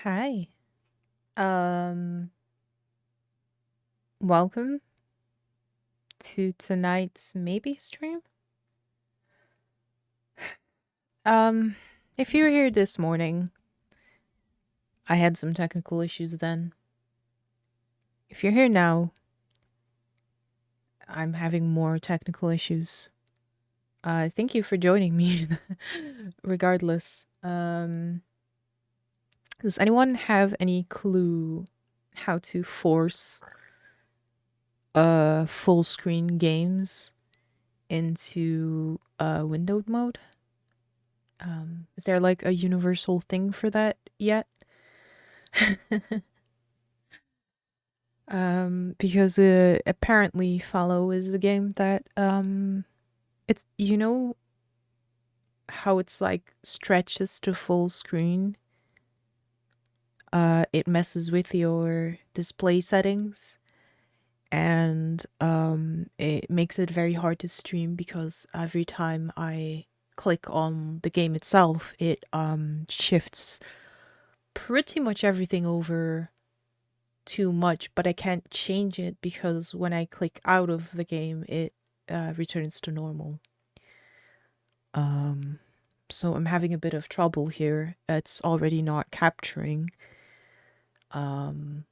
Hi. Um, Welcome to tonight's maybe stream. Um, if you were here this morning, I had some technical issues then. If you're here now, I'm having more technical issues. Thank you for joining me. Regardless, does anyone have any clue how to force full screen games into windowed mode? Is there like a universal thing for that yet? Because apparently Fallow is the game that it's how it's like stretches to full screen. It messes with your display settings and it makes it very hard to stream because every time I click on the game itself, it shifts pretty much everything over too much, but I can't change it because when I click out of the game, it returns to normal. Um, so I'm having a bit of trouble here. It's already not capturing. Um,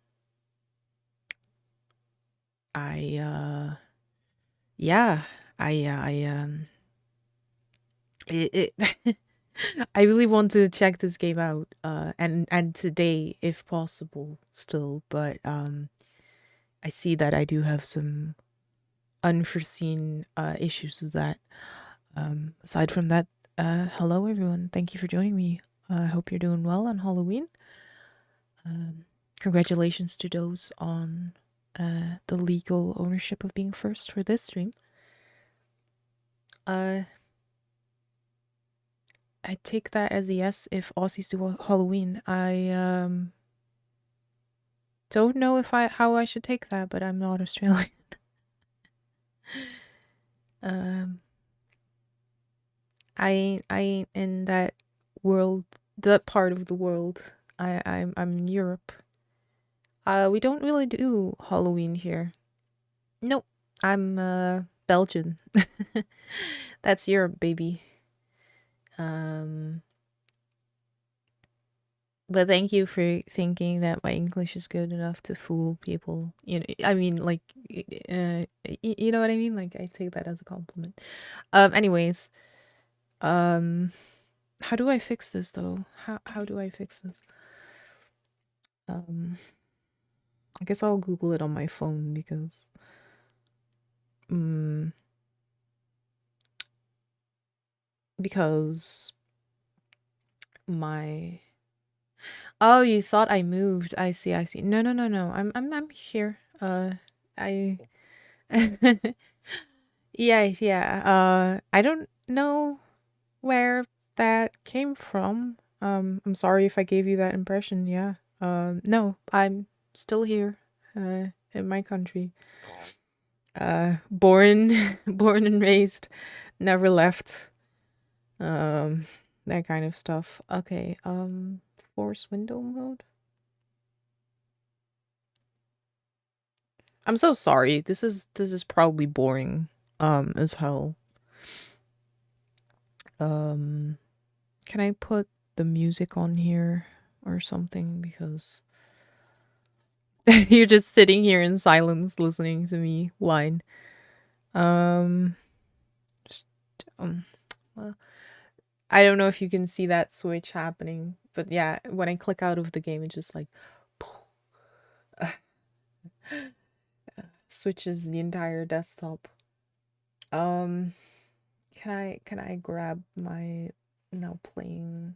I yeah, I it I really want to check this game out and today if possible still, but I see that I do have some unforeseen issues with that. Aside from that, hello everyone. Thank you for joining me. I hope you're doing well on Halloween. Um, Congratulations to those on the legal ownership of being first for this stream. Uh, I take that as a yes if Aussies do Halloween. I don't know if I how I should take that, but I'm not Australian. um, I ain't in that world, that part of the world. I'm in Europe. We don't really do Halloween here. Nope. I'm Belgian. That's Europe, baby. Um but thank you for thinking that my English is good enough to fool people. I mean like you know what I mean? Like I take that as a compliment. Anyways, um how do I fix this though? How do I fix this? Um I guess I'll Google it on my phone because mm, because my oh, you thought I moved. I see, I see. No, no, no, no. I'm here. I Yeah, yeah. I don't know where that came from. I'm sorry if I gave you that impression. Yeah. No, I'm still here. In my country. Born born and raised, never left. Um that kind of stuff. Okay. Force window mode. I'm so sorry. This is probably boring as hell. Um can I put the music on here or something because you're just sitting here in silence listening to me whine. Um just, um well, I don't know if you can see that switch happening, but yeah, when I click out of the game it's just like switches the entire desktop. Um can I grab my now playing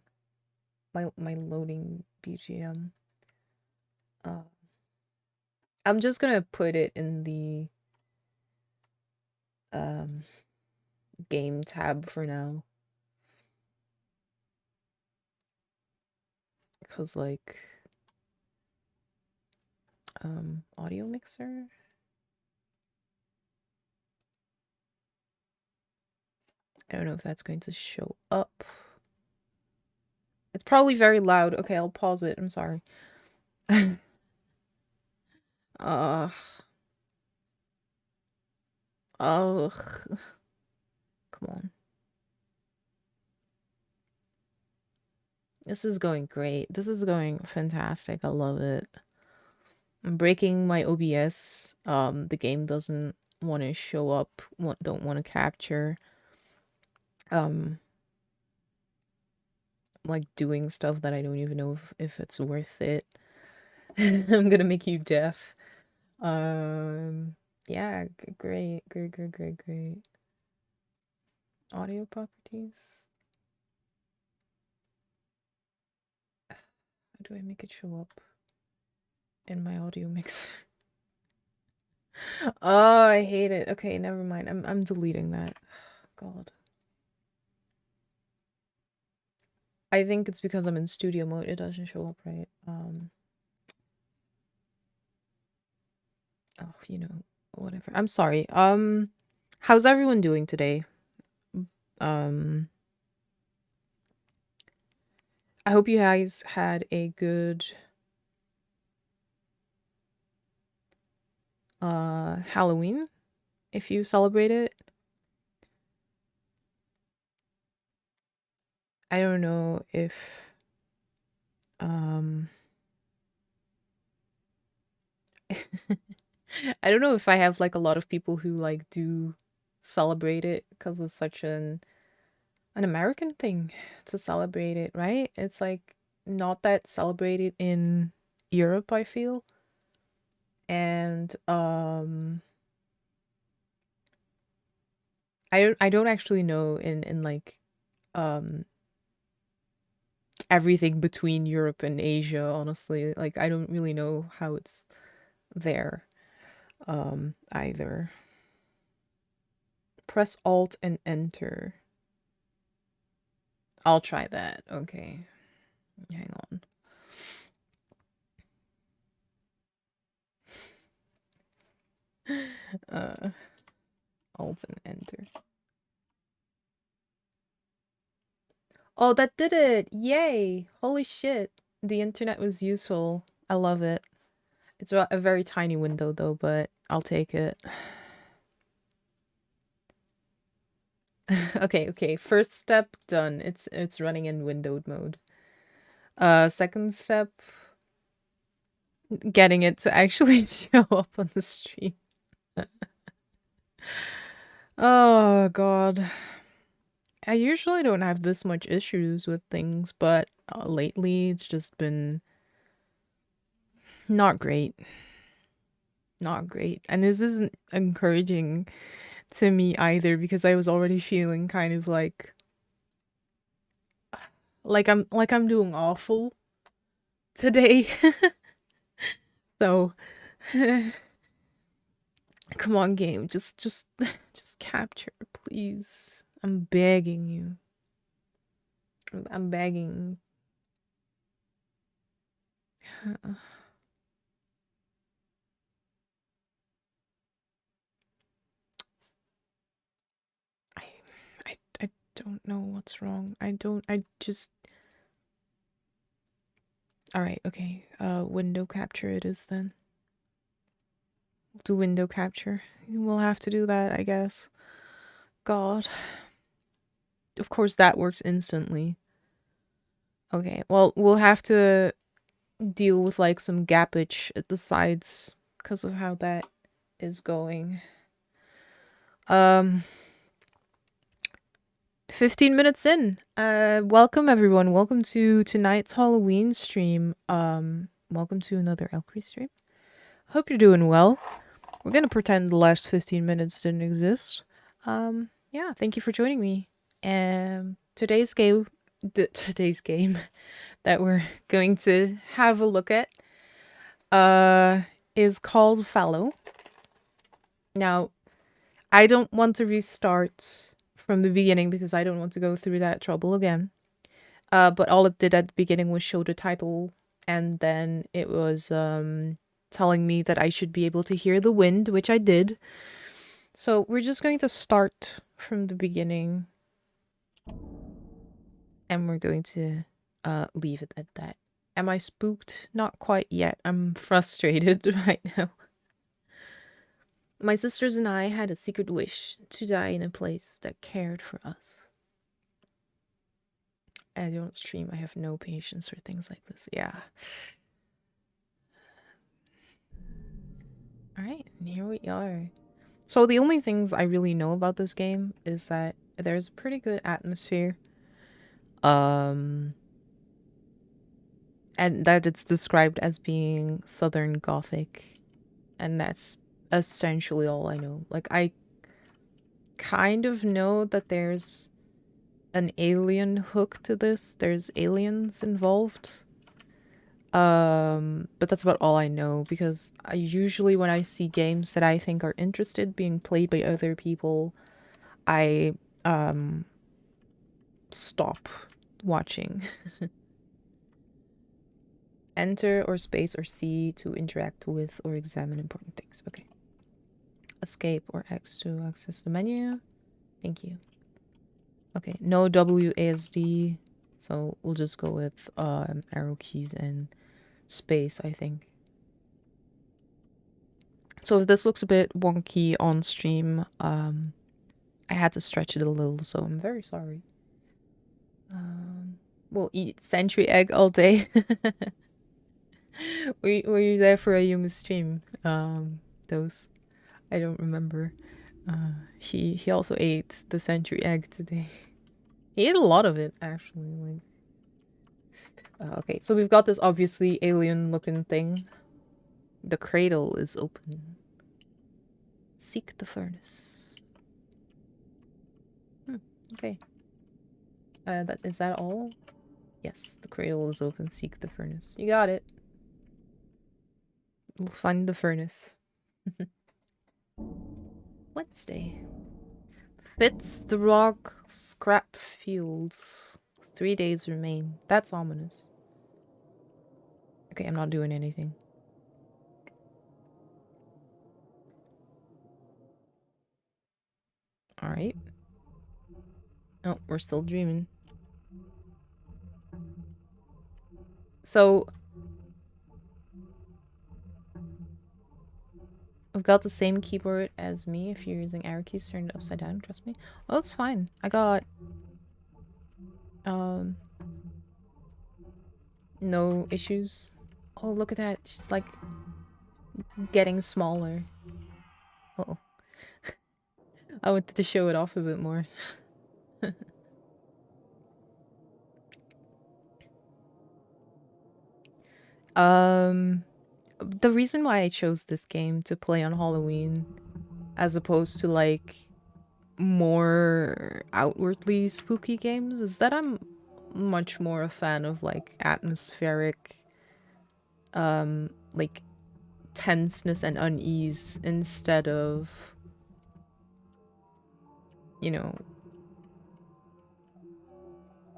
my loading BGM? Uh, I'm just gonna put it in the um game tab for now, cause like audio mixer. I don't know if that's going to show up. It's probably very loud. Okay, I'll pause it. I'm sorry. Ugh. Ugh. Come on. This is going great. This is going fantastic. I love it. I'm breaking my OBS. The game doesn't want to show up, don't want to capture. Um, like doing stuff that I don't even know if it's worth it. I'm gonna make you deaf. Yeah, great. Audio properties. How do I make it show up in my audio mixer? Oh, I hate it. Okay, never mind. I'm deleting that. God. I think it's because I'm in studio mode. It doesn't show up right. Oh, you know, whatever. I'm sorry. How's everyone doing today? Um, I hope you guys had a good Halloween if you celebrate it. I don't know if um I don't know if I have like a lot of people who like do celebrate it because it's such an American thing to celebrate it, right? It's like not that celebrated in Europe, I feel. And I don't actually know in like um everything between Europe and Asia, honestly. Like I don't really know how it's there either. Press Alt and enter. I'll try that. Okay. Hang on. Alt and enter. Oh, that did it! Yay! Holy shit. The internet was useful. I love it. It's a very tiny window though, but I'll take it. Okay. First step done. It's running in windowed mode. Second step, getting it to actually show up on the stream. Oh god. I usually don't have this much issues with things, but lately it's just been not great. Not great. And this isn't encouraging to me either because I was already feeling kind of like I'm doing awful today. So come on game, just capture, please. I'm begging you. I'm begging. I don't know what's wrong. I just all right, okay. Window capture it is then. We'll do window capture. We'll have to do that, I guess. God. Of course that works instantly. Okay, well, we'll have to deal with like some gappage at the sides because of how that is going. 15 minutes in. Welcome everyone. Welcome to tonight's Halloween stream. Welcome to another Elkyrie stream. Hope you're doing well. We're gonna pretend the last 15 minutes didn't exist. Yeah, thank you for joining me. Today's game that we're going to have a look at is called Fallow. Now, I don't want to restart from the beginning because I don't want to go through that trouble again. But all it did at the beginning was show the title, and then it was telling me that I should be able to hear the wind, which I did. So we're just going to start from the beginning, and we're going to leave it at that. Am I spooked? Not quite yet. I'm frustrated right now. My sisters and I had a secret wish to die in a place that cared for us. I don't stream. I have no patience for things like this. Yeah. Alright, and here we are. So the only things I really know about this game is that there's a pretty good atmosphere. And that it's described as being Southern Gothic. And that's essentially all I know. Like, I kind of know that there's an alien hook to this. There's aliens involved. But that's about all I know, because I usually, when I see games that I think are interested being played by other people, I stop watching. Enter or space or C to interact with or examine important things. Okay. Escape or X to access the menu. Thank you. Okay, no WASD, so we'll just go with arrow keys and space, I think. So if this looks a bit wonky on stream, I had to stretch it a little, so I'm very sorry. We'll eat century egg all day. were you there for a Yuma stream? Those, I don't remember. He also ate the century egg today. He ate a lot of it, actually. Like, okay, so we've got this obviously alien-looking thing. The cradle is open. Seek the furnace. Okay. Is that all? Yes, the cradle is open. Seek the furnace. You got it. We'll find the furnace. Wednesday. Fits the rock scrap fields. 3 days remain. That's ominous. Okay, I'm not doing anything. Alright. Oh, we're still dreaming. So, I've got the same keyboard as me. If you're using arrow keys turned upside down, trust me. Oh, it's fine. I got no issues. Oh, look at that. She's like getting smaller. Uh-oh. I wanted to show it off a bit more. The reason why I chose this game to play on Halloween as opposed to like more outwardly spooky games is that I'm much more a fan of like atmospheric like tenseness and unease instead of, you know,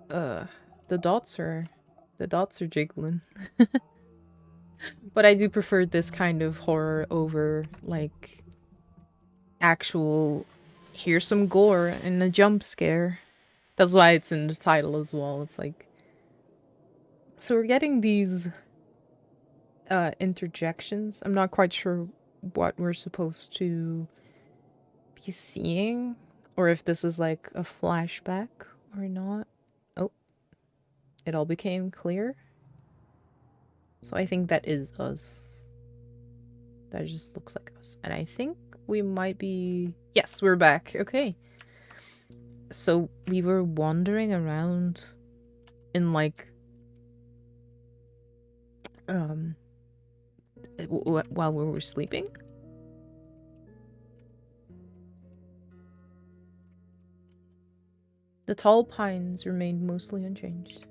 the dots are jiggling. But I do prefer this kind of horror over like actual here's some gore and a jump scare. That's why it's in the title as well. It's like, so we're getting these interjections. I'm not quite sure what we're supposed to be seeing, or if this is like a flashback or not. Oh, it all became clear. So I think that is us. That just looks like us. And I think we might be... Yes, we're back. Okay. So we were wandering around in like... while we were sleeping? The tall pines remained mostly unchanged.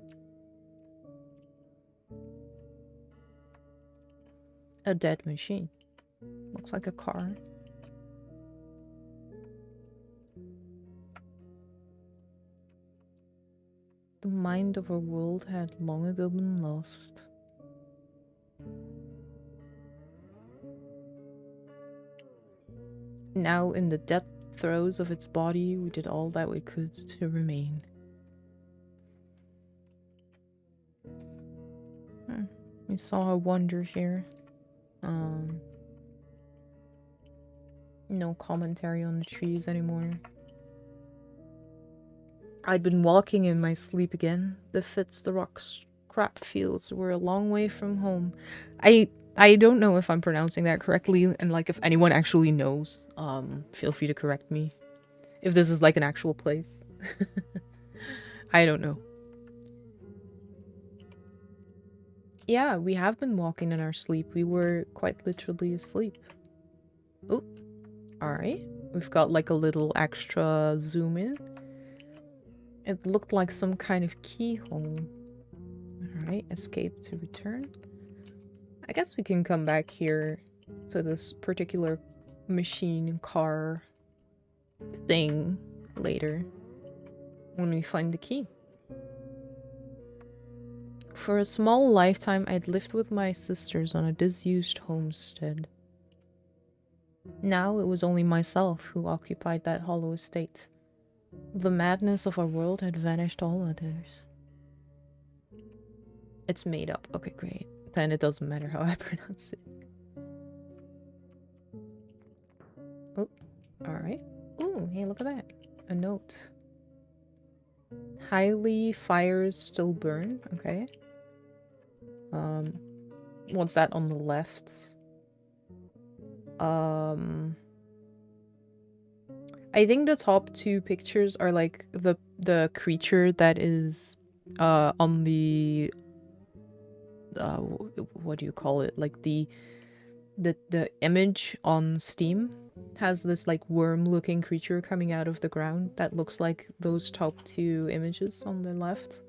A dead machine. Looks like a car. The mind of a world had long ago been lost. Now, in the death throes of its body, we did all that we could to remain. We saw a wonder here. No commentary on the trees anymore. I'd been walking in my sleep again. The Fitz the Rocks crap fields were a long way from home. I don't know if I'm pronouncing that correctly, and like if anyone actually knows, feel free to correct me. If this is like an actual place. I don't know. Yeah, we have been walking in our sleep. We were quite literally asleep. Oh, alright. We've got like a little extra zoom in. It looked like some kind of keyhole. Alright, escape to return. I guess we can come back here to this particular machine car thing later when we find the key. For a small lifetime, I'd lived with my sisters on a disused homestead. Now it was only myself who occupied that hollow estate. The madness of our world had vanished all others. It's made up. Okay, great. Then it doesn't matter how I pronounce it. Oh, alright. Ooh, hey, look at that. A note. Highly fires still burn. Okay. What's that on the left? I think the top two pictures are like the creature that is on the what do you call it? Like the image on Steam has this like worm-looking creature coming out of the ground that looks like those top two images on the left.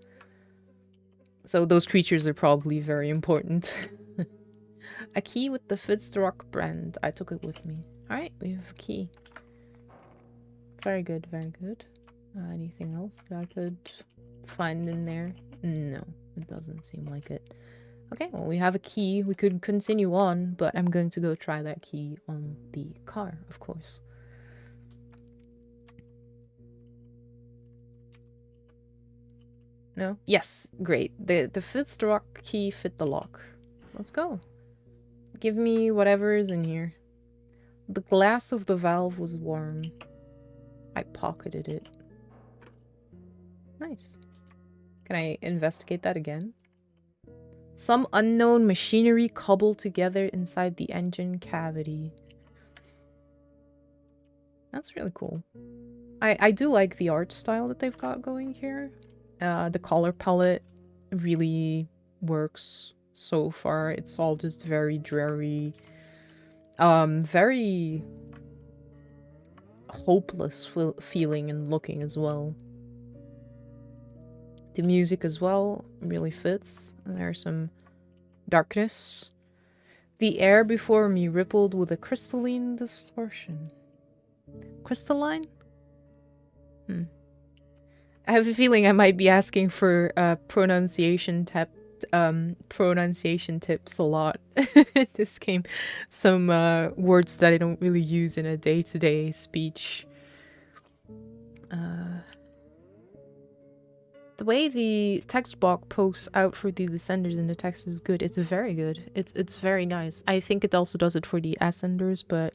So those creatures are probably very important. A key with the Fitzrock brand. I took it with me. Alright, we have a key. Very good, very good. Anything else that I could find in there? No, it doesn't seem like it. Okay, well, we have a key. We could continue on, but I'm going to go try that key on the car, of course. No? Yes, great. The Fitzrock key fit the lock. Let's go. Give me whatever is in here. The glass of the valve was warm. I pocketed it. Nice. Can I investigate that again? Some unknown machinery cobbled together inside the engine cavity. That's really cool. I do like the art style that they've got going here. The color palette really works so far. It's all just very dreary. Very hopeless feeling and looking as well. The music as well really fits. There's some darkness. The air before me rippled with a crystalline distortion. Crystalline? I have a feeling I might be asking for pronunciation tips a lot in this game. Some words that I don't really use in a day-to-day speech. The way the text box posts out for the descenders in the text is good. It's very good. It's very nice. I think it also does it for the ascenders, but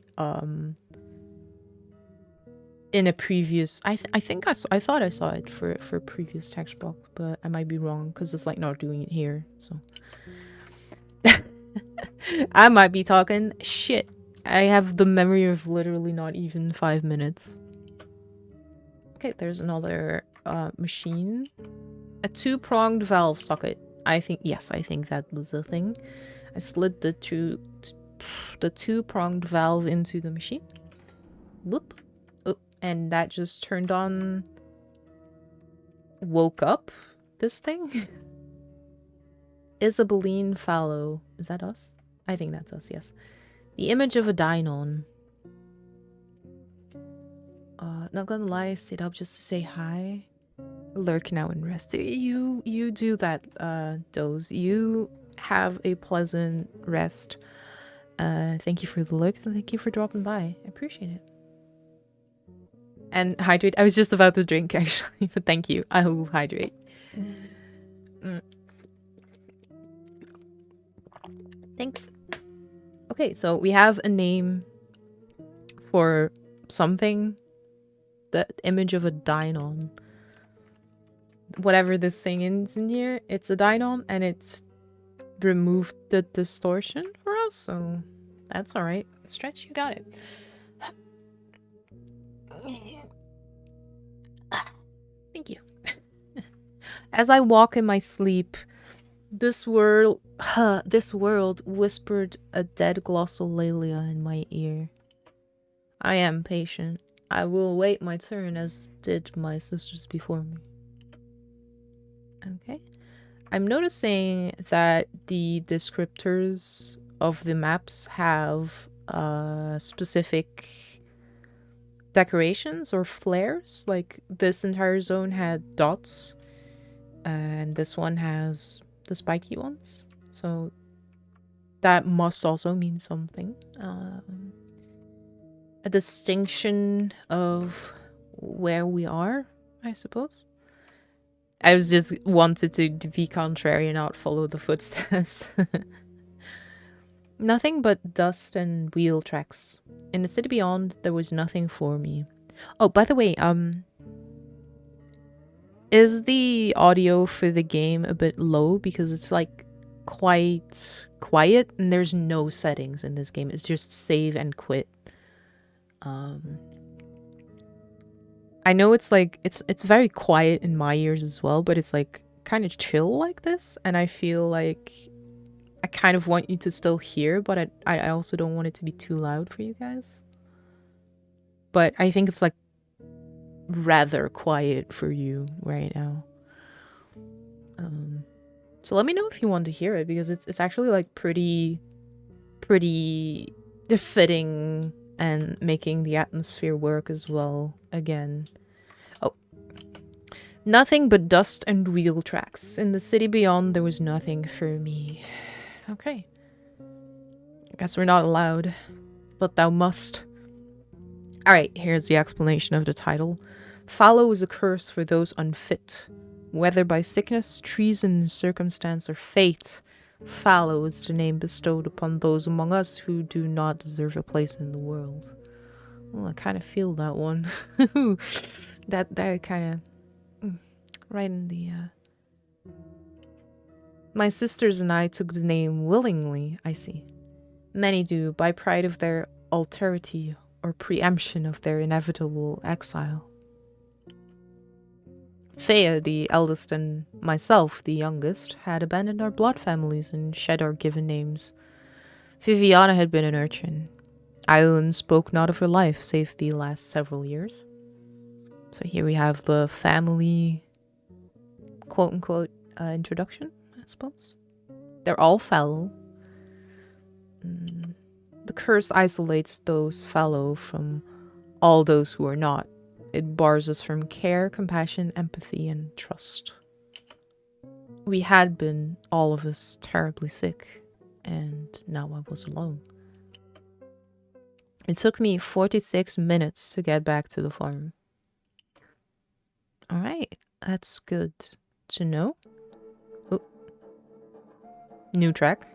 in a previous, I thought I saw it for previous text box, but I might be wrong because it's like not doing it here. So I might be talking shit. I have the memory of literally not even 5 minutes. Okay, there's another machine. A two-pronged valve socket. I think that was the thing. I slid the two-pronged valve into the machine. Whoop. Oh, and that just turned on. Woke up this thing. Isabeline Fallow. Is that us? I think that's us, yes. The image of a Dynon. Not gonna lie, I stayed up just to say hi. Lurk now and rest. You do that, Doze. You have a pleasant rest. Thank you for the lurk and thank you for dropping by. I appreciate it. And hydrate. I was just about to drink, actually, but thank you. I will hydrate. Thanks. Okay, so we have a name for something. The image of a Dynon. Whatever this thing is in here, it's a Dynon, and it's removed the distortion for us, so that's alright. Stretch, you got it. Thank you. As I walk in my sleep, this world whispered a dead glossolalia in my ear. I am patient. I will wait my turn, as did my sisters before me. Okay. I'm noticing that the descriptors of the maps have specific decorations or flares. Like, this entire zone had dots, and this one has the spiky ones. So that must also mean something. A distinction of where we are, I suppose. I was just wanted to be contrary and not follow the footsteps. Nothing but dust and wheel tracks. In the city beyond, there was nothing for me. Oh, by the way, is the audio for the game a bit low? Because it's like quite quiet and there's no settings in this game. It's just save and quit. I know it's like it's very quiet in my ears as well, but it's like kind of chill like this, and I feel like I kind of want you to still hear, but I also don't want it to be too loud for you guys. But I think it's like rather quiet for you right now. So let me know if you want to hear it, because it's actually like pretty fitting and making the atmosphere work as well again. Oh. Nothing but dust and wheel tracks. In the city beyond, there was nothing for me. Okay. I guess we're not allowed, but thou must. Alright, here's the explanation of the title. Fallow is a curse for those unfit. Whether by sickness, treason, circumstance, or fate, Fallow is the name bestowed upon those among us who do not deserve a place in the world. Well, I kind of feel that one. that kind of... right in the... My sisters and I took the name willingly, I see. Many do, by pride of their alterity or preemption of their inevitable exile. Thea, the eldest, and myself, the youngest, had abandoned our blood families and shed our given names. Viviana had been an urchin. Island spoke not of her life, save the last several years. So here we have the family, quote-unquote, introduction, I suppose. They're all fallow. The curse isolates those fallow from all those who are not. It bars us from care, compassion, empathy, and trust. We had been, all of us, terribly sick, and now I was alone. It took me 46 minutes to get back to the farm. Alright, that's good to know. Oh. New track.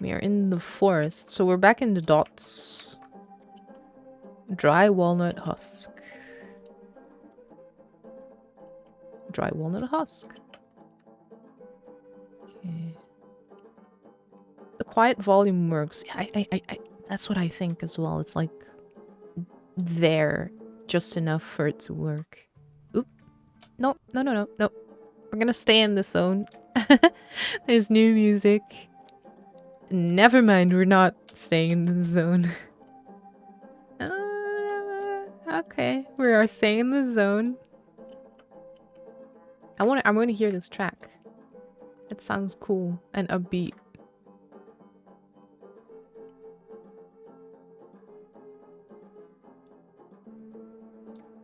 We are in the forest, so we're back in the dots. Dry walnut husk. Dry walnut husk. Okay. The quiet volume works. I that's what I think as well. It's like there, just enough for it to work. Oop. No. We're gonna stay in the zone. There's new music. Never mind, we're not staying in the zone. Okay, we are staying in the zone. I want to hear this track. It sounds cool and upbeat.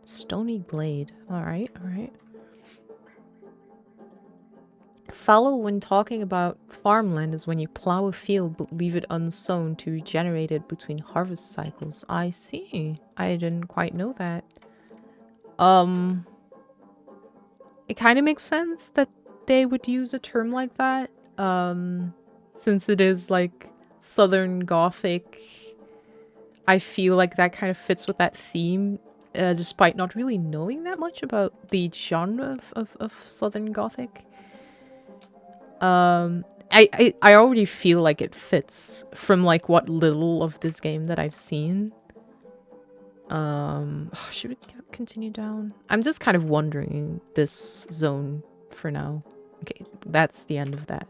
Stony Glade. Alright. Fallow, when talking about farmland, is when you plow a field but leave it unsown to regenerate it between harvest cycles. I see. I didn't quite know that. It kind of makes sense that they would use a term like that. Since it is like Southern Gothic, I feel like that kind of fits with that theme, despite not really knowing that much about the genre of Southern Gothic. I already feel like it fits from like what little of this game that I've seen. Should we continue down? I'm just kind of wondering this zone for now. Okay, that's the end of that.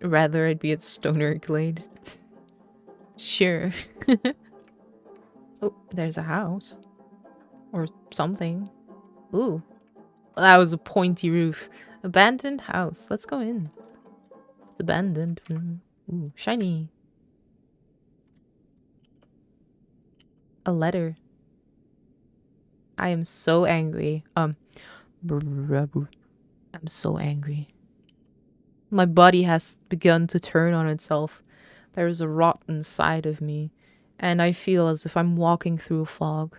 Rather I'd be at Stoner Glade. Sure. Oh, there's a house. Or something. Ooh. That was a pointy roof. Abandoned house. Let's go in. It's abandoned. Ooh, shiny. A letter. I am so angry. I'm so angry. My body has begun to turn on itself. There is a rot inside of me, and I feel as if I'm walking through a fog.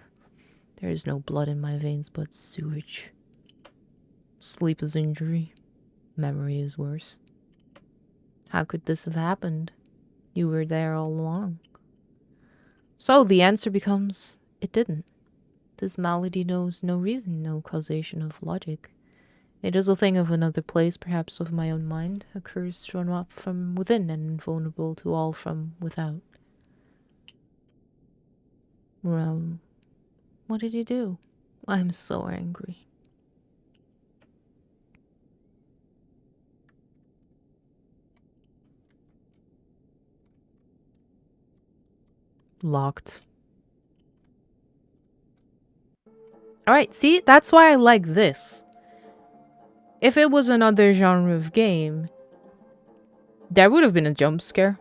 There is no blood in my veins but sewage. Sleep is injury. Memory is worse. How could this have happened? You were there all along. So the answer becomes, it didn't. This malady knows no reason, no causation of logic. It is a thing of another place, perhaps of my own mind, a curse drawn up from within and invulnerable to all from without. Well, what did you do? I'm so angry. Locked. Alright, see? That's why I like this. If it was another genre of game, there would have been a jump scare.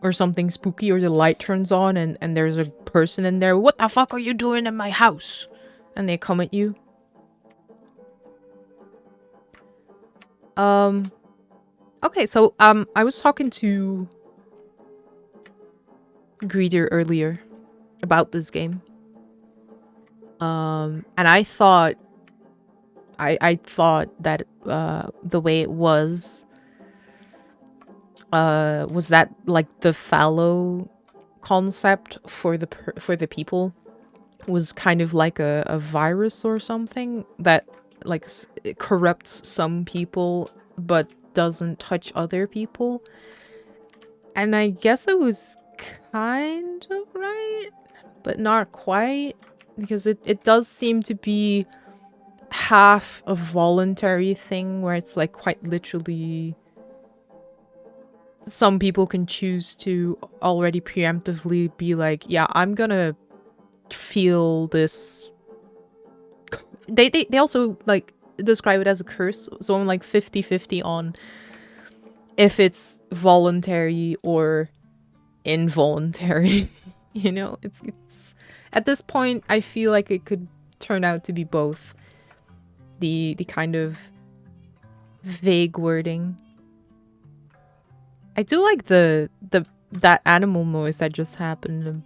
Or something spooky, or the light turns on and there's a person in there. What the fuck are you doing in my house? And they come at you. Okay, so, I was talking to Greeter earlier about this game. And I thought that, the way it was that like the fallow concept for the people was kind of like a virus or something that like it corrupts some people but doesn't touch other people. And I guess it was kind of right, but not quite, because it does seem to be half a voluntary thing where it's like quite literally some people can choose to already preemptively be like, yeah, I'm gonna feel this. They also like describe it as a curse, so I'm like 50-50 on if it's voluntary or involuntary. You know, it's at this point I feel like it could turn out to be both. The kind of vague wording. I do like that animal noise that just happened.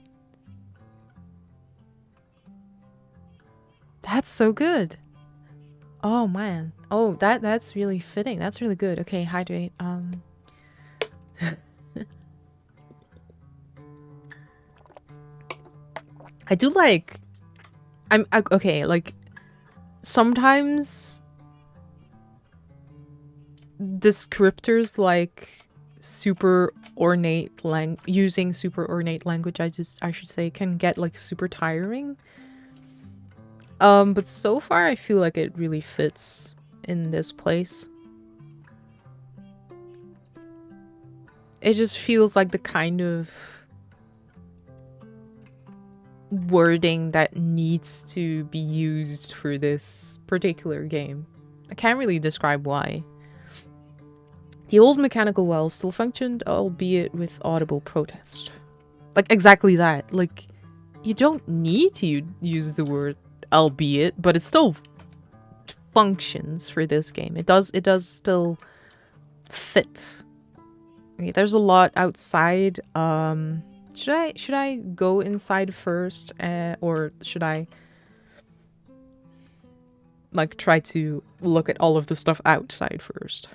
That's so good. Oh man. Oh, that's really fitting. That's really good. Okay, hydrate. I do like okay, like sometimes descriptors like super ornate using super ornate language, I should say, can get like super tiring. But so far I feel like it really fits in this place. It just feels like the kind of wording that needs to be used for this particular game. I can't really describe why. The old mechanical well still functioned, albeit with audible protest. Like, exactly that. Like, you don't need to use the word albeit, but it still functions for this game. It does still fit. Okay, there's a lot outside. Should I go inside first, or should I like, try to look at all of the stuff outside first.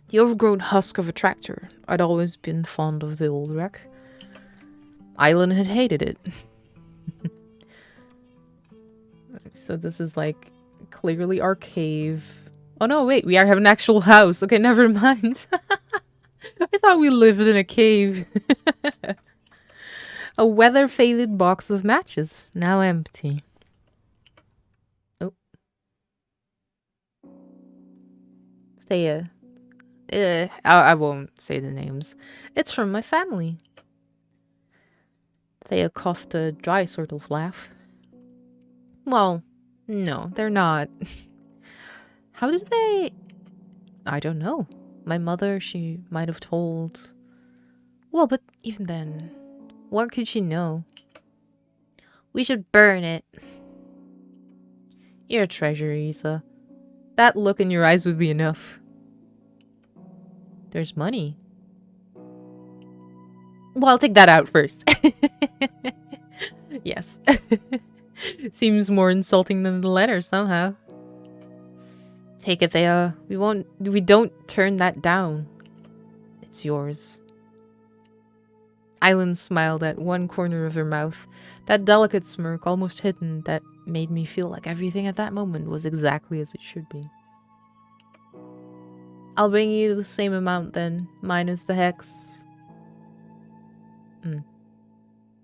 The overgrown husk of a tractor. I'd always been fond of the old wreck. Island had hated it. So this is, like, clearly our cave. Oh no, wait, we have an actual house. Okay, never mind. I thought we lived in a cave. A weather-faded box of matches, now empty. Oh. Thea. I won't say the names. It's from my family. Thea coughed a dry sort of laugh. Well, no, they're not. How did they... I don't know. My mother, she might have told... Well, but even then, what could she know? We should burn it. You're a treasure, Isa. That look in your eyes would be enough. There's money. Well, I'll take that out first. Yes. Seems more insulting than the letter somehow. Take it, Thea. We don't turn that down. It's yours. Island smiled at one corner of her mouth, that delicate smirk almost hidden that made me feel like everything at that moment was exactly as it should be. I'll bring you the same amount then, minus the hex.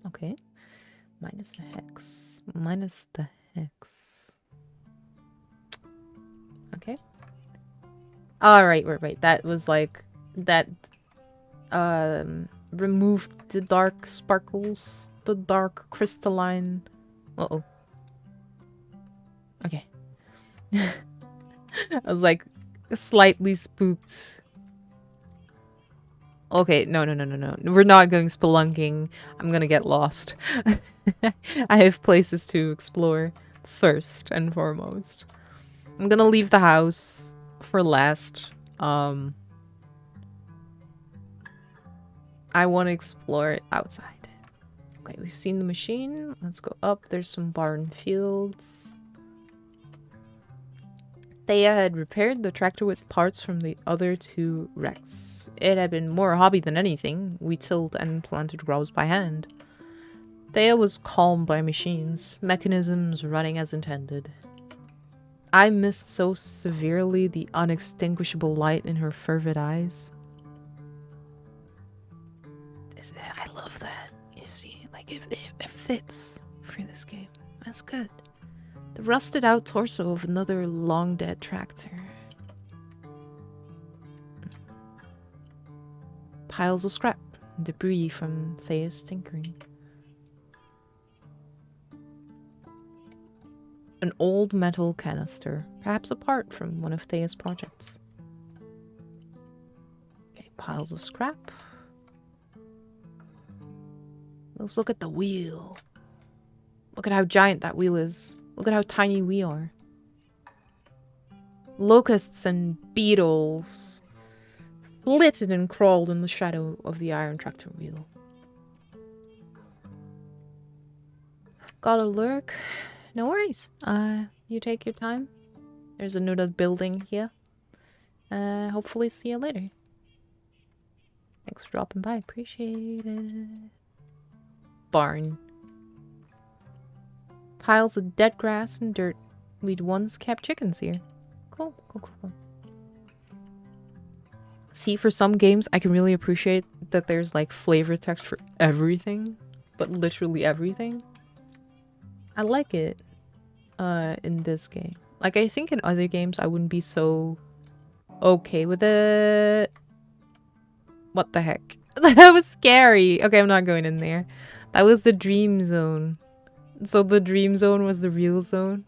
Okay. Minus the hex. Minus the hex. Okay. Alright, right. That was like... That... removed the dark sparkles. The dark crystalline... Uh-oh. Okay. I was like... slightly spooked. Okay, no. We're not going spelunking. I'm gonna get lost. I have places to explore first and foremost. I'm gonna leave the house for last. I want to explore it outside. Okay, we've seen the machine. Let's go up. There's some barn fields. Thea had repaired the tractor with parts from the other two wrecks. It had been more a hobby than anything. We tilled and planted rows by hand. Thea was calmed by machines, mechanisms running as intended. I missed so severely the unextinguishable light in her fervid eyes. I love that. You see, like, it fits for this game. That's good. The rusted out torso of another long dead tractor. Piles of scrap, debris from Thea's tinkering. An old metal canister, perhaps a part from one of Thea's projects. Okay, piles of scrap. Let's look at the wheel. Look at how giant that wheel is. Look at how tiny we are. Locusts and beetles flitted and crawled in the shadow of the iron tractor wheel. Gotta lurk. No worries. You take your time. There's another building here. Hopefully see you later. Thanks for dropping by. Appreciate it. Barn. Piles of dead grass and dirt. We'd once kept chickens here. Cool. See, for some games, I can really appreciate that there's, like, flavor text for everything. But literally everything. I like it. In this game. Like, I think in other games, I wouldn't be so okay with it. What the heck? That was scary. Okay, I'm not going in there. That was the dream zone. So the dream zone was the real zone.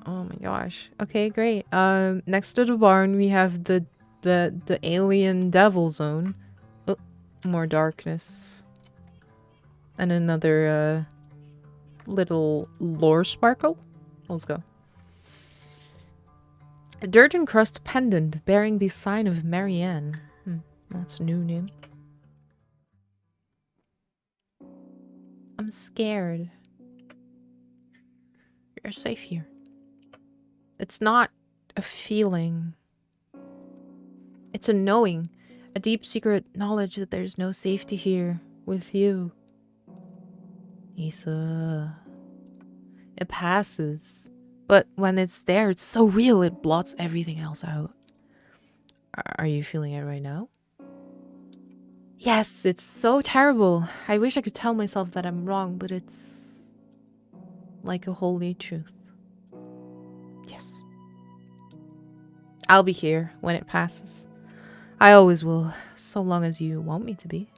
Oh my gosh. Okay, great. Next to the barn we have the alien devil zone. Oh, more darkness. And another little lore sparkle. Let's go. A dirt encrusted pendant bearing the sign of Marianne. That's a new name. I'm scared. You're safe here. It's not a feeling. It's a knowing. A deep secret knowledge that there's no safety here with you. Isa. It passes. But when it's there, it's so real, it blots everything else out. Are you feeling it right now? Yes, it's so terrible. I wish I could tell myself that I'm wrong, but it's like a holy truth. Yes. I'll be here when it passes. I always will, so long as you want me to be.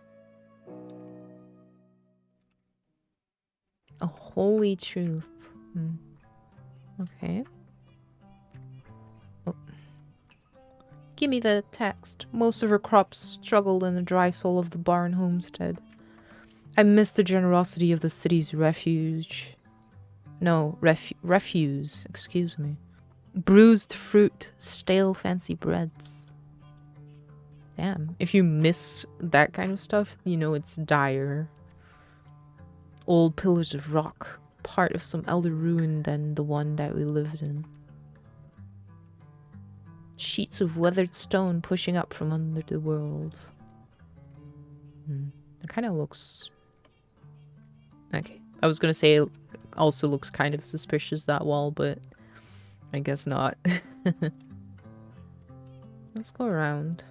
A holy truth. Okay. Oh. Give me the text. Most of her crops struggled in the dry soil of the barren homestead. I miss the generosity of the city's refuge. No, refuse, excuse me. Bruised fruit, stale fancy breads. Damn, if you miss that kind of stuff, you know it's dire. Old pillars of rock, part of some elder ruin than the one that we lived in. Sheets of weathered stone pushing up from under the world. It kind of looks... Okay, I was gonna say it also looks kind of suspicious, that wall, but I guess not. Let's go around.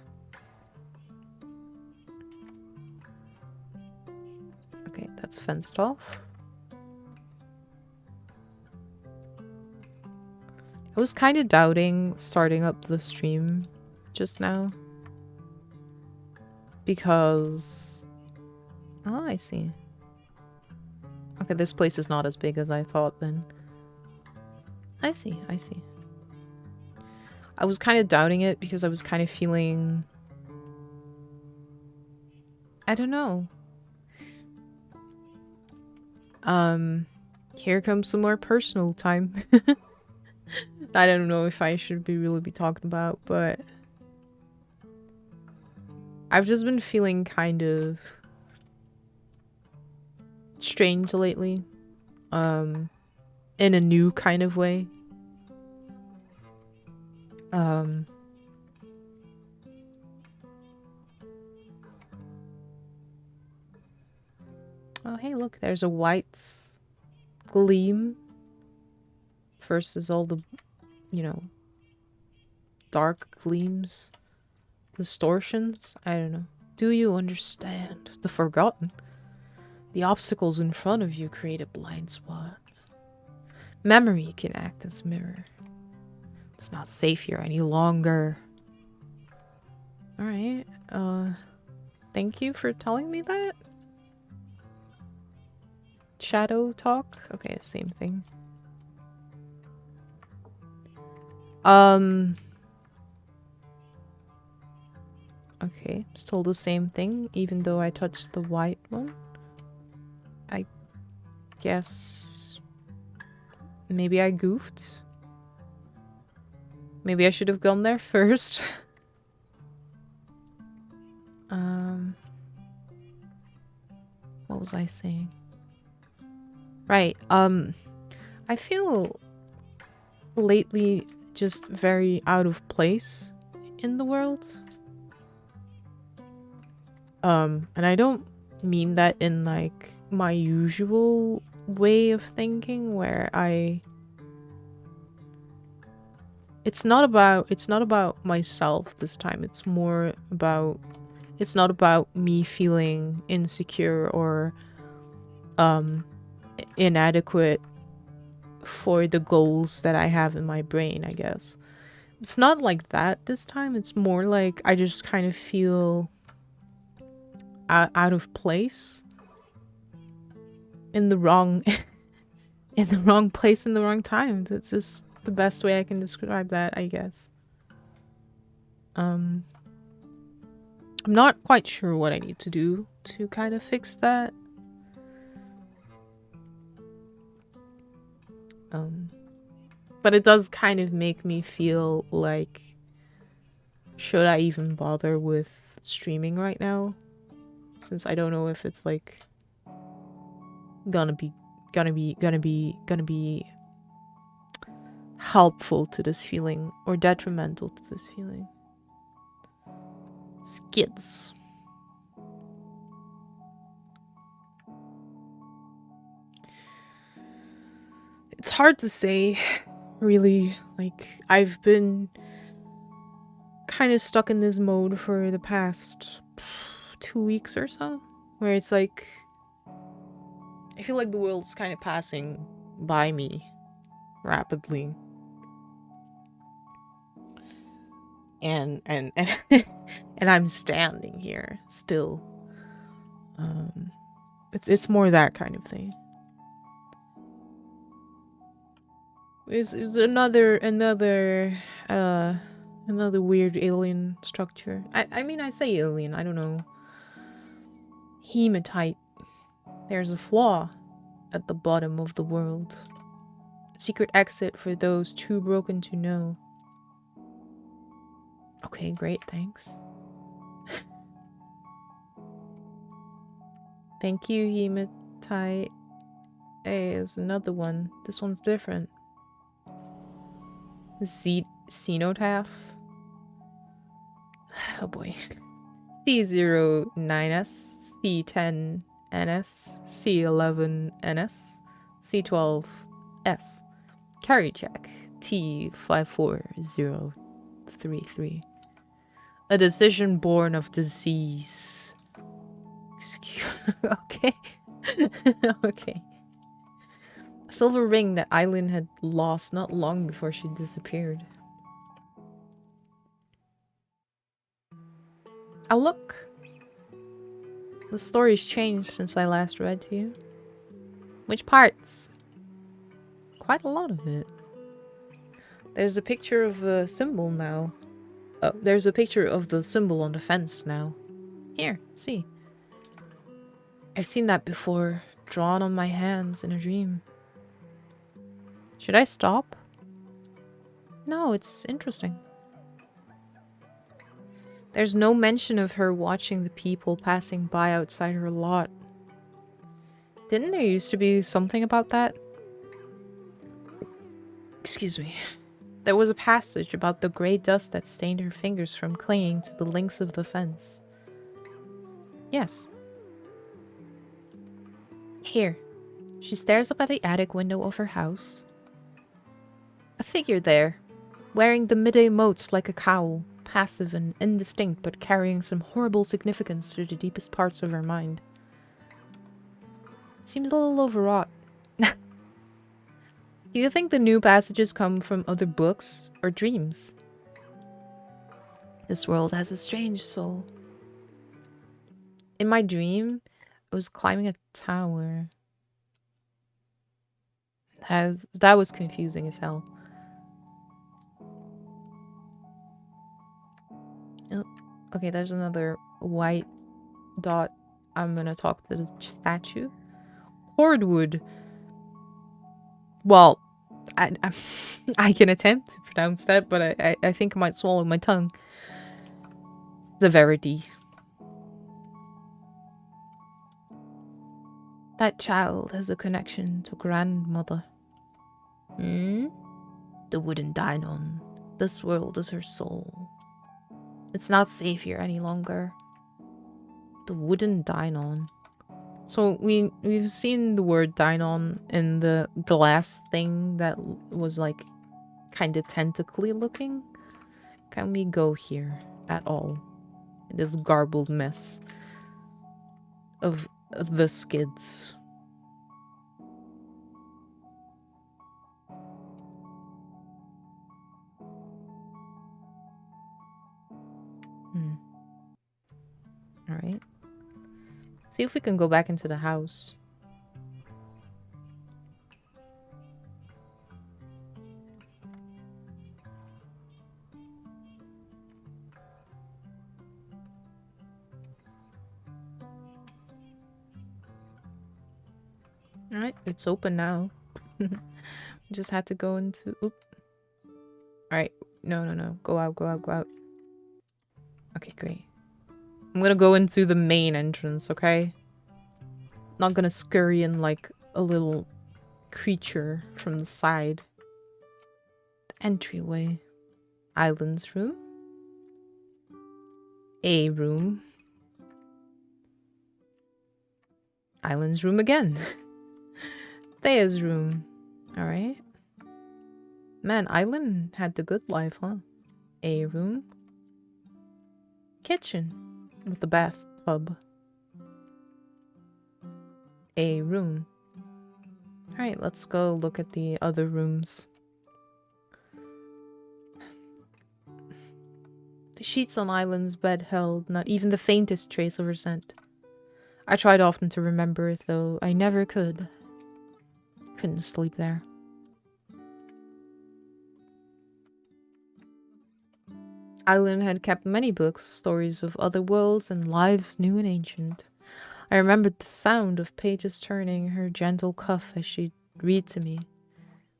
Okay, that's fenced off. I was kind of doubting starting up the stream just now. Because... Oh, I see. Okay, this place is not as big as I thought then. I see, I see. I was kind of doubting it because I was kind of feeling... I don't know. Here comes some more personal time. I don't know if I should really be talking about, but... I've just been feeling kind of... strange lately. In a new kind of way. Oh, hey, look, there's a white gleam versus all the, you know, dark gleams, distortions. I don't know. Do you understand? The forgotten. The obstacles in front of you create a blind spot. Memory can act as a mirror. It's not safe here any longer. Alright, thank you for telling me that. Shadow talk? Okay, same thing. Okay, still the same thing, even though I touched the white one. I guess... maybe I goofed? Maybe I should have gone there first. What was I saying? Right, I feel lately just very out of place in the world. And I don't mean that in like my usual way of thinking where it's not about myself this time. It's more about it's not about me feeling insecure or inadequate for the goals that I have in my brain, I guess. It's not like that this time. It's more like I just kind of feel out of place in the wrong in the wrong place in the wrong time. That's just the best way I can describe that, I guess. I'm not quite sure what I need to do to kind of fix that. But it does kind of make me feel like, should I even bother with streaming right now? Since I don't know if it's like gonna be helpful to this feeling or detrimental to this feeling. Skids. It's hard to say, really. Like, I've been kind of stuck in this mode for the past 2 weeks or so, where it's like, I feel like the world's kind of passing by me rapidly. And and I'm standing here still. It's more that kind of thing. It's another weird alien structure. I mean, I say alien, I don't know. Hematite. There's a flaw at the bottom of the world. Secret exit for those too broken to know. Okay, great, thanks. Thank you, Hematite. Hey, there's another one. This one's different. Cenotaph. Oh boy. C09S, C10NS, C11NS, C12S. Carry check. T54033. A decision born of disease. Okay. Okay. A silver ring that Eileen had lost not long before she disappeared. Oh, look. The story's changed since I last read to you. Which parts? Quite a lot of it. There's a picture of the symbol now. Oh, there's a picture of the symbol on the fence now. Here, see. I've seen that before, drawn on my hands in a dream. Should I stop? No, it's interesting. There's no mention of her watching the people passing by outside her lot. Didn't there used to be something about that? Excuse me. There was a passage about the grey dust that stained her fingers from clinging to the links of the fence. Yes. Here. She stares up at the attic window of her house. A figure there, wearing the midday motes like a cowl, passive and indistinct but carrying some horrible significance to the deepest parts of her mind. It seems a little overwrought. Do you think the new passages come from other books or dreams? This world has a strange soul. In my dream, I was climbing a tower. That was confusing as hell. Oh, okay, there's another white dot. I'm gonna talk to the statue. Cordwood. Well, I can attempt to pronounce that, but I think I might swallow my tongue. The Verity. That child has a connection to grandmother. Hmm? The wooden Dynon. This world is her soul. It's not safe here any longer. The wooden Dynon. So we've seen the word Dynon in the glass thing that was like kind of tentacly looking. Can we go here at all? This garbled mess of the skids. Alright. See if we can go back into the house. Alright, it's open now. Just had to go into... Oop. Alright, no. Go out. Okay, great. I'm gonna go into the main entrance, okay? Not gonna scurry in like a little creature from the side. Entryway. Island's room. A room. Island's room again. Thea's room. Alright. Man, Island had the good life, huh? A room. Kitchen. With the bathtub. A room. Alright, let's go look at the other rooms. The sheets on Island's bed held not even the faintest trace of her scent. I tried often to remember it, though I never could. Couldn't sleep there. Island had kept many books, stories of other worlds and lives new and ancient. I remembered the sound of pages turning, her gentle cough as she'd read to me.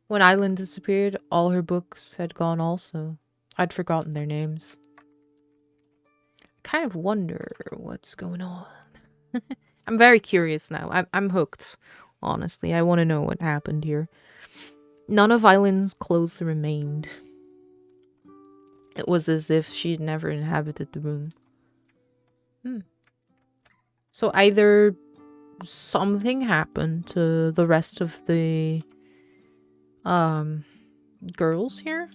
When Island disappeared, all her books had gone also. I'd forgotten their names. Kind of wonder what's going on. I'm very curious now. I'm hooked, honestly. I want to know what happened here. None of Island's clothes remained. It was as if she'd never inhabited the room. So either something happened to the rest of the girls here.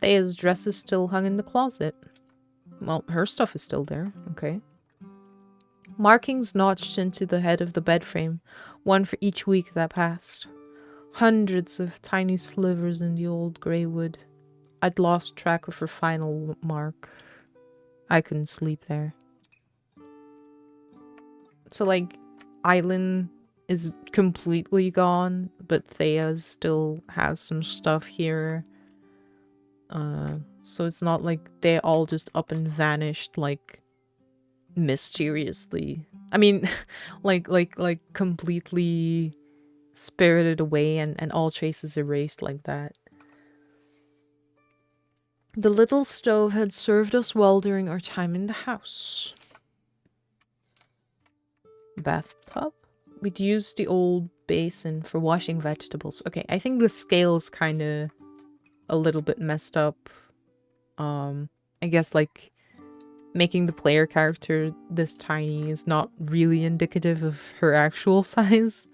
Thea's dress is still hung in the closet. Well, her stuff is still there. Okay. Markings notched into the head of the bed frame, one for each week that passed. Hundreds of tiny slivers in the old grey wood. I'd lost track of her final mark. I couldn't sleep there. So, like, Island is completely gone, but Thea still has some stuff here. So it's not like they all just up and vanished, like, mysteriously. I mean, like completely spirited away and all traces erased like that. The little stove had served us well during our time in the house. Bathtub? We'd use the old basin for washing vegetables. Okay, I think the scale's kind of a little bit messed up. I guess, like, making the player character this tiny is not really indicative of her actual size.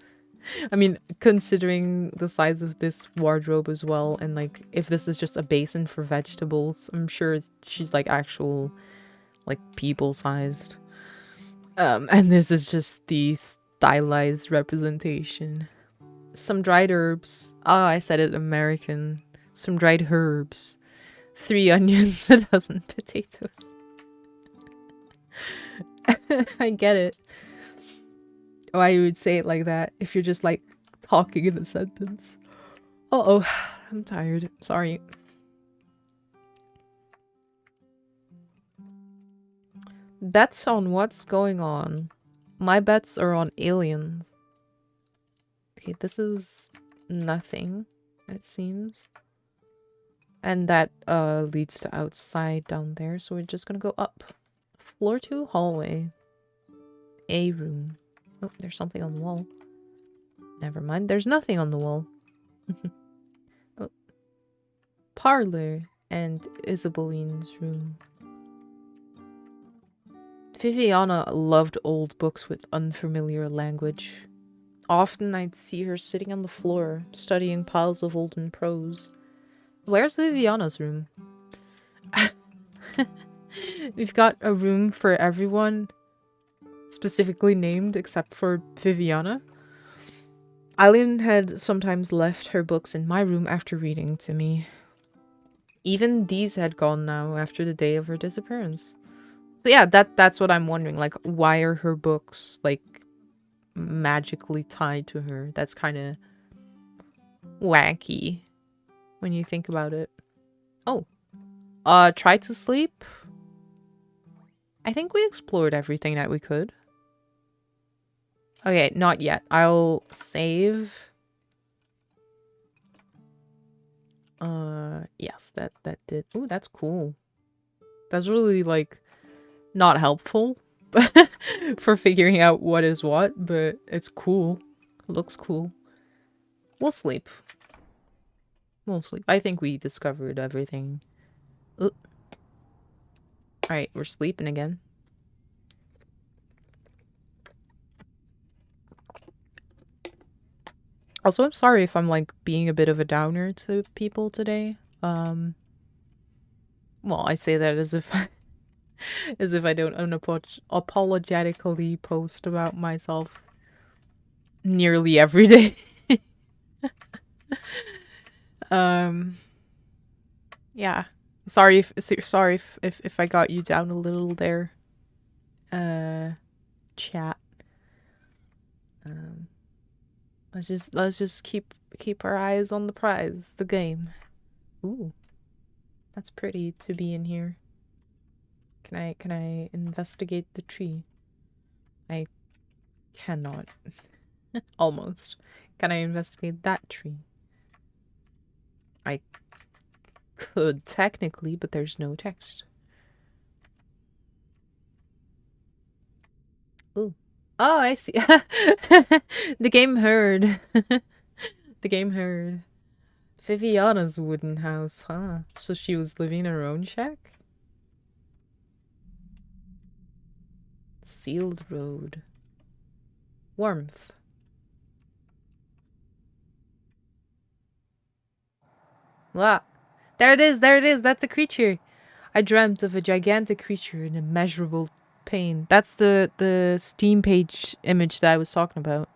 I mean, considering the size of this wardrobe as well, and, like, if this is just a basin for vegetables, I'm sure she's, like, actual, like, people-sized. And this is just the stylized representation. Some dried herbs. Ah, I said it American. Some dried herbs. 3 onions, a dozen potatoes. I get it. Why you would say it like that if you're just, like, talking in a sentence. Uh-oh, I'm tired. Sorry. Bets on what's going on. My bets are on aliens. Okay, this is nothing, it seems. And that leads to outside down there, so we're just gonna go up. Floor 2, hallway. A room. Oh, there's something on the wall. Never mind, there's nothing on the wall. Oh. Parlor and Isabelline's room. Viviana loved old books with unfamiliar language. Often I'd see her sitting on the floor, studying piles of olden prose. Where's Viviana's room? We've got a room for everyone, specifically named except for Viviana. Eileen had sometimes left her books in my room after reading to me. Even these had gone now after the day of her disappearance. So yeah, that's what I'm wondering. Like, why are her books, like, magically tied to her? That's kind of wacky when you think about it. Oh. Try to sleep? I think we explored everything that we could. Okay, not yet. I'll save. Yes, that did. Ooh, that's cool. That's really, like, not helpful for figuring out what is what, but it's cool. It looks cool. We'll sleep. Mostly. I think we discovered everything. Alright, we're sleeping again. Also, I'm sorry if I'm, like, being a bit of a downer to people today. Well, I say that as if as if I don't unapologetically post about myself nearly every day. Yeah. Sorry if I got you down a little there. Chat. Let's just keep our eyes on the prize, the game. Ooh. That's pretty to be in here. Can I investigate the tree? I cannot. Almost. Can I investigate that tree? I could technically, but there's no text. Ooh. Oh, I see. The game heard. The game heard. Viviana's wooden house, huh? So she was living in her own shack? Sealed road. Warmth. Ah, there it is, that's a creature. I dreamt of a gigantic creature in immeasurable pain. That's the Steam page image that I was talking about.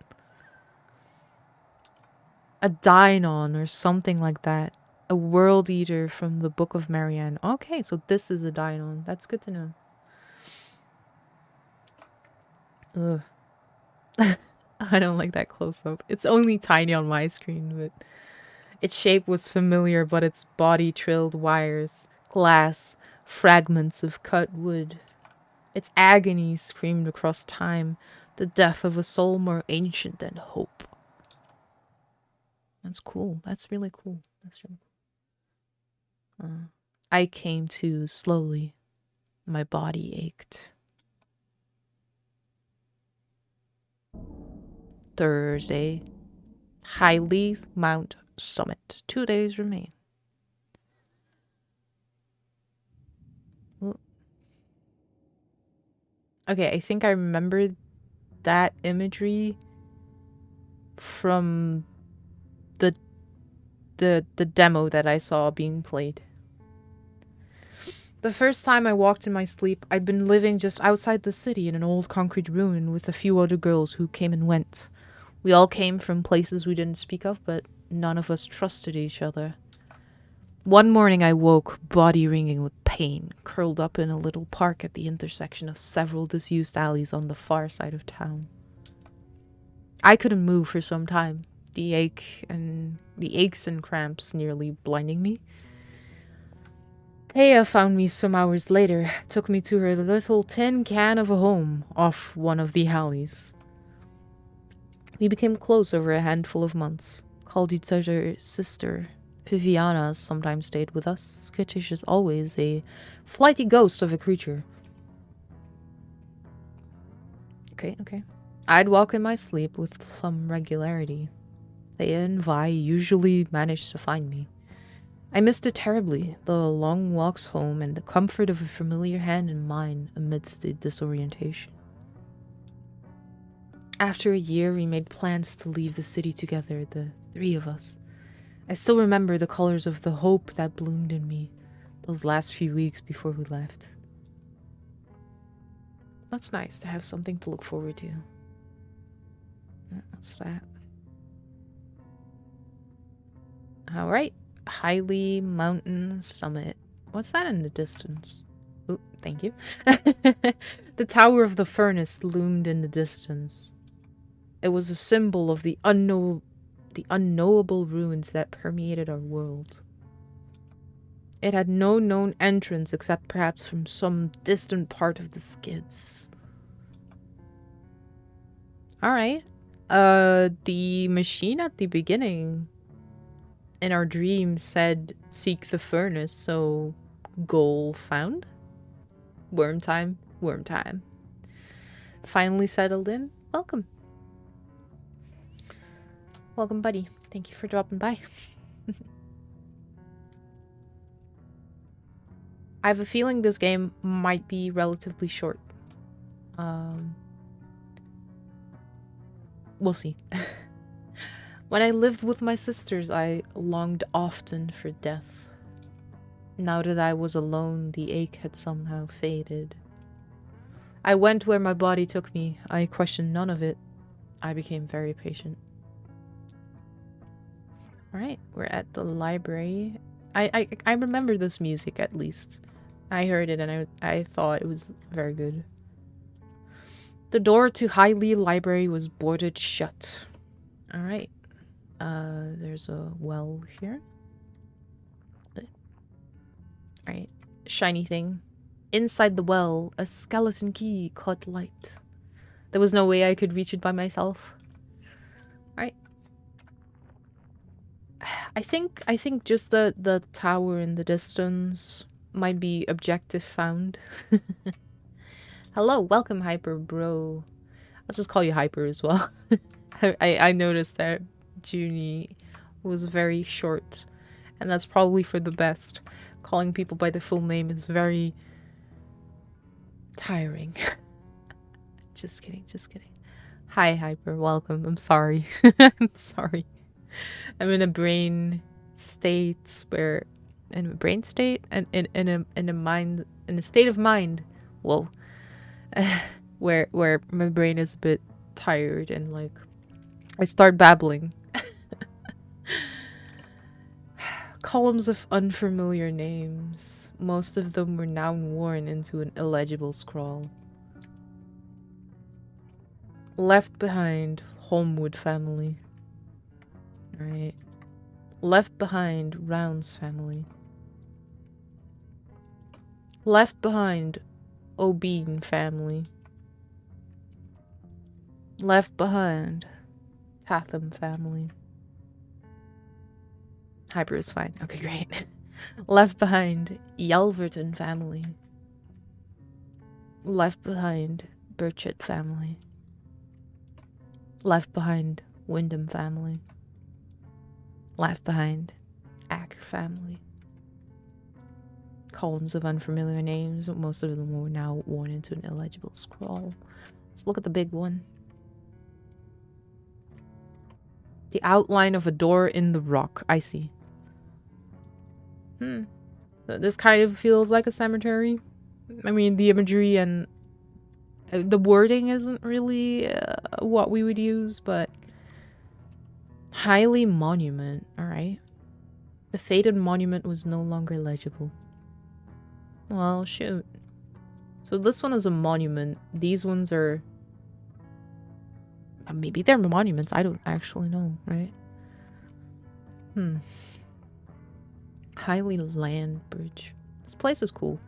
A Dynon or something like that. A world eater from the Book of Marianne. Okay, so this is a Dynon. That's good to know. Ugh. I don't like that close-up. It's only tiny on my screen, but its shape was familiar, but its body trilled wires, glass, fragments of cut wood. Its agony screamed across time, the death of a soul more ancient than hope. That's cool. That's really cool. That's really cool. I came to slowly. My body ached. Thursday. Highly Mount Summit. 2 days remain. Ooh. Okay, I think I remember that imagery from the demo that I saw being played. The first time I walked in my sleep, I'd been living just outside the city in an old concrete ruin with a few other girls who came and went. We all came from places we didn't speak of, but none of us trusted each other. One morning I woke, body ringing with pain, curled up in a little park at the intersection of several disused alleys on the far side of town. I couldn't move for some time, the aches and cramps nearly blinding me. Thea found me some hours later, took me to her little tin can of a home off one of the alleys. We became close over a handful of months, called each other sister. Viviana sometimes stayed with us, skittish as always, a flighty ghost of a creature. Okay. I'd walk in my sleep with some regularity. Thea and Vi usually managed to find me. I missed it terribly, the long walks home and the comfort of a familiar hand in mine amidst the disorientation. After a year, we made plans to leave the city together, the three of us. I still remember the colors of the hope that bloomed in me those last few weeks before we left. That's nice to have something to look forward to. What's that? Alright. Highly Mountain Summit. What's that in the distance? Ooh, thank you. The Tower of the Furnace loomed in the distance. It was a symbol of the unknowable ruins that permeated our world. It had no known entrance except perhaps from some distant part of the skids. Alright. The machine at the beginning in our dream said seek the furnace, so goal found? Worm time. Finally settled in? Welcome. Welcome, buddy. Thank you for dropping by. I have a feeling this game might be relatively short. We'll see. When I lived with my sisters, I longed often for death. Now that I was alone, the ache had somehow faded. I went where my body took me. I questioned none of it. I became very patient. Alright, we're at the library. I remember this music at least. I heard it and I thought it was very good. The door to Highly Library was boarded shut. Alright. There's a well here. Alright. Shiny thing. Inside the well, a skeleton key caught light. There was no way I could reach it by myself. Alright. I think just the tower in the distance might be objective found. Hello, welcome Hyper Bro. I'll just call you Hyper as well. I noticed that Junie was very short, and that's probably for the best. Calling people by the full name is very tiring. Just kidding, just kidding. Hi Hyper, welcome. I'm sorry. I'm sorry. I'm in a brain state where in a brain state and in a state of mind. Whoa. where my brain is a bit tired and like I start babbling. Columns of unfamiliar names. Most of them were now worn into an illegible scrawl. Left behind, Holmwood family. Alright. Left behind, Rounds family. Left behind, O'Bean family. Left behind, Tatham family. Hyper is fine. Okay, great. Left behind, Yelverton family. Left behind, Burchett family. Left behind, Wyndham family. Left behind, Acker family. Columns of unfamiliar names. Most of them were now worn into an illegible scrawl. Let's look at the big one. The outline of a door in the rock. I see. This kind of feels like a cemetery. I mean, the imagery and the wording isn't really what we would use, but Highly monument. Alright. The faded monument was no longer legible. Well, shoot. So this one is a monument. These ones are... maybe they're monuments. I don't actually know, right? Highly Land Bridge. This place is cool.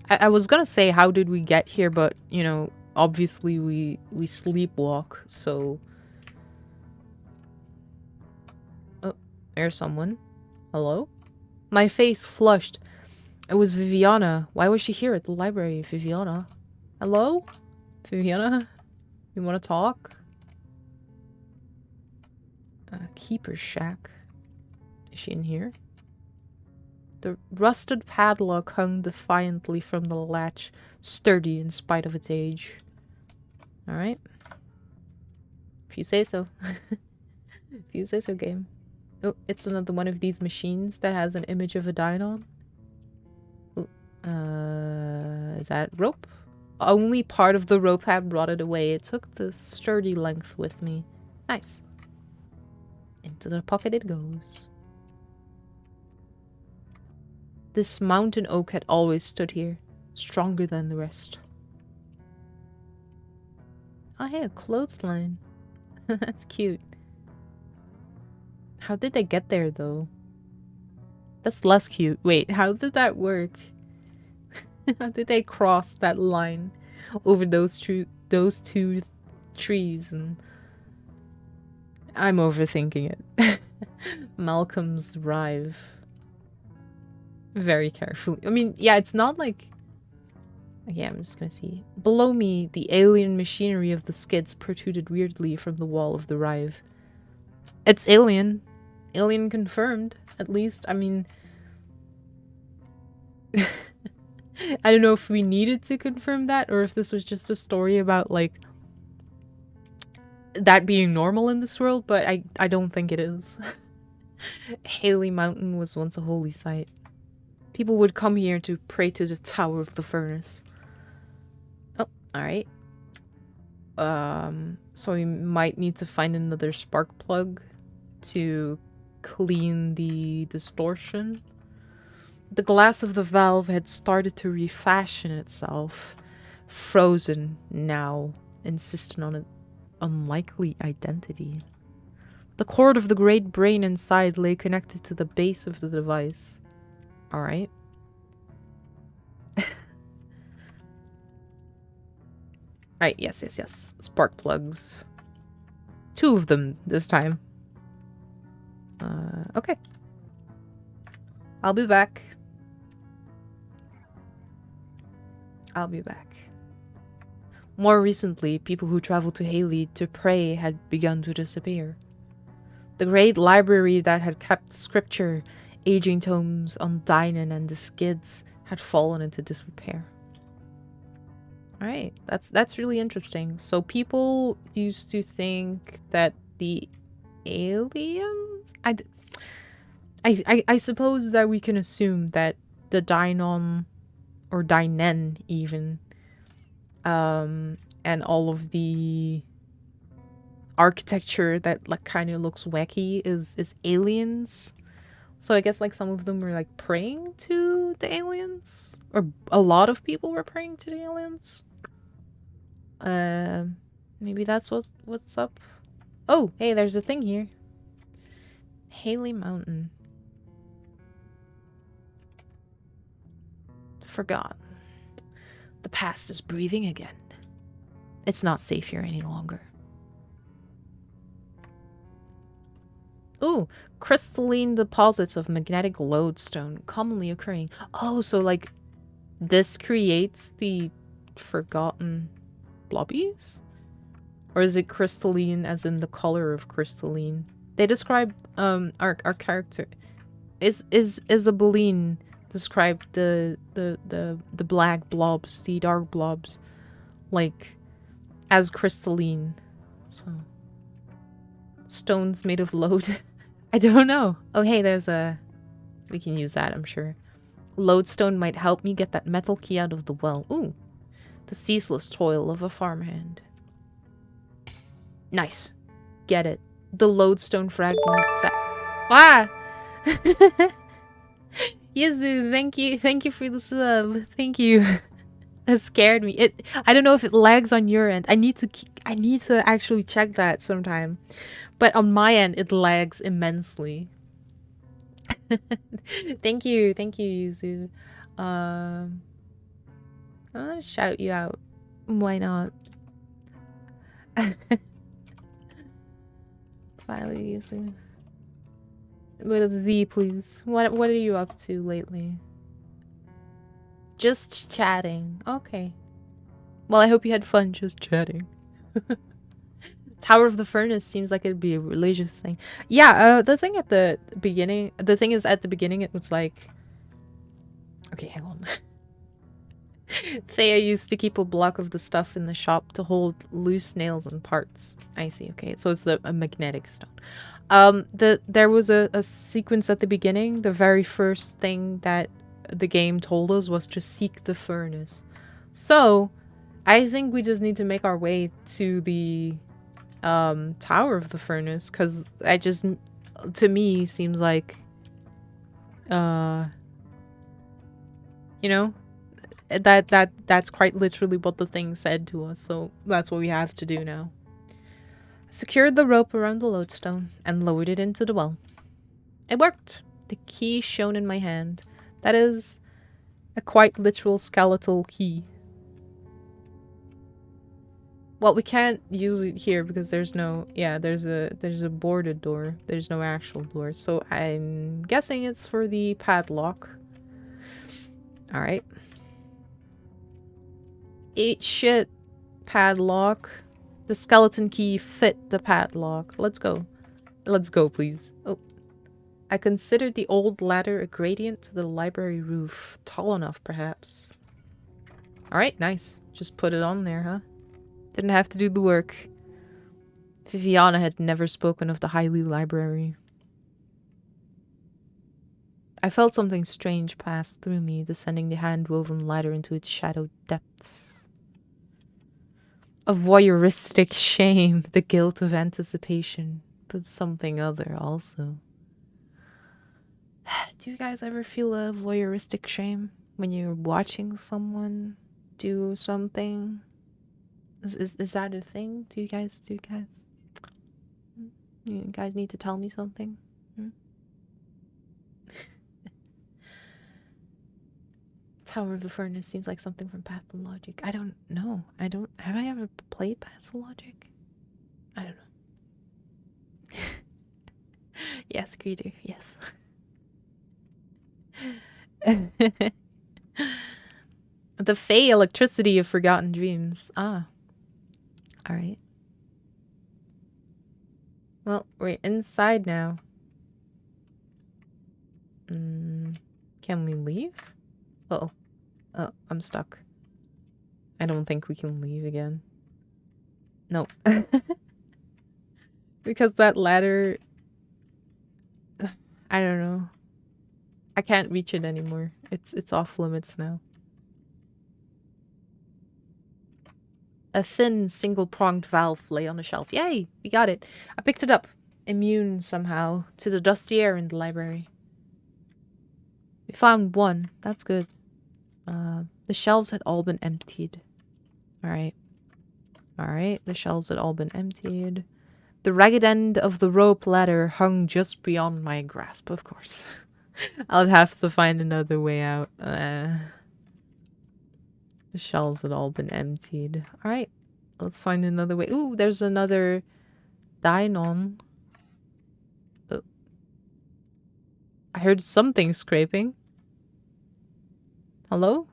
I was gonna say how did we get here, but, you know, obviously we sleepwalk, so... Oh, there's someone. Hello? My face flushed. It was Viviana. Why was she here at the library? Viviana? Hello? Viviana? You wanna talk? Keeper's shack. Is she in here? The rusted padlock hung defiantly from the latch, sturdy in spite of its age. Alright. If you say so. If you say so, game. Oh, it's another one of these machines that has an image of a dino. Is that rope? Only part of the rope had rotted away. It took the sturdy length with me. Nice. Into the pocket it goes. This mountain oak had always stood here, stronger than the rest. Oh, hey, a clothesline. That's cute. How did they get there, though? That's less cute. Wait, how did that work? How did they cross that line over those two trees? And I'm overthinking it. Malcolm's Rive. Very carefully. I mean, yeah, it's not like... Okay, I'm just gonna see. Below me, the alien machinery of the skids protruded weirdly from the wall of the Rive. It's alien. Alien confirmed, at least. I mean... I don't know if we needed to confirm that, or if this was just a story about, like, that being normal in this world, but I don't think it is. Haley Mountain was once a holy site. People would come here to pray to the Tower of the Furnace. Oh, alright. So we might need to find another spark plug to clean the distortion. The glass of the valve had started to refashion itself, frozen now, insisting on an unlikely identity. The cord of the great brain inside lay connected to the base of the device. Alright. Right, yes. Spark plugs. 2 of them this time. Okay. I'll be back. More recently, people who traveled to Haley to pray had begun to disappear. The great library that had kept scripture, aging tomes on Dynan and the Skids had fallen into disrepair. Alright, that's really interesting. So people used to think that the aliens... I suppose that we can assume that the Dynon, or Dynen even, and all of the architecture that like kind of looks wacky is aliens. So I guess like some of them were like praying to the aliens, or a lot of people were praying to the aliens. Maybe that's what's up. Oh, hey, there's a thing here. Haley Mountain. Forgotten. The past is breathing again. It's not safe here any longer. Ooh, crystalline deposits of magnetic lodestone commonly occurring. Oh, so like this creates the forgotten blobbies? Or is it crystalline as in the color of crystalline? They describe our character. Is Isabelline described the black blobs, the dark blobs, like as crystalline. So stones made of lode. I don't know. Oh hey, there's a... we can use that, I'm sure. Lodestone might help me get that metal key out of the well. Ooh. The ceaseless toil of a farmhand. Nice. Get it. The lodestone fragment set. Ah! Yes, dude, thank you. Thank you for the sub. Thank you. That scared me. I don't know if it lags on your end. I need to actually check that sometime. But on my end, it lags immensely. Thank you, Yuzu. I'm gonna shout you out. Why not? Finally, Yuzu. With a Z, please. What are you up to lately? Just chatting. Okay. Well, I hope you had fun just chatting. Tower of the Furnace seems like it'd be a religious thing. Yeah, the thing at the beginning... the thing is, at the beginning, it was like... okay, hang on. Thea used to keep a block of the stuff in the shop to hold loose nails and parts. I see, okay. So it's a magnetic stone. There was a sequence at the beginning. The very first thing that the game told us was to seek the furnace. So, I think we just need to make our way to the Tower of the Furnace, because I just... to me, seems like... you know? That's quite literally what the thing said to us, so that's what we have to do now. Secured the rope around the lodestone and lowered it into the well. It worked. The key shone in my hand. That is a quite literal skeletal key. Well, we can't use it here because there's no... yeah, there's a boarded door. There's no actual door, so I'm guessing it's for the padlock. Alright. Eat shit, padlock. The skeleton key fit the padlock. Let's go. Let's go, please. Oh. I considered the old ladder a gradient to the library roof. Tall enough, perhaps. Alright, nice. Just put it on there, huh? Didn't have to do the work. Viviana had never spoken of the Highly Library. I felt something strange pass through me, descending the hand-woven ladder into its shadowed depths. A voyeuristic shame, the guilt of anticipation, but something other also. Do you guys ever feel a voyeuristic shame when you're watching someone do something? Is that a thing? Do you guys? You guys need to tell me something? Hmm? Tower of the Furnace seems like something from Pathologic. I don't know. Have I ever played Pathologic? I don't know. Yes, Greeter, yes. The Fey electricity of forgotten dreams. Ah. Alright. Well, we're inside now. Can we leave? Uh-oh. Oh, I'm stuck. I don't think we can leave again. Nope. Because that ladder... I don't know. I can't reach it anymore. It's off limits now. A thin, single-pronged valve lay on a shelf. Yay! We got it. I picked it up. Immune, somehow, to the dusty air in the library. We found one. That's good. The shelves had all been emptied. Alright. Alright, the shelves had all been emptied. The ragged end of the rope ladder hung just beyond my grasp, of course. I'll have to find another way out. The shelves had all been emptied. Alright, let's find another way. Ooh, there's another Dynon. Oh. I heard something scraping. Hello?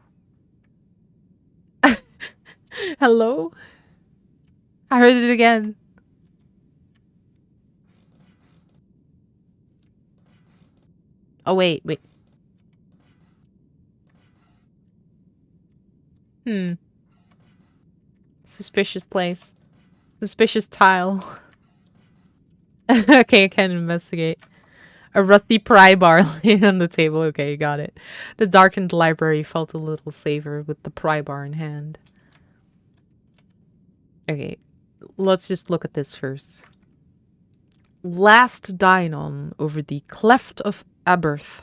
Hello? I heard it again. Oh, wait. Suspicious place. Suspicious tile. Okay, I can investigate. A rusty pry bar laying on the table. Okay, got it. The darkened library felt a little safer with the pry bar in hand. Okay, let's just look at this first. Last Dynon over the Cleft of Aberth.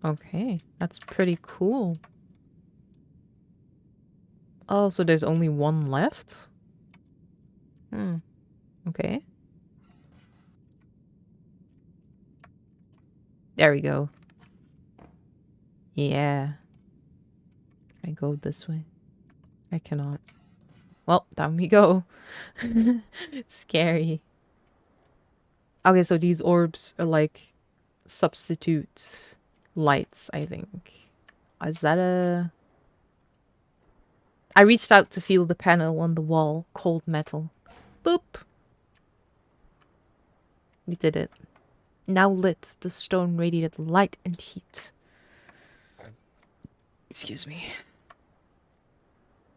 Okay, that's pretty cool. Oh, so there's only one left? Okay. There we go. Yeah. Can I go this way? I cannot. Well, down we go. Scary. Okay, so these orbs are like substitute lights, I think. Is that a... I reached out to feel the panel on the wall. Cold metal. Boop. We did it. Now lit, the stone radiated light and heat. Excuse me.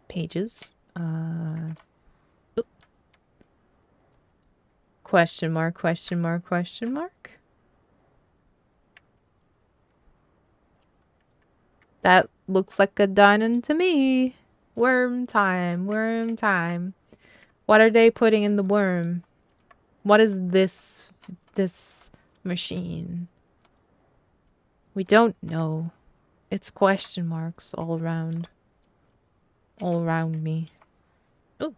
Pages. Oop. Question mark, question mark, question mark. That looks like a diamond to me. Worm time, worm time. What are they putting in the worm? What is this machine? We don't know. It's question marks all around. All around me. Oh.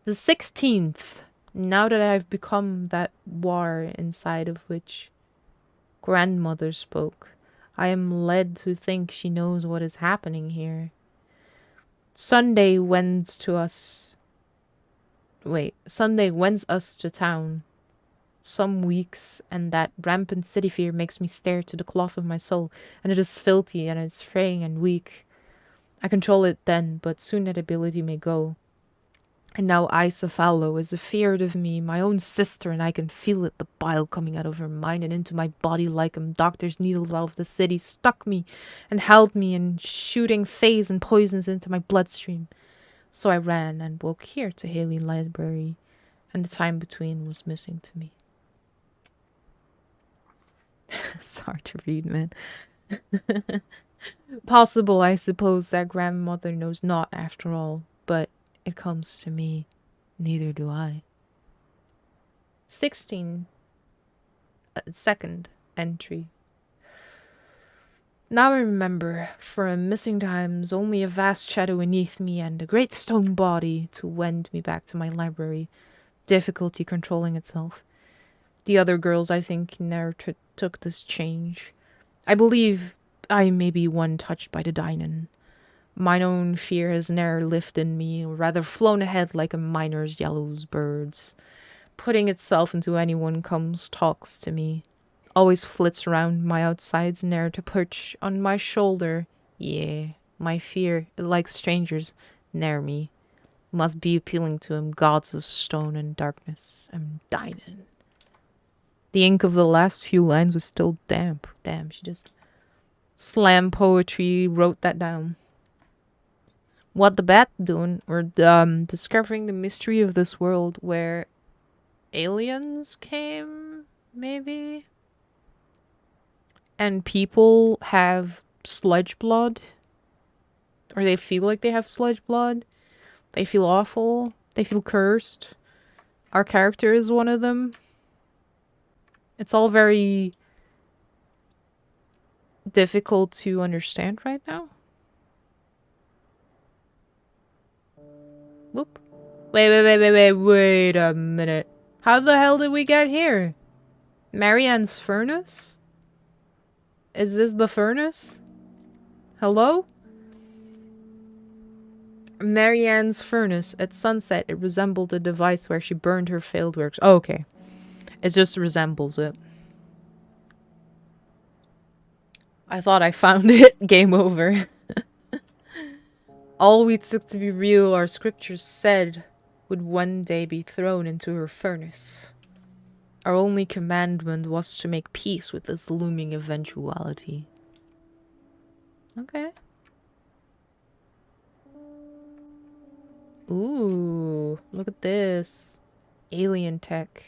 The 16th. Now that I've become that war inside of which grandmother spoke, I am led to think she knows what is happening here. Sunday wends us to town. Some weeks, and that rampant city fear makes me stare to the cloth of my soul, and it is filthy, and it's fraying and weak. I control it then, but soon that ability may go. And now Isa Fallow is afeard of me, my own sister, and I can feel it, the bile coming out of her mind and into my body like doctor's needles out of the city stuck me and held me and shooting phase and poisons into my bloodstream. So I ran and woke here to Haley Library, and the time between was missing to me. It's hard to read, man. Possible, I suppose, that grandmother knows not after all, but it comes to me, neither do I. 16. Second entry. Now I remember, for in missing times, only a vast shadow beneath me and a great stone body to wend me back to my library, difficulty controlling itself. The other girls, I think, ne'er took this change. I believe I may be one touched by the Dynan. Mine own fear has ne'er lifted me, or rather flown ahead like a miner's yellow's birds, putting itself into anyone comes talks to me. Always flits around my outsides, ne'er to perch on my shoulder. Yeah, my fear, like strangers, ne'er me. Must be appealing to him, gods of stone and darkness. I'm Dynan. The ink of the last few lines was still damp. Damn, she just slam poetry wrote that down. What the bat doing? We're discovering the mystery of this world where aliens came, maybe? And people have sludge blood? Or they feel like they have sludge blood? They feel awful? They feel cursed? Our character is one of them? It's all very difficult to understand right now. Whoop. Wait a minute. How the hell did we get here? Marianne's furnace? Is this the furnace? Hello? Marianne's furnace. At sunset, it resembled the device where she burned her failed works. Oh, okay. It just resembles it. I thought I found it. Game over. All we took to be real, our scriptures said, would one day be thrown into her furnace. Our only commandment was to make peace with this looming eventuality. Okay. Ooh, look at this. Alien tech.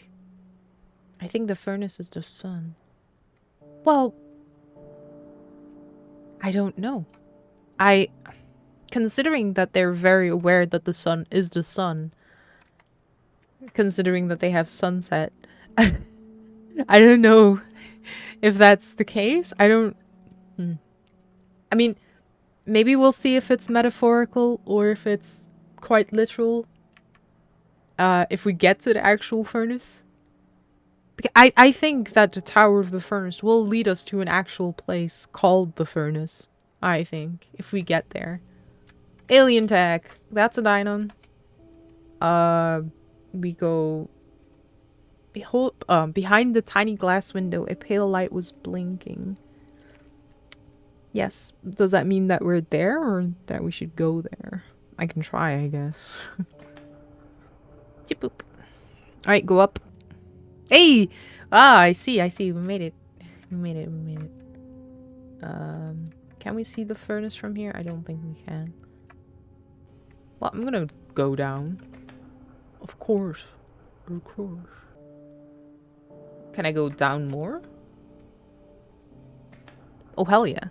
I think the furnace is the sun. Well, I don't know. Considering that they're very aware that the sun is the sun, considering that they have sunset, I don't know if that's the case. I mean, maybe we'll see if it's metaphorical or if it's quite literal. If we get to the actual furnace. I think that the Tower of the Furnace will lead us to an actual place called the Furnace. I think, if we get there. Alien tech. That's a Dynon. We go... Behold, behind the tiny glass window, a pale light was blinking. Yes. Does that mean that we're there or that we should go there? I can try, I guess. Boop. Alright, go up. Hey! Ah, I see. We made it. Can we see the furnace from here? I don't think we can. Well, I'm gonna go down. Of course. Can I go down more? Oh, hell yeah.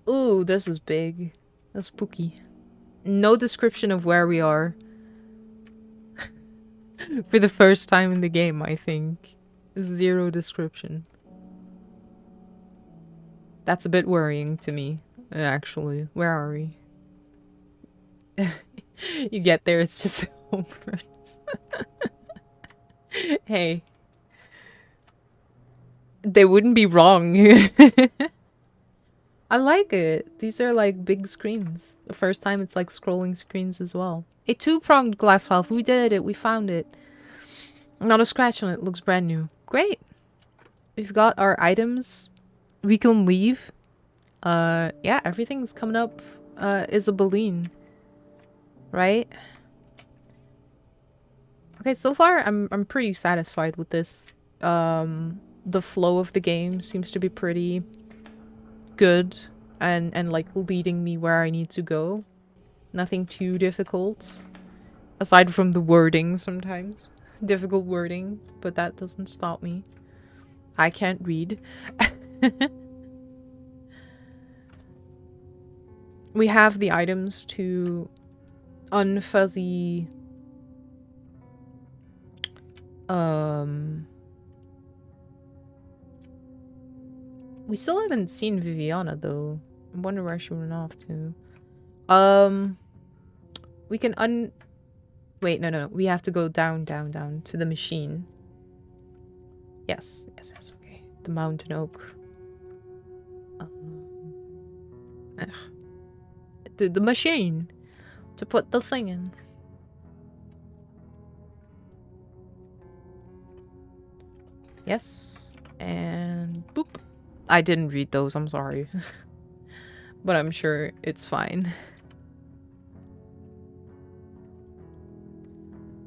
Ooh, this is big. That's spooky. No description of where we are. For the first time in the game, I think. Zero description. That's a bit worrying to me, actually. Where are we? You get there, it's just home furnace. Hey. They wouldn't be wrong. I like it. These are like big screens. The first time it's like scrolling screens as well. A two-pronged glass valve. We did it. We found it. Not a scratch on it. Looks brand new. Great. We've got our items. We can leave. Yeah, everything's coming up. Isabeline. right? Okay, so far I'm pretty satisfied with this. The flow of the game seems to be pretty good and like leading me where I need to go. Nothing too difficult. Aside from the wording sometimes. Difficult wording, but that doesn't stop me. I can't read. We have the items to unfuzzy we still haven't seen Viviana though. I wonder where she went off to. We can wait, no. We have to go down to the machine. Yes, okay. The mountain oak. The machine to put the thing in. Yes, and boop. I didn't read those, I'm sorry. But I'm sure it's fine.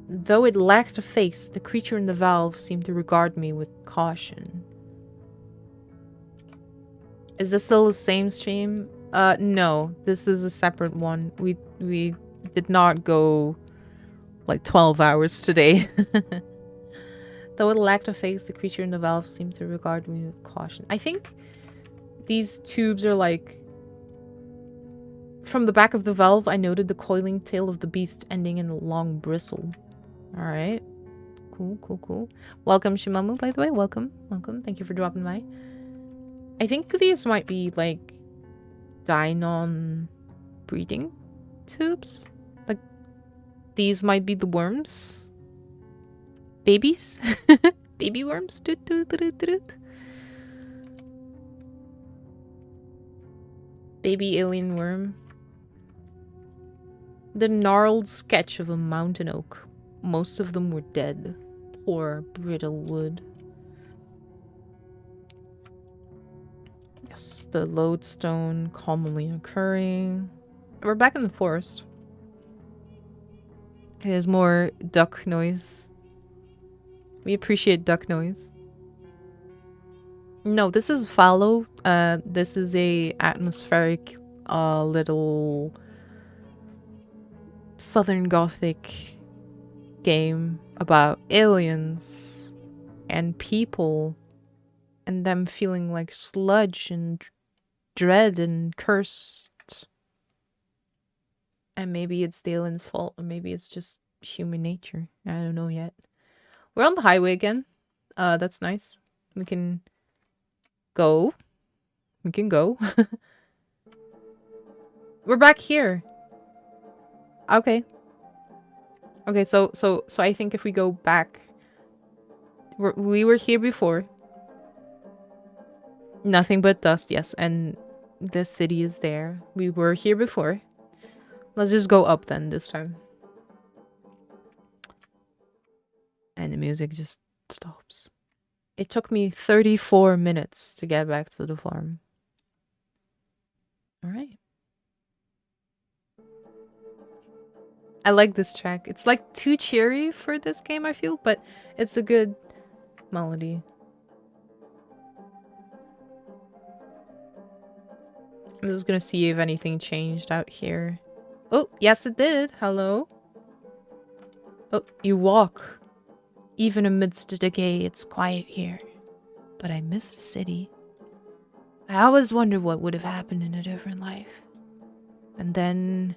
Though it lacked a face, the creature in the valve seemed to regard me with caution. Is this still the same stream? No. This is a separate one. We did not go like 12 hours today. Though it lacked a face, the creature in the valve seemed to regard me with caution. I think these tubes are like... From the back of the valve, I noted the coiling tail of the beast ending in a long bristle. Alright. Cool. Welcome, Shimamu, by the way. Welcome. Thank you for dropping by. I think these might be, like, Dynon breeding tubes. Like, these might be the worms. Babies? Baby worms? Doot, doot, doot, doot, doot. Baby alien worm. The gnarled sketch of a mountain oak. Most of them were dead. Poor brittle wood. Yes, the lodestone commonly occurring. We're back in the forest. There's more duck noise. We appreciate duck noise. No, this is Fallow. This is a atmospheric little Southern Gothic game about aliens and people and them feeling like sludge and dread and cursed. And maybe it's the alien's fault, or maybe it's just human nature. I don't know yet. We're on the highway again. That's nice. We can go. We're back here. Okay. Okay, so I think if we go back... We were here before. Nothing but dust, yes. And the city is there. We were here before. Let's just go up then this time. And the music just stops. It took me 34 minutes to get back to the farm. Alright. I like this track. It's like too cheery for this game, I feel, but it's a good melody. I'm just gonna see if anything changed out here. Oh, yes it did. Hello. Oh, you walk. Even amidst the decay, it's quiet here. But I miss the city. I always wonder what would have happened in a different life. And then...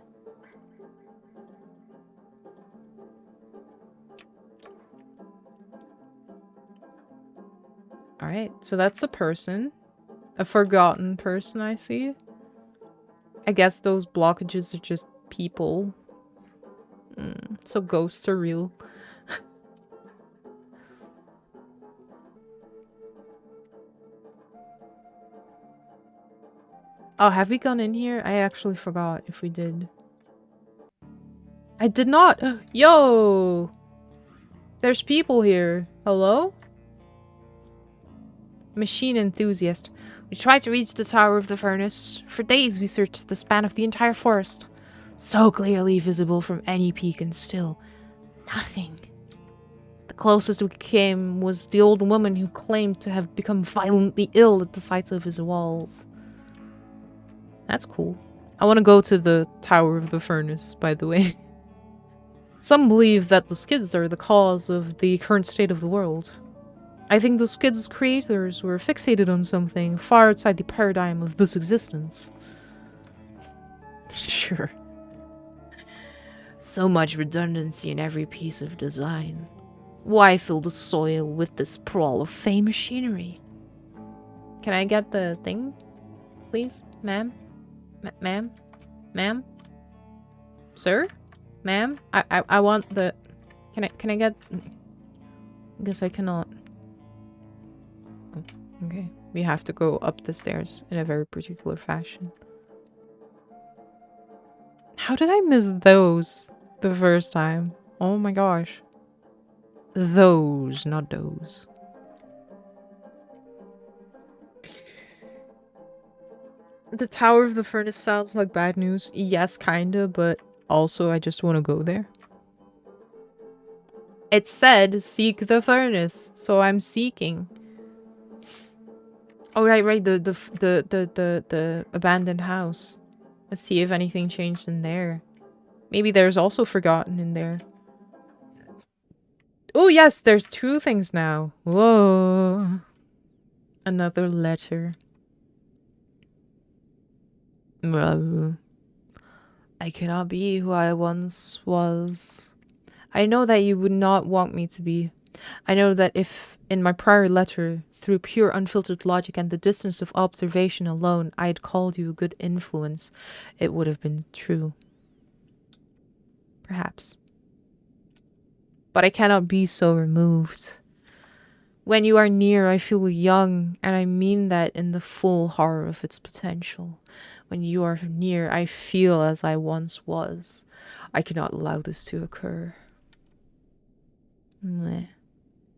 Alright, so that's a person. A forgotten person, I see. I guess those blockages are just people. So ghosts are real. Oh, have we gone in here? I actually forgot if we did. I did not! Yo! There's people here. Hello? Machine enthusiast. We tried to reach the tower of the furnace. For days we searched the span of the entire forest. so clearly visible from any peak, and still nothing. The closest we came was the old woman who claimed to have become violently ill at the sight of his walls. That's cool. I want to go to the Tower of the Furnace, by the way. Some believe that the skids are the cause of the current state of the world. I think the skids' creators were fixated on something far outside the paradigm of this existence. Sure. So much redundancy in every piece of design. Why fill the soil with this sprawl of fey machinery? Can I get the thing, please? Ma'am? Ma'am? Ma'am? Sir? Ma'am? I want the... Can I get... I guess I cannot. Oh, okay. We have to go up the stairs in a very particular fashion. How did I miss those the first time? Oh my gosh. Those, not those. The Tower of the Furnace sounds like bad news. Yes, kinda, but also I just want to go there. It said seek the furnace, so I'm seeking. Oh right, the abandoned house. Let's see if anything changed in there. Maybe there's also Forgotten in there. Oh yes, there's 2 things now. Whoa. Another letter. I cannot be who I once was. I know that you would not want me to be. I know that if, in my prior letter, through pure unfiltered logic and the distance of observation alone, I had called you a good influence, it would have been true. Perhaps. But I cannot be so removed. When you are near, I feel young, and I mean that in the full horror of its potential. When you are near, I feel as I once was. I cannot allow this to occur. Meh.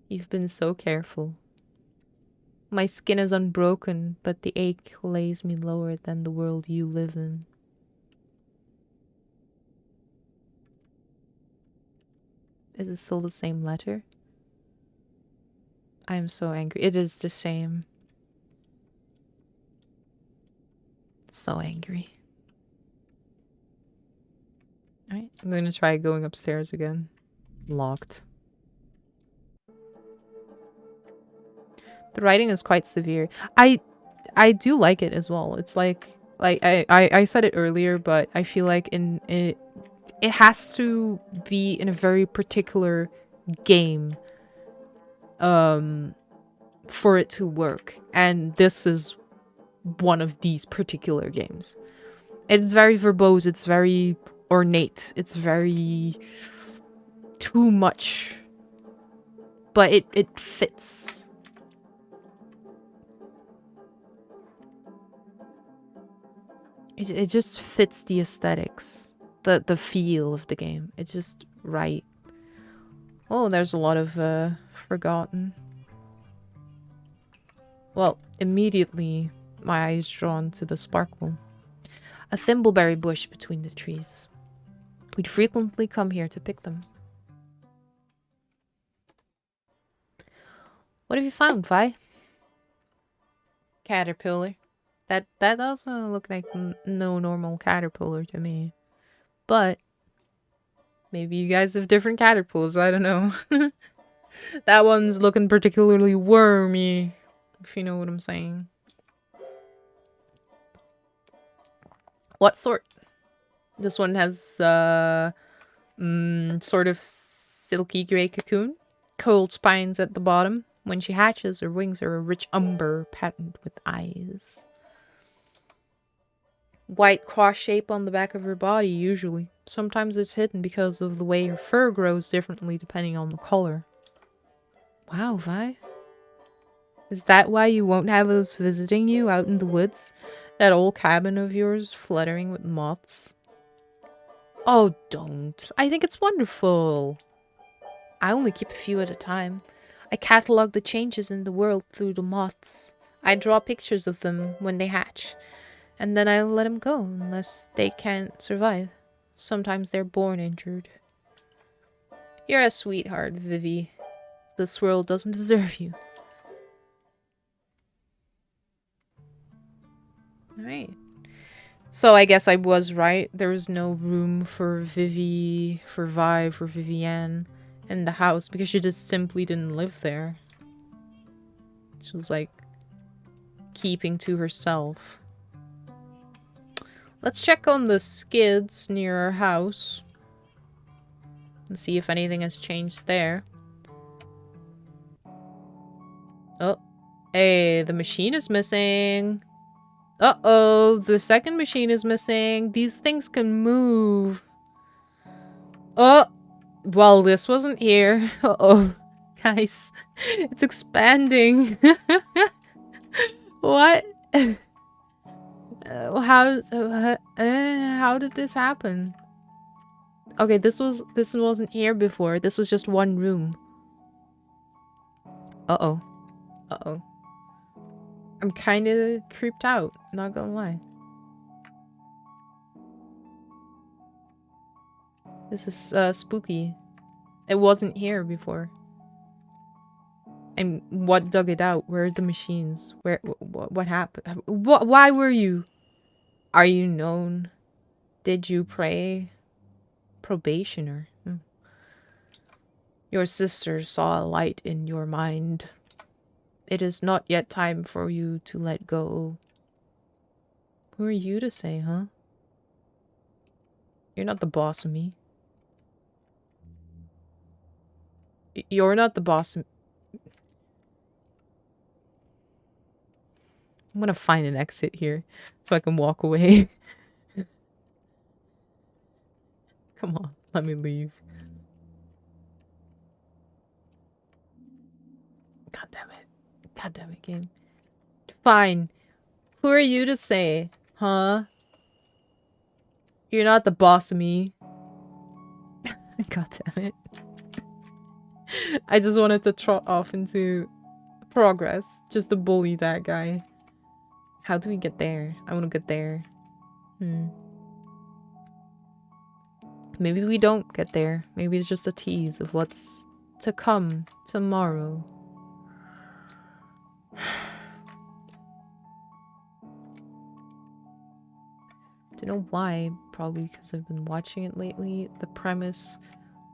You've been so careful. My skin is unbroken, but the ache lays me lower than the world you live in. Is it still the same letter? I am so angry. It is the same. So angry. Alright, I'm gonna try going upstairs again. Locked. The writing is quite severe. I do like it as well. It's like I said it earlier, but I feel like it has to be in a very particular game for it to work. And this is one of these particular games. It's very verbose, it's very ornate, it's very too much. But it fits. It just fits the aesthetics, the feel of the game. It's just right. Oh, there's a lot of Forgotten. Well, immediately my eyes drawn to the sparkle. A thimbleberry bush between the trees. We'd frequently come here to pick them. What have you found, Vi? Caterpillar. That doesn't look like no normal caterpillar to me. But maybe you guys have different caterpillars, I don't know. That one's looking particularly wormy, if you know what I'm saying. What sort? This one has sort of silky grey cocoon, cold spines at the bottom. When she hatches, her wings are a rich umber patterned with eyes. White cross shape on the back of her body, usually. Sometimes it's hidden because of the way her fur grows differently depending on the color. Wow, Vi. Is that why you won't have us visiting you out in the woods? That old cabin of yours fluttering with moths? Oh, don't. I think it's wonderful. I only keep a few at a time. I catalog the changes in the world through the moths. I draw pictures of them when they hatch. And then I let them go unless they can't survive. Sometimes they're born injured. You're a sweetheart, Vivi. This world doesn't deserve you. Alright. So I guess I was right. There was no room for Vivi, for Vi, for Vivienne in the house because she just simply didn't live there. She was like keeping to herself. Let's check on the skids near our house and see if anything has changed there. Oh, hey, the machine is missing. Uh-oh, the second machine is missing. These things can move. Oh, well, this wasn't here. Uh-oh, guys, it's expanding. What? How did this happen? Okay, this wasn't here before. This was just one room. Uh-oh. Uh-oh. I'm kind of creeped out, not gonna lie. This is spooky. It wasn't here before. And what dug it out? Where are the machines? What happened? Why were you? Are you known? Did you pray? Probationer. Your sister saw a light in your mind. It is not yet time for you to let go. Who are you to say, huh? You're not the boss of me. You're not the boss of... I'm gonna find an exit here so I can walk away. Come on, let me leave. God damn it. God damn it, game. Fine. Who are you to say, huh? You're not the boss of me. God damn it. I just wanted to trot off into progress. Just to bully that guy. How do we get there? I want to get there. Maybe we don't get there. Maybe it's just a tease of what's to come tomorrow. Don't know why. Probably because I've been watching it lately. The premise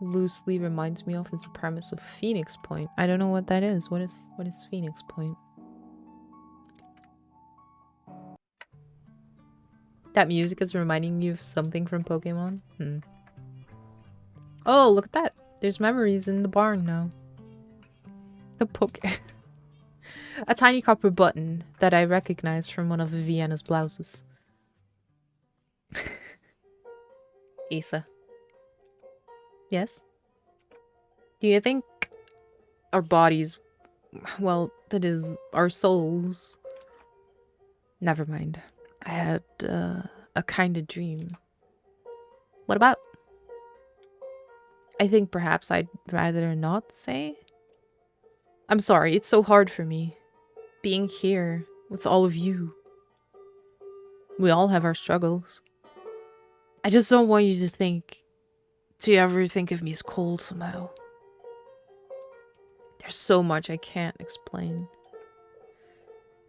loosely reminds me of is the premise of Phoenix Point. I don't know what that is. What is Phoenix Point? That music is reminding you of something from Pokemon? Oh, look at that. There's memories in the barn now. The A tiny copper button that I recognize from one of Viviana's blouses. Asa. Yes? Do you think our bodies... Well, that is, our souls... Never mind. I had a kind of dream. What about? I think perhaps I'd rather not say. I'm sorry, it's so hard for me. Being here with all of you. We all have our struggles. I just don't want you to ever think of me as cold somehow. There's so much I can't explain.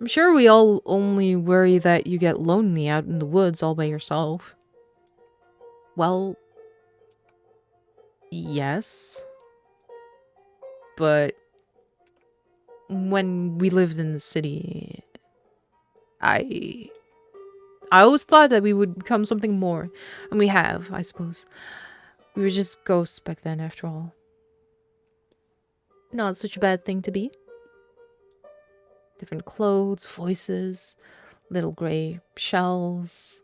I'm sure we all only worry that you get lonely out in the woods all by yourself. Well, yes. But when we lived in the city, I always thought that we would become something more. And we have, I suppose. We were just ghosts back then, after all. Not such a bad thing to be. Different clothes, voices, little grey shells.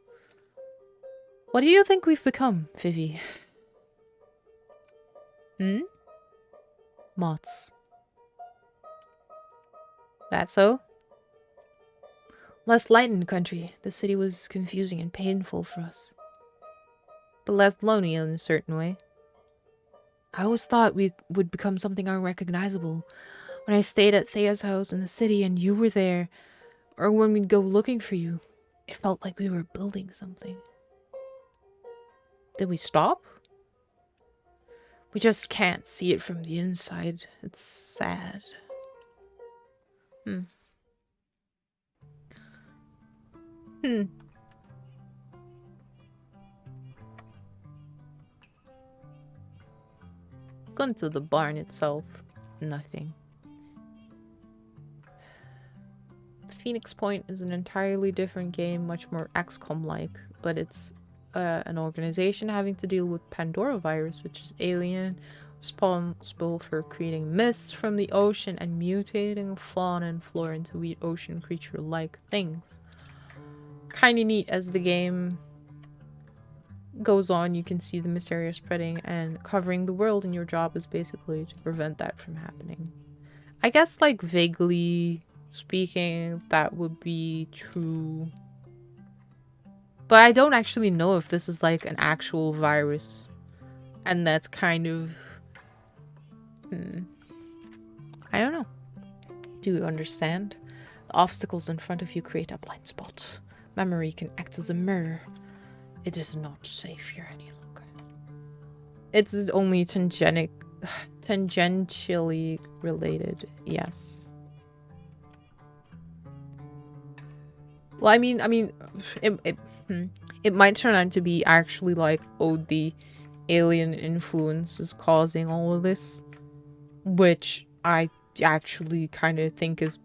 What do you think we've become, Vivi? Moths. That so? Less light in the country. The city was confusing and painful for us. But less lonely in a certain way. I always thought we would become something unrecognizable. When I stayed at Thea's house in the city and you were there, or when we'd go looking for you, it felt like we were building something. Did we stop? We just can't see it from the inside. It's sad. Hmm. Hmm. Going to the barn itself. Nothing. Phoenix Point is an entirely different game, much more XCOM-like, but it's an organization having to deal with Pandora virus, which is alien, responsible for creating mists from the ocean and mutating fauna and flora into weird ocean creature-like things. Kinda neat. As the game goes on, you can see the mysterious spreading and covering the world, and your job is basically to prevent that from happening. I guess, like, vaguely speaking, that would be true. But I don't actually know if this is, like, an actual virus. And that's kind of... I don't know. Do you understand? The obstacles in front of you create a blind spot. Memory can act as a mirror. It is not safe here any longer. It's only tangentially related, yes. Well, I mean, it might turn out to be actually like, oh, the alien influence is causing all of this, which I actually kind of think is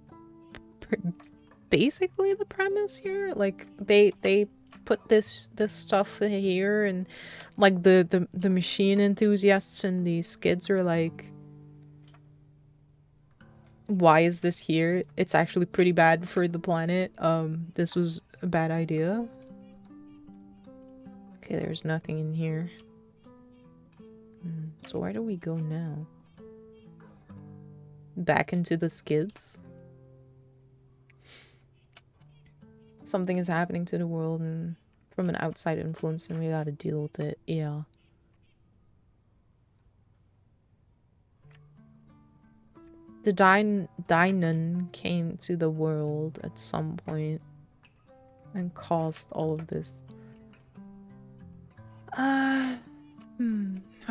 basically the premise here. Like, they put this stuff here, and like the machine enthusiasts and the skids are like, why is this here? It's actually pretty bad for the planet. This was a bad idea. Okay, there's nothing in here. So where do we go now? Back into the skids? Something is happening to the world and from an outside influence, and we gotta deal with it. Yeah. The Dynan came to the world at some point and caused all of this. How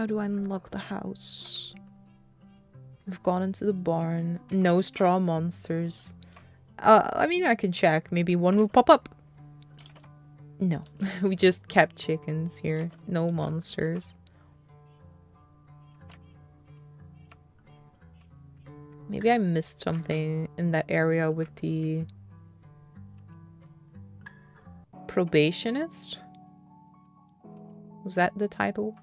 do I unlock the house? We've gone into the barn. No straw monsters. I mean, I can check. Maybe one will pop up. No. We just kept chickens here. No monsters. Maybe I missed something in that area with the probationist? Was that the title?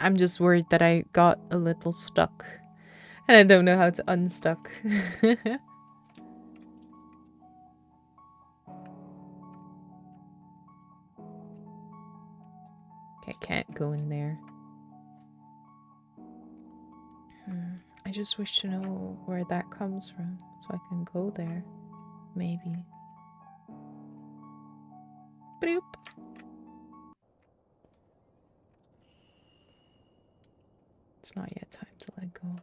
I'm just worried that I got a little stuck. And I don't know how to unstuck. Okay, I can't go in there. I just wish to know where that comes from so I can go there. Maybe. Boop. It's not yet time to let go.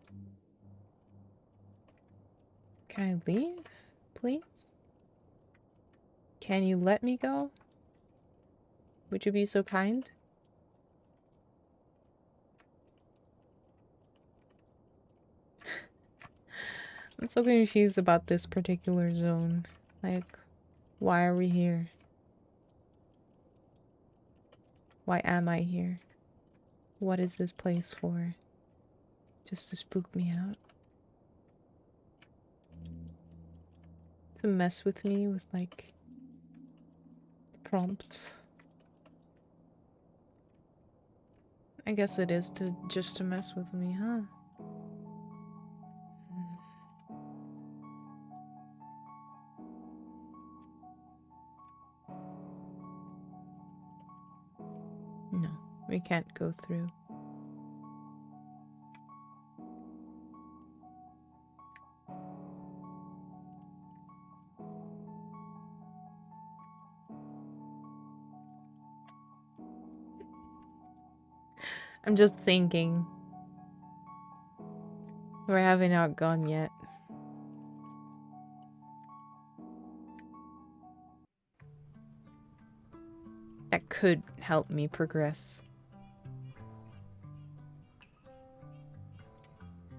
Can I leave, please? Can you let me go? Would you be so kind? I'm so confused about this particular zone. Like, why are we here? Why am I here? What is this place for? Just to spook me out? To mess with me with, like, prompts? I guess it is just to mess with me, huh? No, we can't go through. I'm just thinking. We haven't outgone yet. That could help me progress.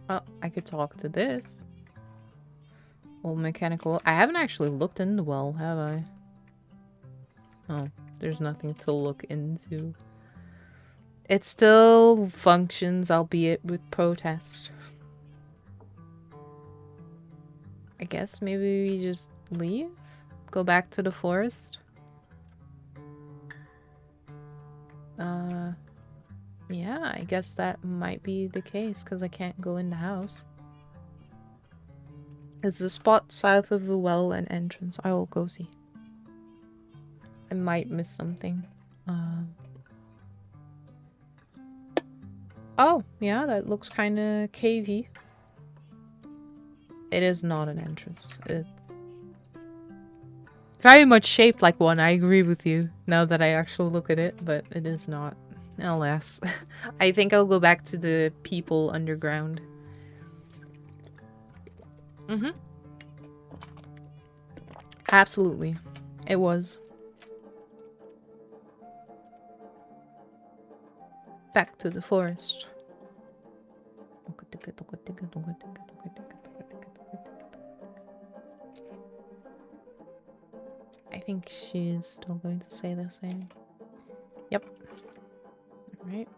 Oh, I could talk to this. Old mechanical. I haven't actually looked in the well, have I? Oh, there's nothing to look into. It still functions, albeit with protest. I guess maybe we just leave? Go back to the forest? Yeah, I guess that might be the case, because I can't go in the house. It's the spot south of the well and entrance. I will go see. I might miss something. Oh, yeah, that looks kind of cavey. It is not an entrance. It's very much shaped like one, I agree with you, now that I actually look at it, but it is not. Alas. I think I'll go back to the people underground. Mm-hmm. Absolutely. It was. Back to the forest. I think she's still going to say the same. Yep. Alright.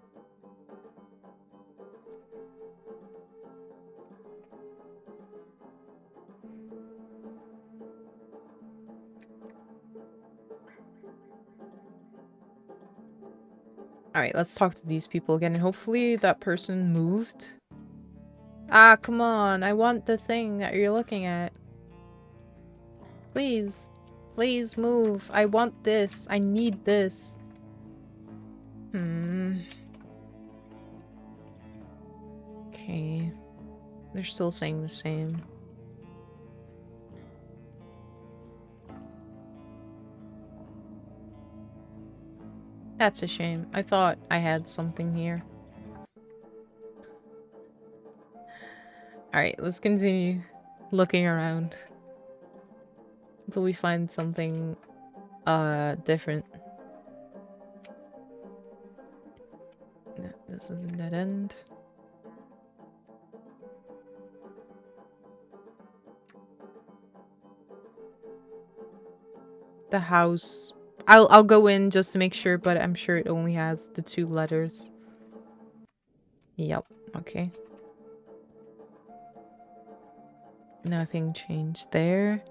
Alright, let's talk to these people again, and hopefully that person moved. Ah, come on. I want the thing that you're looking at. Please. Please move. I want this. I need this. Okay. They're still saying the same. That's a shame. I thought I had something here. Alright, let's continue looking around until we find something different. No, this is a dead end. The house. I'll go in just to make sure, but I'm sure it only has the 2 letters. Yep, okay. Nothing changed there.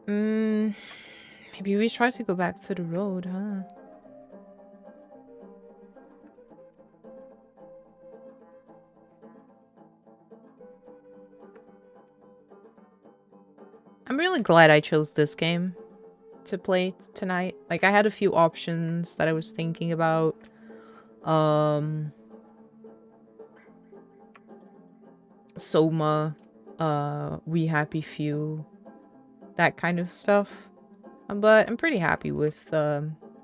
Maybe we try to go back to the road, huh? I'm really glad I chose this game to play tonight. Like, I had a few options that I was thinking about. Soma, We Happy Few, that kind of stuff. But I'm pretty happy with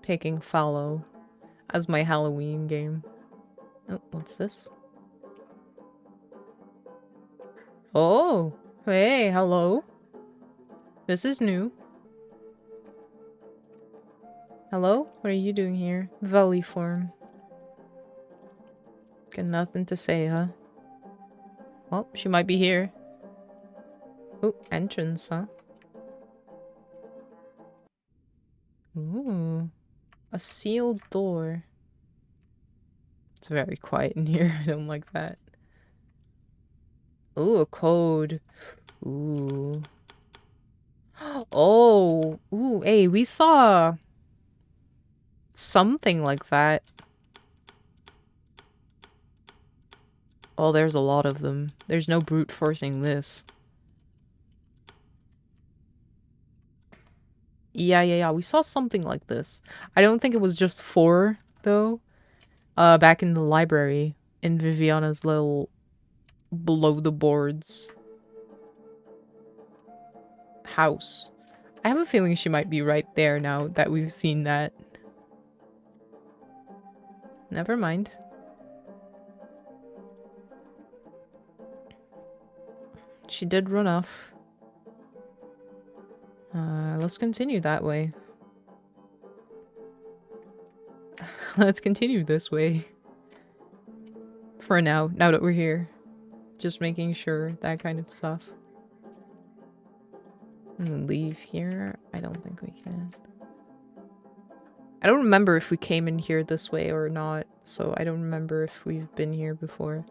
picking Fallow as my Halloween game. Oh, what's this? Oh, hey, hello. This is new. Hello? What are you doing here? Valley form. Got nothing to say, huh? Well, she might be here. Oh, entrance, huh? Ooh. A sealed door. It's very quiet in here. I don't like that. Ooh, a code. Ooh. Oh. Ooh, hey, we saw something like that. Oh, there's a lot of them. There's no brute forcing this. Yeah. We saw something like this. I don't think it was just 4, though. Back in the library. In Viviana's little below the boards house. I have a feeling she might be right there now that we've seen that. Never mind. She did run off. Let's continue that way. let's continue this way. For now that we're here. Just making sure, that kind of stuff. Leave here? I don't think we can. I don't remember if we came in here this way or not, so I don't remember if we've been here before.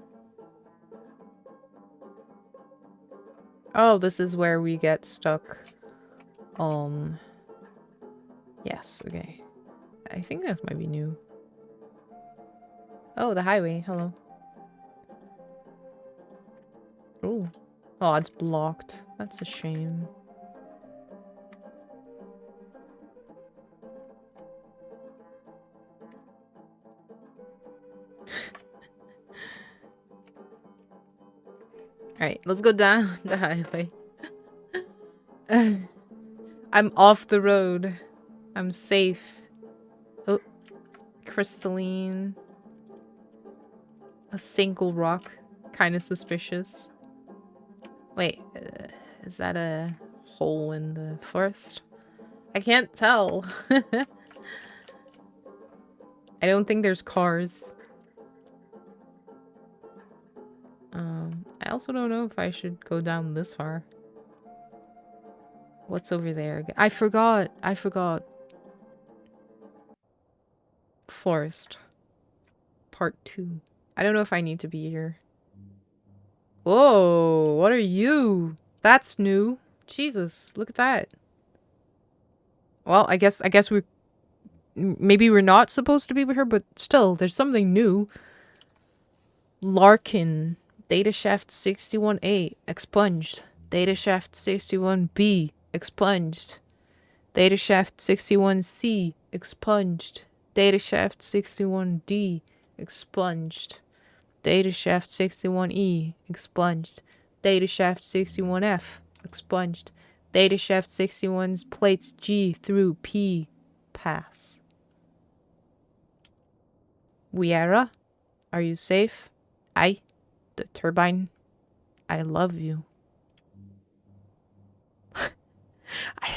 Oh, this is where we get stuck. Yes, okay. I think this might be new. Oh, the highway. Hello. Oh. Oh, it's blocked. That's a shame. Alright, let's go down the highway. I'm off the road. I'm safe. Oh, crystalline. A single rock. Kind of suspicious. Wait, is that a hole in the forest? I can't tell. I don't think there's cars. I also don't know if I should go down this far. What's over there? I forgot. Forest. Part 2. I don't know if I need to be here. Whoa, what are you? That's new. Jesus, look at that. Well, I guess maybe we're not supposed to be with her, but still, there's something new. Larkin. Datashaft 61A. Expunged. Datashaft 61B. Expunged. Datashaft 61C. Expunged. Datashaft 61D. Expunged. Datashaft 61E. Expunged. Datashaft 61F. Expunged. Datashaft 61's plates G through P. Pass. Wiera? Are you safe? Aye. The turbine. I love you. I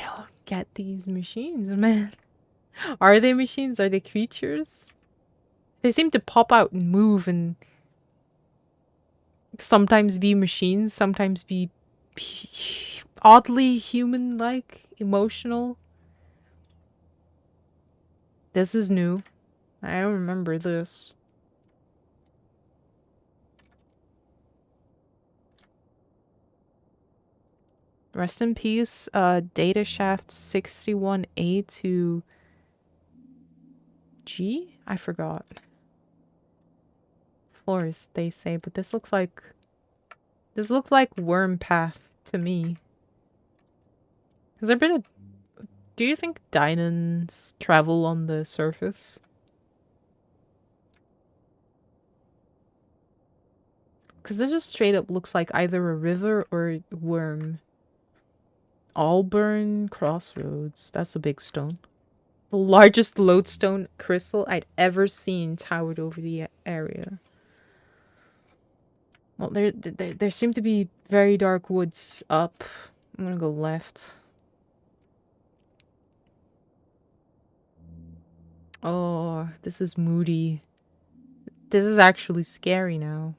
don't get these machines, man. Are they machines? Are they creatures? They seem to pop out and move and sometimes be machines, sometimes be oddly human-like, emotional. This is new. I don't remember this. Rest in peace, Datashaft 61A to G? I forgot. Forest, they say, but this looks like worm path to me. Has there been a... Do you think Dynans travel on the surface? Because this just straight up looks like either a river or a worm. Allburn Crossroads. That's a big stone. The largest lodestone crystal I'd ever seen towered over the area. Well, there seem to be very dark woods up. I'm gonna go left. Oh, this is moody. This is actually scary now.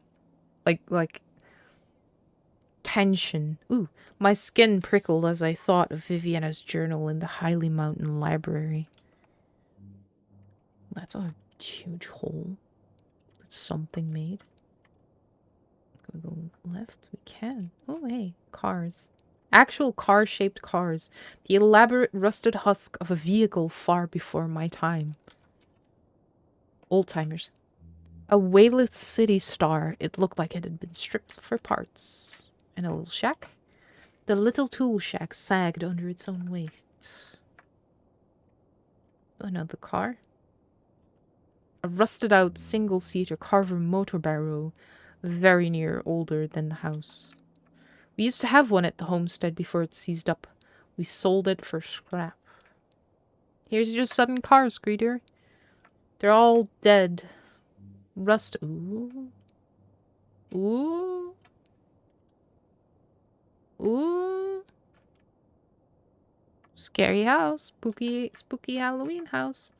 Like tension. Ooh, my skin prickled as I thought of Viviana's journal in the Highly Mountain Library. That's a huge hole that something made. Can we go left? We can. Oh, hey, cars. Actual car-shaped cars. The elaborate rusted husk of a vehicle far before my time. Old-timers. A Weylith City Star. It looked like it had been stripped for parts. And a little shack. The little tool shack sagged under its own weight. Another car. A rusted-out single-seater Carver motor barrow. Very near older than the house. We used to have one at the homestead before it seized up. We sold it for scrap. Here's your sudden cars, Greeter. They're all dead. Rust. Ooh. Ooh. Ooh. Scary house. Spooky Halloween house.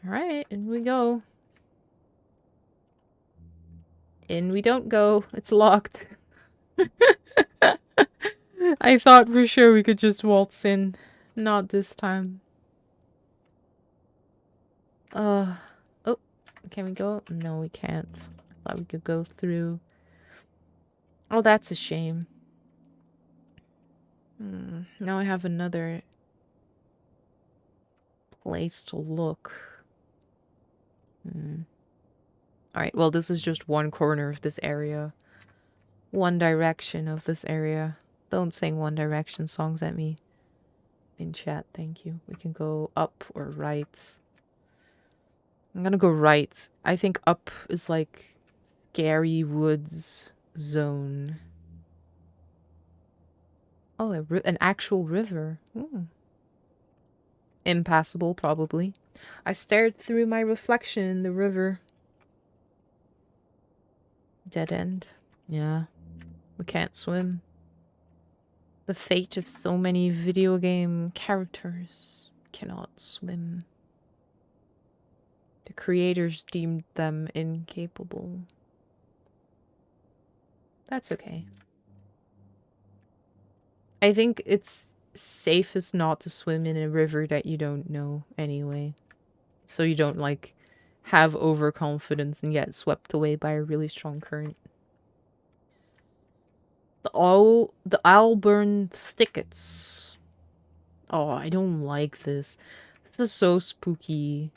Alright, in we go. In we don't go. It's locked. I thought for sure we could just waltz in. Not this time. Oh, can we go? No, we can't. I thought we could go through. Oh, that's a shame. Now I have another place to look. Alright, well, this is just one corner of this area. One direction of this area. Don't sing One Direction songs at me. In chat, thank you. We can go up or right. I'm gonna go right. I think up is like Scary Woods zone. Oh, an actual river. Ooh. Impassable, probably. I stared through my reflection in the river. Dead end. Yeah. We can't swim. The fate of so many video game characters cannot swim. The creators deemed them incapable. That's okay. I think it's safest not to swim in a river that you don't know anyway. So you don't, like, have overconfidence and get swept away by a really strong current. The Alburn Thickets. Oh, I don't like this. This is so spooky.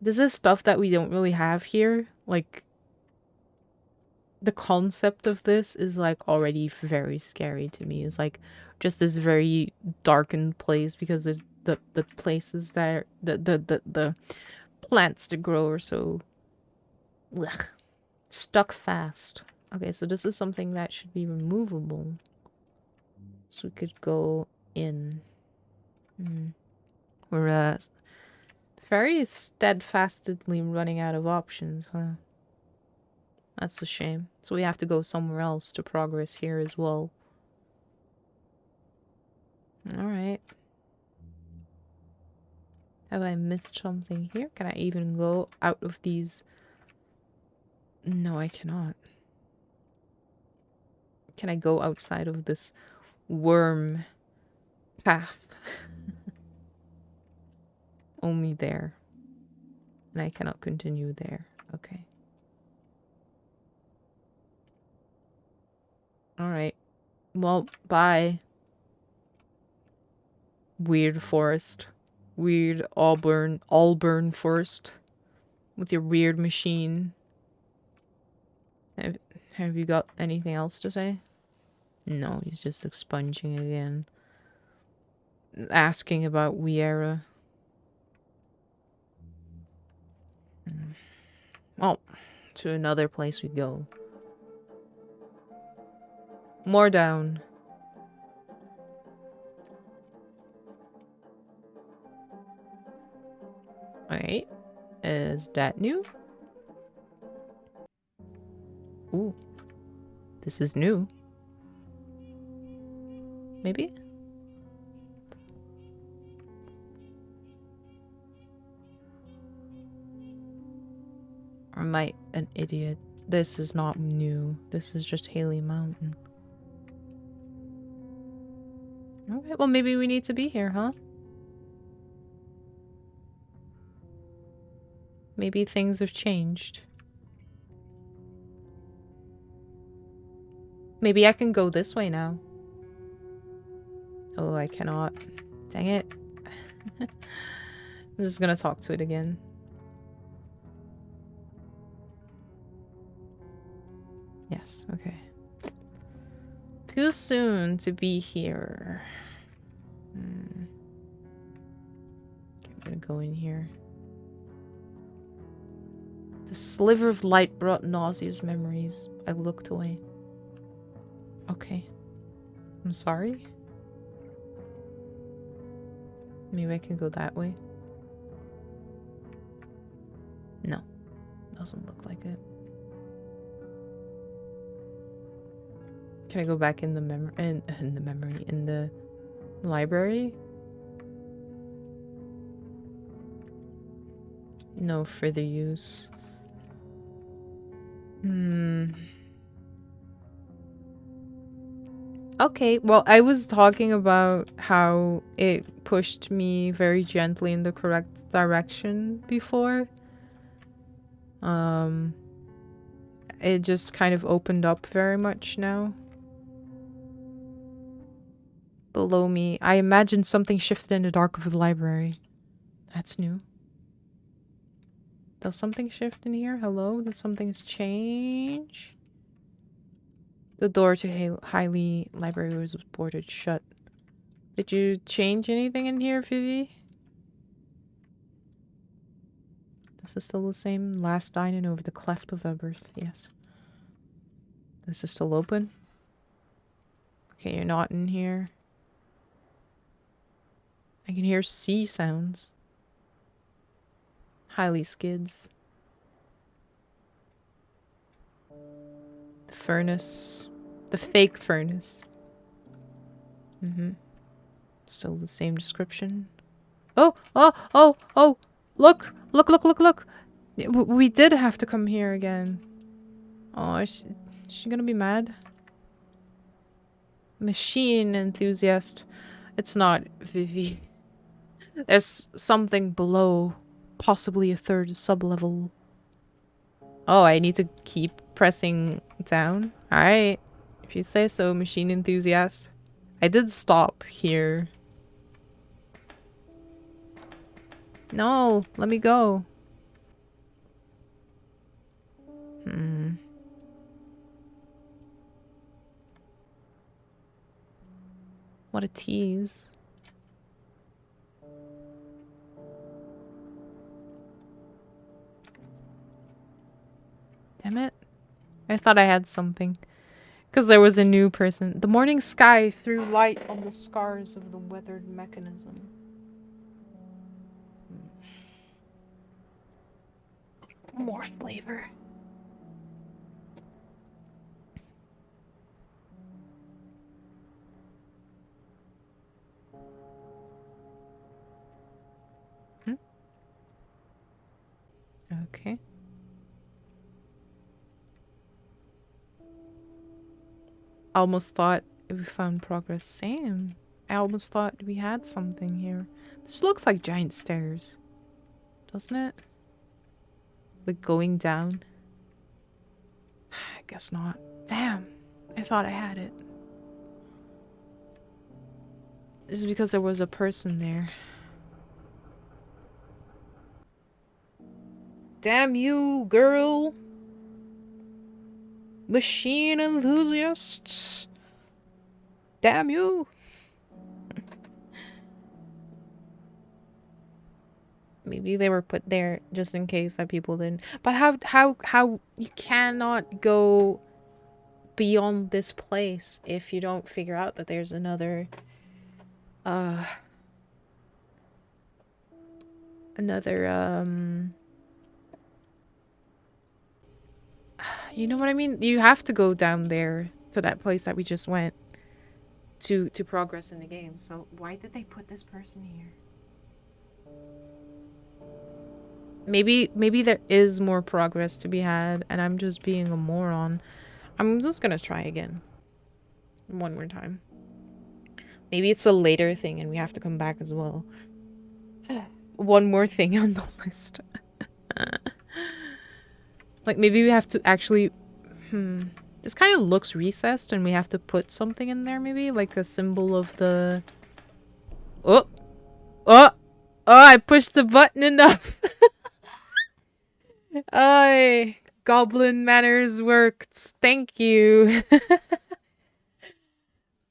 This is stuff that we don't really have here. Like, the concept of this is, like, already very scary to me. It's, like, just this very darkened place because there's the places that are, the plants to grow are so stuck fast. Okay, so this is something that should be removable. So we could go in. We're very steadfastly running out of options, huh? That's a shame. So we have to go somewhere else to progress here as well. Alright. Have I missed something here? Can I even go out of these? No, I cannot. Can I go outside of this worm path? Only there. And I cannot continue there. Okay. Alright. Well, bye. Weird forest. Weird Auburn forest. With your weird machine. Have you got anything else to say? No, he's just expunging again. Asking about Wiera. Well, to another place we go. More down. Alright. Is that new? Ooh. This is new. Maybe? Or am I an idiot? This is not new. This is just Haley Mountain. Okay, well maybe we need to be here, huh? Maybe things have changed. Maybe I can go this way now. Oh, I cannot. Dang it. I'm just gonna talk to it again. Yes, okay. Too soon to be here. Okay, I'm gonna go in here. The sliver of light brought nauseous memories. I looked away. Okay. I'm sorry. Maybe I can go that way. No. Doesn't look like it. Can I go back in the in the library? No further use. Okay, well, I was talking about how it pushed me very gently in the correct direction before. Um, it just kind of opened up very much now. Below me, I imagined something shifted in the dark of the library. That's new. Does something shift in here? Hello? Did something change? The door to Highly Library was boarded shut. Did you change anything in here, Vivi? This is still the same. Last dining over the cleft of Eberth. Yes. This is still open. Okay, you're not in here. I can hear sea sounds. Highly skids. The furnace. The fake furnace. Still the same description. Oh! Oh! Oh! Oh! Look! Look! Look! Look! Look! We did have to come here again. Oh, is she gonna be mad? Machine enthusiast. It's not, Vivi. There's something below. Possibly a third sublevel. Oh, I need to keep pressing down? Alright. If you say so, machine enthusiast. I did stop here. No, let me go. What a tease. Damn it. I thought I had something. Because there was a new person. The morning sky threw light on the scars of the weathered mechanism. More flavor. Okay. I almost thought we found progress. Same. I almost thought we had something here. This looks like giant stairs. Doesn't it? Like going down? I guess not. Damn. I thought I had it. Just because there was a person there. Damn you, girl. Machine enthusiasts. Damn you. Maybe they were put there just in case that people didn't. But how you cannot go beyond this place if you don't figure out that there's another you know what I mean? You have to go down there to that place that we just went to progress in the game. So why did they put this person here? Maybe there is more progress to be had and I'm just being a moron. I'm just gonna try again. One more time. Maybe it's a later thing and we have to come back as well. One more thing on the list. Like, maybe we have to actually... This kind of looks recessed and we have to put something in there, maybe? Like a symbol of the... Oh! Oh! Oh, I pushed the button enough! Aye! Goblin manners worked. Thank you.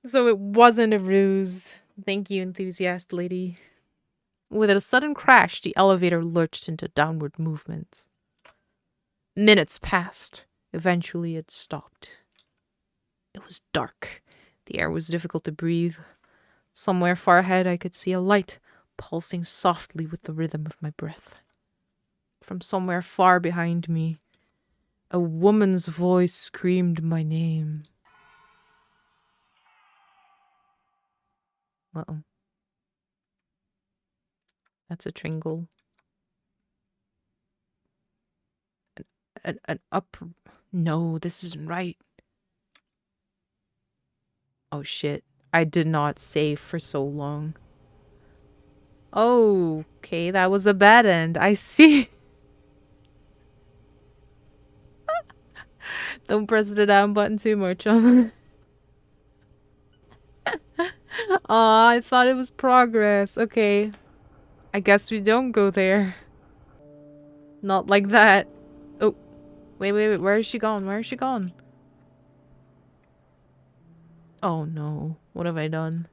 So it wasn't a ruse. Thank you, enthusiast lady. With a sudden crash, the elevator lurched into downward movement. Minutes passed. Eventually, it stopped. It was dark. The air was difficult to breathe. Somewhere far ahead, I could see a light pulsing softly with the rhythm of my breath. From somewhere far behind me, a woman's voice screamed my name. Uh-oh. That's a Tringle. An upper... No, this isn't right. Oh shit. I did not save for so long. Oh, okay, that was a bad end. I see. Don't press the down button too much. Aw, I thought it was progress. Okay. I guess we don't go there. Not like that. Oh, wait. Where is she gone? Where is she gone? Oh no. What have I done?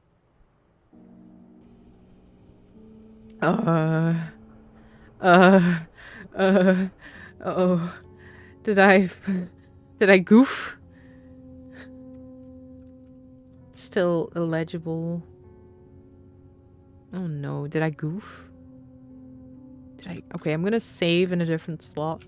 Uh, uh, oh. Did I, did I goof? Still illegible. Oh no, did I goof? Okay, I'm gonna save in a different slot.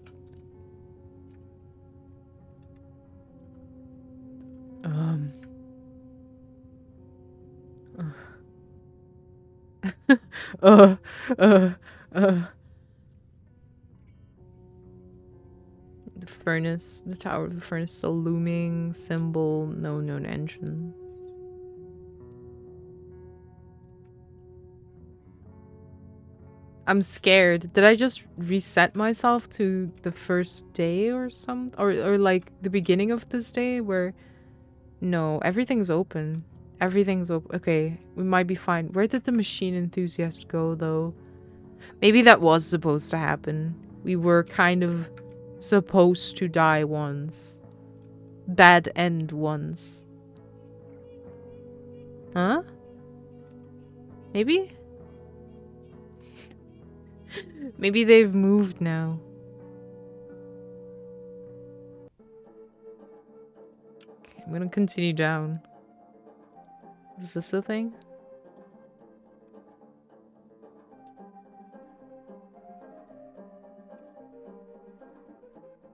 Uh, uh, uh. The furnace, the tower of the furnace still looming. Symbol, no known entrance. I'm scared. Did I just reset myself to the first day or something? Or like the beginning of this day where... No, everything's open. Everything's open. Okay, we might be fine. Where did the machine enthusiast go though? Maybe that was supposed to happen. We were kind of supposed to die once. Bad end once. Huh? Maybe? Maybe they've moved now. Okay, I'm gonna continue down. Is this the thing?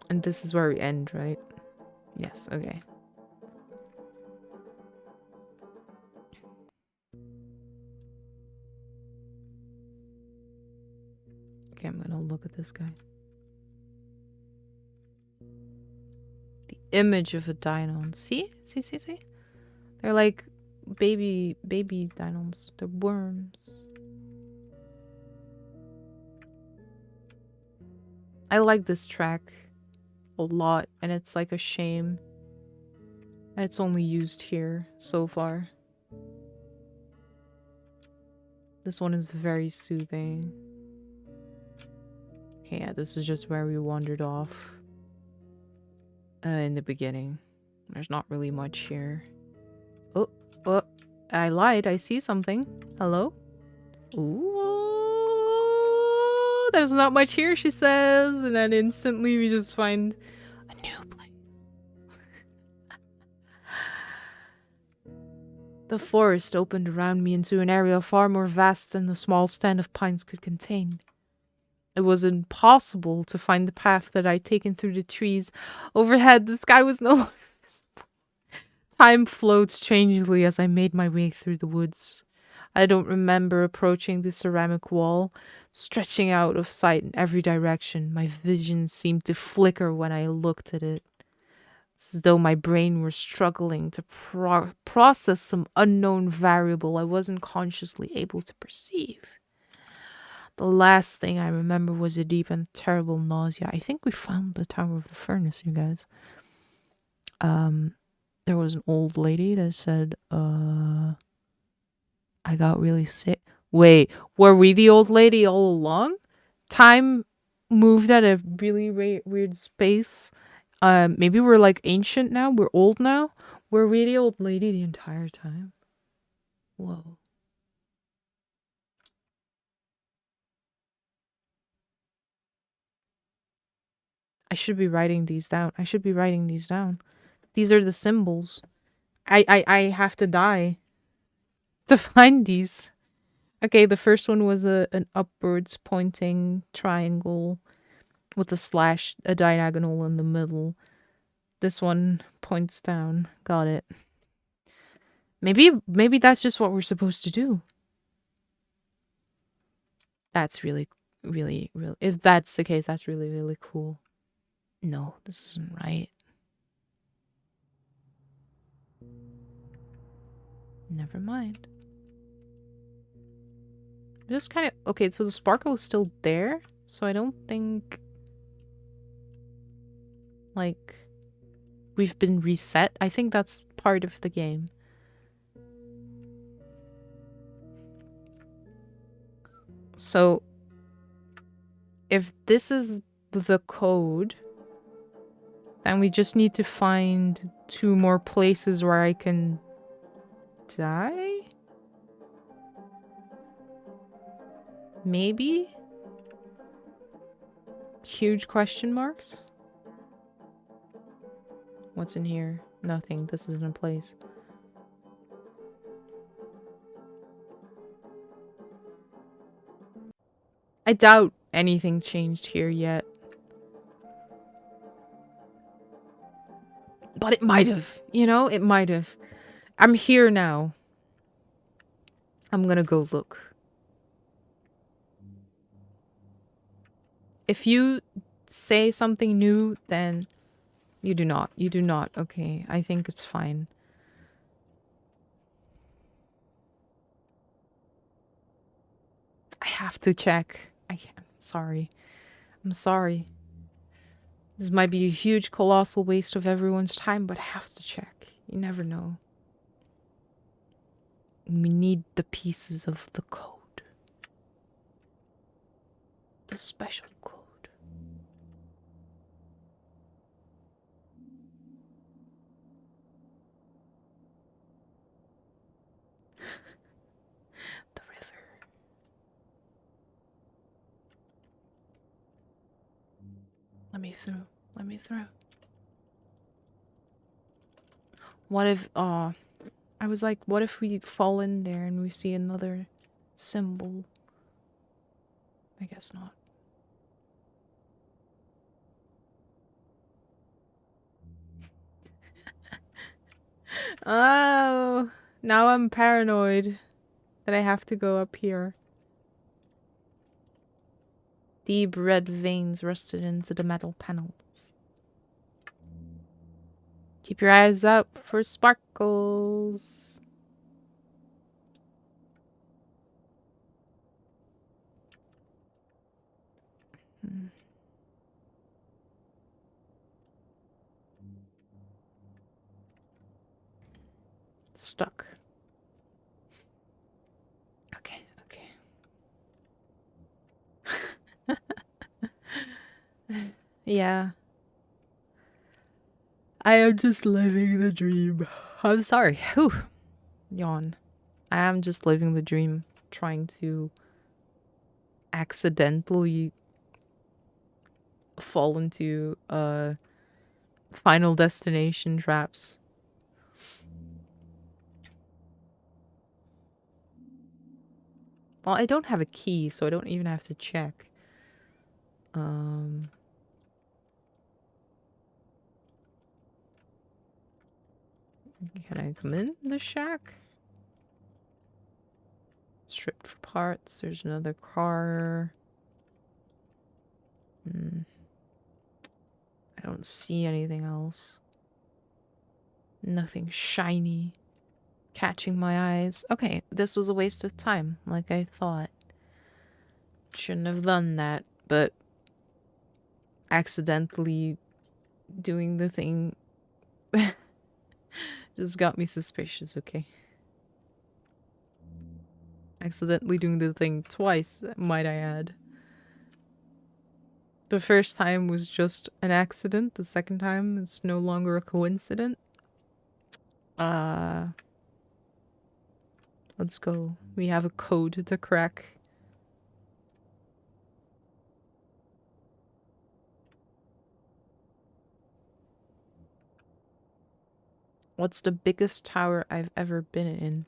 And this is where we end, right? Yes, okay. Okay, I'm gonna look at this guy. The image of a dino. See? See? They're like baby dinos. They're worms. I like this track a lot, and it's like a shame and it's only used here so far. This one is very soothing. Okay, yeah, this is just where we wandered off in the beginning. There's not really much here. Oh, I lied. I see something. Hello? Ooh, there's not much here, she says. And then instantly we just find a new place. The forest opened around me into an area far more vast than the small stand of pines could contain. It was impossible to find the path that I'd taken through the trees. Overhead, the sky was no longer visible. Time flowed strangely as I made my way through the woods. I don't remember approaching the ceramic wall, stretching out of sight in every direction. My vision seemed to flicker when I looked at it, as though my brain were struggling to process some unknown variable I wasn't consciously able to perceive. The last thing I remember was a deep and terrible nausea. I think we found the tower of the furnace, you guys. There was an old lady that said, I got really sick. Wait, were we the old lady all along? Time moved at a really weird space. Maybe we're like ancient now. We're old now. Were we the old lady the entire time? Whoa. I should be writing these down. These are the symbols. I have to die to find these. Okay, the first one was an upwards pointing triangle with a slash, a diagonal in the middle. This one points down. Got it. Maybe that's just what we're supposed to do. That's really, if that's the case, that's really, really cool. No, this isn't right. Never mind. Just kind of... Okay, so the sparkle is still there. So I don't think... Like... We've been reset. I think that's part of the game. So... If this is the code... Then we just need to find 2 more places where I can... die? Maybe? Huge question marks? What's in here? Nothing. This isn't a place. I doubt anything changed here yet. But it might have. You know, it might have. I'm here now. I'm gonna go look. If you say something new, then you do not. You do not. Okay, I think it's fine. I have to check. I'm sorry. I'm sorry. This might be a huge, colossal waste of everyone's time, but I have to check. You never know. We need the pieces of the code. The special code. The river. Let me through. Let me through. What if, I was like, what if we fall in there and we see another symbol? I guess not. Oh, now I'm paranoid that I have to go up here. Deep red veins rusted into the metal panels. Keep your eyes up for sparkles. Stuck. Okay, okay. Yeah. I am just living the dream. I'm sorry. Whew. Yawn. I am just living the dream, trying to accidentally fall into Final Destination traps. Well, I don't have a key, so I don't even have to check. Can I come in the shack? Stripped for parts. There's another car. I don't see anything else. Nothing shiny catching my eyes. Okay, this was a waste of time, like I thought. Shouldn't have done that, but accidentally doing the thing just got me suspicious, okay? Accidentally doing the thing twice, might I add. The first time was just an accident, the second time it's no longer a coincidence. Let's go. We have a code to crack. What's the biggest tower I've ever been in?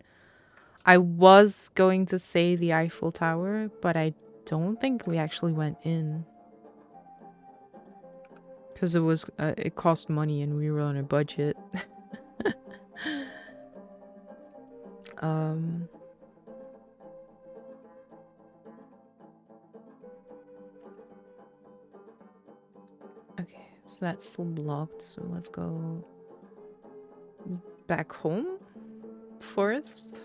I was going to say the Eiffel Tower, but I don't think we actually went in. Because it was, it cost money and we were on a budget. Okay, So that's still blocked. So let's go back home. Forest.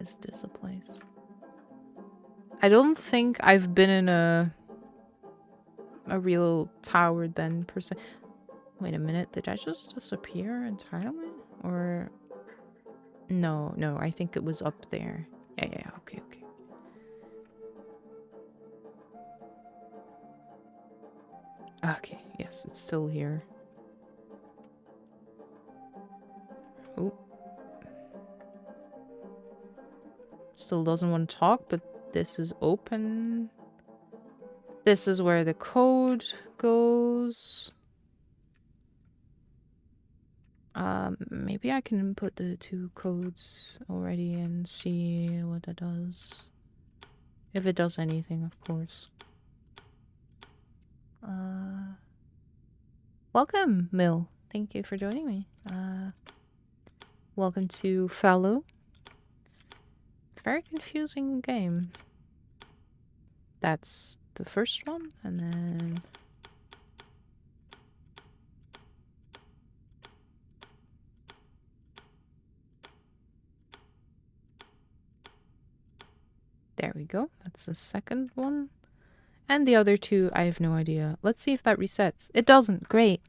Is this a place? I don't think I've been in a real tower then per se. Wait a minute, did I just disappear entirely? Or no, I think it was up there. Yeah, okay. Okay, yes, it's still here. Oh. Still doesn't want to talk, but this is open. This is where the code goes. Maybe I can input the 2 codes already and see what that does. If it does anything, of course. Welcome, Mill. Thank you for joining me. Welcome to Fallow. Very confusing game. That's the first one, and then... There we go. That's the second one. And the other 2, I have no idea. Let's see if that resets. It doesn't. Great.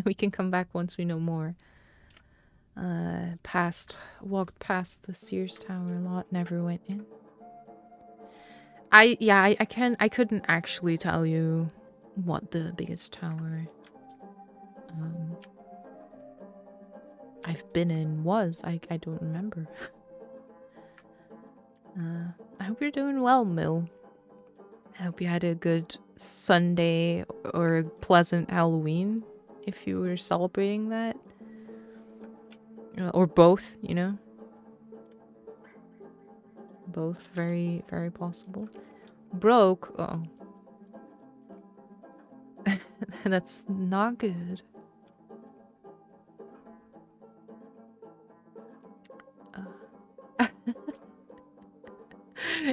We can come back once we know more. Walked past the Sears Tower a lot, never went in. I couldn't actually tell you what the biggest tower I've been in was. I don't remember. I hope you're doing well, Mill. I hope you had a good Sunday or a pleasant Halloween, if you were celebrating that. Or both, you know? Both very, very possible. Broke? Uh-oh. That's not good.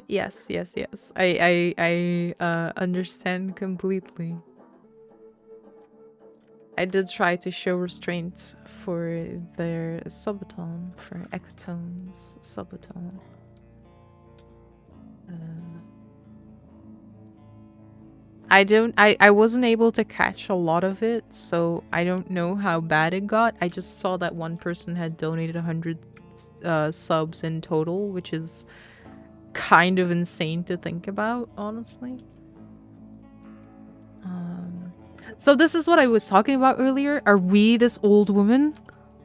Yes. I understand completely. I did try to show restraint for their subaton, for Ectone's subaton. I wasn't able to catch a lot of it, so I don't know how bad it got. I just saw that one person had donated 100 subs in total, which is kind of insane to think about, honestly. So this is what I was talking about earlier. Are we this old woman?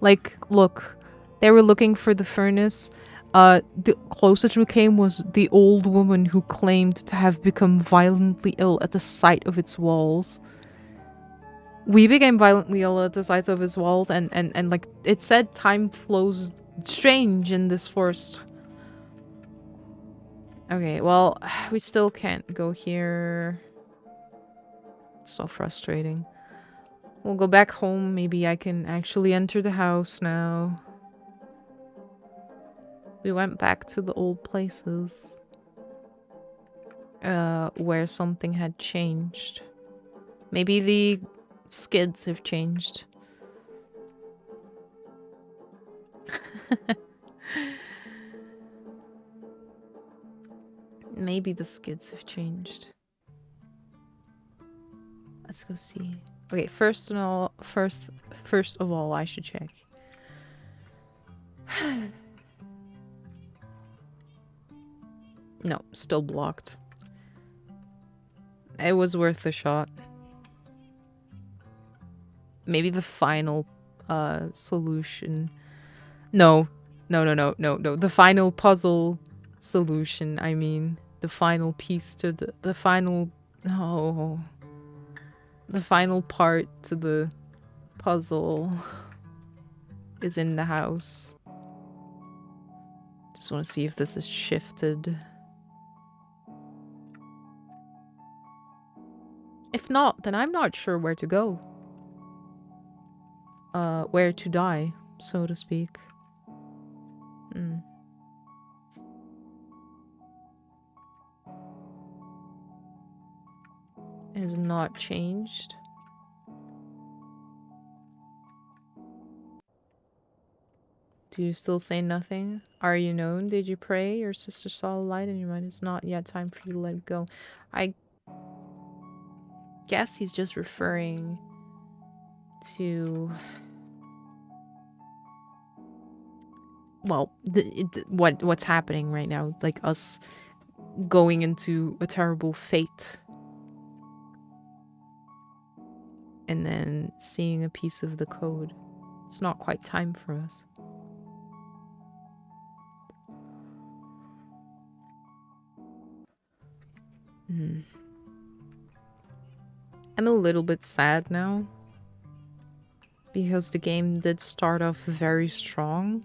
Like, look, they were looking for the furnace. The closest we came was the old woman who claimed to have become violently ill at the sight of its walls. We became violently ill at the sight of its walls, and like, it said time flows strange in this forest. Okay, well, we still can't go here. It's so frustrating. We'll go back home. Maybe I can actually enter the house now. We went back to the old places. Where something had changed. Maybe the skids have changed. Maybe the skids have changed. Let's go see. Okay, first of all, I should check. No, still blocked. It was worth a shot. Maybe the final solution. No. The final puzzle solution, I mean. The final piece to the final... Oh. The final part to the puzzle is in the house. Just want to see if this is shifted. If not, then I'm not sure where to go. Where to die, so to speak. has not changed. Do you still say nothing? Are you known? Did you pray? Your sister saw a light in your mind. It's not yet time for you to let it go. I guess he's just referring to... Well, what's happening right now. Like us going into a terrible fate. And then seeing a piece of the code. It's not quite time for us. I'm a little bit sad now. Because the game did start off very strong.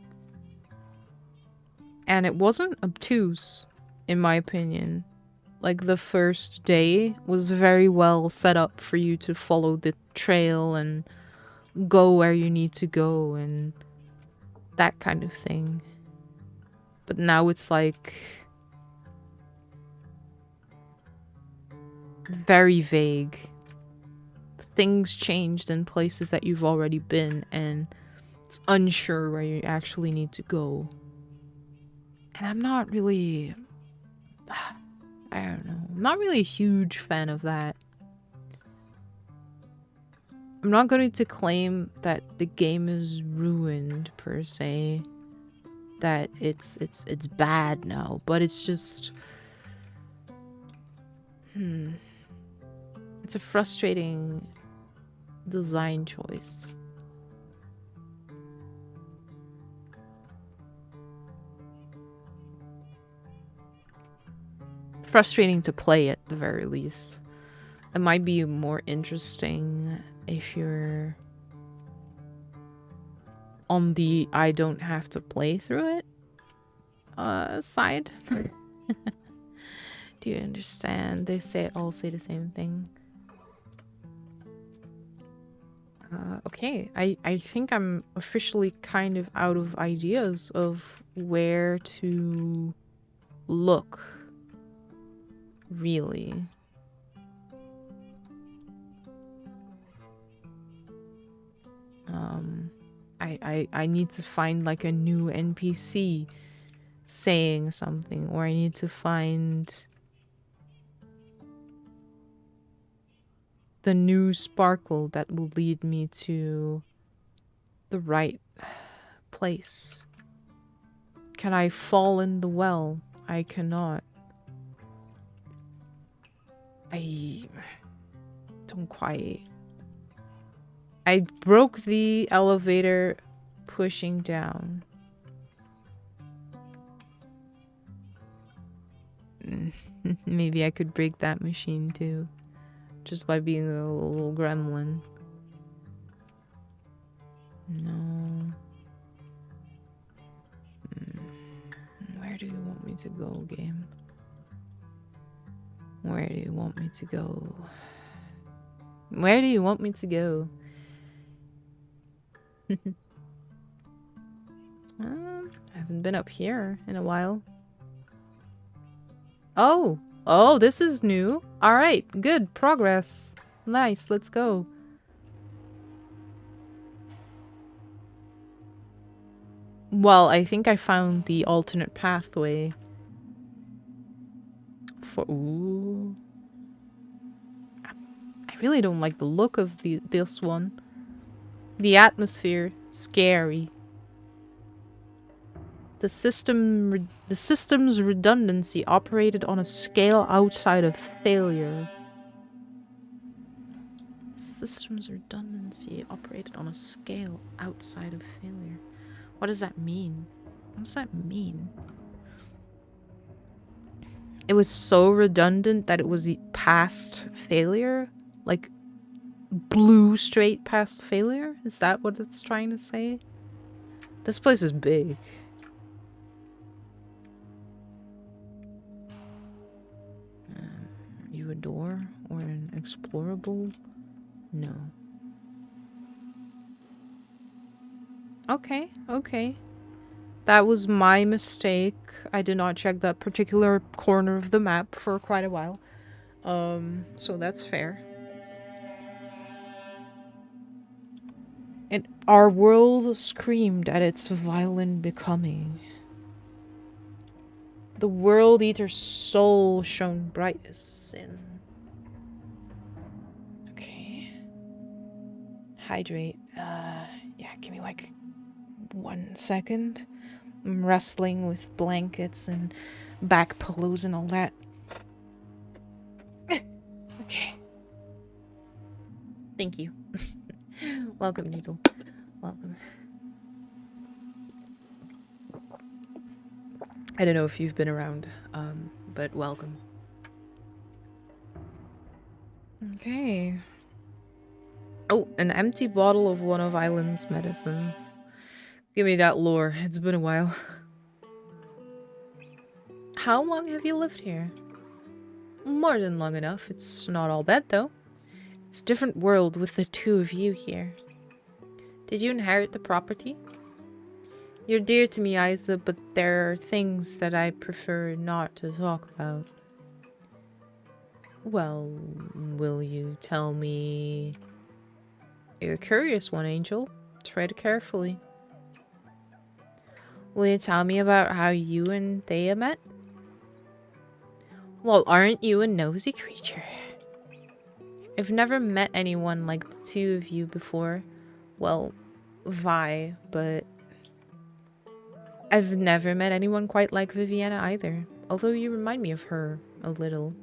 And it wasn't obtuse, in my opinion. Like, the first day was very well set up for you to follow the trail and go where you need to go and that kind of thing. But now it's like... very vague. Things changed in places that you've already been, and it's unsure where you actually need to go. And I'm not really... I don't know. I'm not really a huge fan of that. I'm not going to claim that the game is ruined, per se. That it's bad now, but it's just... It's a frustrating design choice. Frustrating to play at the very least. It might be more interesting if you're on the I don't have to play through it side. Do you understand? They all say the same thing. Okay, I think I'm officially kind of out of ideas of where to look. Really. I need to find like a new NPC saying something, or I need to find the new sparkle that will lead me to the right place. Can I fall in the well? I cannot. I don't quite... I broke the elevator pushing down. Maybe I could break that machine too. Just by being a little gremlin. No. Where do you want me to go, game? Where do you want me to go? Where do you want me to go? I haven't been up here in a while. Oh! Oh, this is new. Alright, good. Progress. Nice, let's go. Well, I think I found the alternate pathway. Ooh. I really don't like the look of this one. The atmosphere, scary. The system's redundancy operated on a scale outside of failure. System's redundancy operated on a scale outside of failure. What does that mean? What does that mean? It was so redundant that it was past failure? Like, blew straight past failure? Is that what it's trying to say? This place is big. Are you a door or an explorable? No. Okay, okay. That was my mistake. I did not check that particular corner of the map for quite a while. So that's fair. And our world screamed at its violent becoming. The world eater's soul shone bright as sin. Okay. Hydrate. Yeah, give me like 1 second. I'm wrestling with blankets and back pillows and all that. Okay. Thank you. Welcome, Noodle. Welcome. I don't know if you've been around, but welcome. Okay. Oh, an empty bottle of one of Island's medicines. Give me that lore. It's been a while. How long have you lived here? More than long enough. It's not all bad, though. It's a different world with the two of you here. Did you inherit the property? You're dear to me, Isa, but there are things that I prefer not to talk about. Well, will you tell me? You're a curious one, Angel. Tread carefully. Will you tell me about how you and Thea met? Well, aren't you a nosy creature? I've never met anyone like the two of you before. Well, Vi, but I've never met anyone quite like Viviana either, although you remind me of her a little.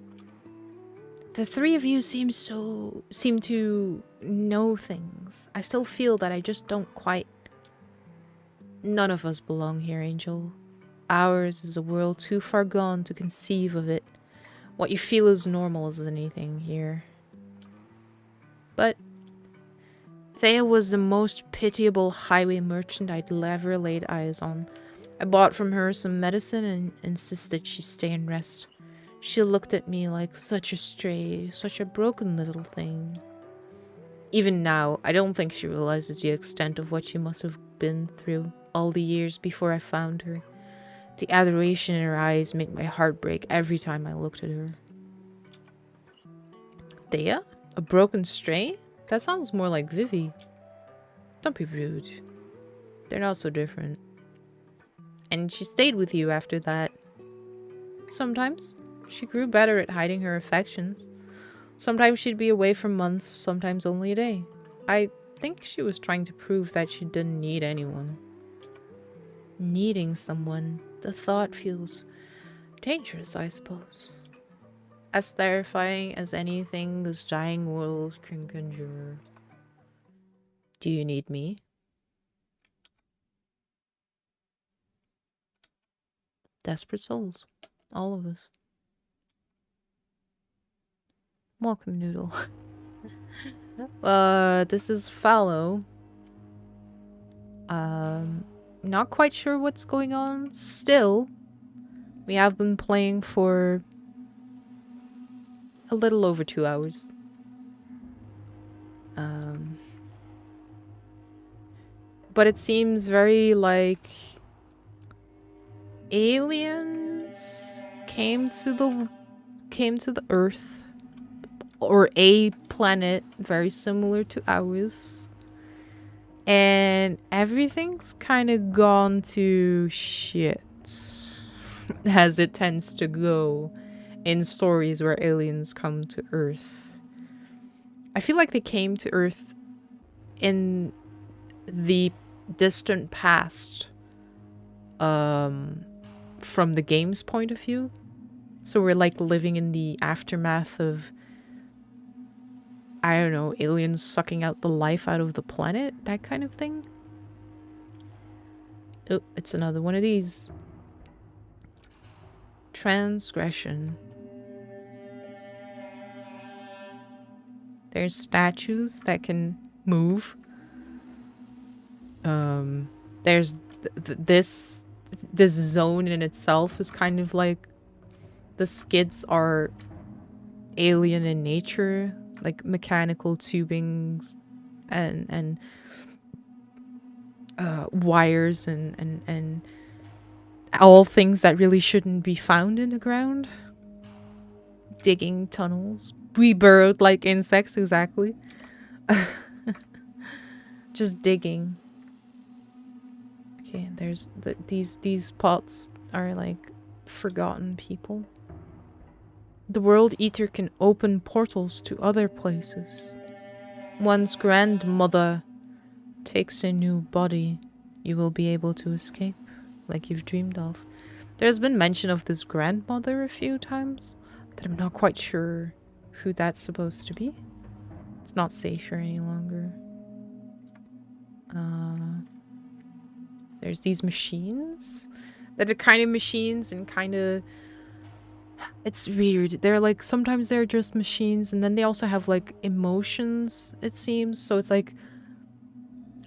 The three of you seem to know things. I still feel that I just don't quite. None of us belong here, Angel. Ours is a world too far gone to conceive of it. What you feel is normal as anything here. But Thea was the most pitiable highway merchant I'd ever laid eyes on. I bought from her some medicine and insisted she stay and rest. She looked at me like such a stray, such a broken little thing. Even now, I don't think she realizes the extent of what she must have been through all the years before I found her. The adoration in her eyes made my heart break every time I looked at her. Thea? A broken stray? That sounds more like Vivi. Don't be rude. They're not so different. And she stayed with you after that. Sometimes. She grew better at hiding her affections. Sometimes she'd be away for months, sometimes only a day. I think she was trying to prove that she didn't need anyone. Needing someone, the thought feels dangerous, I suppose. As terrifying as anything this dying world can conjure. Do you need me? Desperate souls. All of us. Welcome, Noodle. This is Fallow. Not quite sure what's going on still. We have been playing for a little over 2 hours. But it seems very like aliens came to the Earth, or a planet very similar to ours, and everything's kind of gone to shit, as it tends to go in stories where aliens come to Earth. I feel like they came to Earth in the distant past, from the game's point of view. So we're like living in the aftermath of, I don't know, aliens sucking out the life out of the planet, that kind of thing. Oh, it's another one of these. Transgression. There's statues that can move. There's this zone in itself is kind of like, the skids are alien in nature, like mechanical tubings and wires and all things that really shouldn't be found in the ground. Digging tunnels. We burrowed like insects, exactly. Just digging. Okay, there's these pots are like forgotten people. The World Eater can open portals to other places. Once grandmother takes a new body, you will be able to escape, like you've dreamed of. There's been mention of this grandmother a few times, but I'm not quite sure who that's supposed to be. It's not safe here any longer. There's these machines that are kind of machines and kind of... It's weird. They're like, sometimes they're just machines and then they also have like emotions, it seems. So it's like,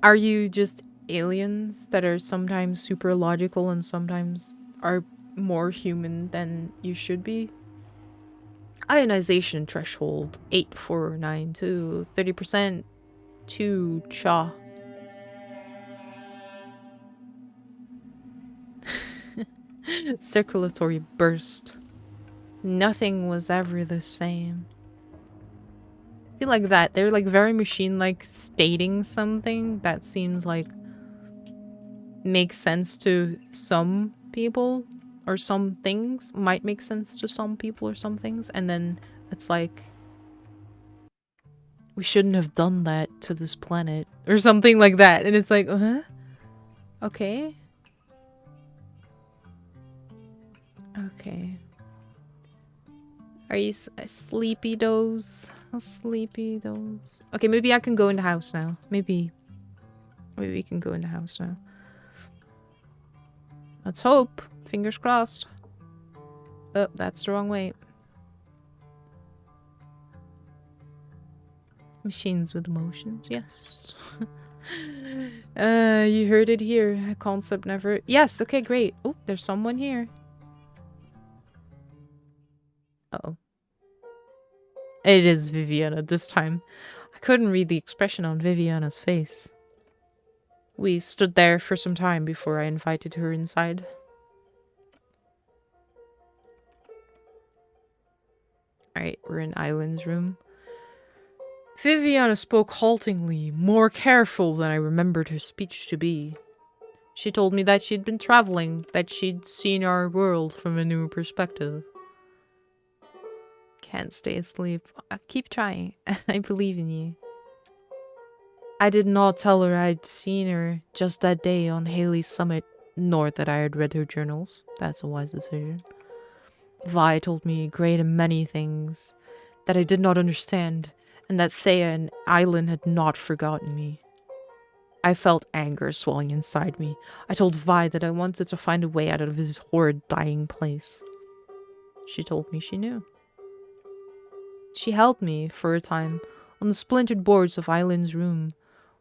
are you just aliens that are sometimes super logical and sometimes are more human than you should be? Ionization threshold 8492, 30% to cha. Circulatory burst. Nothing was ever the same. See, like that. They're like very machine-like stating something that seems like makes sense to some people, or some things might make sense to some people or some things, and then it's like, we shouldn't have done that to this planet or something like that, and it's like, okay. Okay. Are you sleepy doze? Sleepy doze. Okay, maybe I can go in the house now. Maybe we can go in the house now. Let's hope. Fingers crossed. Oh, that's the wrong way. Machines with emotions, yes. You heard it here. A concept never... Yes, okay, great. Oh, there's someone here. Uh-oh. It is Viviana this time. I couldn't read the expression on Viviana's face. We stood there for some time before I invited her inside. Alright, we're in Island's room. Viviana spoke haltingly, more careful than I remembered her speech to be. She told me that she'd been traveling, that she'd seen our world from a new perspective. Can't stay asleep. Keep trying. I believe in you. I did not tell her I'd seen her just that day on Haley's summit, nor that I had read her journals. That's a wise decision. Vi told me a great many things that I did not understand, and that Thea and Island had not forgotten me. I felt anger swelling inside me. I told Vi that I wanted to find a way out of this horrid dying place. She told me she knew. She held me, for a time, on the splintered boards of Island's room,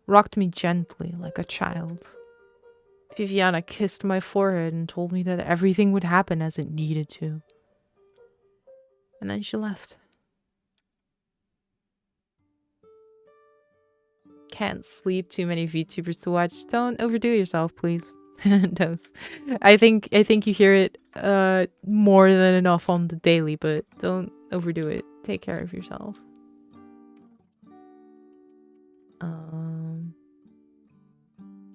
rocked me gently like a child. Viviana kissed my forehead and told me that everything would happen as it needed to. And then she left. Can't sleep, too many VTubers to watch. Don't overdo yourself, please. Dose. I think you hear it more than enough on the daily, but don't overdo it. Take care of yourself.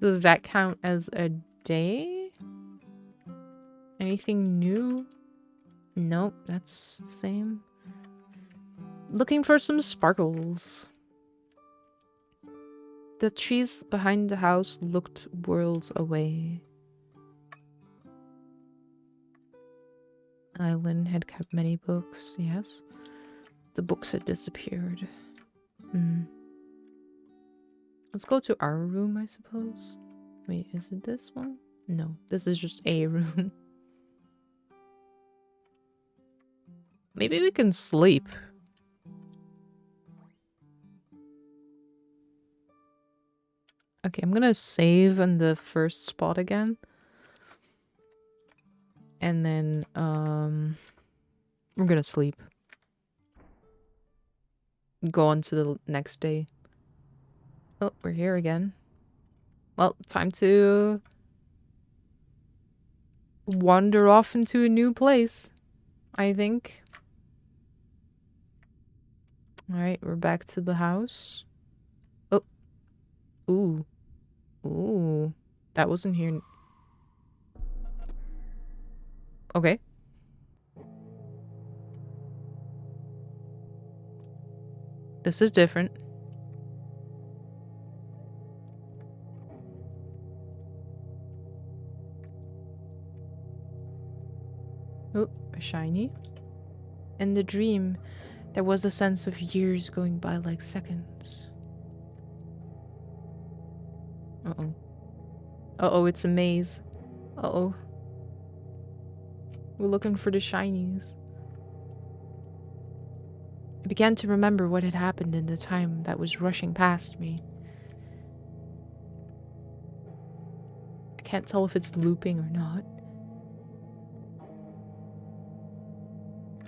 Does that count as a day? Anything new? Nope, that's the same. Looking for some sparkles. The trees behind the house looked worlds away. Island had kept many books, yes. The books had disappeared. Let's go to our room, I suppose. Wait, is it this one? No, this is just a room. Maybe we can sleep. Okay, I'm gonna save on the first spot again. And then, we're gonna sleep. Go on to the next day. Oh, we're here again. Well, time to wander off into a new place, I think. Alright, we're back to the house. Oh. Ooh. Ooh. That wasn't here. Okay. This is different. Oh, a shiny. In the dream, there was a sense of years going by like seconds. Uh-oh. Uh-oh, it's a maze. Uh-oh. We're looking for the shinies. I began to remember what had happened in the time that was rushing past me. I can't tell if it's looping or not.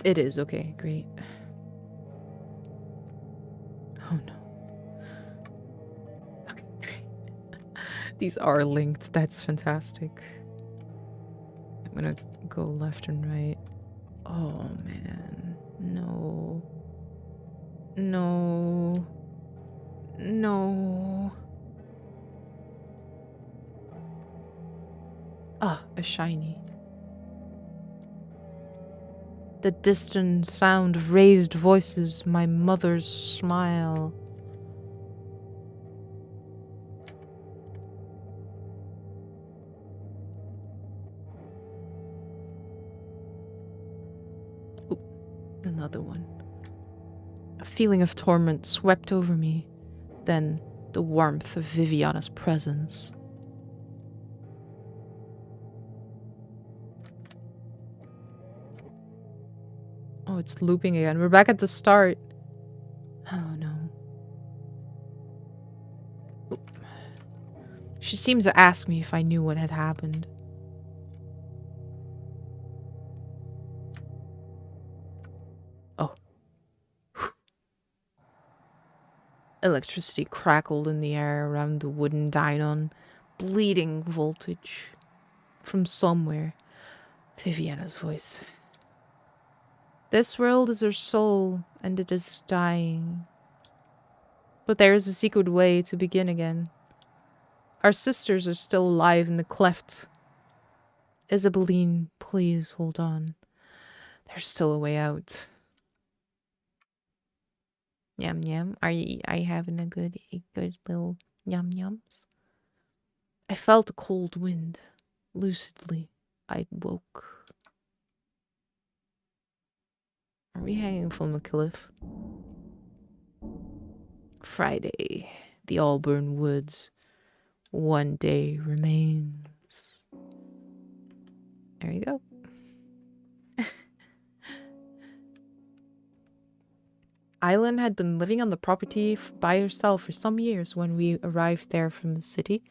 It is, okay, great. Oh no. Okay, great. These are linked, that's fantastic. I'm gonna go left and right. Oh man. No. No. No. Ah, a shiny. The distant sound of raised voices, my mother's smile. Ooh, another one. A feeling of torment swept over me, then the warmth of Viviana's presence. Oh, it's looping again. We're back at the start. Oh no. Ooh. She seemed to ask me if I knew what had happened. Oh. Electricity crackled in the air around the wooden dynon, bleeding voltage. From somewhere, Viviana's voice. This world is her soul, and it is dying. But there is a secret way to begin again. Our sisters are still alive in the cleft. Isabeline, please hold on. There's still a way out. Yum yum. Are you having a good little yum yums? I felt a cold wind. Lucidly, I woke. Are we hanging from a cliff? Friday, the Auburn Woods. One day remains. There you go. Island had been living on the property by herself for some years when we arrived there from the city.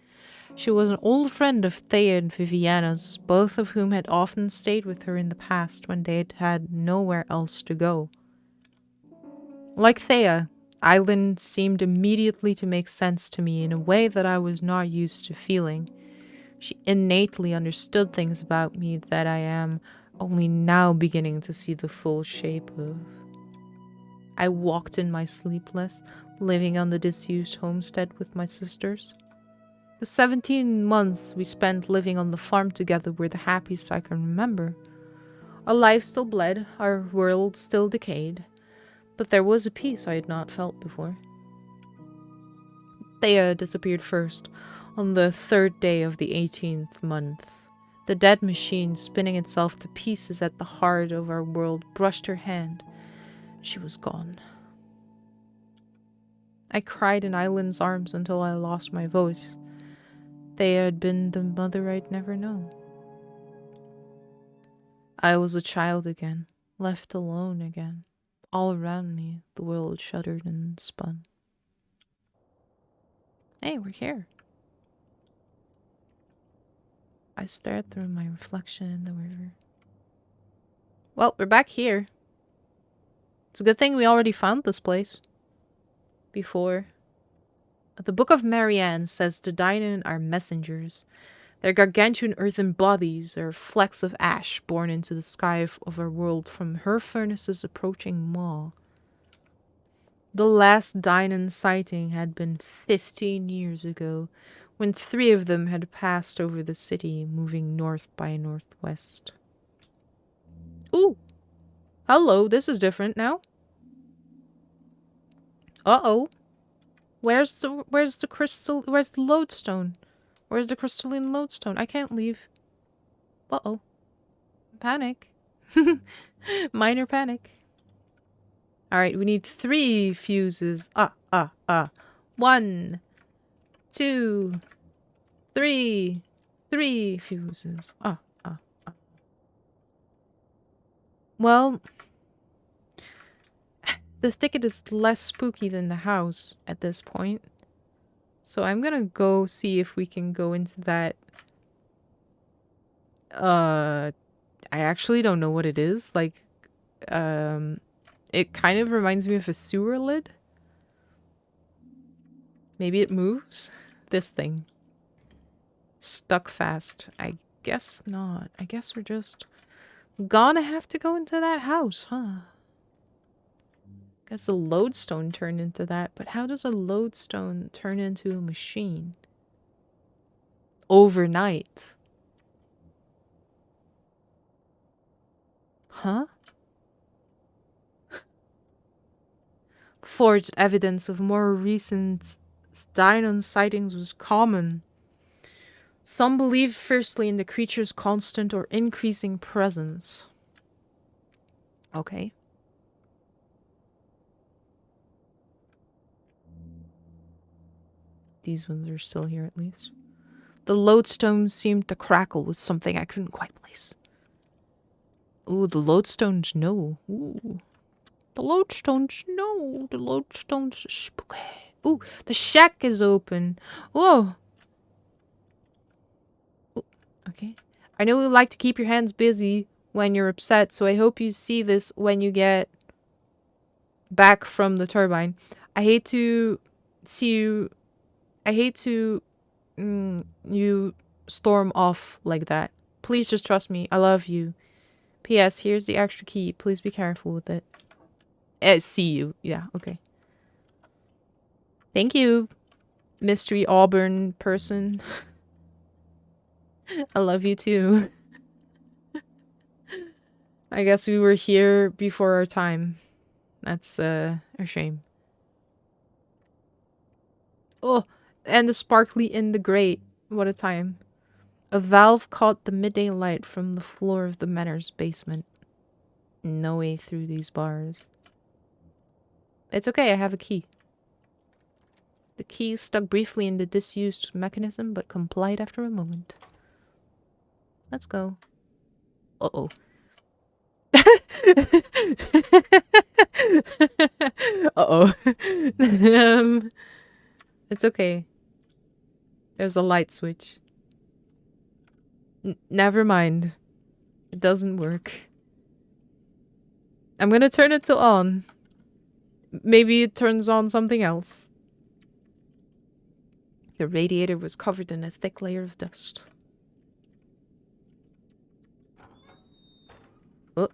She was an old friend of Thea and Viviana's, both of whom had often stayed with her in the past when they had had nowhere else to go. Like Thea, Island seemed immediately to make sense to me in a way that I was not used to feeling. She innately understood things about me that I am only now beginning to see the full shape of. I walked in my sleepless, living on the disused homestead with my sisters. The 17 months we spent living on the farm together were the happiest I can remember. Our lives still bled, our world still decayed, but there was a peace I had not felt before. Thea disappeared first, on the 3rd day of the 18th month. The dead machine spinning itself to pieces at the heart of our world brushed her hand. She was gone. I cried in Island's arms until I lost my voice. Thea had been the mother I'd never known. I was a child again, left alone again. All around me, the world shuddered and spun. Hey, we're here. I stared through my reflection in the river. Well, we're back here. It's a good thing we already found this place. Before. The Book of Marianne says the Dynan are messengers. Their gargantuan earthen bodies are flecks of ash borne into the sky of our world from her furnace's approaching maw. The last Dynan sighting had been 15 years ago, when 3 of them had passed over the city, moving north by northwest. Ooh! Hello, this is different now. Uh-oh. Where's the crystal, where's the lodestone? Where's the crystalline lodestone? I can't leave. Uh-oh. Panic. Minor panic. Alright, we need 3 fuses. 1, 2, 3. 3 fuses. Well, the thicket is less spooky than the house at this point. So I'm gonna go see if we can go into that. I actually don't know what it is. Like, it kind of reminds me of a sewer lid. Maybe it moves? This thing. Stuck fast. I guess not. I guess we're just gonna have to go into that house, huh? Guess the lodestone turned into that. But how does a lodestone turn into a machine? Overnight. Huh? Forged evidence of more recent Dynon sightings was common. Some believe firstly in the creature's constant or increasing presence. Okay. These ones are still here at least. The lodestone seemed to crackle with something I couldn't quite place. Ooh, the lodestones know. Ooh. The lodestones know. The lodestones spooky. Ooh, the shack is open. Whoa. Ooh, okay. I know you like to keep your hands busy when you're upset, so I hope you see this when you get back from the turbine. I hate to see you... I hate to... you storm off like that. Please just trust me. I love you. P.S. Here's the extra key. Please be careful with it. See you. Yeah, okay. Thank you, mystery Auburn person. I love you too. I guess we were here before our time. That's a shame. Oh, and the sparkly in the grate. What a time. A valve caught the midday light from the floor of the manor's basement. No way through these bars. It's okay, I have a key. The key stuck briefly in the disused mechanism, but complied after a moment. Let's go. Uh-oh. Uh-oh. It's okay. There's a light switch. Never mind. It doesn't work. I'm gonna turn it to on. Maybe it turns on something else. The radiator was covered in a thick layer of dust. Oh.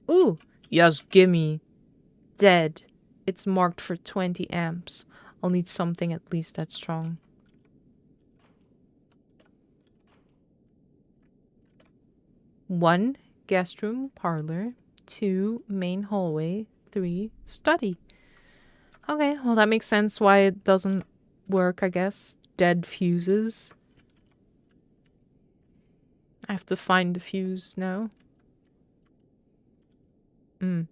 Ooh! Yes, gimme. Dead. It's marked for 20 amps. I'll need something at least that strong. One, guest room, parlor. 2, main hallway. 3, study. Okay, well that makes sense why it doesn't work, I guess. Dead fuses. I have to find the fuse now. The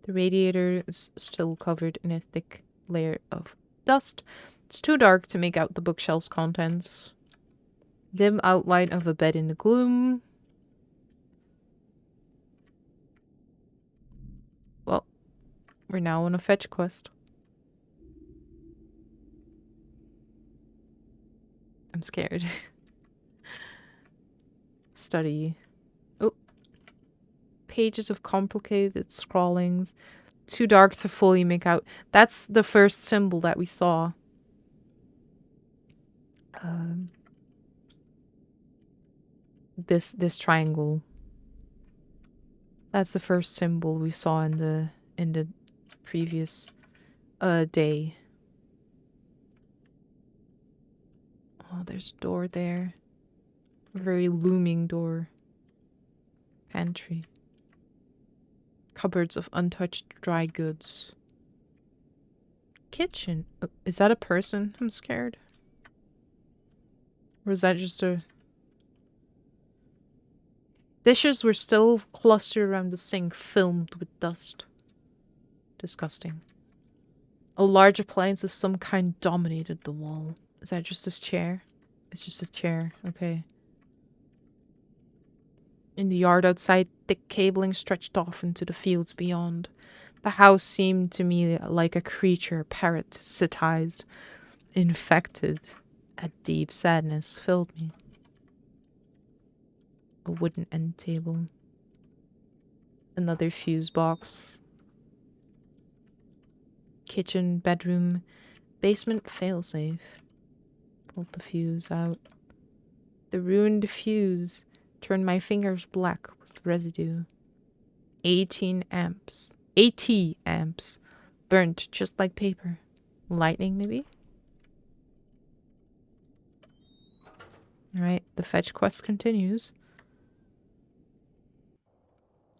radiator is still covered in a thick layer of dust. It's too dark to make out the bookshelf's contents. Dim outline of a bed in the gloom. Well, we're now on a fetch quest. I'm scared. Study. Oh. Pages of complicated scrawlings. Too dark to fully make out. That's the first symbol that we saw. This triangle. That's the first symbol we saw in the previous day. Oh, there's a door there. A very looming door. Pantry. Cupboards of untouched dry goods. Kitchen. Oh, is that a person? I'm scared. Or is that just a... Dishes were still clustered around the sink, filmed with dust. Disgusting. A large appliance of some kind dominated the wall. Is that just this chair? It's just a chair. Okay. In the yard outside, thick cabling stretched off into the fields beyond. The house seemed to me like a creature parasitized, infected. A deep sadness filled me. A wooden end table. Another fuse box. Kitchen, bedroom, basement failsafe. Pulled the fuse out. The ruined fuse turned my fingers black with residue. 18 amps. 80 amps. Burnt just like paper. Lightning, maybe? Alright, the fetch quest continues.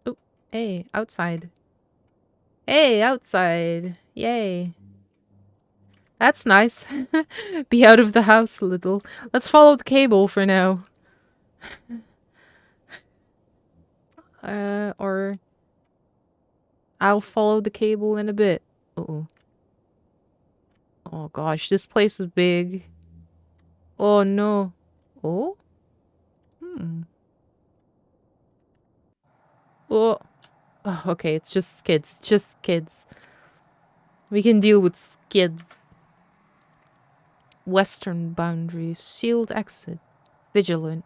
Oh, hey, outside. Hey, outside. Yay. That's nice. Be out of the house a little. Let's follow the cable for now. Or... I'll follow the cable in a bit. Uh-oh. Oh gosh, this place is big. Oh no. Oh? Oh. Oh, okay, it's just skids. Just skids. We can deal with skids. Western boundary. Sealed exit. Vigilant.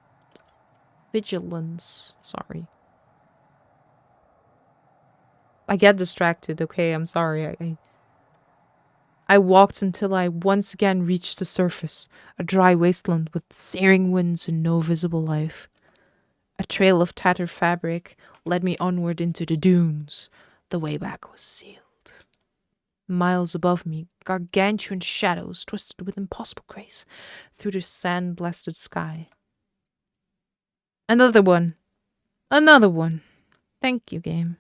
Vigilance. Sorry. I get distracted, okay? I'm sorry. I walked until I once again reached the surface. A dry wasteland with searing winds and no visible life. A trail of tattered fabric led me onward into the dunes. The way back was sealed. Miles above me, gargantuan shadows twisted with impossible grace through the sand-blasted sky. Another one. Another one. Thank you, game.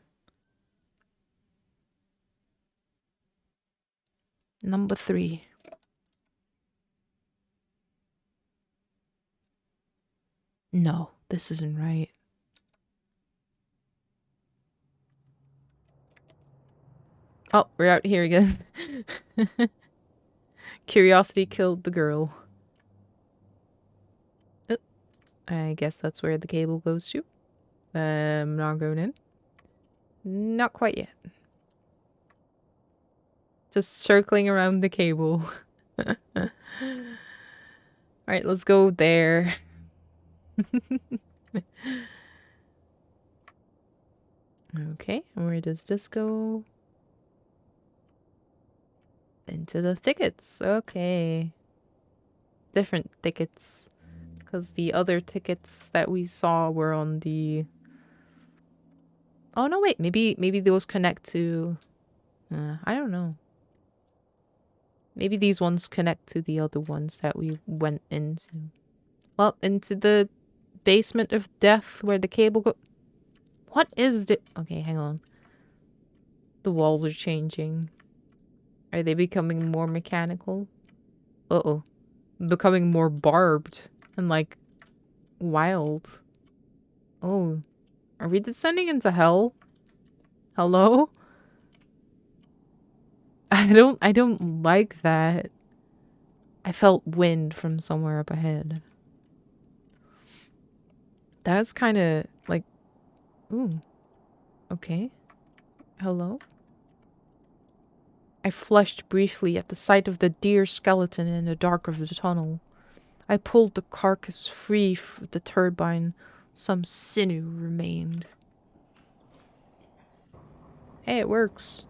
Number 3. No, this isn't right. Oh, we're out here again. Curiosity killed the girl. Oh, I guess that's where the cable goes to. Not going in. Not quite yet. Just circling around the cable. Alright, let's go there. Okay, where does this go? Into the thickets. Okay. Different thickets. Because the other tickets that we saw were on the... Oh, no, wait. Maybe those connect to... I don't know. Maybe these ones connect to the other ones that we went into. Well, into the basement of death where the cable go... What is the... Okay, hang on. The walls are changing. Are they becoming more mechanical? Uh-oh. Becoming more barbed and, like, wild. Oh. Are we descending into hell? Hello? I don't like that. I felt wind from somewhere up ahead. That's kind of like... Ooh. Okay. Hello? I flushed briefly at the sight of the deer skeleton in the dark of the tunnel. I pulled the carcass free of the turbine. Some sinew remained. Hey, it works.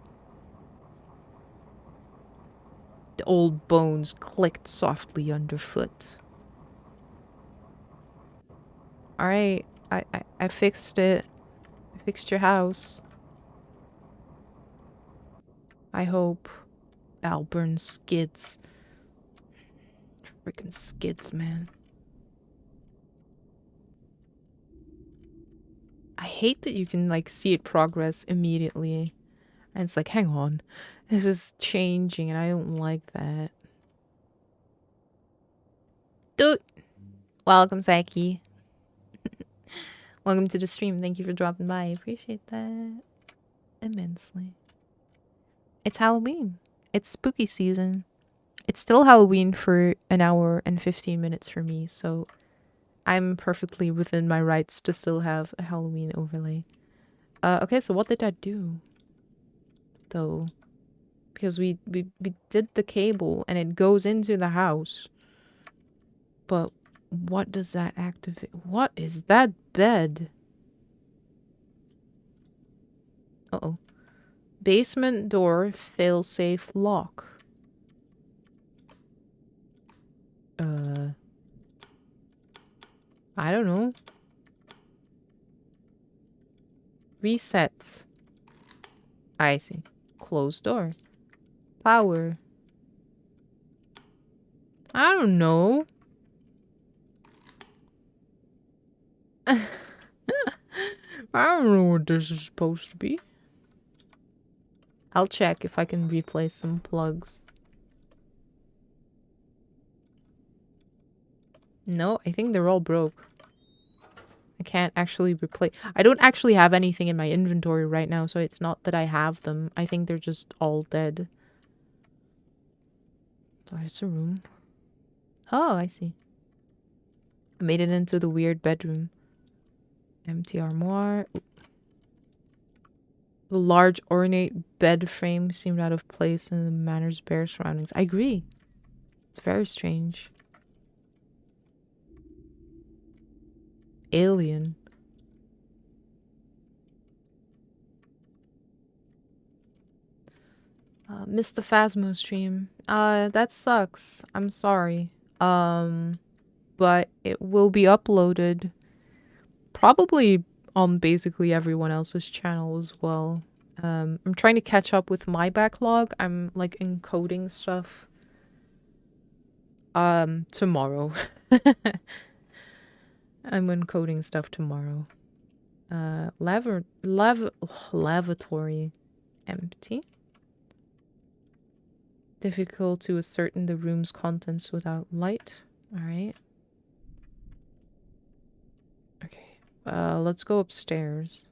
The old bones clicked softly underfoot. Alright, I fixed it. I fixed your house. I hope. I'll burn skids. Freaking skids, man. I hate that you can, like, see it progress immediately. And it's like, hang on. This is changing and I don't like that. Dude! Welcome, Saki. Welcome to the stream. Thank you for dropping by. I appreciate that immensely. It's Halloween. It's spooky season. It's still Halloween for an hour and 15 minutes for me, so I'm perfectly within my rights to still have a Halloween overlay. Okay, so what did I do? Though, because we did the cable and it goes into the house. But what does that activate? What is that bed? Uh-oh. Basement door failsafe lock. I don't know. Reset. I see. Closed door. Power. I don't know. I don't know what this is supposed to be. I'll check if I can replace some plugs. No, I think they're all broke. I can't actually replace... I don't actually have anything in my inventory right now, so it's not that I have them. I think they're just all dead. There's a room. Oh, I see. I made it into the weird bedroom. Empty armoire. The large ornate bed frame seemed out of place in the manor's bare surroundings. I agree. It's very strange. Alien. Missed the Phasmo stream. That sucks. I'm sorry. But it will be uploaded probably on basically everyone else's channel as well. I'm trying to catch up with my backlog. I'm like encoding stuff tomorrow. I'm encoding stuff tomorrow. Lavatory empty. Difficult to ascertain the room's contents without light. Alright. Okay. Let's go upstairs.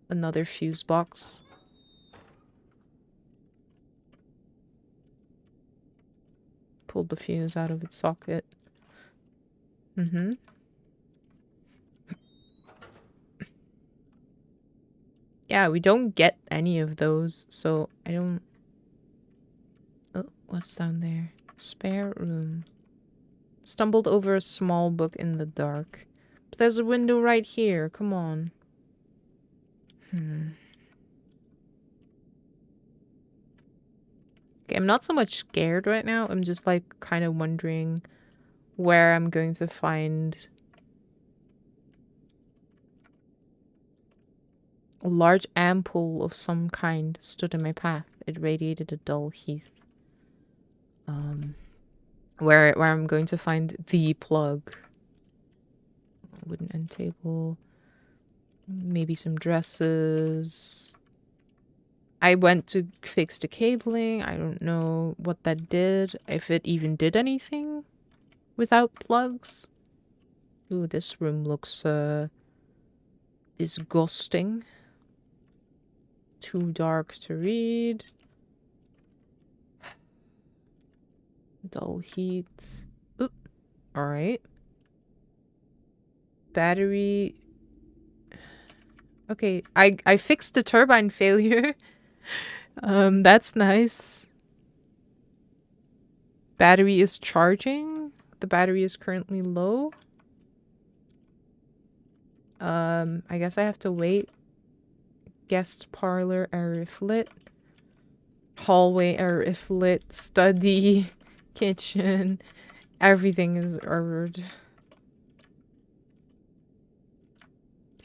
Another fuse box. Pulled the fuse out of its socket. Mm-hmm. Yeah, we don't get any of those, so I don't... Oh, what's down there? Spare room. Stumbled over a small book in the dark. But there's a window right here, come on. Okay, I'm not so much scared right now, I'm just like kind of wondering where I'm going to find a large ampoule of some kind stood in my path. It radiated a dull heat. Where I'm going to find the plug. Wooden end table. Maybe some dresses. I went to fix the cabling. I don't know what that did. If it even did anything without plugs. Ooh, this room looks disgusting. Too dark to read. Dull heat. Oop. Alright. Battery. Okay, I fixed the turbine failure. That's nice. Battery is charging. The battery is currently low. I guess I have to wait. Guest parlor, air if lit. Hallway, air if lit. Study. Kitchen. Everything is ordered.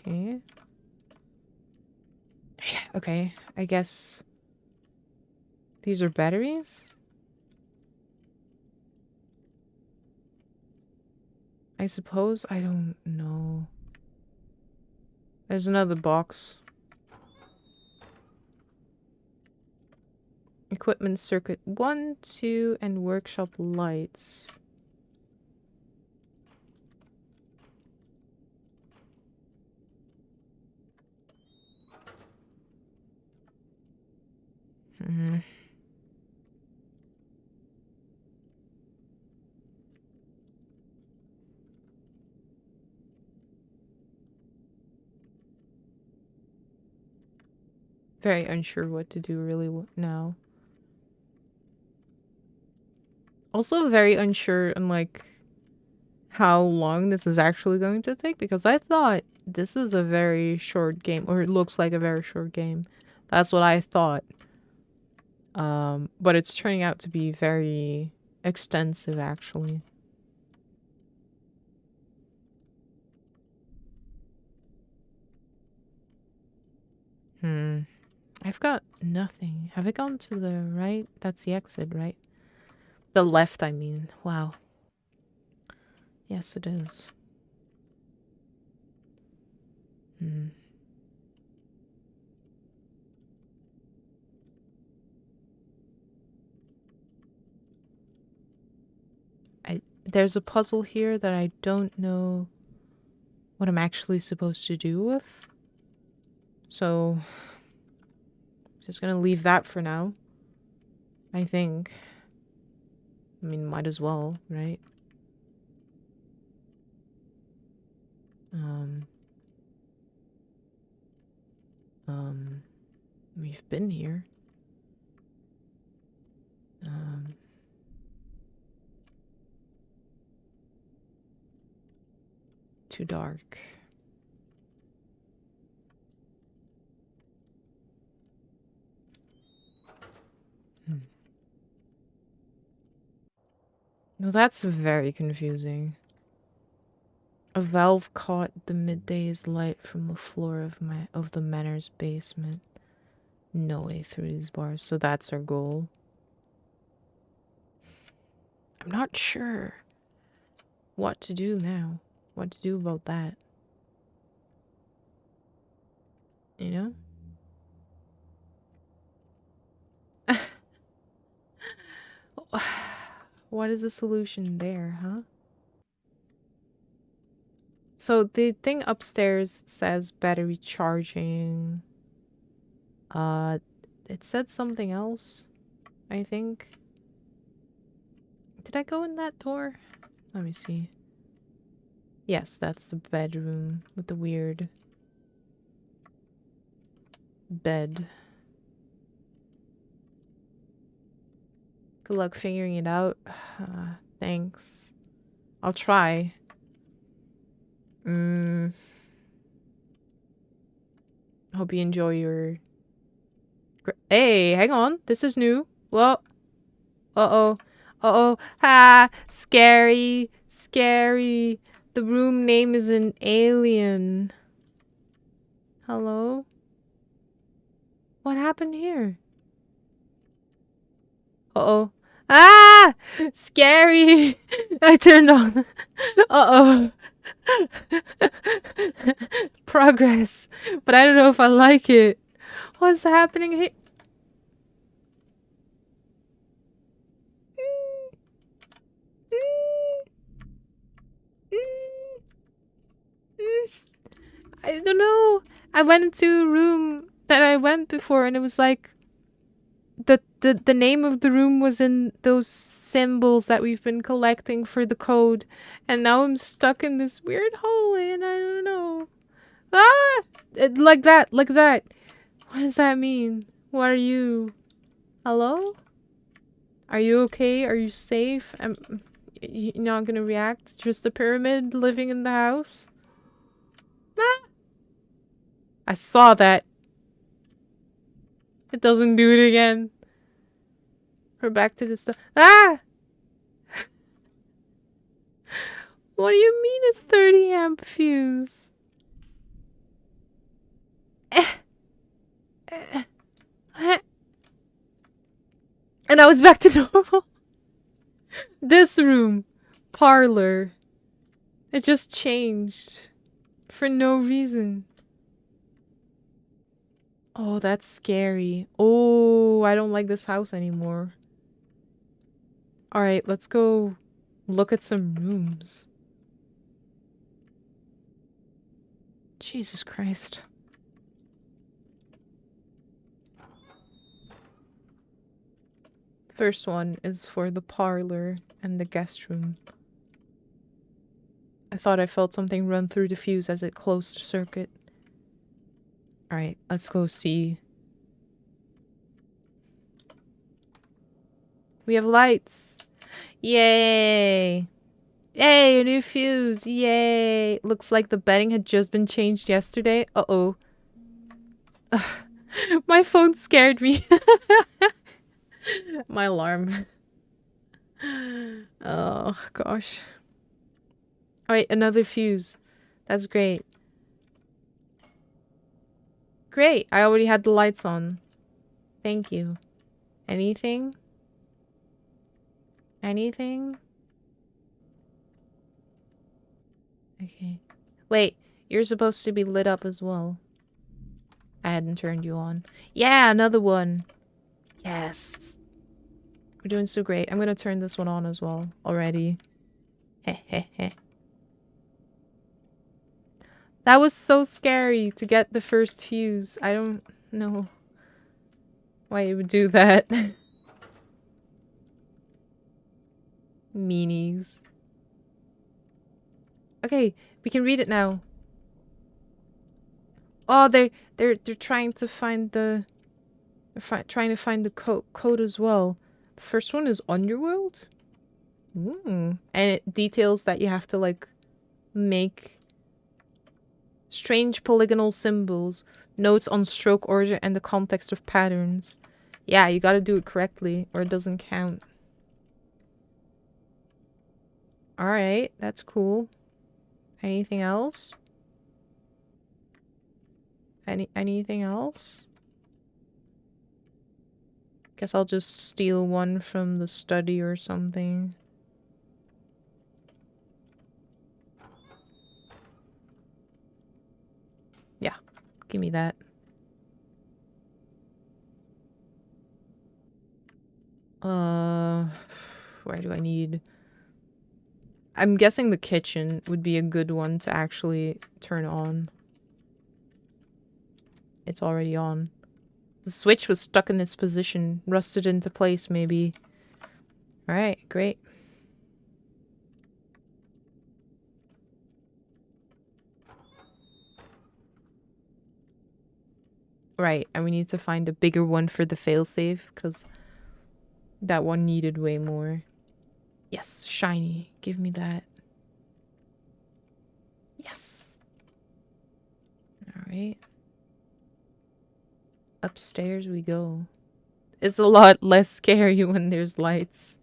Okay. Okay, I guess these are batteries? I suppose? I don't know. There's another box. Equipment circuit 1, 2, and workshop lights. Hmm. Very unsure what to do really now. Also very unsure on like how long this is actually going to take, because I thought this is a very short game, or it looks like a very short game. That's what I thought. But it's turning out to be very extensive actually. I've got nothing. Have I gone to the right? That's the exit, right? The left, I mean. Wow. Yes, it is. There's a puzzle here that I don't know what I'm actually supposed to do with. So, just gonna leave that for now. I think. I mean, might as well, right? We've been here. Too dark. No, that's very confusing. A valve caught the midday's light from the floor of the manor's basement. No way through these bars, so that's our goal. I'm not sure what to do now. What to do about that. You know? What is the solution there, huh? So the thing upstairs says battery charging. It said something else, I think. Did I go in that door? Let me see. Yes, that's the bedroom with the weird bed. Good luck figuring it out. Thanks. I'll try. Hope you enjoy your... Hey, hang on. This is new. Well... Uh-oh. Uh-oh. Ah! Scary. Scary. The room name is an alien. Hello? What happened here? Uh-oh. Ah! Scary! I turned on. Uh-oh. Progress. But I don't know if I like it. What's happening here? I don't know. I went into a room that I went before and it was like the name of the room was in those symbols that we've been collecting for the code, and now I'm stuck in this weird hallway and I don't know. Ah! Like that, like that. What does that mean? What are you? Hello? Are you okay? Are you safe? You not gonna react? Just a pyramid living in the house? Ah! I saw that. It doesn't do it again. We're back to the stuff. Ah! What do you mean a 30 amp fuse? And now it's back to normal. This room. Parlor. It just changed. For no reason. Oh, that's scary. Oh, I don't like this house anymore. Alright, let's go look at some rooms. Jesus Christ. First one is for the parlor and the guest room. I thought I felt something run through the fuse as it closed circuit. Alright, let's go see. We have lights! Yay! Yay, a new fuse! Yay! Looks like the bedding had just been changed yesterday. Uh-oh. My phone scared me. My alarm. Oh, gosh. Alright, another fuse. That's great. Great! I already had the lights on. Thank you. Anything? Anything? Okay. Wait, you're supposed to be lit up as well. I hadn't turned you on. Yeah, another one! Yes! We're doing so great. I'm gonna turn this one on as well already. Heh heh heh. That was so scary to get the first fuse. I don't know why you would do that. Meanies. Okay, we can read it now. Oh, they're trying to find the trying to find the code as well. The first one is Underworld. And it details that you have to like make strange polygonal symbols, notes on stroke order and the context of patterns. Yeah, you gotta do it correctly or it doesn't count. Alright, that's cool. Anything else? Anything else? Guess I'll just steal one from the study or something. Yeah, give me that. Where do I need... I'm guessing the kitchen would be a good one to actually turn on. It's already on. The switch was stuck in its position, rusted into place maybe. Alright, great. Right, and we need to find a bigger one for the failsafe, because that one needed way more. Yes, shiny. Give me that. Yes. Alright. Upstairs we go. It's a lot less scary when there's lights.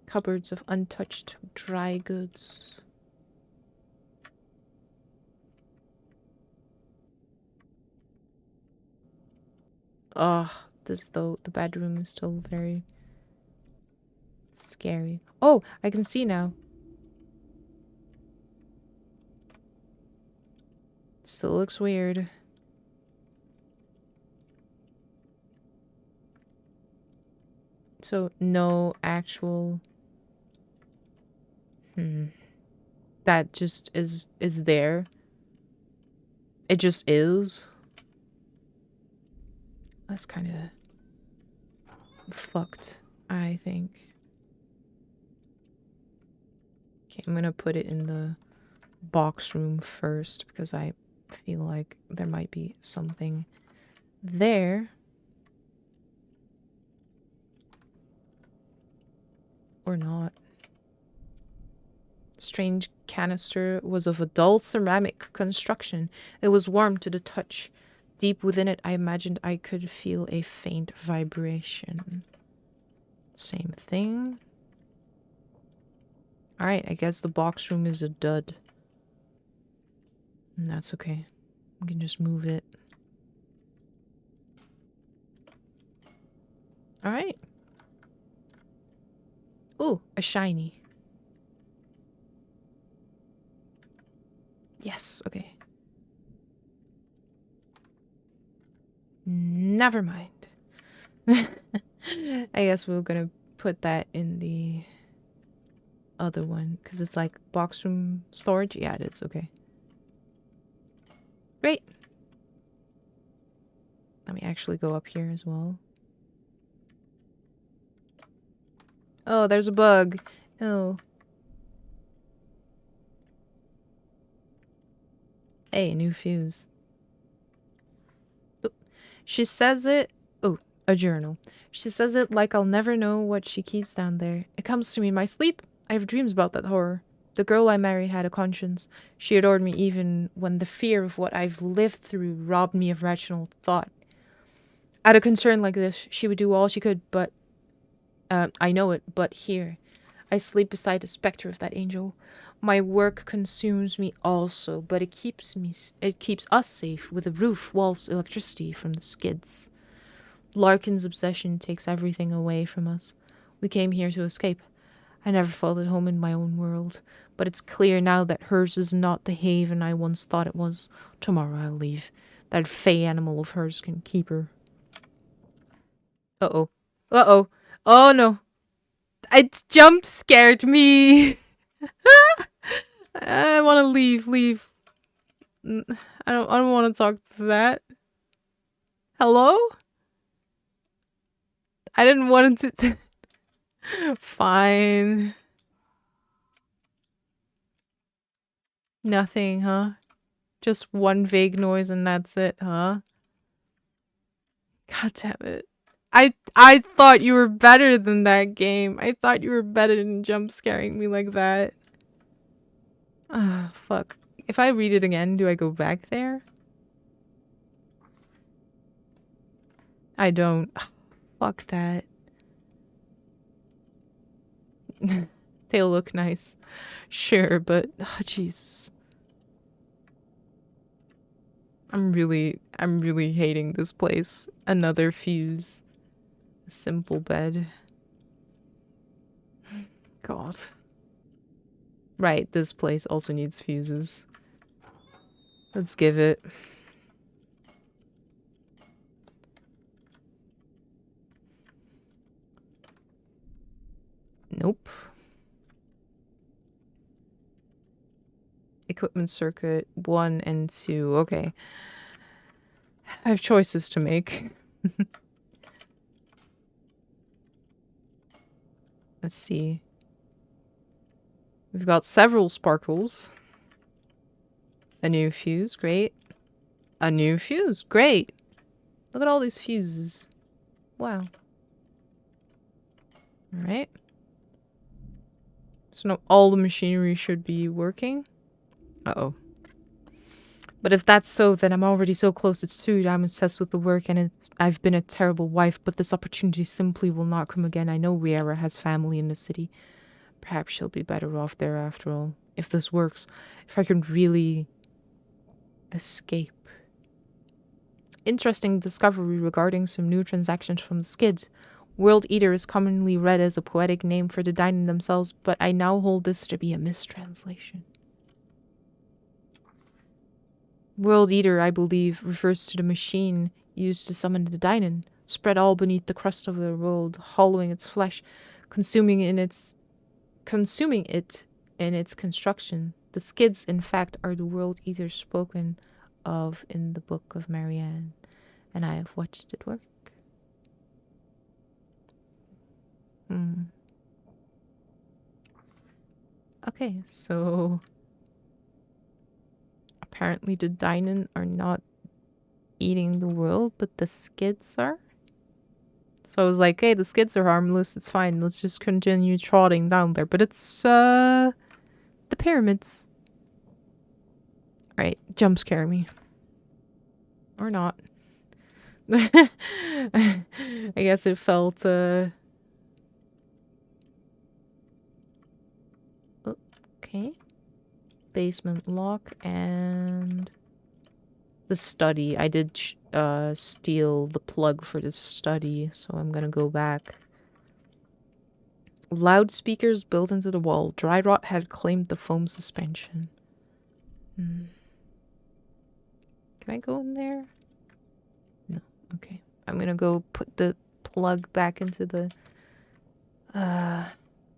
Cupboards of untouched dry goods. Oh, the bedroom is still very scary. Oh, I can see now. Still looks weird. So, no actual... That just is there. It just is. That's kind of fucked, I think. Okay, I'm gonna put it in the box room first because I feel like there might be something there. Or not. Strange canister was of a dull ceramic construction. It was warm to the touch. Deep within it, I imagined I could feel a faint vibration. Same thing. Alright, I guess the box room is a dud. And that's okay. We can just move it. Alright. Ooh, a shiny. Yes, okay. Never mind. I guess we're gonna put that in the other one, because it's like box room storage. Yeah, it is. Okay. Great. Let me actually go up here as well. Oh, there's a bug. Oh. Hey, new fuse. Oop. She says it... Oh, a journal. She says it like I'll never know what she keeps down there. It comes to me in my sleep. I have dreams about that horror. The girl I married had a conscience. She adored me even when the fear of what I've lived through robbed me of rational thought. At a concern like this, she would do all she could, but... I know it, but here. I sleep beside the specter of that angel. My work consumes me also, but it keeps us safe with a roof, walls, electricity from the skids. Larkin's obsession takes everything away from us. We came here to escape. I never felt at home in my own world, but it's clear now that hers is not the haven I once thought it was. Tomorrow I'll leave. That fey animal of hers can keep her. Uh-oh. Uh-oh. Oh no. It jump scared me. I want to leave. I don't want to talk to that. Hello? I didn't want it to... Fine. Nothing, huh? Just one vague noise and that's it, huh? God damn it. I thought you were better than that game. I thought you were better than jump scaring me like that. Ah, fuck. If I read it again, do I go back there? I don't. Fuck that. They look nice. Sure, but oh, Jesus. I'm really hating this place. Another fuse. A simple bed. God. Right, this place also needs fuses. Let's give it. Nope. Equipment circuit 1 and 2. Okay. I have choices to make. Let's see. We've got several sparkles. A new fuse, great. A new fuse, great. Look at all these fuses. Wow. Alright. So now all the machinery should be working. Uh-oh. But if that's so, then I'm already so close. It's true. I'm obsessed with the work and I've been a terrible wife, but this opportunity simply will not come again. I know Riera has family in the city. Perhaps she'll be better off there after all. If this works, if I can really escape. Interesting discovery regarding some new transactions from the skids. World Eater is commonly read as a poetic name for the Dynan themselves, but I now hold this to be a mistranslation. World Eater, I believe, refers to the machine used to summon the Dynan, spread all beneath the crust of the world, hollowing its flesh, consuming it in its construction. The skids, in fact, are the World Eaters spoken of in the Book of Marianne, and I have watched it work. Okay, so apparently the Dynan are not eating the world, but the skids are. So I was like, hey, the skids are harmless, it's fine, let's just continue trotting down there. But it's, the pyramids. Right, jump scare me. Or not. I guess it felt, okay. Basement lock and the study. I did steal the plug for the study, so I'm gonna go back. Loudspeakers built into the wall. Dry rot had claimed the foam suspension. Can I go in there? No. Okay. I'm gonna go put the plug back into the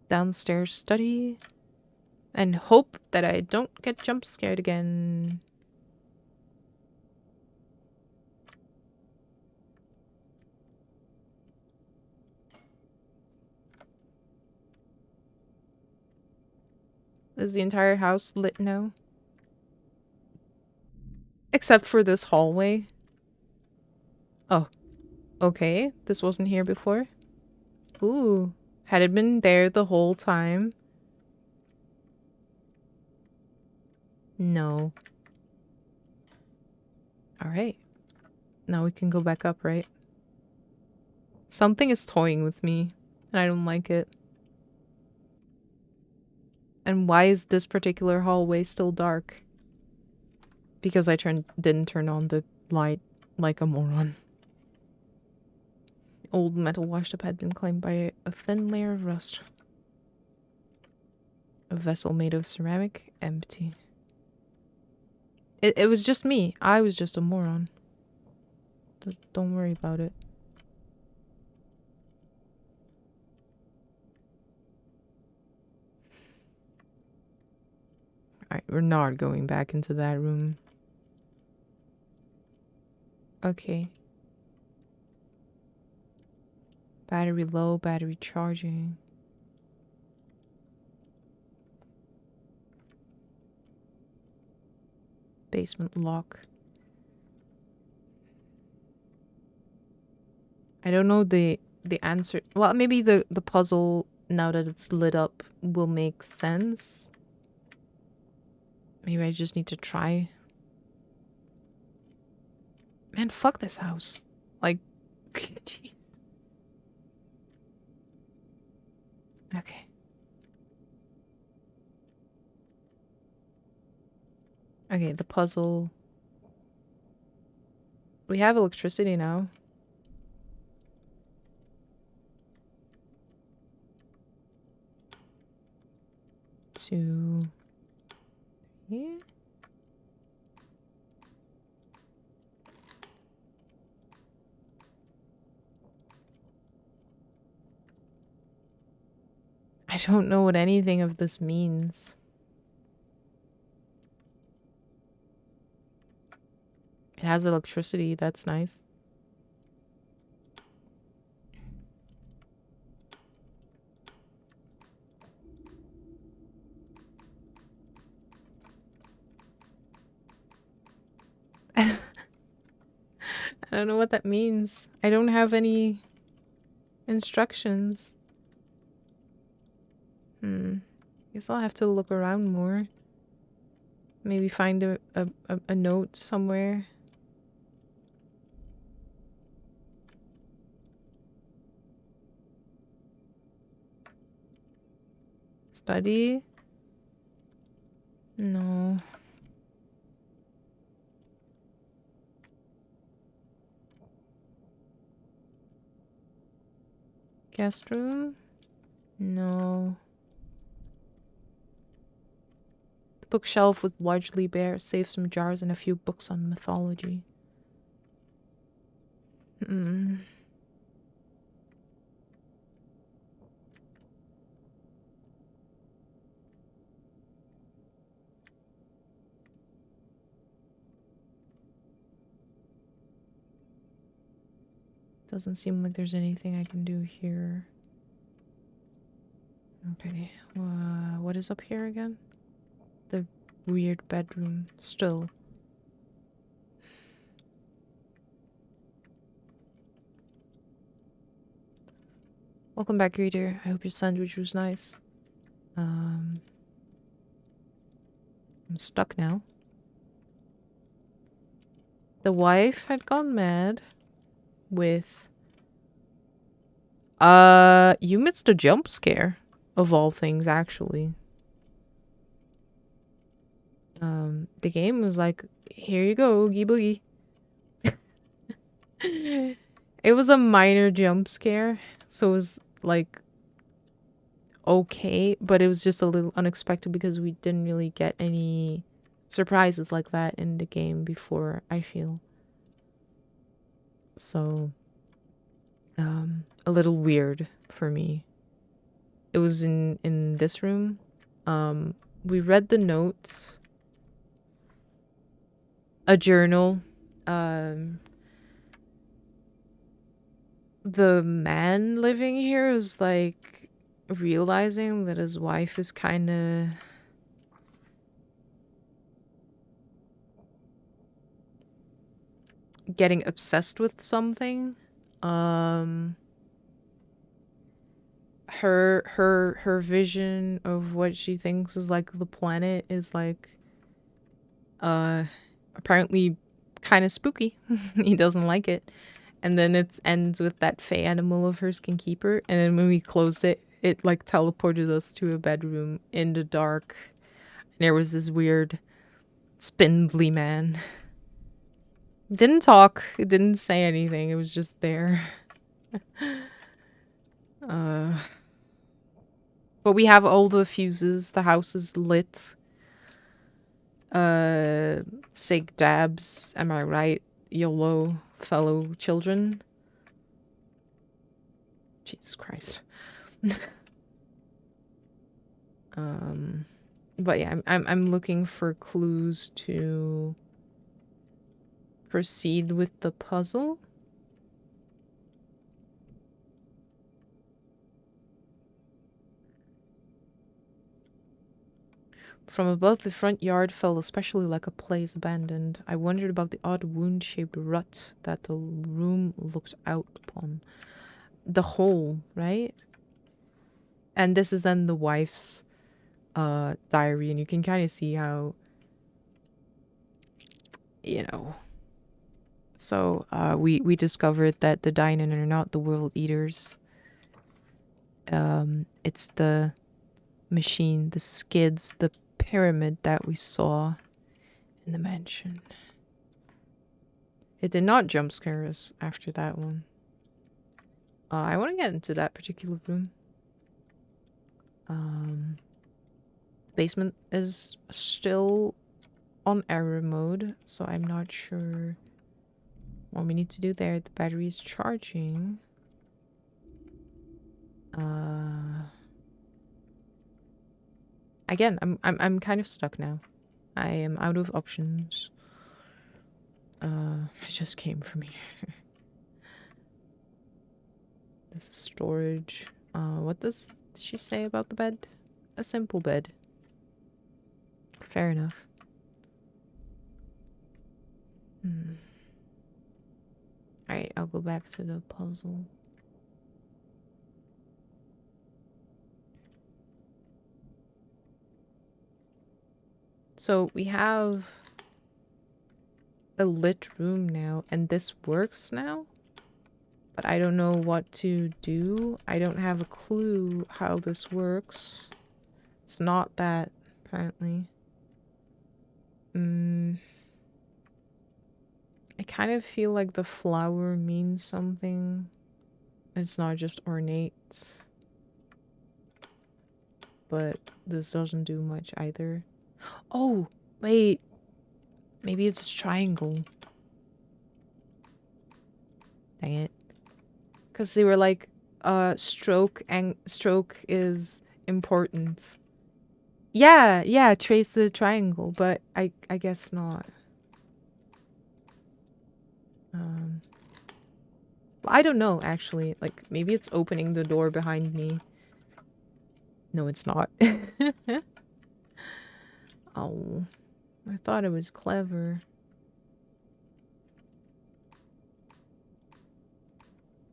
downstairs study and hope that I don't get jump scared again. Is the entire house lit now? Except for this hallway. Oh. Okay. This wasn't here before. Ooh. Had it been there the whole time? No. Alright. Now we can go back up, right? Something is toying with me, and I don't like it. And why is this particular hallway still dark? Because I didn't turn on the light like a moron. Old metal washtub had been claimed by a thin layer of rust. A vessel made of ceramic, empty. It was just me. I was just a moron. Don't worry about it. Alright, we're not going back into that room. Okay. Battery low, battery charging. Basement lock. I don't know the answer. Well, maybe the puzzle, now that it's lit up, will make sense. Maybe I just need to try. Man, fuck this house. Like, okay. Okay, the puzzle. We have electricity now. Two. Yeah. I don't know what anything of this means. It has electricity, that's nice. I don't know what that means. I don't have any instructions. Guess I'll have to look around more. Maybe find a note somewhere. Study? No. Guest room? No. The bookshelf was largely bare, save some jars and a few books on mythology. Doesn't seem like there's anything I can do here. Okay, what is up here again? The weird bedroom. Still. Welcome back, reader. I hope your sandwich was nice. I'm stuck now. The wife had gone mad with... you missed a jump scare. Of all things, actually. The game was like, here you go, Oogie Boogie. It was a minor jump scare, so it was like okay, but it was just a little unexpected because we didn't really get any surprises like that in the game before, I feel. So, a little weird for me. It was in this room. We read the notes, a journal. The man living here is like realizing that his wife is kind of getting obsessed with something. Her vision of what she thinks is like the planet is like apparently kind of spooky. He doesn't like it. And then it ends with that fey animal of hers can keep her. And then when we closed it, it like teleported us to a bedroom in the dark. And there was this weird spindly man. Didn't talk. It didn't say anything. It was just there. But we have all the fuses. The house is lit. Sig dabs. Am I right? YOLO, fellow children. Jesus Christ. But yeah, I'm looking for clues to proceed with the puzzle. From above, the front yard felt especially like a place abandoned. I wondered about the odd wound-shaped rut that the room looked out upon. The hole, right? And this is then the wife's diary, and you can kind of see how, you know. So we discovered that the Dynan are not the world eaters. It's the machine, the skids, the pyramid that we saw in the mansion. It did not jump scare us after that one. I want to get into that particular room. Basement is still on error mode, so I'm not sure what we need to do there. The battery is charging. Again, I'm kind of stuck now. I am out of options. I just came from here. This is storage. What does she say about the bed? A simple bed. Fair enough. Alright, I'll go back to the puzzle. So we have a lit room now, and this works now? But I don't know what to do. I don't have a clue how this works. It's not that, apparently. I kind of feel like the flower means something. It's not just ornate. But this doesn't do much either. Oh, wait. Maybe it's a triangle. Dang it. Because they were like, stroke is important. Yeah, trace the triangle, but I guess not. I don't know, actually. Like, maybe it's opening the door behind me. No, it's not. Oh, I thought it was clever.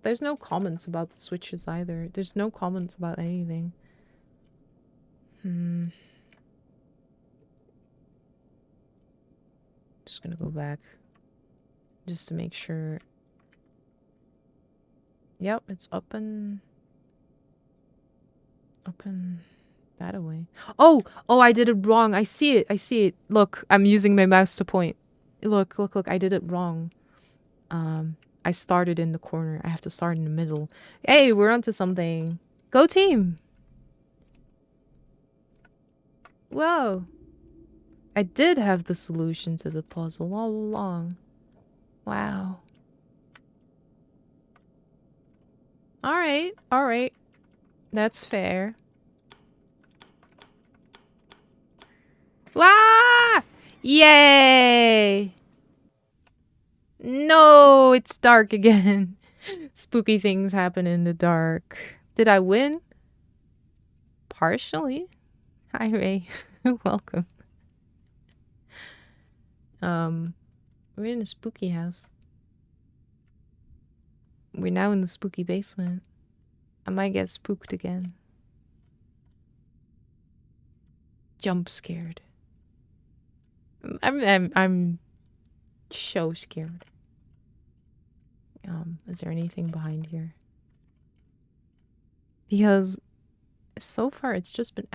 There's no comments about the switches either. There's no comments about anything. Just gonna go back. Just to make sure. Yep, it's up and... that away. Oh! Oh, I did it wrong. I see it. I see it. Look, I'm using my mouse to point. Look, look, look. I did it wrong. I started in the corner. I have to start in the middle. Hey, we're onto something. Go team! Whoa! I did have the solution to the puzzle all along. Wow. Alright, alright. That's fair. Wah! Yay! No, it's dark again. Spooky things happen in the dark. Did I win? Partially. Hi, Ray. Welcome. We're in a spooky house. We're now in the spooky basement. I might get spooked again. Jump scared. I'm so scared. Is there anything behind here? Because so far it's just been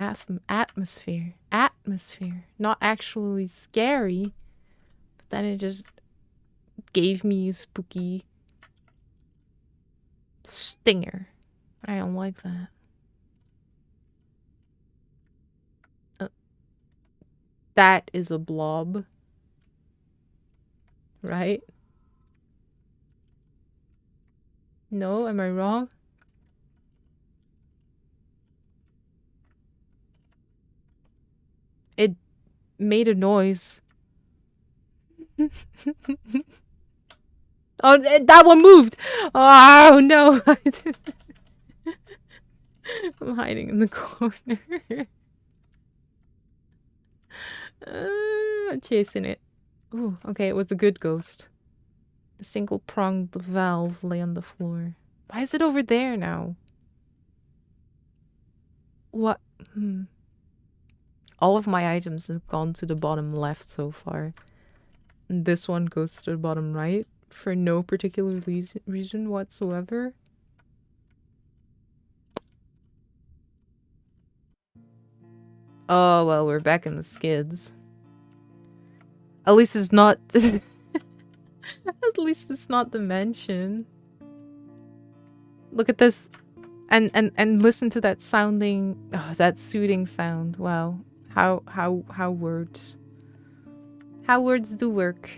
atmosphere. Atmosphere. Not actually scary. But then it just gave me a spooky stinger. I don't like that. That is a blob. Right? No, am I wrong? It made a noise. Oh, that one moved! Oh, no! I'm hiding in the corner. I'm chasing it. Ooh, okay, it was a good ghost. A single-pronged valve lay on the floor. Why is it over there now? What? All of my items have gone to the bottom left so far. And this one goes to the bottom right for no particular reason whatsoever. Oh, well, we're back in the skids. At least it's not... At least it's not the mansion. Look at this. And listen to that sounding... Oh, that soothing sound. Wow. How words... How words do work.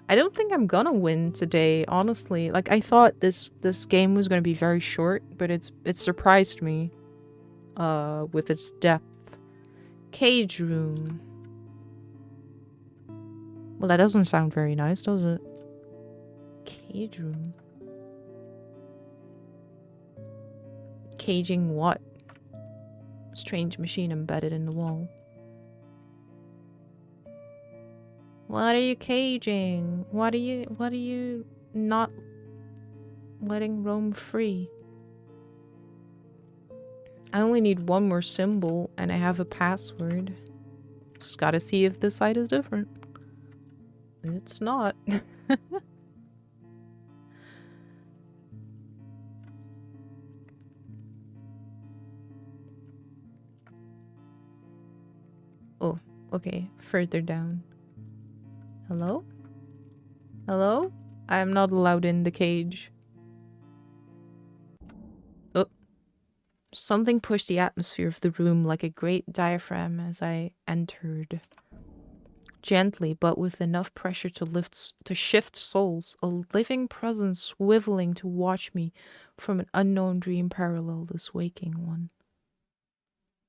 I don't think I'm gonna win today, honestly. Like, I thought this game was gonna be very short, but it surprised me. With its depth. Cage room. Well, that doesn't sound very nice, does it? Cage room. Caging what? Strange machine embedded in the wall. What are you caging? What are you not letting roam free? I only need one more symbol and I have a password. Just gotta see if this side is different. It's not. Oh, okay. Further down. Hello? Hello? I am not allowed in the cage. Oh. Something pushed the atmosphere of the room like a great diaphragm as I entered. Gently, but with enough pressure to shift souls, a living presence swiveling to watch me from an unknown dream parallel this waking one.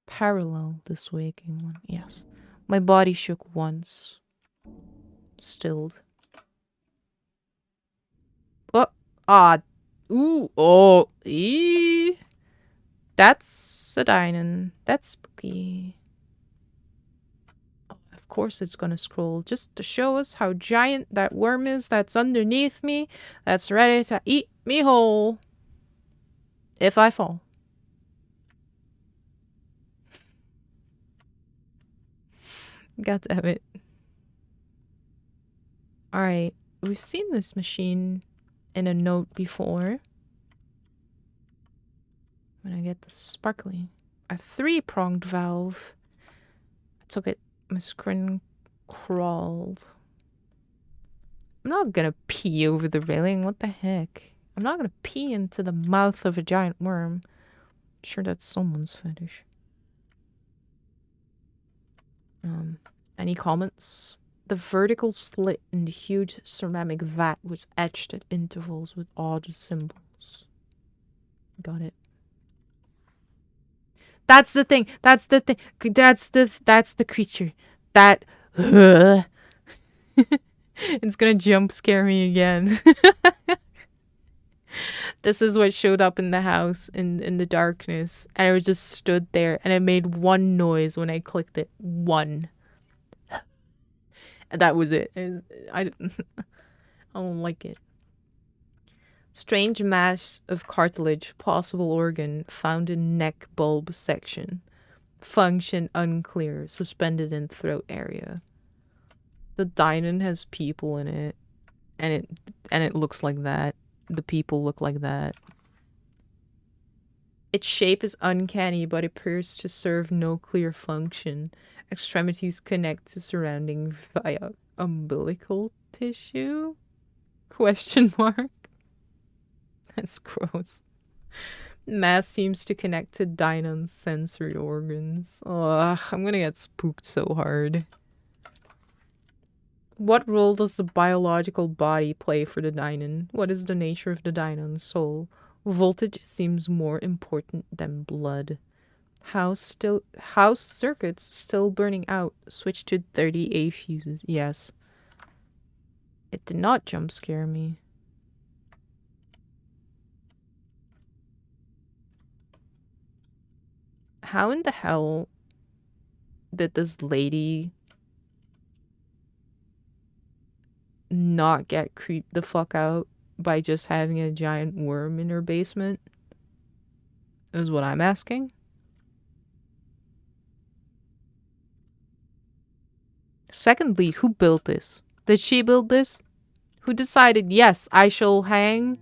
Parallel this waking one, yes. My body shook once. Stilled. Oh, ah, ooh, oh, ee. That's a dinin'. That's spooky. Oh, of course it's gonna scroll just to show us how giant that worm is that's underneath me, that's ready to eat me whole. If I fall. God damn it. Alright, we've seen this machine in a note before. When I get the sparkly. a 3-pronged valve. I took it. My screen crawled. I'm not gonna pee over the railing. What the heck? I'm not gonna pee into the mouth of a giant worm. I'm sure that's someone's fetish. Any comments? The vertical slit in the huge ceramic vat was etched at intervals with odd symbols. Got it. That's the thing. That's the thing. That's the creature. That it's gonna jump scare me again. This is what showed up in the house in the darkness, and it just stood there, and it made one noise when I clicked it. One. And that was it. I don't like it. Strange mass of cartilage, possible organ, found in neck bulb section. Function unclear, suspended in throat area. The dinon has people in it, and it looks like that. The people look like that. Its shape is uncanny, but appears to serve no clear function. Extremities connect to surrounding via umbilical tissue? Question mark? That's gross. Mass seems to connect to Dynon's sensory organs. Ugh, I'm gonna get spooked so hard. What role does the biological body play for the Dynon? What is the nature of the Dynon's soul? Voltage seems more important than blood. House circuits still burning out. Switch to 30A fuses. Yes. It did not jump scare me. How in the hell did this lady not get creeped the fuck out by just having a giant worm in her basement? Is what I'm asking. Secondly, who built this? Did she build this? Who decided, yes, I shall hang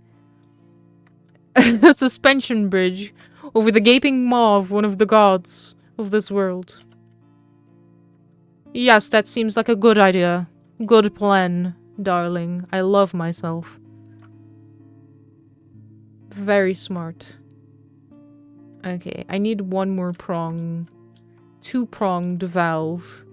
a suspension bridge over the gaping maw of one of the gods of this world? Yes, that seems like a good idea. Good plan, darling. I love myself. Very smart. Okay, I need one more prong. 2-pronged valve.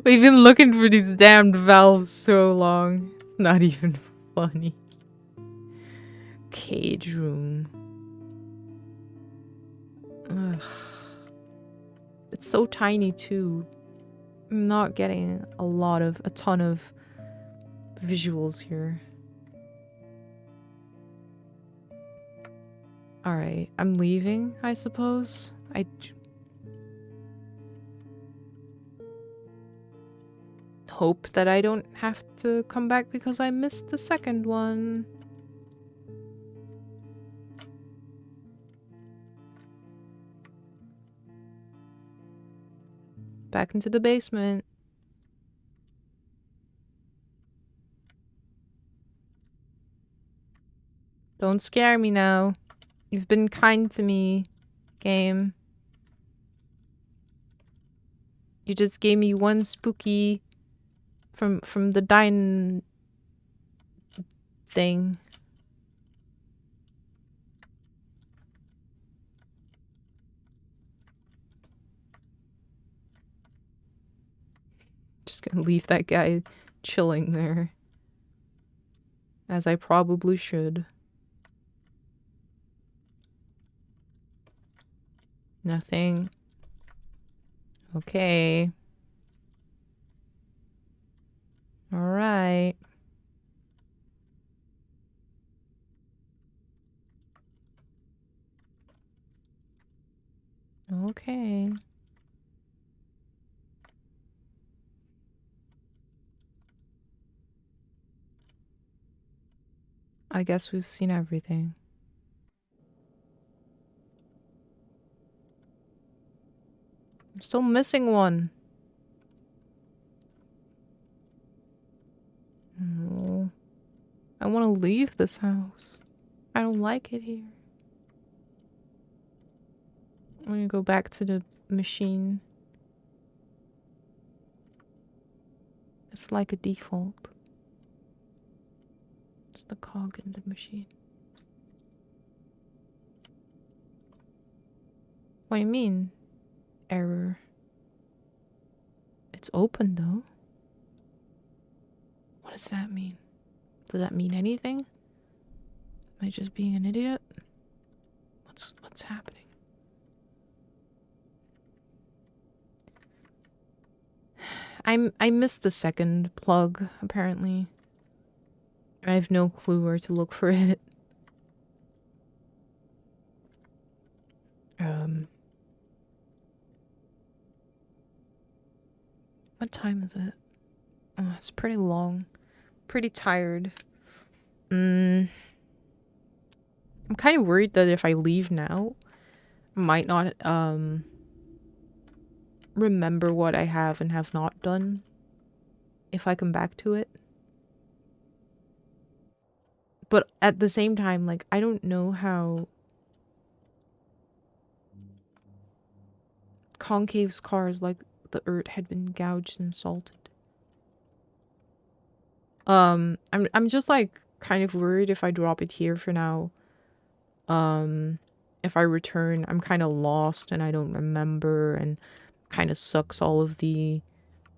We've been looking for these damned valves so long. It's not even funny. Cage room. Ugh. It's so tiny too. I'm not getting a ton of visuals here. Alright, I'm leaving, I suppose. I hope that I don't have to come back because I missed the second one. Back into the basement. Don't scare me now. You've been kind to me, game. You just gave me one spooky from the dine thing. Just gonna leave that guy chilling there. As I probably should. Nothing. Okay. Alright. Okay. I guess we've seen everything. I'm still missing one. Oh, I want to leave this house. I don't like it here. I'm gonna go back to the machine. It's like a default. It's the cog in the machine. What do you mean? Error. It's open though. What does that mean? Does that mean anything? Am I just being an idiot? What's happening? I missed the second plug, apparently. I have no clue where to look for it. What time is it? Oh, it's pretty long. Pretty tired. I'm kind of worried that if I leave now, I might not, remember what I have and have not done if I come back to it. But at the same time, like, I don't know how concave scars like the earth had been gouged and salted. I'm just like kind of worried if I drop it here for now. If I return, I'm kind of lost and I don't remember, and kind of sucks all of the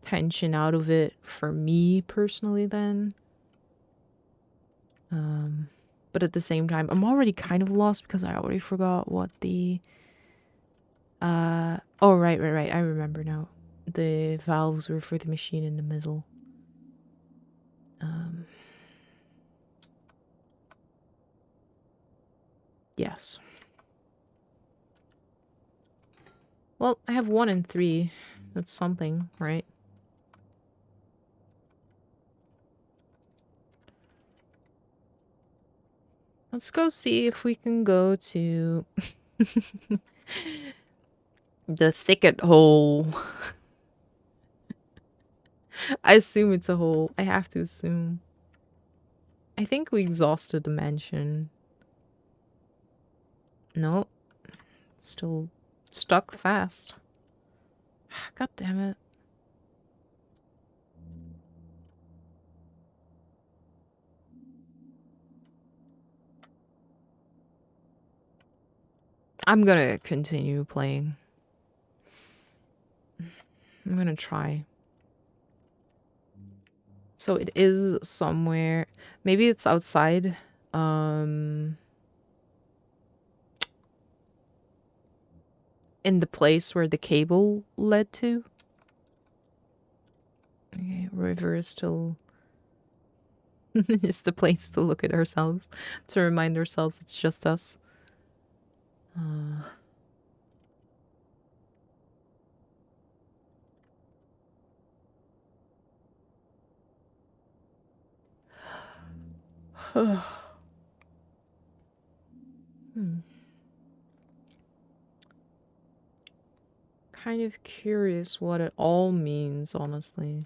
tension out of it for me personally then. But at the same time, I'm already kind of lost because I already forgot what the oh right, I remember now. The valves were for the machine in the middle. Yes. Well, I have 1 and 3. That's something, right? Let's go see if we can go to the thicket hole. I assume it's a hole. I have to assume. I think we exhausted the mansion. Nope. Still stuck fast. God damn it. I'm gonna continue playing. I'm gonna try. So it is somewhere. Maybe it's outside. In the place where the cable led to. Okay, river is still just a place to look at ourselves, to remind ourselves it's just us. Kind of curious what it all means, honestly.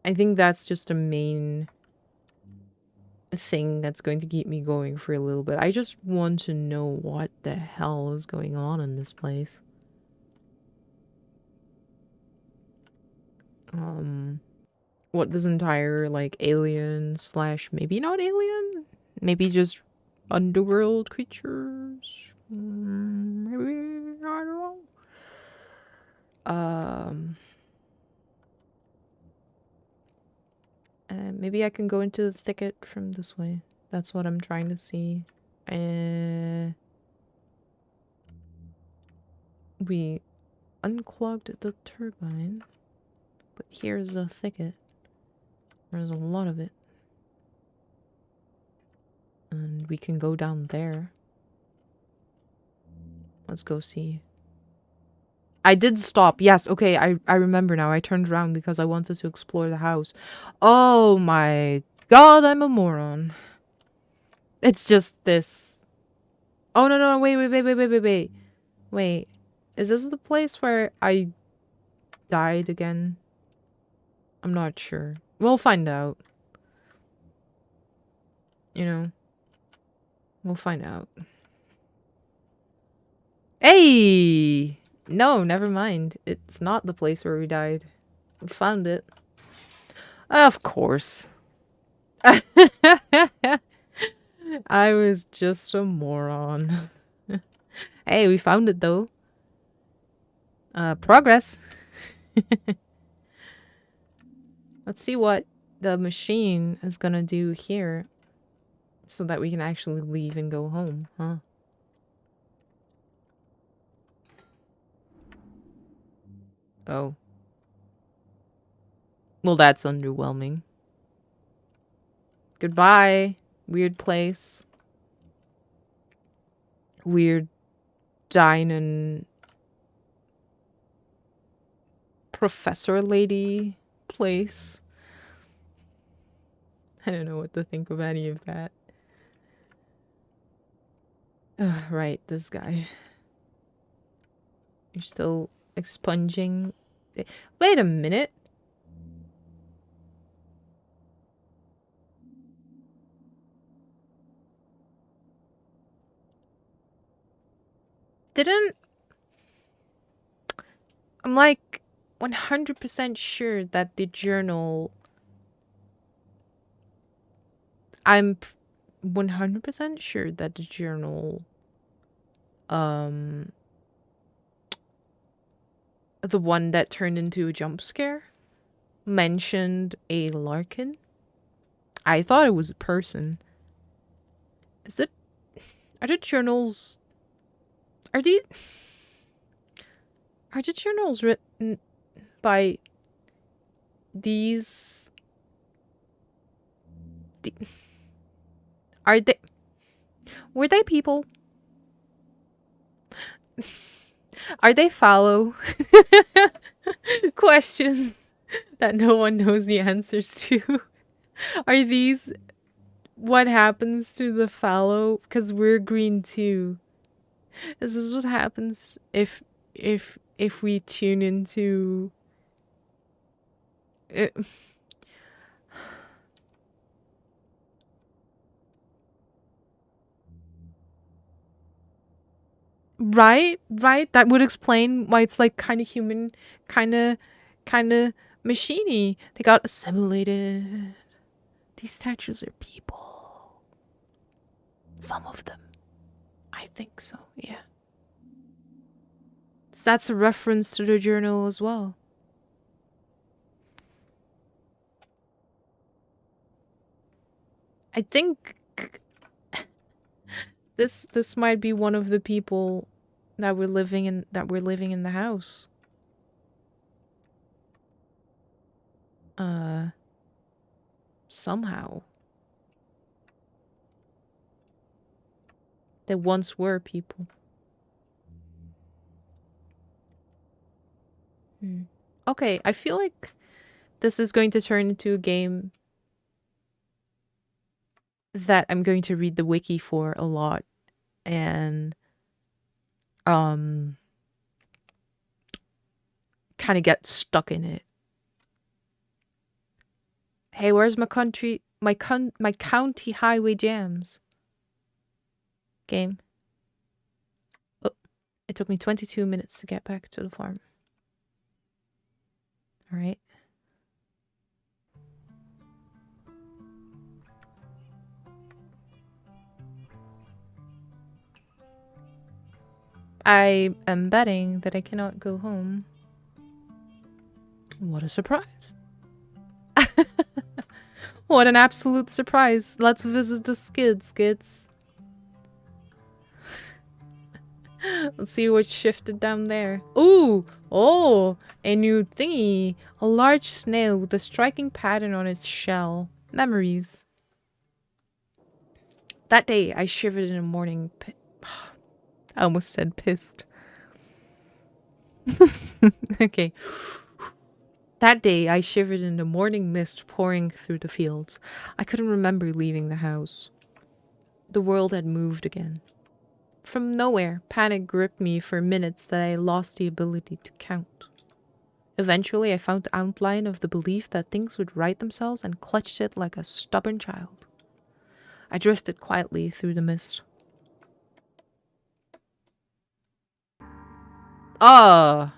I think that's just a main thing that's going to keep me going for a little bit. I just want to know what the hell is going on in this place. What this entire, like, alien slash maybe not alien? Maybe just underworld creatures? Maybe, I don't know. Maybe I can go into the thicket from this way. That's what I'm trying to see. We unclogged the turbine, but here's a thicket. There's a lot of it. And we can go down there. Let's go see. I did stop. Yes, okay, I remember now. I turned around because I wanted to explore the house. Oh my god, I'm a moron. It's just this. Oh, no, wait. Wait, is this the place where I died again? I'm not sure. We'll find out. You know? We'll find out. Hey! No, never mind. It's not the place where we died. We found it. Of course. I was just a moron. Hey, we found it though. Progress. Let's see what the machine is gonna do here so that we can actually leave and go home, huh? Oh. Well, that's underwhelming. Goodbye, weird place. Weird dining professor lady place. I don't know what to think of any of that. Right, this guy. You're still expunging. Wait a minute. Didn't... I'm like 100% sure that the journal... I'm 100% sure that the journal... The one that turned into a jump scare mentioned a Larkin. I thought it was a person. Is it... Are the journals... Are the journals written by these... Are they... Were they people? Are they Fallow? Questions that no one knows the answers to. Are these what happens to the Fallow? Because we're green too. Is this what happens if we tune into it? Right? That would explain why it's like kind of human, kind of machiney. They got assimilated. These statues are people. Some of them. I think so, yeah. So that's a reference to the journal as well. I think this might be one of the people that we're living in the house. Somehow. They once were people. Okay, I feel like this is going to turn into a game that I'm going to read the wiki for a lot and kind of get stuck in it. Hey, where's my county highway jams? Game. Oh, it took me 22 minutes to get back to the farm. All right. I am betting that I cannot go home. What a surprise. What an absolute surprise. Let's visit the skids. Let's see what shifted down there. Ooh! Oh! A new thingy. A large snail with a striking pattern on its shell. Memories. That day, I shivered in the morning. I almost said pissed. Okay. That day, I shivered in the morning mist pouring through the fields. I couldn't remember leaving the house. The world had moved again. From nowhere, panic gripped me for minutes that I lost the ability to count. Eventually, I found the outline of the belief that things would right themselves and clutched it like a stubborn child. I drifted quietly through the mist. Oh,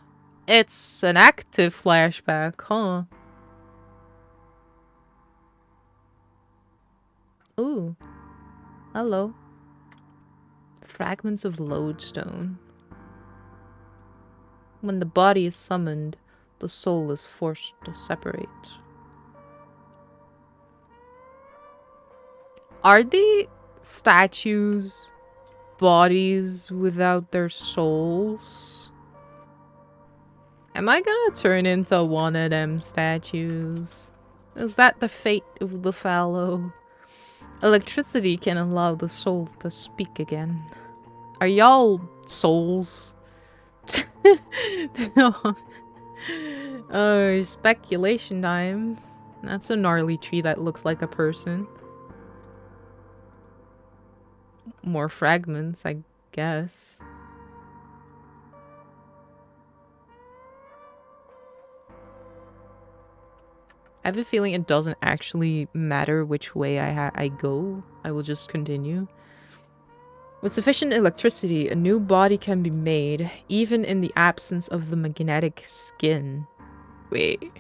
it's an active flashback, huh? Ooh, hello. Fragments of lodestone. When the body is summoned, the soul is forced to separate. Are the statues bodies without their souls? Am I gonna turn into one of them statues? Is that the fate of the fallow? Electricity can allow the soul to speak again. Are y'all souls? No. Oh, speculation time. That's a gnarly tree that looks like a person. More fragments, I guess. I have a feeling it doesn't actually matter which way I go. I will just continue. With sufficient electricity, a new body can be made, even in the absence of the magnetic skin. Wait.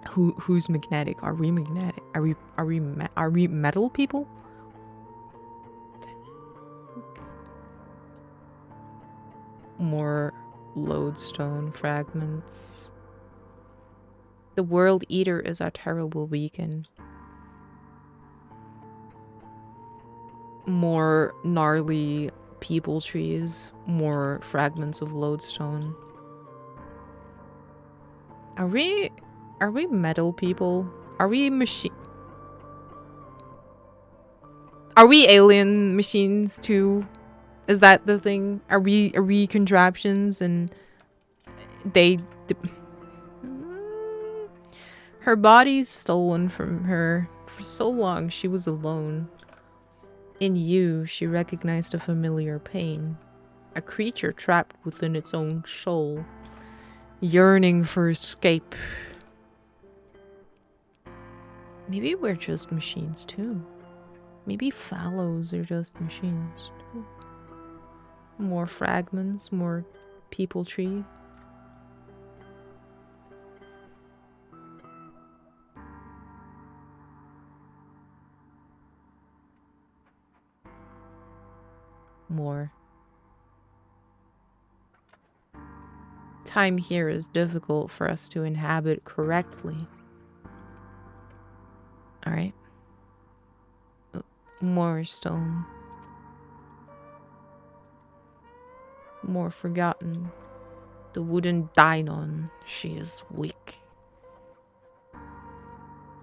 Who's magnetic? Are we magnetic? Are we metal people? More lodestone fragments. The World Eater is our terrible beacon. More gnarly people trees. More fragments of lodestone. Are we metal people? Are we Are we alien machines too? Is that the thing? Are we contraptions and they... Her body's stolen from her. For so long, she was alone. In you, she recognized a familiar pain. A creature trapped within its own soul. Yearning for escape. Maybe we're just machines too. Maybe fallows are just machines too. More fragments, more people tree. More. Time here is difficult for us to inhabit correctly. Alright. More stone. More forgotten. The wooden Dynon. She is weak.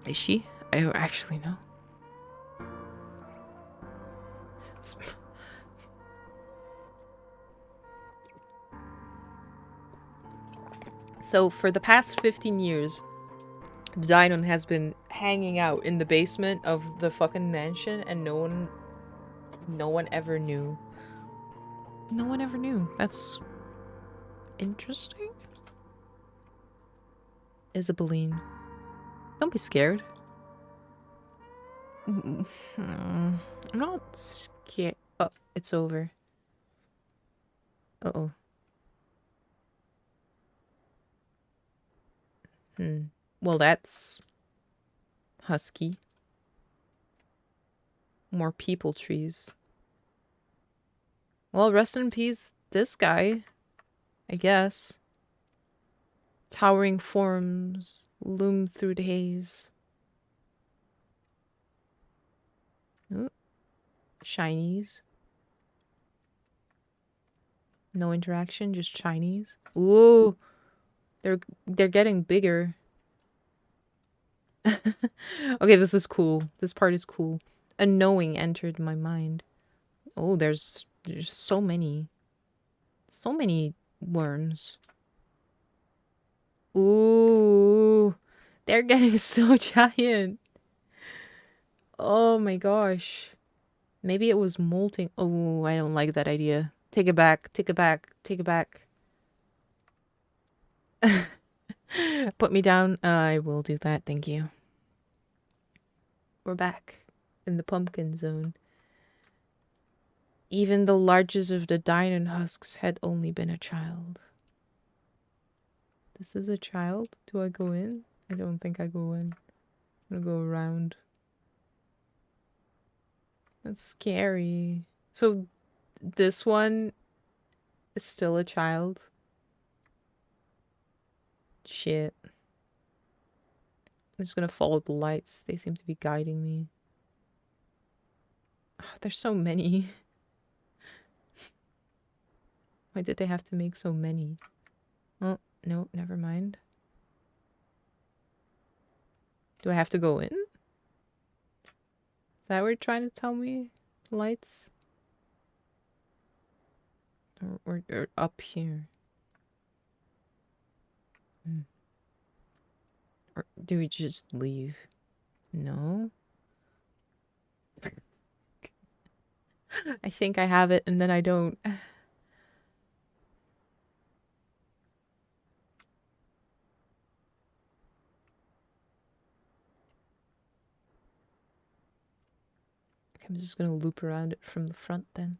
Is she? I don't actually know. So for the past 15 years, the Dynon has been hanging out in the basement of the fucking mansion and no one ever knew. No one ever knew. That's interesting. Isabeline. Don't be scared. I'm not scared. Oh, it's over. Uh-oh. Well, that's husky. More people trees. Well, rest in peace, this guy. I guess. Towering forms loom through the haze. Ooh. Shinies. No interaction, just Chinese. Ooh. They're getting bigger. Okay, this is cool. This part is cool. A knowing entered my mind. Oh, there's so many. So many worms. Ooh. They're getting so giant. Oh my gosh. Maybe it was molting. Oh, I don't like that idea. Take it back. Take it back. Take it back. Put me down. I will do that. Thank you. We're back in the pumpkin zone. Even the largest of the diamond husks had only been a child. This is a child? Do I go in? I don't think I go in. I'm gonna go around. That's scary. So this one is still a child? Shit. I'm just gonna follow the lights. They seem to be guiding me. Oh, there's so many. Why did they have to make so many? Oh, no, never mind. Do I have to go in? Is that what you're trying to tell me? Lights? Or up here? Or do we just leave? No? I think I have it and then I don't. Okay, I'm just gonna loop around it from the front then.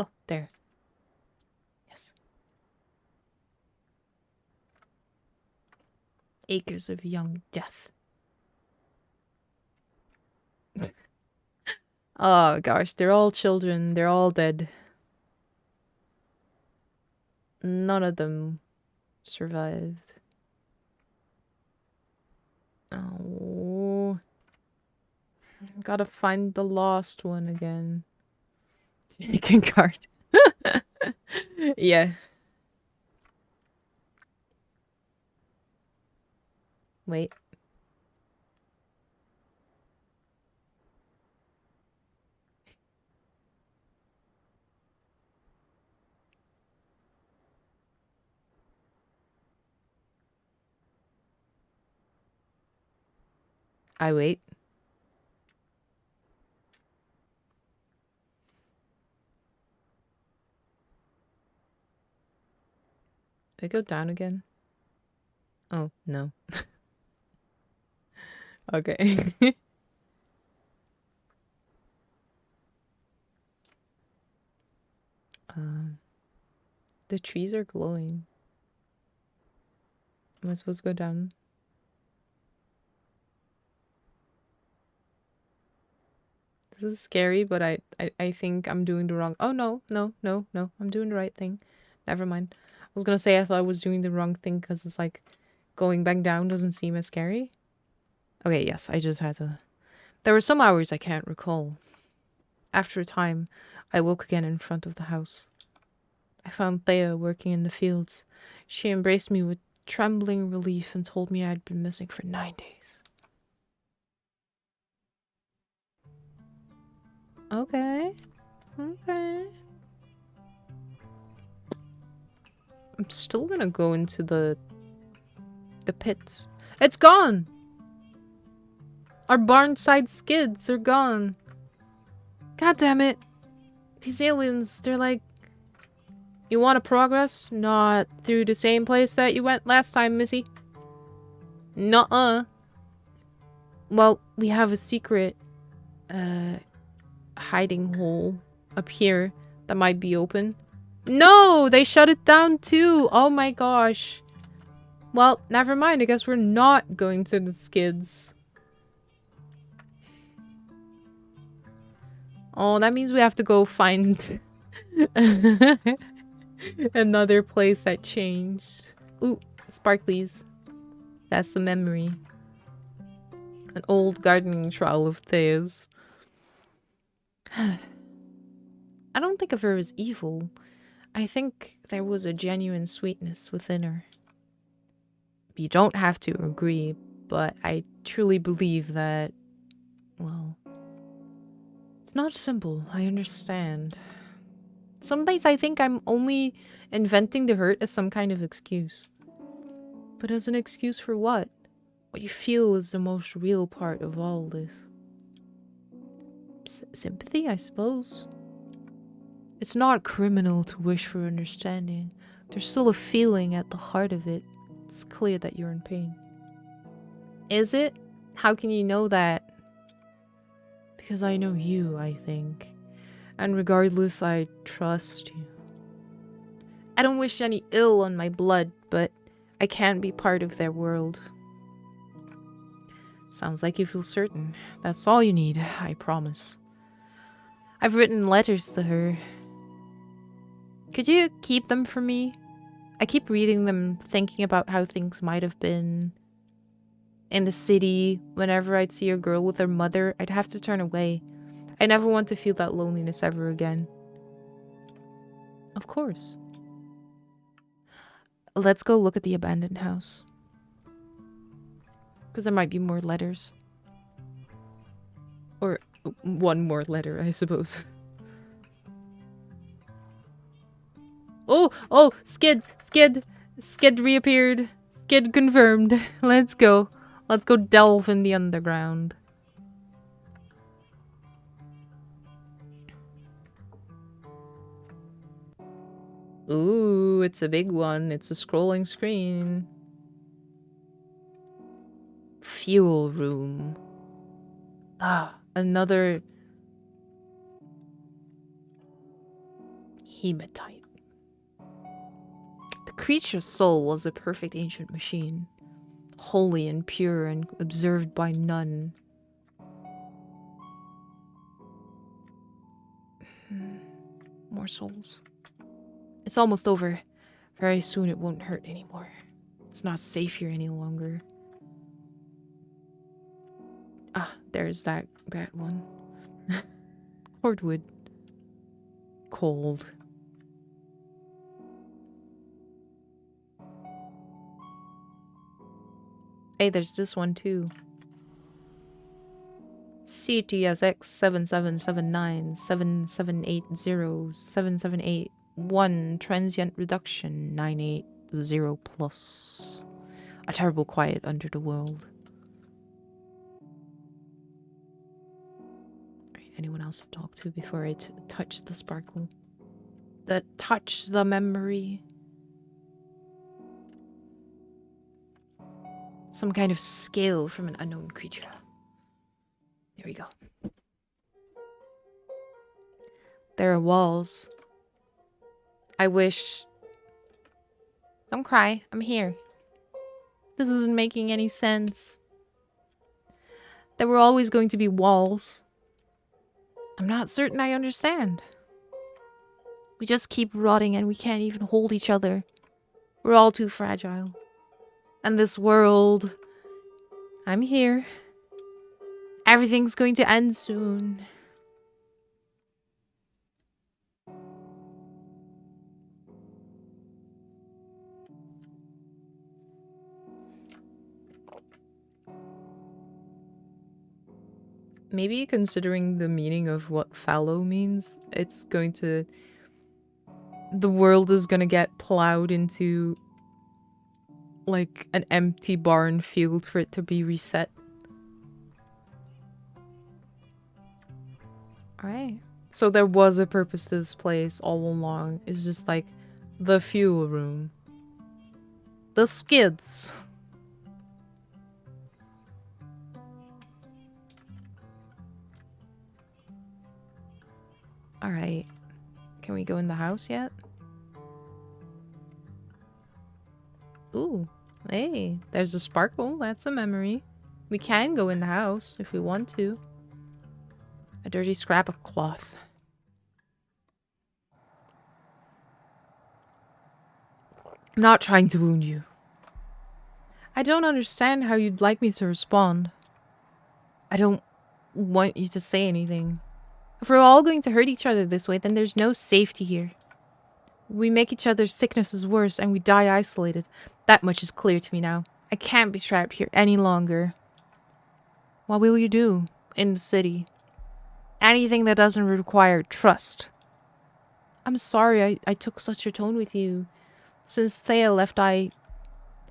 Oh, there. Yes. Acres of young death. Oh gosh, they're all children. They're all dead. None of them survived. Oh. Gotta find the lost one again. Jamaican card. Yeah. Wait. I wait. Did I go down again? Oh, no. Okay. The trees are glowing. Am I supposed to go down? This is scary, but I think I'm doing the wrong... Oh, no. I'm doing the right thing. Never mind. I was gonna say I thought I was doing the wrong thing because it's like going back down doesn't seem as scary. Okay, yes, I just had to... There were some hours I can't recall. After a time, I woke again in front of the house. I found Thea working in the fields. She embraced me with trembling relief and told me I had been missing for 9 days. Okay. Okay. I'm still gonna go into the pits. It's gone! Our barnside skids are gone. God damn it. These aliens, they're like... You want to progress? Not through the same place that you went last time, missy. Nuh-uh. Well, we have a secret, hiding hole up here that might be open. No! They shut it down too! Oh my gosh. Well, never mind. I guess we're not going to the skids. Oh, that means we have to go find another place that changed. Ooh, sparklies. That's a memory. An old gardening trowel of Thea's. I don't think of her as evil. I think there was a genuine sweetness within her. You don't have to agree, but I truly believe that, well, it's not simple, I understand. Some days I think I'm only inventing the hurt as some kind of excuse. But as an excuse for what? What you feel is the most real part of all this. Sympathy, I suppose. It's not criminal to wish for understanding. There's still a feeling at the heart of it. It's clear that you're in pain. Is it? How can you know that? Because I know you, I think. And regardless, I trust you. I don't wish any ill on my blood, but I can't be part of their world. Sounds like you feel certain. That's all you need, I promise. I've written letters to her. Could you keep them for me? I keep reading them, thinking about how things might have been. In the city, whenever I'd see a girl with her mother, I'd have to turn away. I never want to feel that loneliness ever again. Of course. Let's go look at the abandoned house. Because there might be more letters. Or one more letter, I suppose. Oh, Skid reappeared. Skid confirmed. Let's go. Let's go delve in the underground. Ooh, it's a big one. It's a scrolling screen. Fuel room. Ah, another hematite. The creature's soul was a perfect ancient machine, holy and pure and observed by none. More souls. It's almost over. Very soon it won't hurt anymore. It's not safe here any longer. Ah, there's that one. Cordwood. Cold. Hey, there's this one too. CTSX 7779 7780 7781 transient reduction 980 plus. A terrible quiet under the world. Alright, anyone else to talk to before I touch the sparkle? Touch the memory. Some kind of scale from an unknown creature. There we go. There are walls. I wish... Don't cry. I'm here. This isn't making any sense. There were always going to be walls. I'm not certain I understand. We just keep rotting and we can't even hold each other. We're all too fragile. And this world... I'm here. Everything's going to end soon. Maybe considering the meaning of what fallow means, it's going to... The world is gonna get plowed into... like an empty barn field for it to be reset. Alright. So there was a purpose to this place all along. It's just like the fuel room. The skids. Alright. Can we go in the house yet? Ooh. Hey, there's a sparkle. That's a memory. We can go in the house if we want to. A dirty scrap of cloth. I'm not trying to wound you. I don't understand how you'd like me to respond. I don't want you to say anything. If we're all going to hurt each other this way, then there's no safety here. We make each other's sicknesses worse and we die isolated. That much is clear to me now. I can't be trapped here any longer. What will you do in the city? Anything that doesn't require trust. I'm sorry I took such a tone with you. Since Thea left, I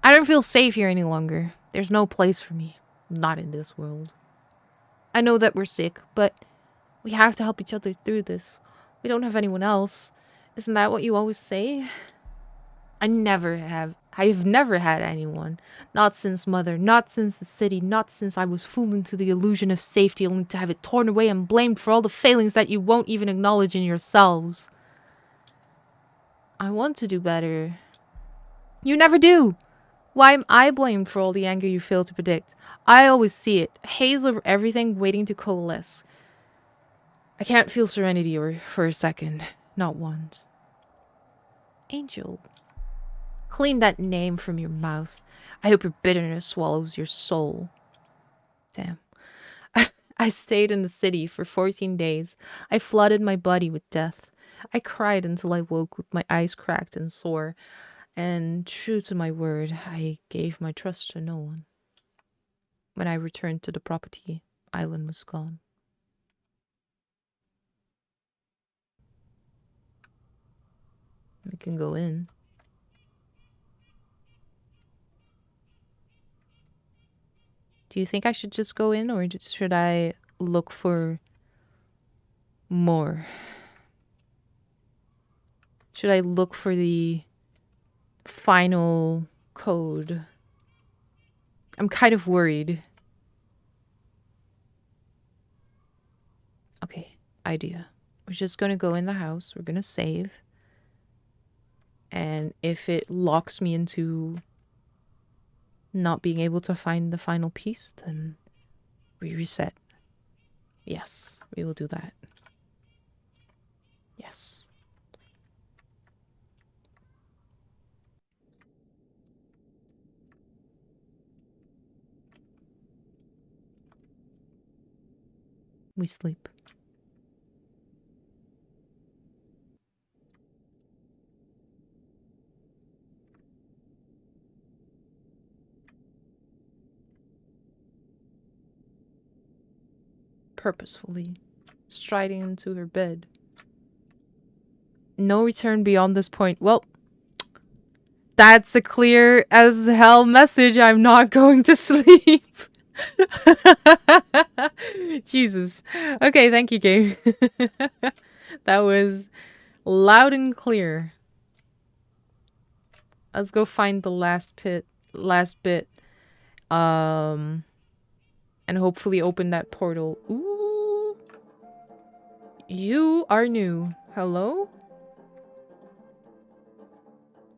don't feel safe here any longer. There's no place for me. Not in this world. I know that we're sick, but we have to help each other through this. We don't have anyone else. Isn't that what you always say? I've never had anyone. Not since Mother, not since the city, not since I was fooled into the illusion of safety only to have it torn away and blamed for all the failings that you won't even acknowledge in yourselves. I want to do better. You never do! Why am I blamed for all the anger you fail to predict? I always see it, a haze over everything waiting to coalesce. I can't feel serenity for a second. Not once. Angel. Clean that name from your mouth. I hope your bitterness swallows your soul. Damn. I stayed in the city for 14 days. I flooded my body with death. I cried until I woke with my eyes cracked and sore. And true to my word, I gave my trust to no one. When I returned to the property, Island was gone. We can go in. Do you think I should just go in, or should I look for more? Should I look for the final code? I'm kind of worried. Okay, idea. We're just gonna go in the house. We're gonna save. And if it locks me into not being able to find the final piece, then we reset. Yes, we will do that. Yes. We sleep. Purposefully, striding into her bed. No return beyond this point. Well, that's a clear as hell message. I'm not going to sleep. Jesus. Okay, thank you, game. That was loud and clear. Let's go find the last bit. And hopefully open that portal. Ooh. You are new. Hello?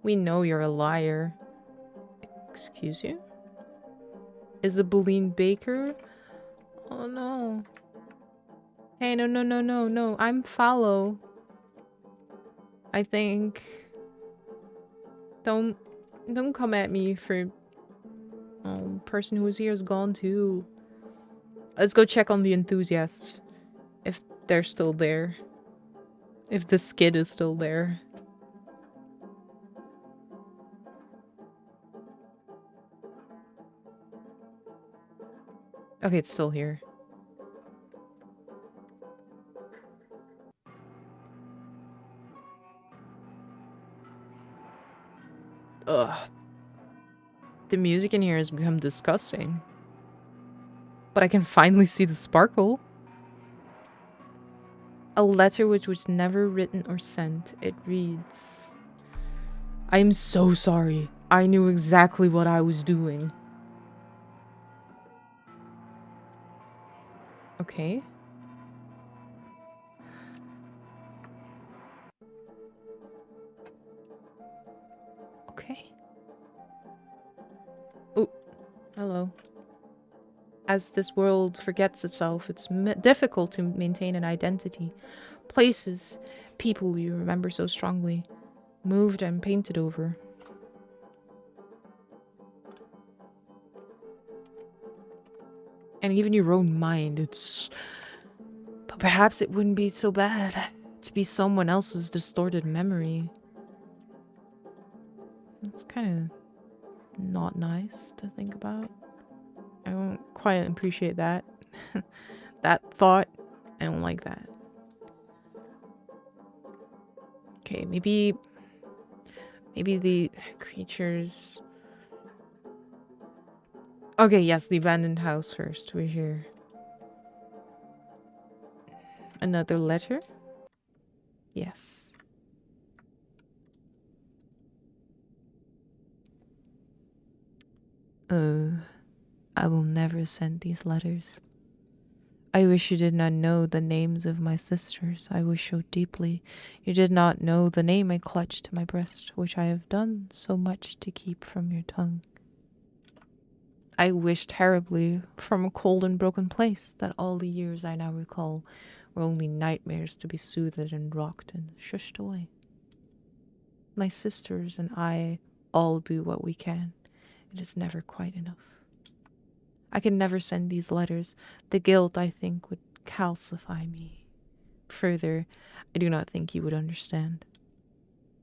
We know you're a liar. Excuse you? Isabeline Baker? Oh no. Hey, no. I'm Fallow. I think. Don't come at me for... Oh, person who was here is gone too. Let's go check on the enthusiasts. If they're still there. If the skid is still there. Okay, it's still here. Ugh. The music in here has become disgusting. But I can finally see the sparkle. A letter which was never written or sent. It reads... I am so sorry. I knew exactly what I was doing. Okay. Okay. Oh, hello. As this world forgets itself, it's difficult to maintain an identity. Places, people you remember so strongly, moved and painted over. And even your own mind, it's... But perhaps it wouldn't be so bad to be someone else's distorted memory. It's kind of not nice to think about. I don't quite appreciate that. That thought, I don't like that. Okay, maybe the creatures... Okay, yes, the abandoned house first. We're here. Another letter? Yes. I will never send these letters. I wish you did not know the names of my sisters. I wish so deeply you did not know the name I clutched to my breast, which I have done so much to keep from your tongue. I wish terribly, from a cold and broken place, that all the years I now recall were only nightmares to be soothed and rocked and shushed away. My sisters and I all do what we can. It is never quite enough. I can never send these letters. The guilt, I think, would calcify me. Further, I do not think you would understand.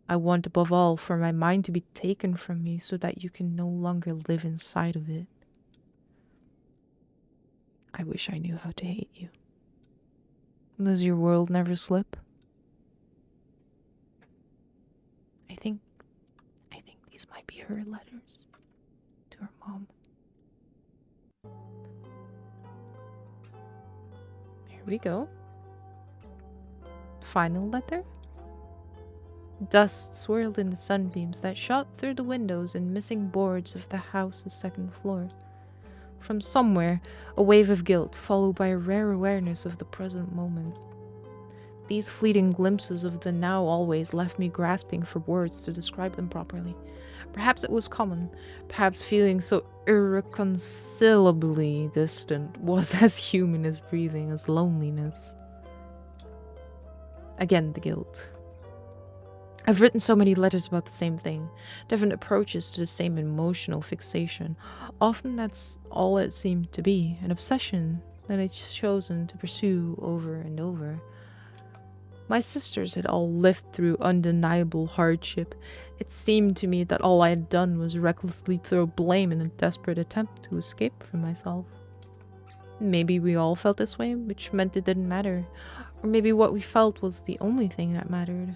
I want above all for my mind to be taken from me so that you can no longer live inside of it. I wish I knew how to hate you. Does your world never slip? I think these might be her letters to her mom. Here we go. Final letter. Dust swirled in the sunbeams that shot through the windows and missing boards of the house's second floor. From somewhere, a wave of guilt, followed by a rare awareness of the present moment. These fleeting glimpses of the now always left me grasping for words to describe them properly. Perhaps it was common. Perhaps feeling so irreconcilably distant was as human as breathing, as loneliness. Again, the guilt. I've written so many letters about the same thing, different approaches to the same emotional fixation. Often that's all it seemed to be, an obsession that I'd chosen to pursue over and over. My sisters had all lived through undeniable hardship. It seemed to me that all I had done was recklessly throw blame in a desperate attempt to escape from myself. Maybe we all felt this way, which meant it didn't matter. Or maybe what we felt was the only thing that mattered.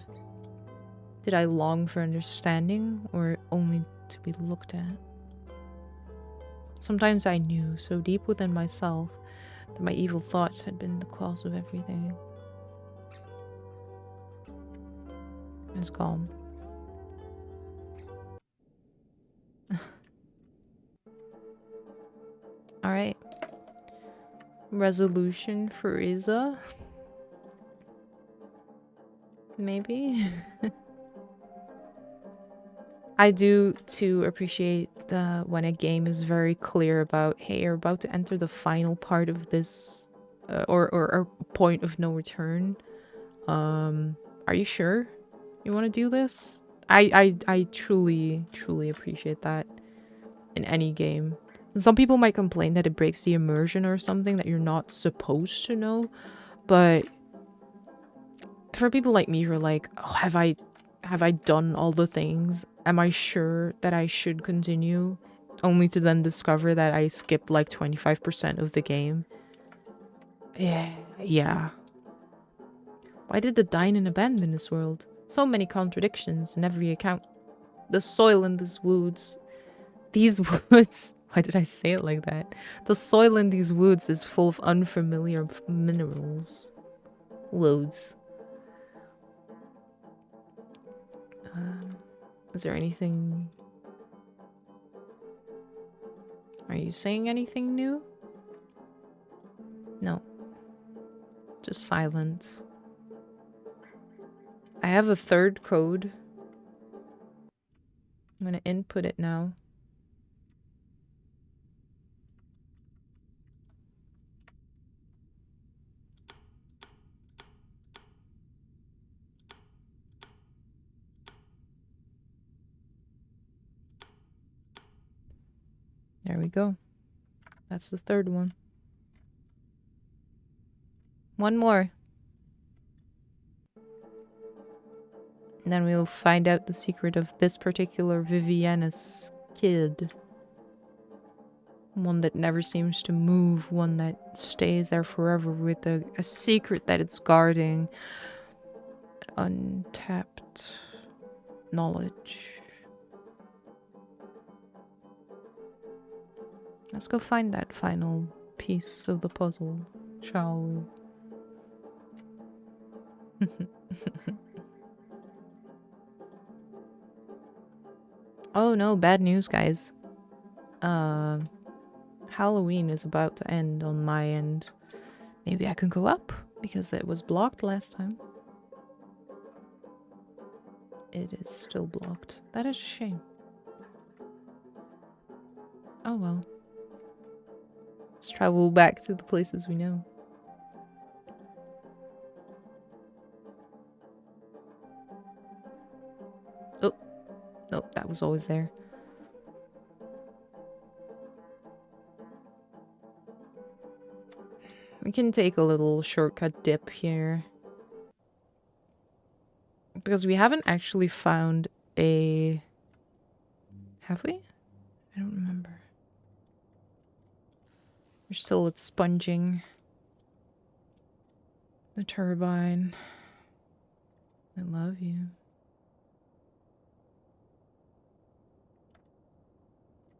Did I long for understanding, or only to be looked at? Sometimes I knew, so deep within myself, that my evil thoughts had been the cause of everything. It's calm. Alright. Resolution for Iza? Maybe? I do too appreciate when a game is very clear about, hey, you're about to enter the final part of this, or a point of no return. Are you sure you want to do this? I truly appreciate that in any game. Some people might complain that it breaks the immersion or something, that you're not supposed to know, but for people like me who are like, oh, have I done all the things? Am I sure that I should continue? Only to then discover that I skipped like 25% of the game. Yeah. Why did the Dynan abandon this world? So many contradictions in every account. The soil in these woods. Why did I say it like that? The soil in these woods is full of unfamiliar minerals. Loads. Is there anything... Are you saying anything new? No. Just silent. I have a third code. I'm gonna input it now. There we go. That's the third one. One more. And then we'll find out the secret of this particular Viviana's kid. One that never seems to move, one that stays there forever with a secret that it's guarding. Untapped knowledge. Let's go find that final piece of the puzzle, shall we? Oh no, bad news, guys. Halloween is about to end on my end. Maybe I can go up because it was blocked last time. It is still blocked. That is a shame. Oh well. Let's travel back to the places we know. Oh, nope, that was always there. We can take a little shortcut dip here. Because we haven't actually found a... Have we? I don't remember. We're still at sponging the turbine. I love you.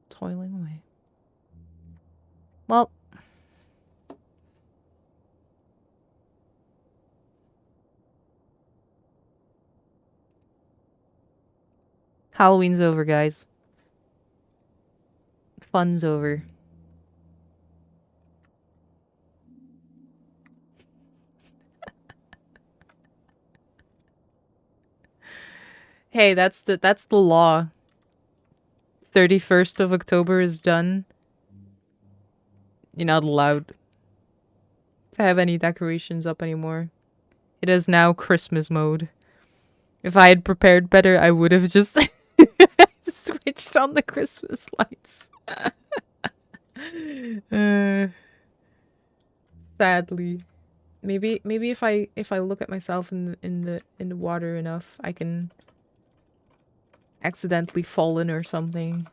Toiling away. Well... Halloween's over, guys. Fun's over. Hey, that's the law. 31st of October is done. You're not allowed to have any decorations up anymore. It is now Christmas mode. If I had prepared better, I would have just switched on the Christmas lights. Sadly, maybe if I look at myself in the water enough, I can accidentally fall in or something.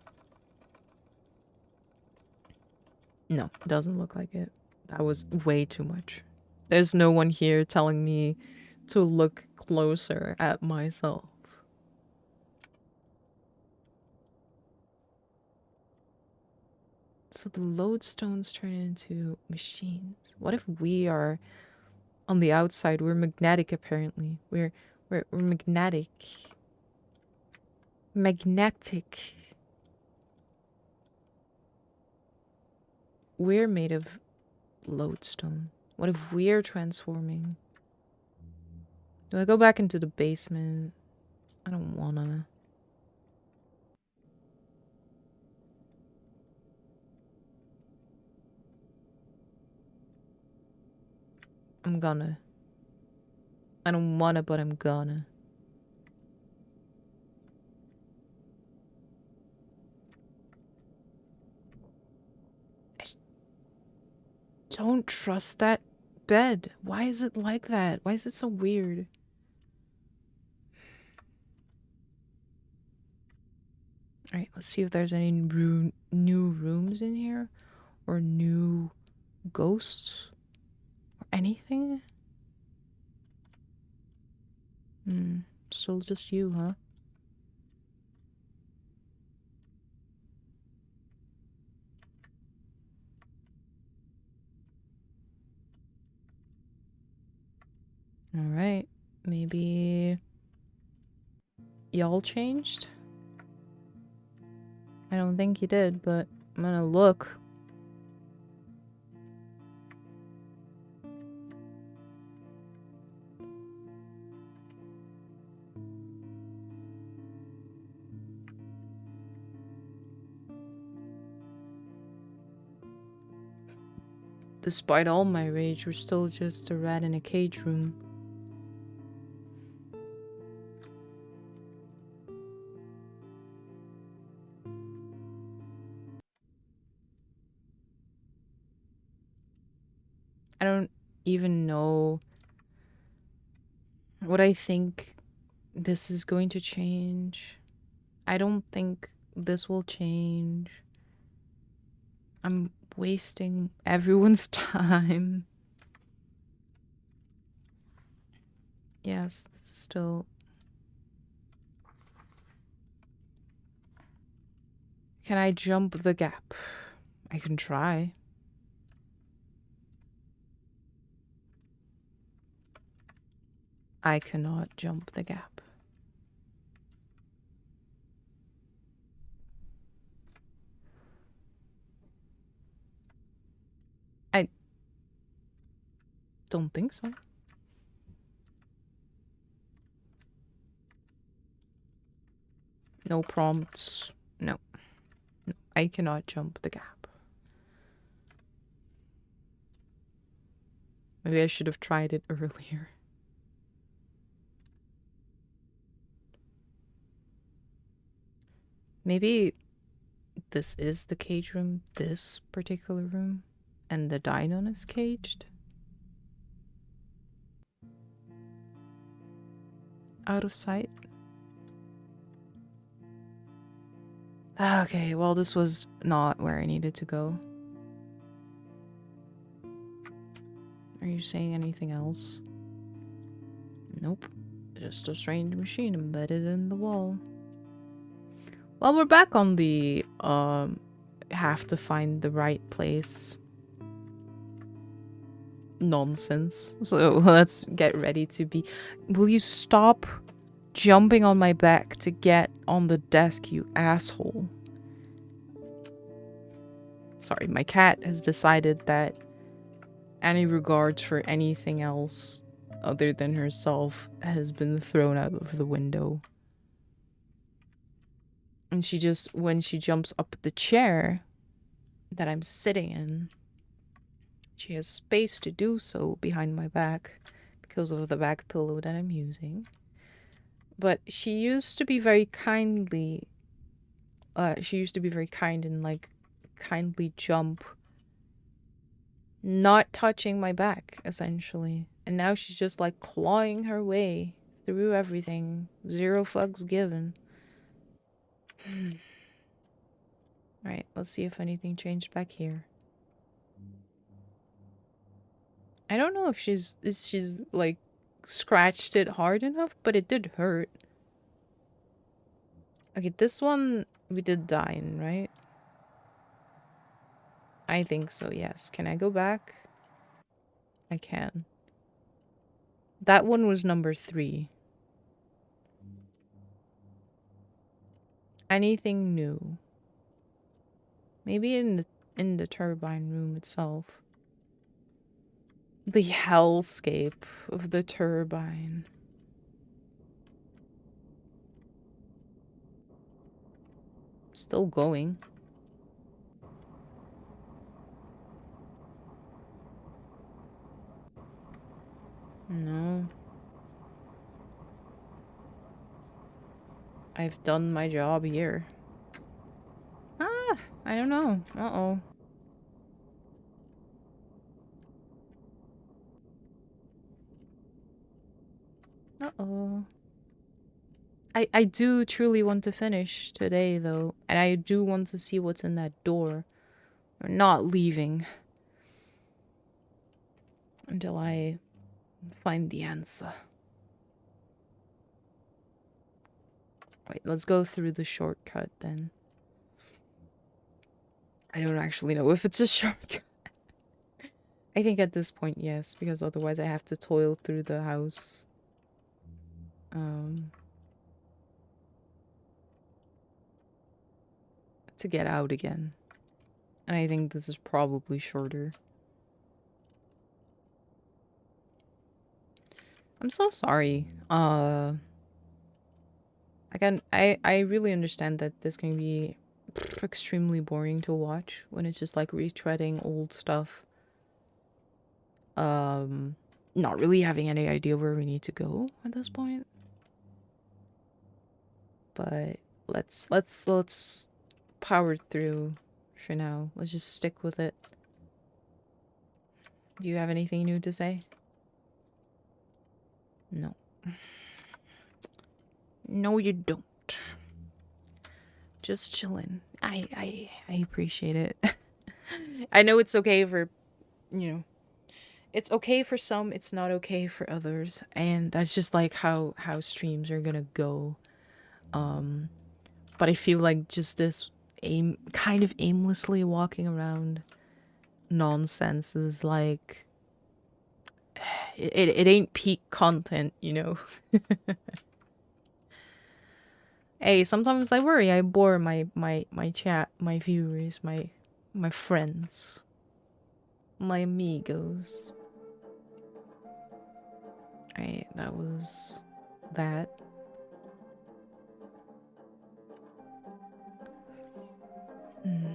No, it doesn't look like it. That was way too much. There's no one here telling me to look closer at myself. So the lodestones turn into machines. What if we are on the outside? We're magnetic, apparently. We're magnetic. Magnetic. We're made of lodestone. What if we're transforming? Do I go back into the basement? I don't wanna. I'm gonna. I don't wanna, but I'm gonna. I just don't trust that bed. Why is it like that? Why is it so weird? Alright, let's see if there's any new rooms in here. Or new ghosts. Or anything. Still just you, huh? Alright. Maybe... y'all changed? I don't think you did, but I'm gonna look. Despite all my rage, we're still just a rat in a cage room. I don't even know what I think this is going to change. I don't think this will change. I'm wasting everyone's time. Yes, this is still... Can I jump the gap? I can try. I cannot jump the gap. I don't think so. No prompts. No. No. I cannot jump the gap. Maybe I should have tried it earlier. Maybe this is the cage room, this particular room, and the Dynon is caged? Out of sight? Okay, well, this was not where I needed to go. Are you saying anything else? Nope. Just a strange machine embedded in the wall. Well, we're back on the, have to find the right place nonsense. So let's get ready to be... Will you stop jumping on my back to get on the desk, you asshole? Sorry, my cat has decided that any regards for anything else other than herself has been thrown out of the window. And she just, when she jumps up the chair that I'm sitting in, she has space to do so behind my back because of the back pillow that I'm using. But she used to be very kindly, she used to be very kind and like kindly jump, not touching my back essentially. And now she's just like clawing her way through everything. Zero fucks given. Right, let's see if anything changed back here. I don't know if she's like scratched it hard enough, but it did hurt. Okay, this one we did dine, right? I think so, yes. Can I go back? I can. That one was number 3. Anything new? Maybe in the turbine room itself. The hellscape of the turbine. Still going. No. I've done my job here. Ah, I don't know. Uh-oh. Uh-oh. I do truly want to finish today, though. And I do want to see what's in that door. We're not leaving until I find the answer. Wait, let's go through the shortcut, then. I don't actually know if it's a shortcut. I think at this point, yes, because otherwise I have to toil through the house. To get out again. And I think this is probably shorter. I'm so sorry. I really understand that this can be extremely boring to watch when it's just like retreading old stuff. Not really having any idea where we need to go at this point. But let's power through for now. Let's just stick with it. Do you have anything new to say? No. No, you don't. Just chilling. I appreciate it. I know it's okay for, you know, it's okay for some, it's not okay for others, and that's just like how streams are gonna go. But I feel like just this kind of aimlessly walking around nonsense is like it ain't peak content, you know. Hey, sometimes I worry I bore my chat, my viewers, my friends, my amigos. Alright, that was that. Hmm.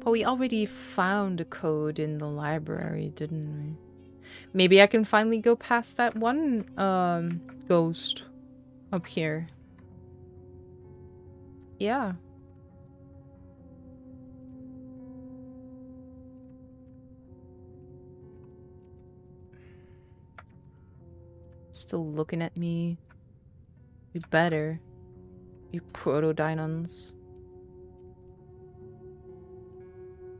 But we already found a code in the library, didn't we? Maybe I can finally go past that one ghost up here. Yeah. Still looking at me. You better. You proto-dynons.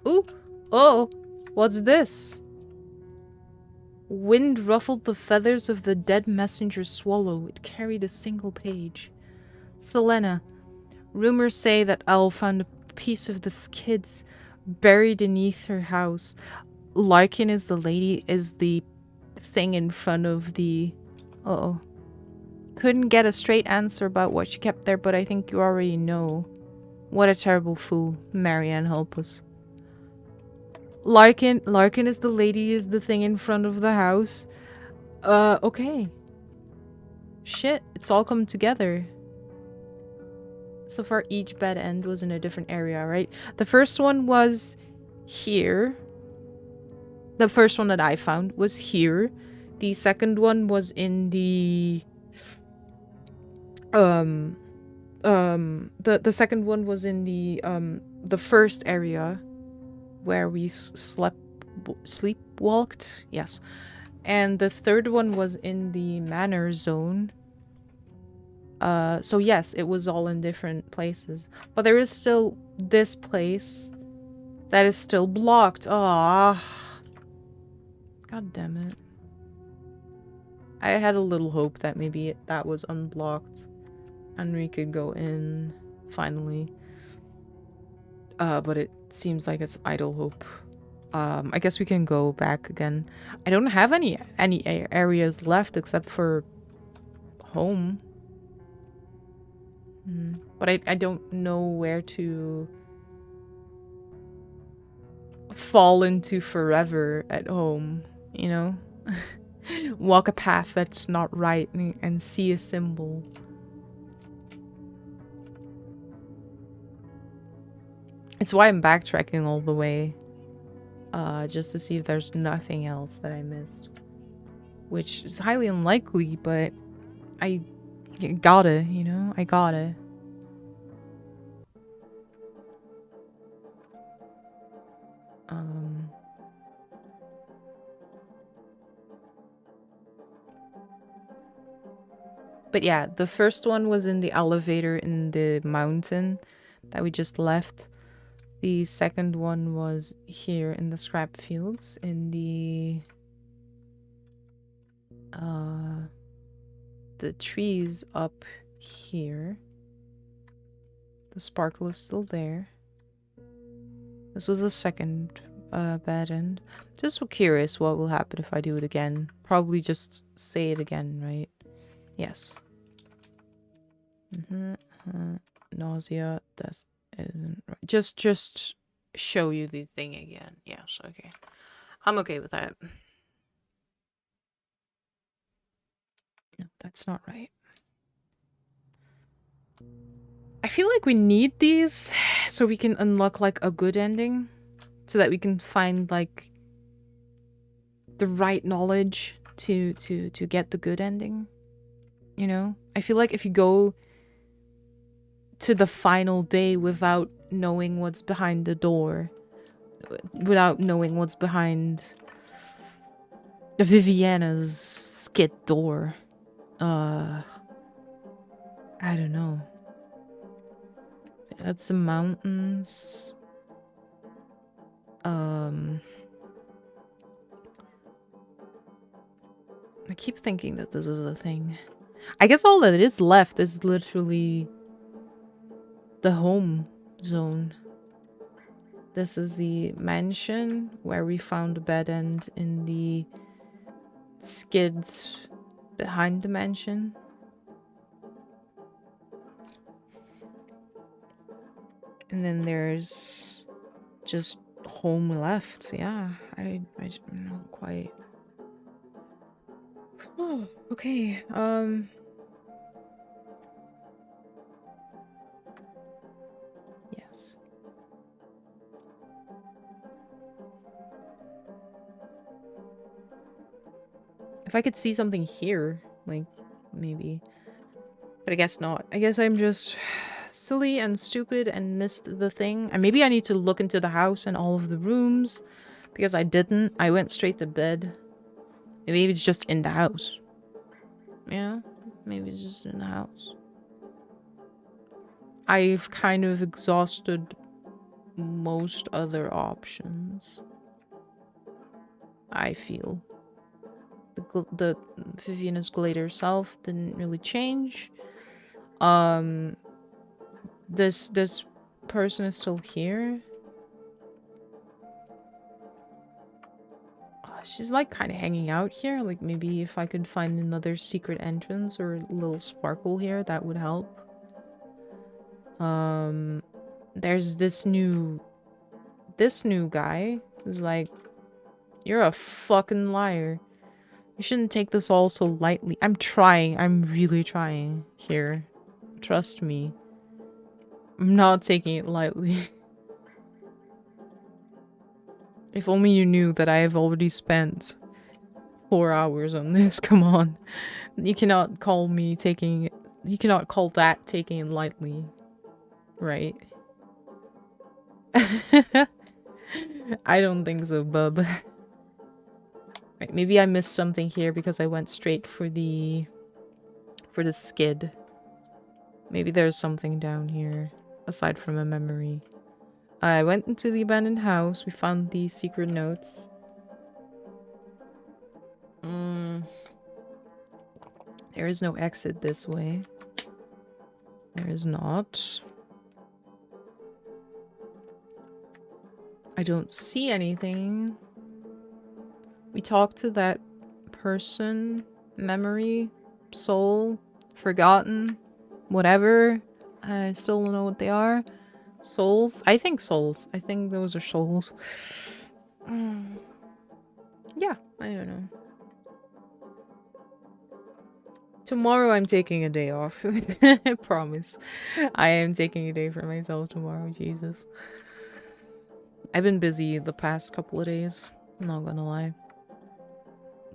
Ooh! Oh! What's this? Wind ruffled the feathers of the dead messenger's swallow. It carried a single page. Selena, rumors say that Owl found a piece of the skids buried beneath her house. Larkin is the thing in front of the... Uh-oh. Couldn't get a straight answer about what she kept there, but I think you already know. What a terrible fool. Marianne, help us. Larkin is the lady, is the thing in front of the house. Okay. Shit, it's all come together. So far, each bed end was in a different area, right? The first one was here. The first one that I found was here. The second one was in the... The second one was in the first area where we sleepwalked. Yes. And the third one was in the manor zone. So yes, it was all in different places. But there is still this place that is still blocked. Ah, god damn it. I had a little hope that maybe that was unblocked and we could go in finally. But it seems like it's idle hope. I guess we can go back again. I don't have any areas left except for home. But I don't know where to fall into forever at home, you know? Walk a path that's not right and see a symbol. It's why I'm backtracking all the way. Just to see if there's nothing else that I missed. Which is highly unlikely, but I gotta, you know? I gotta. But yeah, the first one was in the elevator in the mountain that we just left. The second one was here in the scrap fields in the trees up here. The sparkle is still there. This was the second bed end. Just so curious what will happen if I do it again. Probably just say it again, right? Yes. Nausea. That isn't right. Just show you the thing again. Yes, okay. I'm okay with that. No, that's not right. I feel like we need these so we can unlock like a good ending. So that we can find like the right knowledge to get the good ending. You know? I feel like if you go to the final day without knowing what's behind the door, without knowing what's behind Viviana's skid door, I don't know. That's the mountains. I keep thinking that this is a thing. I guess all that is left is literally the home zone. This is the mansion where we found a bed end in the skids behind the mansion. And then there's just home left. Yeah, I'm not quite. Oh, okay. Yes. If I could see something here, like, maybe. But I guess not. I guess I'm just silly and stupid and missed the thing. And maybe I need to look into the house and all of the rooms. Because I didn't. I went straight to bed. Maybe it's just in the house. You know? Maybe it's just in the house. I've kind of exhausted most other options. I feel. The Vivian Escalator herself didn't really change. This person is still here. She's like kind of hanging out here. Like maybe if I could find another secret entrance or a little sparkle here, that would help. There's this new guy who's like, you're a fucking liar. You shouldn't take this all so lightly. I'm trying. I'm really trying here. Trust me. I'm not taking it lightly. If only you knew that I have already spent 4 hours on this. Come on. You cannot call me taking... You cannot call that taking it lightly. Right? I don't think so, bub. Right, maybe I missed something here because I went straight for the skid. Maybe there's something down here aside from a memory. I went into the abandoned house. We found the secret notes. There is no exit this way. There is not. I don't see anything. We talked to that person, memory, soul, forgotten, whatever. I still don't know what they are. Souls? I think souls. I think those are souls. Yeah, I don't know. Tomorrow I'm taking a day off. I promise. I am taking a day for myself tomorrow, Jesus. I've been busy the past couple of days. I'm not gonna lie.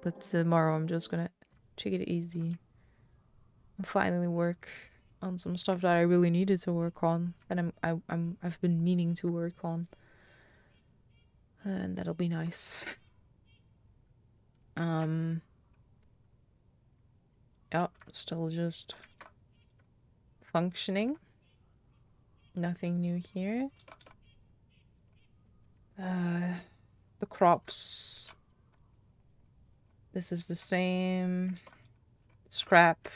But tomorrow I'm just gonna take it easy. And finally work on some stuff that I really needed to work on. And I've been meaning to work on. And that'll be nice. Yeah, still just functioning. Nothing new here. The crops. This is the same. Scrap.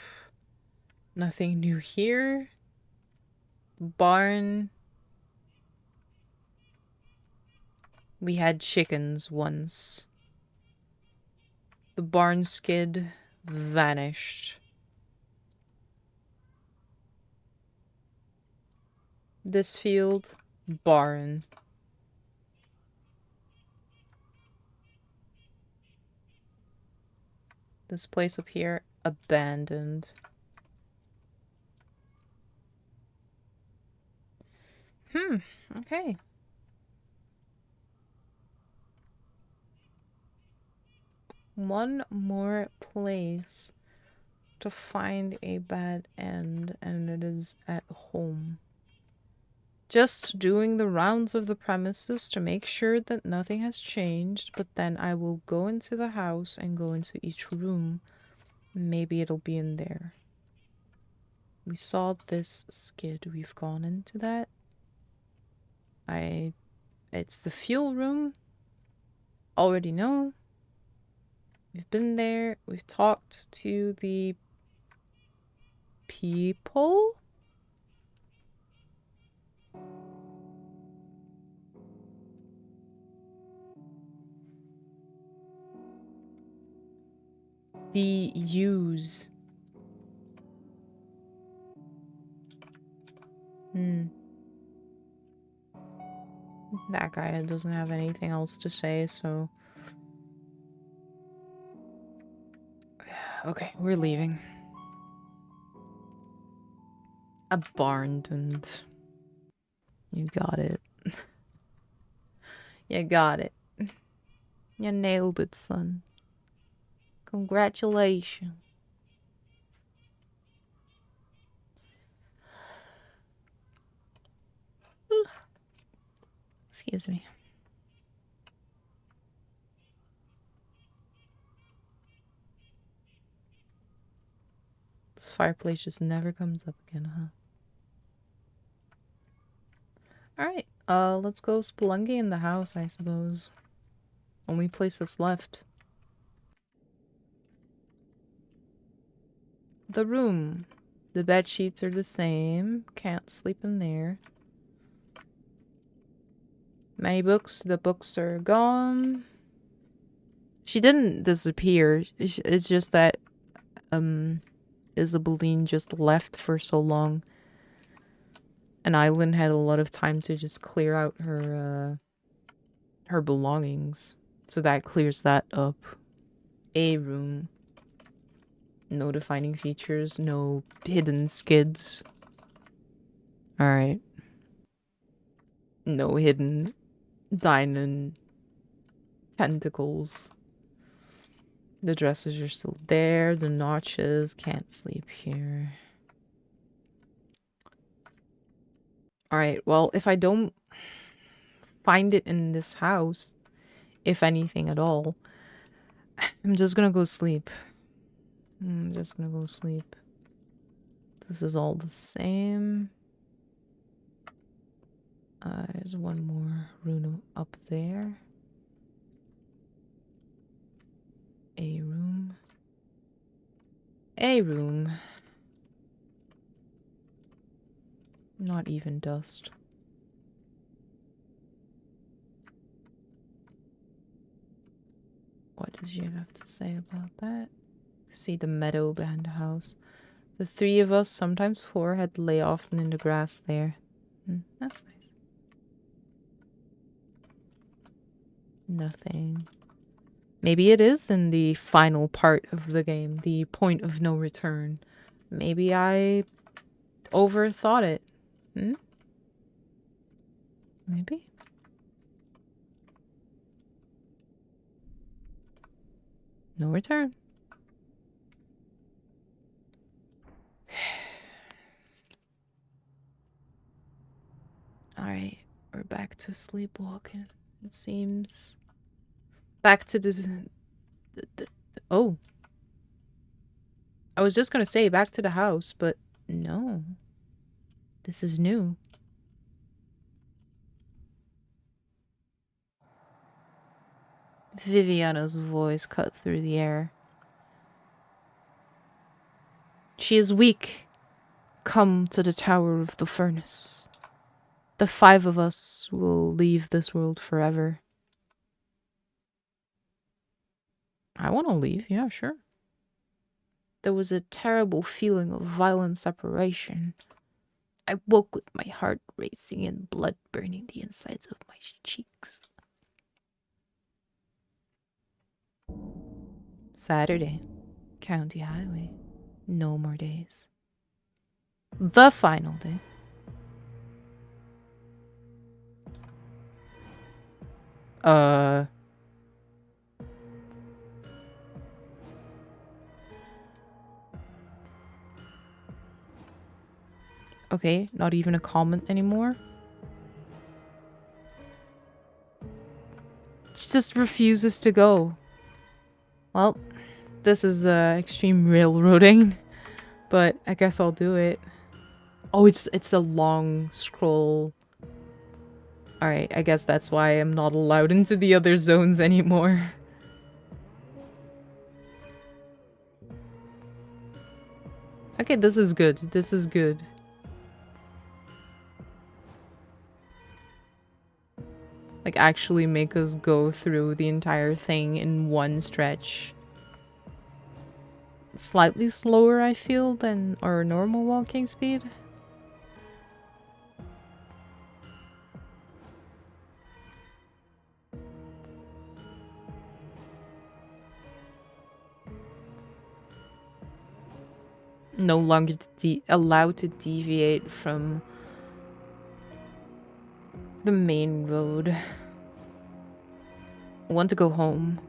Nothing new here. Barn. We had chickens once. The barn skid vanished. This field, barn. This place up here, abandoned. Okay. One more place to find a bad end, and it is at home. Just doing the rounds of the premises to make sure that nothing has changed, but then I will go into the house and go into each room. Maybe it'll be in there. We saw this skid. We've gone into that. It's the fuel room. Already know. We've been there. We've talked to the people. The U's. That guy doesn't have anything else to say, so... Okay, we're leaving. Abandoned. You got it. You got it. You nailed it, son. Congratulations. Excuse me. This fireplace just never comes up again, huh? Alright, let's go spelunking in the house, I suppose. Only place that's left. The room. The bed sheets are the same. Can't sleep in there. Many books. The books are gone. She didn't disappear. It's just that, Isabeline just left for so long. And Eileen had a lot of time to just clear out her belongings. So that clears that up. A room. No defining features, no hidden skids. Alright. No hidden diamond tentacles. The dresses are still there, the notches, can't sleep here. Alright, well, if I don't find it in this house, if anything at all, I'm just gonna go sleep. I'm just gonna go sleep. This is all the same. There's one more room up there. A room. A room. Not even dust. What does you have to say about that? See the meadow behind the house. The three of us, sometimes four, had lay often in the grass there. That's nice. Nothing. Maybe it is in the final part of the game, the point of no return. Maybe I overthought it. Maybe? No return. Alright, we're back to sleepwalking, it seems. Back to the oh. I was just gonna say back to the house, but no. This is new. Viviana's voice cut through the air. She is weak. Come to the Tower of the Furnace. The five of us will leave this world forever. I want to leave, yeah, sure. There was a terrible feeling of violent separation. I woke with my heart racing and blood burning the insides of my cheeks. Saturday. County highway. No more days. The final day. Okay, not even a comment anymore. She just refuses to go. Well, this is extreme railroading, but I guess I'll do it. Oh, it's a long scroll. Alright, I guess that's why I'm not allowed into the other zones anymore. Okay, this is good. This is good. Like, actually make us go through the entire thing in one stretch. slightly slower, I feel, than our normal walking speed. No longer allowed to deviate from the main road. I want to go home.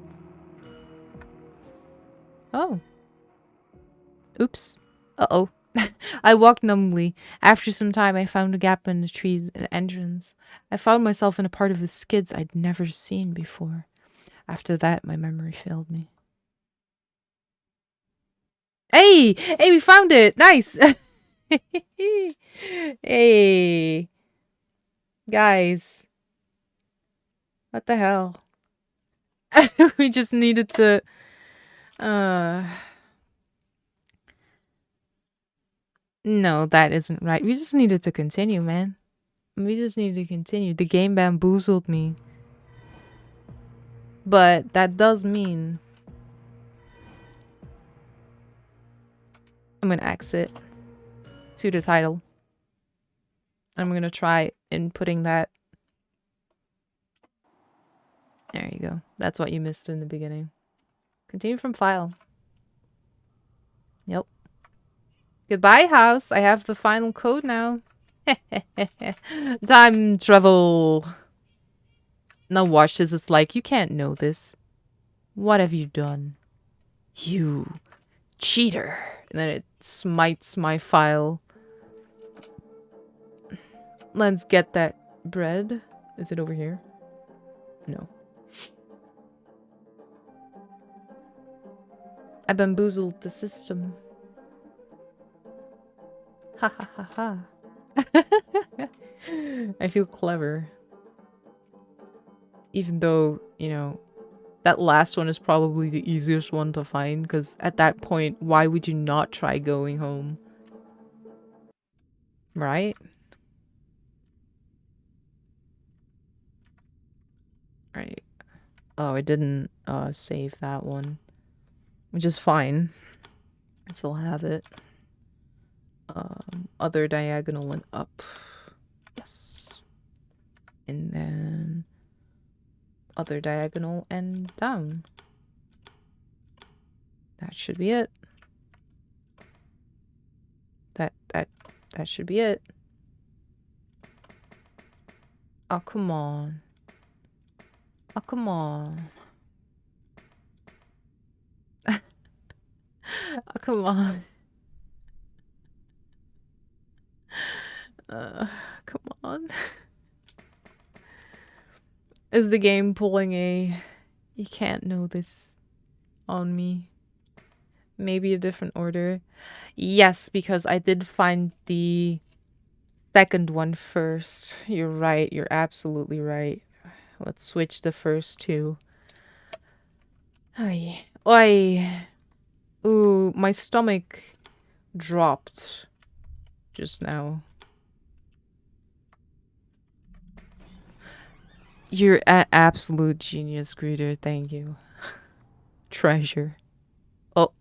Oh. Oops. Uh-oh. I walked numbly. After some time, I found a gap in the trees and entrance. I found myself in a part of the skids I'd never seen before. After that, my memory failed me. Hey! Hey, we found it! Nice! Hey. Guys. What the hell? We just needed to... No, that isn't right. We just needed to continue, man. We just needed to continue. The game bamboozled me. But that does mean... I'm gonna exit to the title. I'm gonna try inputting that. There you go. That's what you missed in the beginning. Continue from file. Yep. Goodbye, house. I have the final code now. Time travel. Now watch this. It's like, you can't know this. What have you done? You cheater. And then it smites my file. Let's get that bread. Is it over here? No. I bamboozled the system. Ha ha ha ha. I feel clever. Even though, you know, that last one is probably the easiest one to find, because at that point, why would you not try going home? Right? Right. Oh, I didn't save that one. Which is fine. I still have it. Other diagonal and up. Yes. And then other diagonal and down. That should be it. That should be it. Oh, come on. Oh, come on. Oh, come on. Come on. Is the game pulling a... You can't know this on me? Maybe a different order. Yes, because I did find the second one first. You're right. You're absolutely right. Let's switch the first two. Ay. Oi. Ooh, my stomach dropped just now. You're an absolute genius, Greeter. Thank you. Treasure. Oh.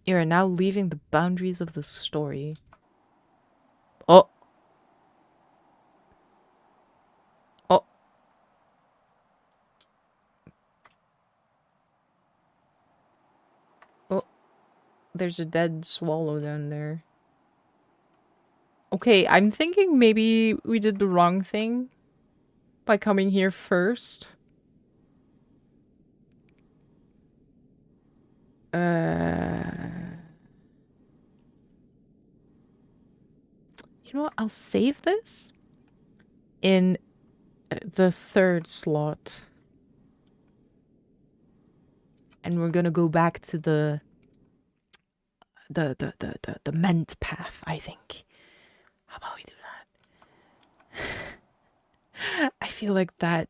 You are now leaving the boundaries of the story. Oh. Oh. Oh. There's a dead swallow down there. Okay, I'm thinking maybe we did the wrong thing by coming here first. You know what? I'll save this in the third slot. And we're gonna go back to the meant path, I think. How about we do that? I feel like that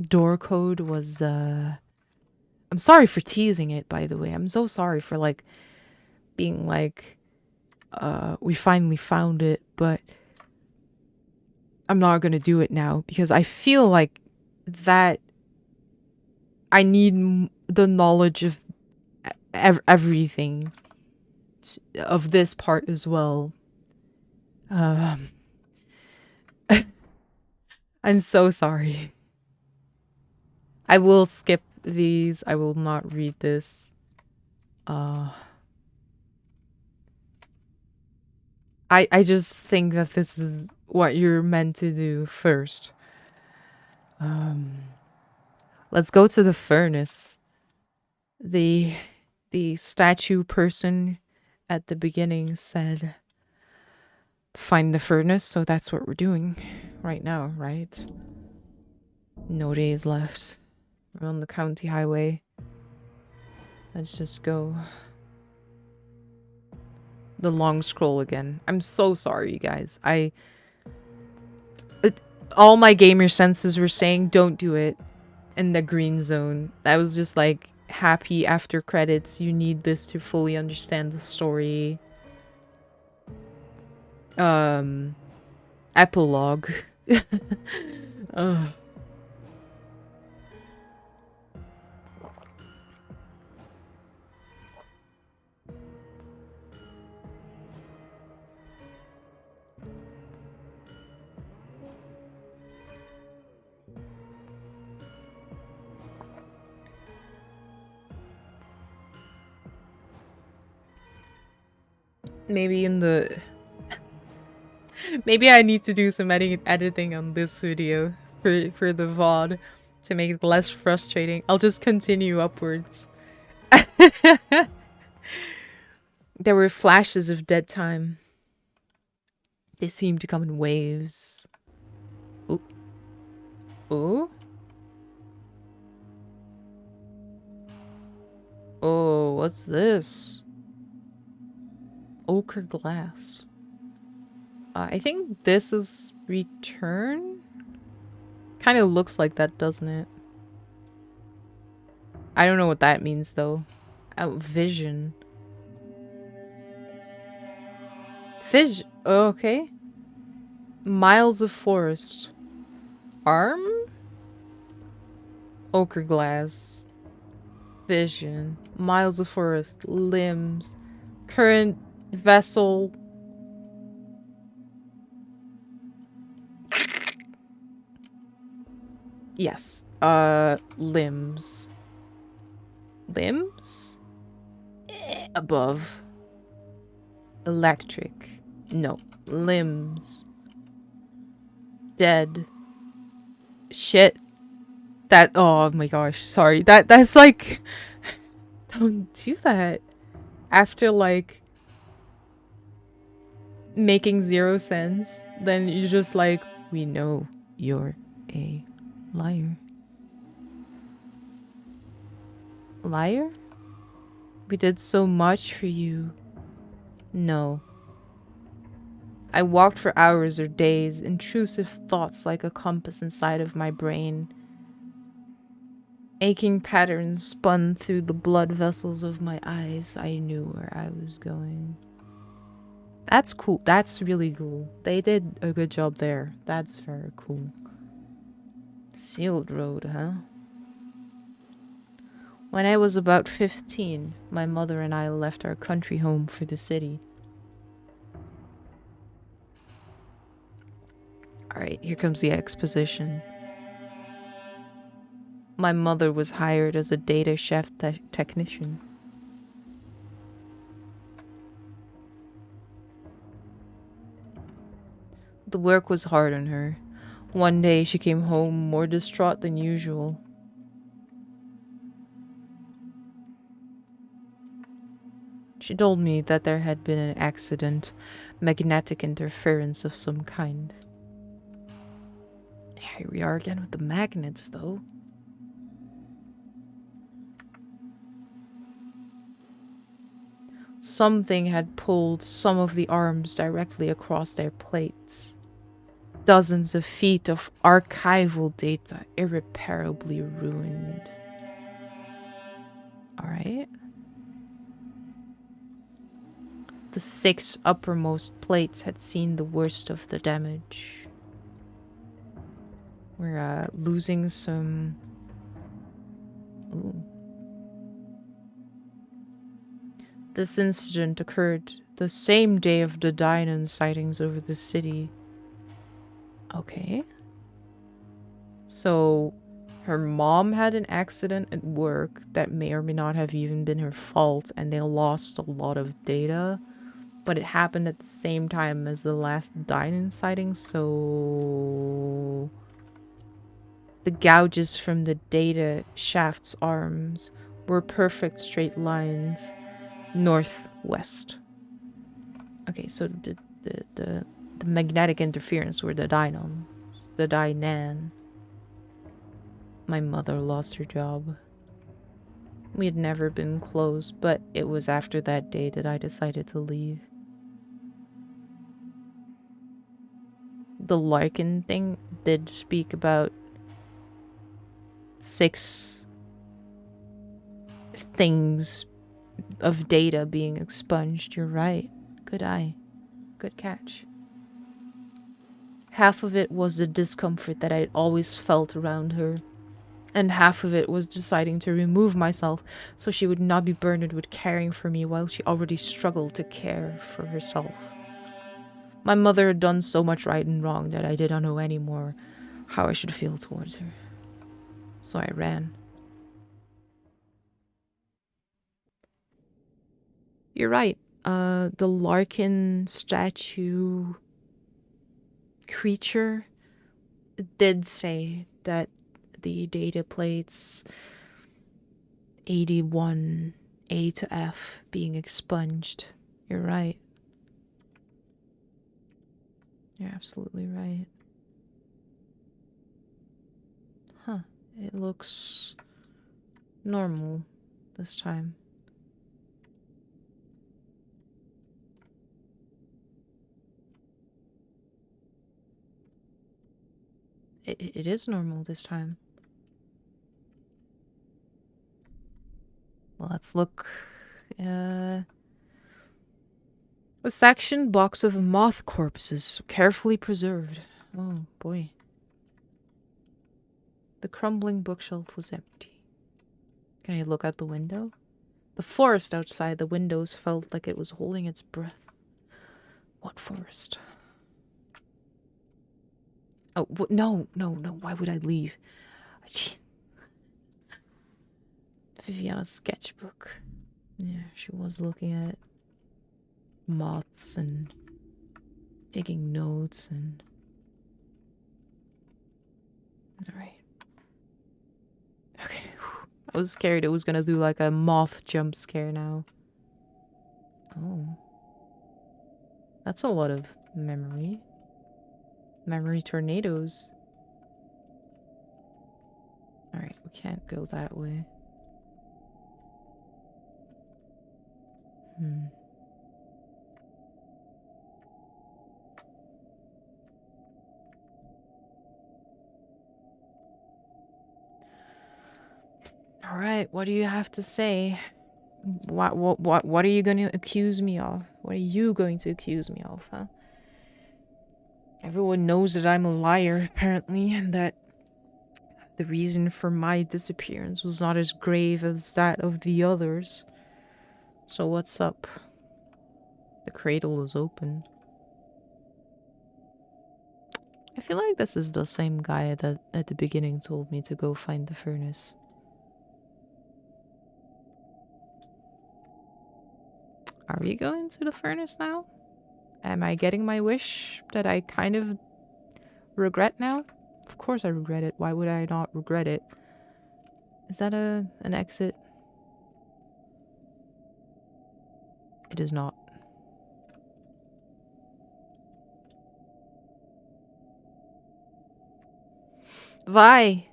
door code was I'm sorry for teasing it, by the way. I'm so sorry for like being like we finally found it, but I'm not gonna do it now because I feel like that I need the knowledge of everything of this part as well. Um, I'm so sorry. I will skip these. I will not read this. I just think that this is what you're meant to do first. Let's go to the furnace. The statue person at the beginning said, find the furnace, so that's what we're doing right now, right? No days left. We're on the county highway. Let's just go. The long scroll again. I'm so sorry, you guys. All my gamer senses were saying don't do it in the green zone. I was just like happy after credits. You need this to fully understand the story. Epilogue. Maybe in the... Maybe I need to do some editing on this video for the VOD to make it less frustrating. I'll just continue upwards. There were flashes of dead time. They seemed to come in waves. Ooh. Ooh. Oh, what's this? Ochre glass. I think this is return? Kind of looks like that, doesn't it? I don't know what that means, though. Oh, vision. Fish. Oh, okay. Miles of forest. Arm? Ochre glass. Vision. Miles of forest. Limbs. Current vessel. Yes. Limbs. Limbs? Above. Electric. No. Limbs. Dead. Shit. That, oh my gosh, sorry. That's like, don't do that. After like making 0 sense, then you're just like, we know you're a liar. Liar? We did so much for you. No. I walked for hours or days, intrusive thoughts like a compass inside of my brain. Aching patterns spun through the blood vessels of my eyes. I knew where I was going. That's cool. That's really cool. They did a good job there. That's very cool. Sealed road, huh? When I was about 15, my mother and I left our country home for the city. Alright, here comes the exposition. My mother was hired as a data chef technician. The work was hard on her. One day she came home more distraught than usual. She told me that there had been an accident, magnetic interference of some kind. Here we are again with the magnets, though. Something had pulled some of the arms directly across their plates. Dozens of feet of archival data irreparably ruined. Alright. The 6 uppermost plates had seen the worst of the damage. We're losing some... Ooh. This incident occurred the same day of the Dynan sightings over the city. Okay. So, her mom had an accident at work that may or may not have even been her fault, and they lost a lot of data. But it happened at the same time as the last Dynan sighting, so... The gouges from the data shaft's arms were perfect straight lines, northwest. Okay, so the magnetic interference were the Dynons, the Dynan. My mother lost her job. We had never been close, but it was after that day that I decided to leave. The Larkin thing did speak about 6 things of data being expunged. You're right. Good eye. Good catch. Half of it was the discomfort that I'd always felt around her, and half of it was deciding to remove myself so she would not be burdened with caring for me while she already struggled to care for herself. My mother had done so much right and wrong that I did not know anymore how I should feel towards her. So I ran. You're right. The Larkin statue creature did say that the data plates 81 A to F being expunged. You're right. You're absolutely right. Huh. It looks normal this time. It is normal this time. Well, let's look. A sectioned box of moth corpses, carefully preserved. Oh, boy. The crumbling bookshelf was empty. Can I look out the window? The forest outside the windows felt like it was holding its breath. What forest? Oh, no. Why would I leave? Viviana's sketchbook. Yeah, she was looking at moths and taking notes and... Alright. Okay. I was scared it was gonna do like a moth jump scare now. Oh. That's a lot of memory. Memory tornadoes. Alright, we can't go that way. Alright, what do you have to say? What are you going to accuse me of? What are you going to accuse me of, huh? Everyone knows that I'm a liar, apparently, and that the reason for my disappearance was not as grave as that of the others. So what's up? The cradle is open. I feel like this is the same guy that at the beginning told me to go find the furnace. Are we going to the furnace now? Am I getting my wish that I kind of regret now? Of course I regret it. Why would I not regret it? Is that an exit? It is not. Vi!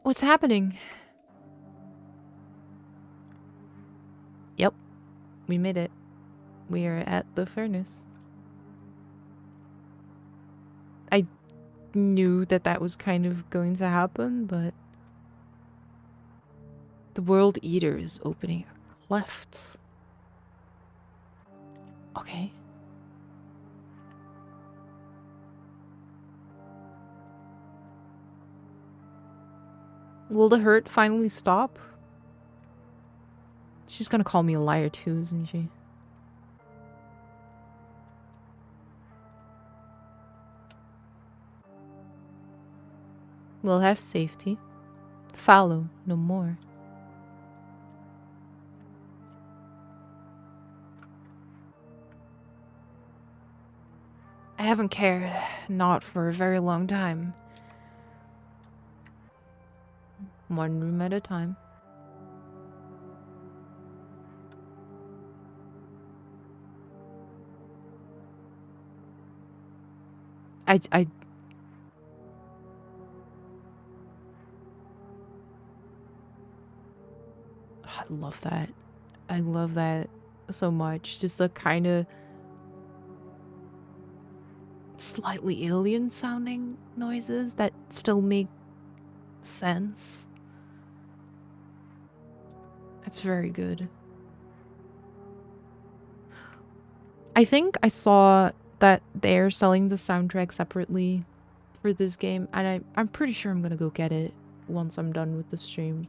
What's happening? Yep. We made it. We are at the furnace. I knew that that was kind of going to happen, but... The World Eater is opening a cleft. Okay. Will the hurt finally stop? She's gonna call me a liar too, isn't she? We'll have safety. Fallow no more. I haven't cared, not for a very long time. One room at a time. I love that. I love that so much. Just the kind of slightly alien sounding noises that still make sense. It's very good. I think I saw that they're selling the soundtrack separately for this game, and I'm pretty sure I'm gonna go get it once I'm done with the stream.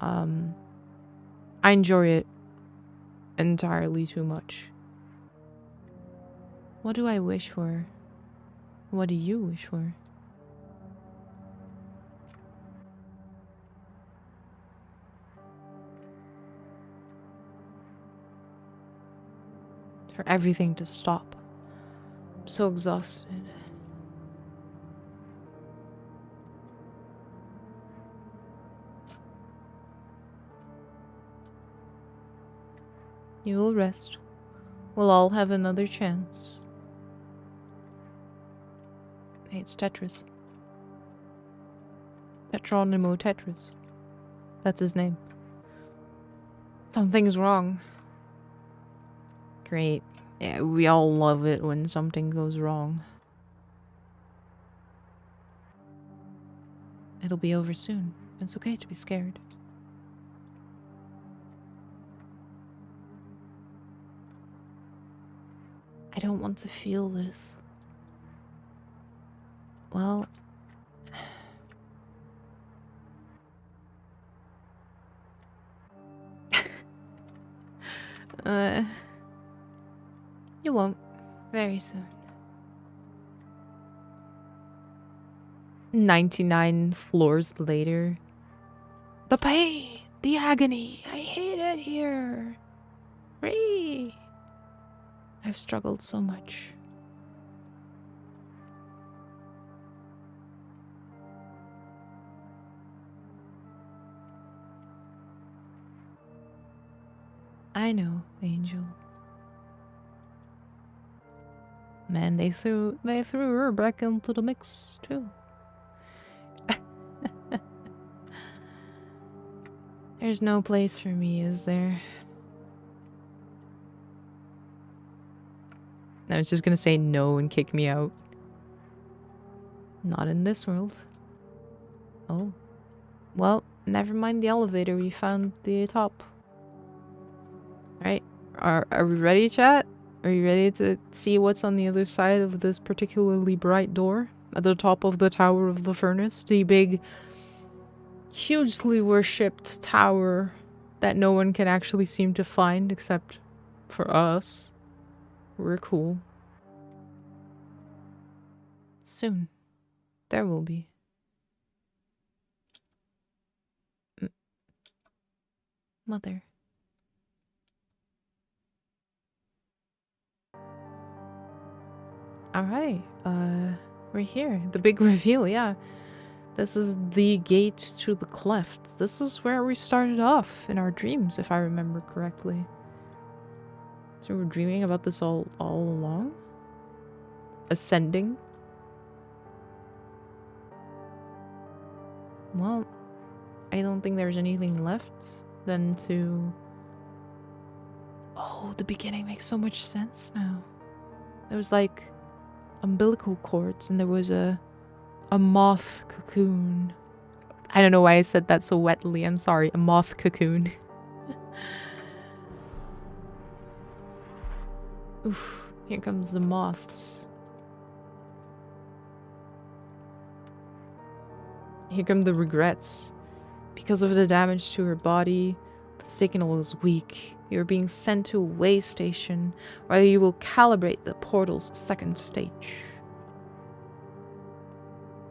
I enjoy it entirely too much. What do I wish for? What do you wish for? For everything to stop. I'm so exhausted. You will rest. We'll all have another chance. Hey, it's Tetris. Tetronimo Tetris. That's his name. Something's wrong. Great. Yeah, we all love it when something goes wrong. It'll be over soon. It's okay to be scared. I don't want to feel this. Well... You won't. Very soon. 99 floors later. The pain! The agony! I hate it here! Ree! I've struggled so much. I know, Angel. Man, they threw her back into the mix too. There's no place for me, is there? I was just gonna say no and kick me out. Not in this world. Oh. Well, never mind the elevator, we found the top. Alright, are we ready, chat? Are you ready to see what's on the other side of this particularly bright door? At the top of the Tower of the Furnace? The big, hugely worshipped tower that no one can actually seem to find except for us. We're cool. Soon. There will be. Mother. Alright, we're here. The big reveal, yeah. This is the gate to the cleft. This is where we started off in our dreams, if I remember correctly. So we're dreaming about this all along? Ascending? Well, I don't think there's anything left than to... Oh, the beginning makes so much sense now. There was like umbilical cords and there was a moth cocoon. I don't know why I said that so wetly. I'm sorry. A moth cocoon. Oof. Here comes the moths. Here come the regrets. Because of the damage to her body, the signal is weak. You're being sent to a way station where you will calibrate the portal's second stage.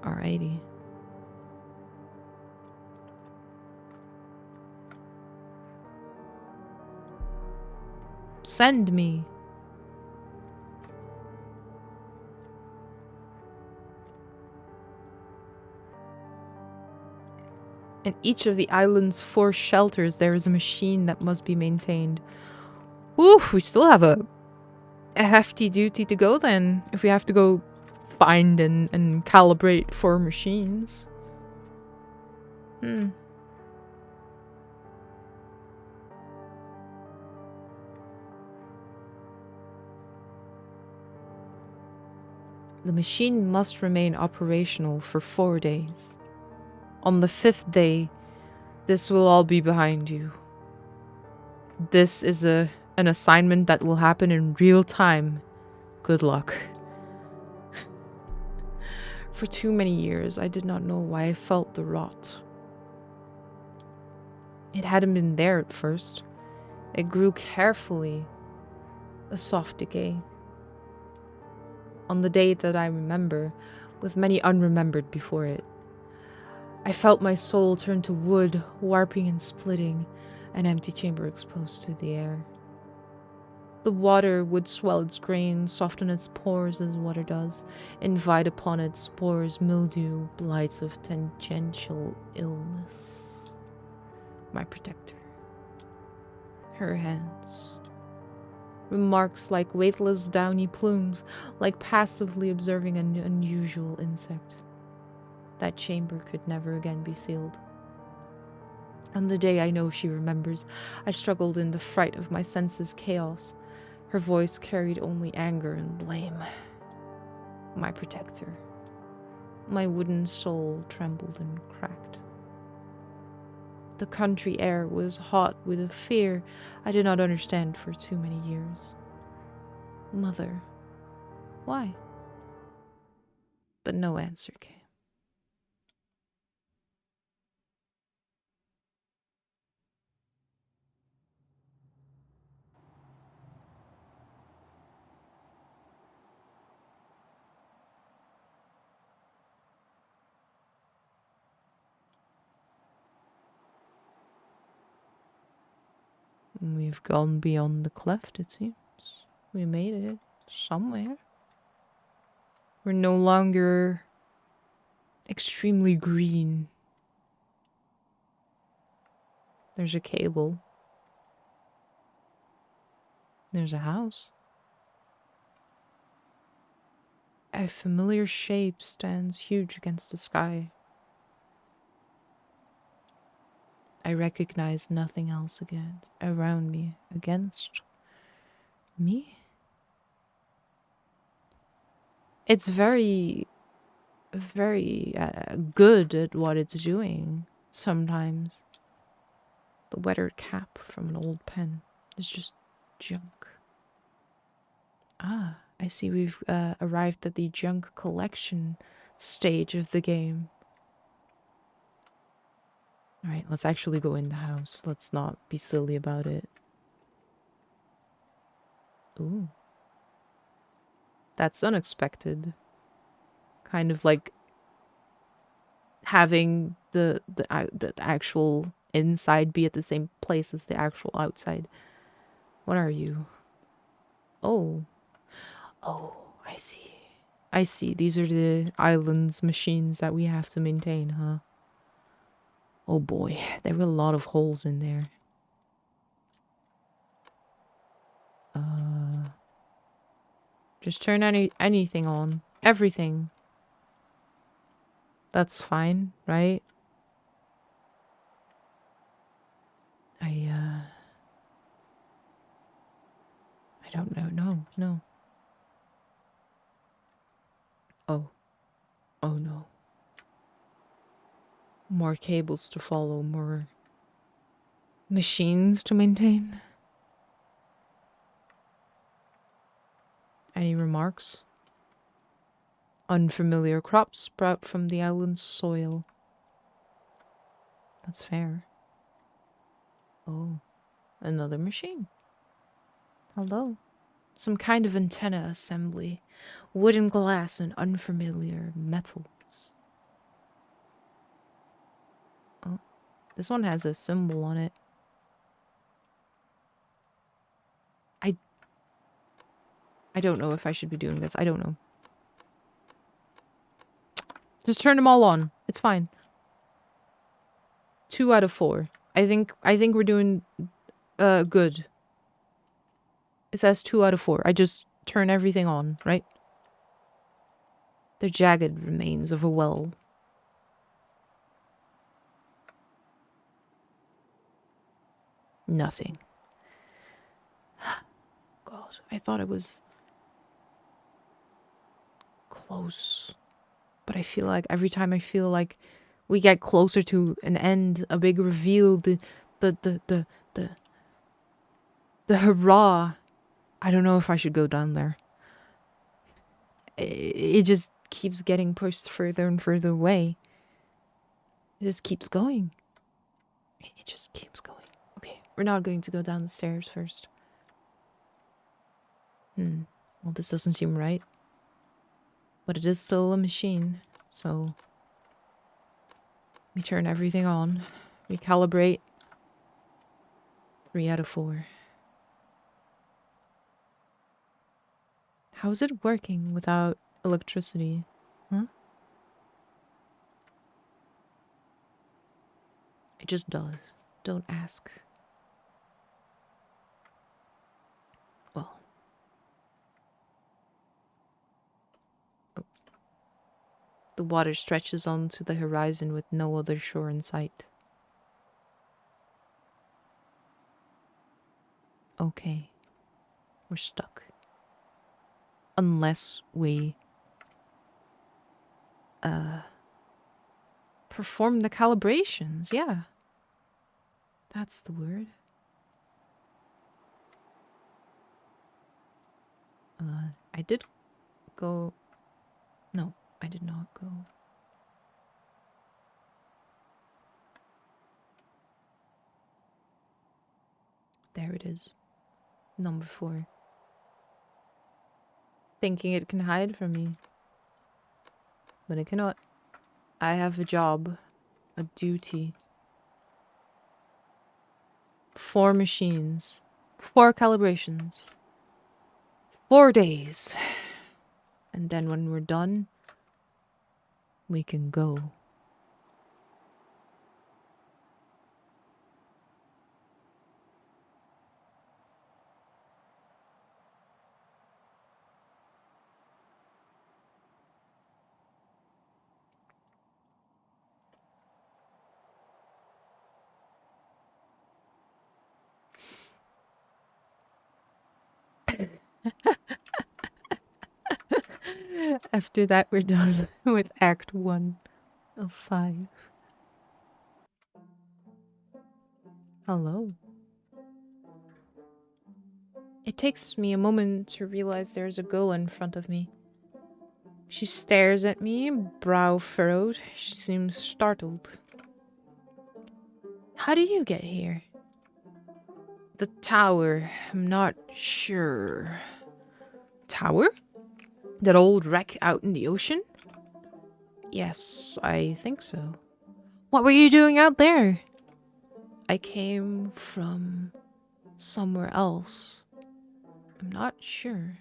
Alrighty. Send me. In each of the island's 4 shelters, there is a machine that must be maintained. Oof, we still have a hefty duty to go then, if we have to go find and calibrate 4 machines. The machine must remain operational for 4 days. On the 5th day, this will all be behind you. This is an assignment that will happen in real time. Good luck. For too many years, I did not know why I felt the rot. It hadn't been there at first. It grew carefully, a soft decay. On the day that I remember, with many unremembered before it, I felt my soul turn to wood, warping and splitting, an empty chamber exposed to the air. The water would swell its grain, soften its pores as water does, invite upon its spores mildew, blights of tangential illness. My protector. Her hands. Remarks like weightless downy plumes, like passively observing an unusual insect. That chamber could never again be sealed. On the day I know she remembers, I struggled in the fright of my senses' chaos. Her voice carried only anger and blame. My protector. My wooden soul trembled and cracked. The country air was hot with a fear I did not understand for too many years. Mother. Why? But no answer came. We've gone beyond the cleft, it seems. We made it somewhere. We're no longer extremely green. There's a cable. There's a house. A familiar shape stands huge against the sky. I recognize nothing else again around me against me. It's very good at what it's doing sometimes. The weathered cap from an old pen is just junk. Ah, I see we've arrived at the junk collection stage of the game. Alright, let's actually go in the house. Let's not be silly about it. Ooh. That's unexpected. Kind of like having the actual inside be at the same place as the actual outside. What are you? Oh. Oh, I see. I see. These are the island's machines that we have to maintain, huh? Oh boy, there were a lot of holes in there. Just turn anything on. Everything. That's fine, right? I don't know. No. Oh. Oh no. More cables to follow, more machines to maintain. Any remarks? Unfamiliar crops sprout from the island's soil. That's fair. Oh, another machine. Hello. Some kind of antenna assembly. Wooden glass and unfamiliar metals. Oh, this one has a symbol on it. I don't know if I should be doing this. I don't know. Just turn them all on. It's fine. 2 out of 4. I think we're doing good. It says 2 out of 4. I just turn everything on, right? The jagged remains of a well. Nothing. God, I thought it was close. But I feel like every time I feel like we get closer to an end, a big reveal, the hurrah. I don't know if I should go down there. It just keeps getting pushed further and further away. It just keeps going. It just keeps going. Okay, we're not going to go down the stairs first. Well, this doesn't seem right. But it is still a machine, so we turn everything on. We calibrate. 3 out of 4. How is it working without electricity? Huh? It just does. Don't ask. Well. Oh. The water stretches onto the horizon with no other shore in sight. Okay. We're stuck. Unless we perform the calibrations. Yeah. That's the word. I did go... No, I did not go. There it is. Number 4. Thinking it can hide from me. But it cannot. I have a job. A duty. 4 machines. 4 calibrations. 4 days. And then when we're done, we can go. After that, we're done with Act 1 of 5. Hello. It takes me a moment to realize there's a girl in front of me. She stares at me, brow furrowed. She seems startled. How do you get here? The tower. I'm not sure. Tower? That old wreck out in the ocean? Yes, I think so. What were you doing out there? I came from somewhere else. I'm not sure.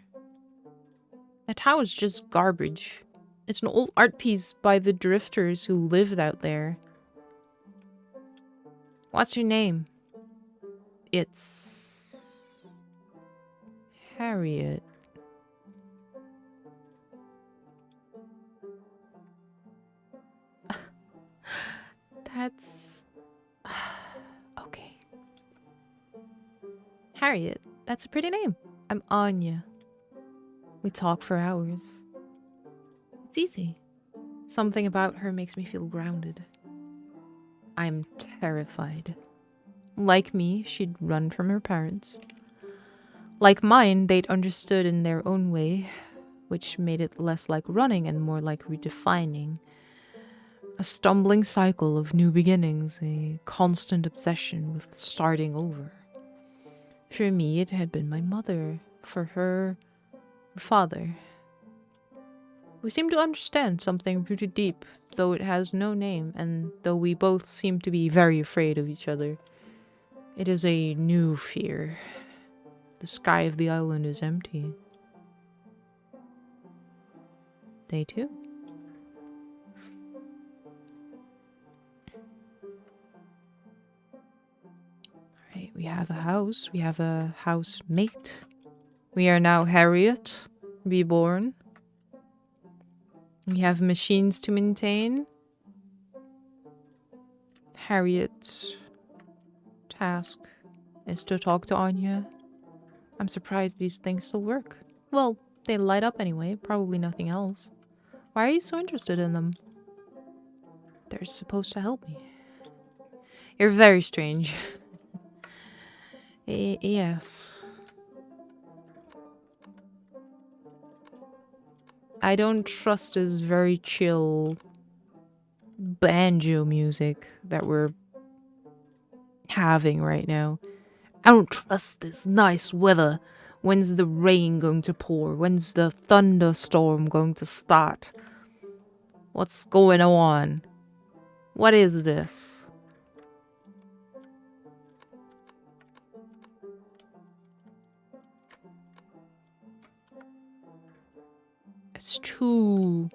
The tower's just garbage. It's an old art piece by the drifters who lived out there. What's your name? It's... Harriet. That's... okay. Harriet, that's a pretty name. I'm Anya. We talk for hours. It's easy. Something about her makes me feel grounded. I'm terrified. Like me, she'd run from her parents. Like mine, they'd understood in their own way, which made it less like running and more like redefining. A stumbling cycle of new beginnings, a constant obsession with starting over. For me, it had been my mother. For her, her father. We seem to understand something rooted deep, though it has no name, and though we both seem to be very afraid of each other. It is a new fear. The sky of the island is empty. Day 2. Alright, we have a house. We have a housemate. We are now Harriet, reborn. We have machines to maintain. Harriet's task is to talk to Anya. I'm surprised these things still work. Well, they light up anyway, probably nothing else. Why are you so interested in them? They're supposed to help me. You're very strange. Yes. I don't trust this very chill banjo music that we're having right now. I don't trust this nice weather. When's the rain going to pour? When's the thunderstorm going to start? What's going on? What is this? It's too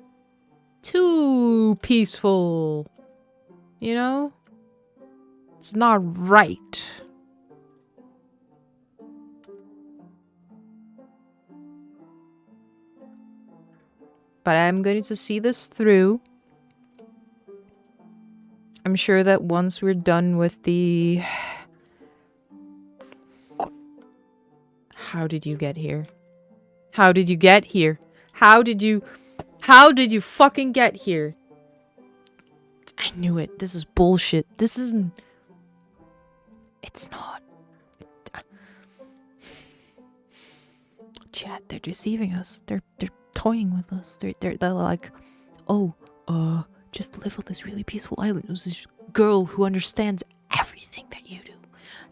peaceful. You know? It's not right. But I'm going to see this through. I'm sure that once we're done with the... How did you get here? How did you get here? How did you fucking get here? I knew it. This is bullshit. This isn't... It's not. Chat, they're deceiving us. They're toying with us. They're like, oh, just live on this really peaceful island. There's this girl who understands everything that you do.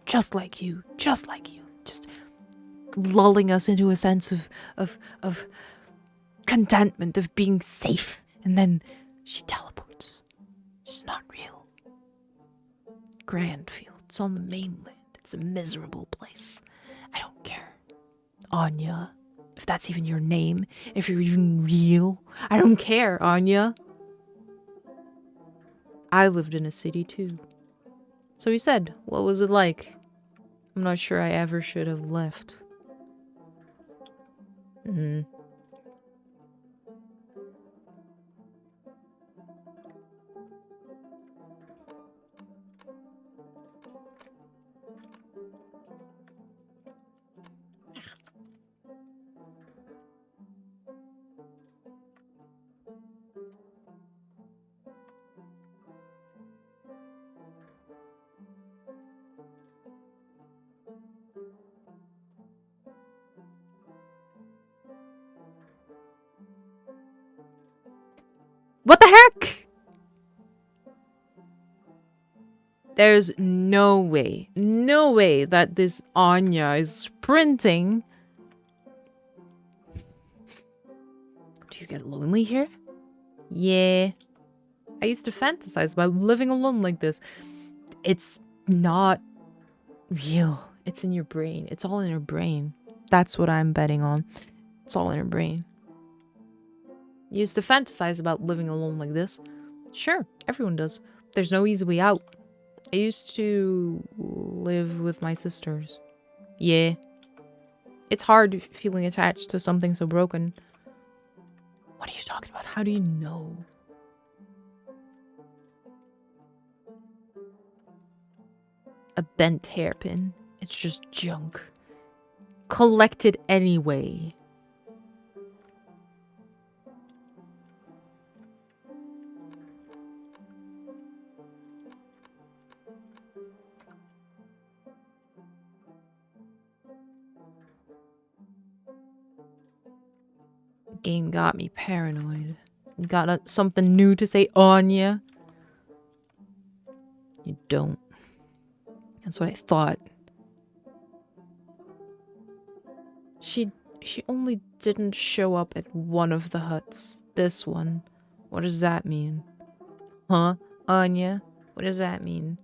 Just like you. Just lulling us into a sense of contentment, of being safe. And then she teleports. She's not real. Grandfield. It's on the mainland. It's a miserable place. I don't care. Anya. If that's even your name. If you're even real. I don't care, Anya. I lived in a city too. So he said, what was it like? I'm not sure I ever should have left. What the heck? There's no way that this Anya is sprinting. Do you get lonely here? Yeah. I used to fantasize about living alone like this. It's not real. It's in your brain. It's all in your brain. That's what I'm betting on. It's all in your brain. You used to fantasize about living alone like this. Sure, everyone does. There's no easy way out. I used to live with my sisters. Yeah. It's hard feeling attached to something so broken. What are you talking about? How do you know? A bent hairpin. It's just junk. Collected anyway. Game got me paranoid. Got something new to say, Anya. You don't. That's what I thought. She only didn't show up at one of the huts. This one. What does that mean? Huh? Anya? What does that mean?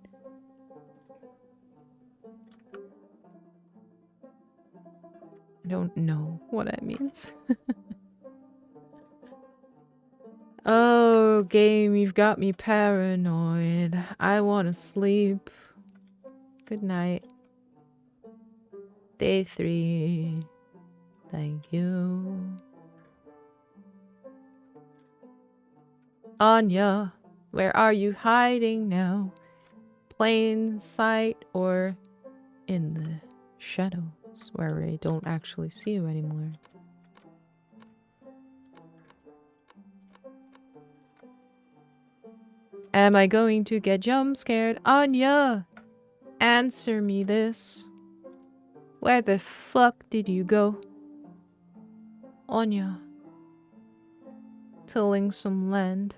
I don't know what that means. Oh, game, you've got me paranoid. I want to sleep. Good night. Day 3. Thank you. Anya, where are you hiding now? Plain sight or in the shadows where I don't actually see you anymore? Am I going to get jump scared? Anya, answer me this. Where the fuck did you go? Anya. Tilling some land.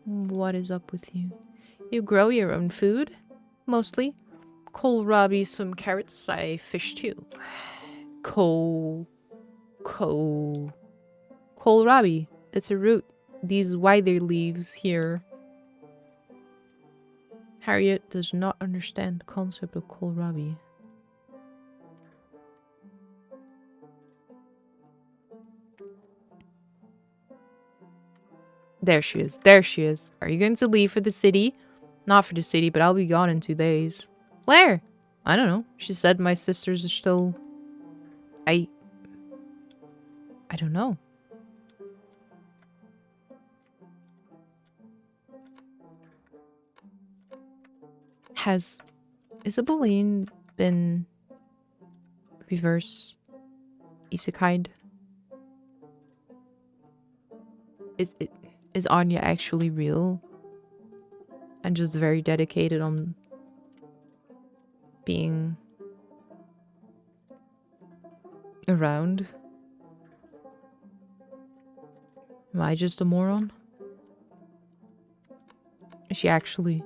What is up with you? You grow your own food? Mostly. Kohlrabi, some carrots. I fish too. Kohlrabi. It's a root. These wider leaves here. Harriet does not understand the concept of kohlrabi. There she is. There she is. Are you going to leave for the city? Not for the city, but I'll be gone in 2 days. Where? I don't know. She said my sisters are still... I don't know. Has Isabelline been reverse isekai'd? Is Anya actually real? And just very dedicated on being around? Am I just a moron? Is she actually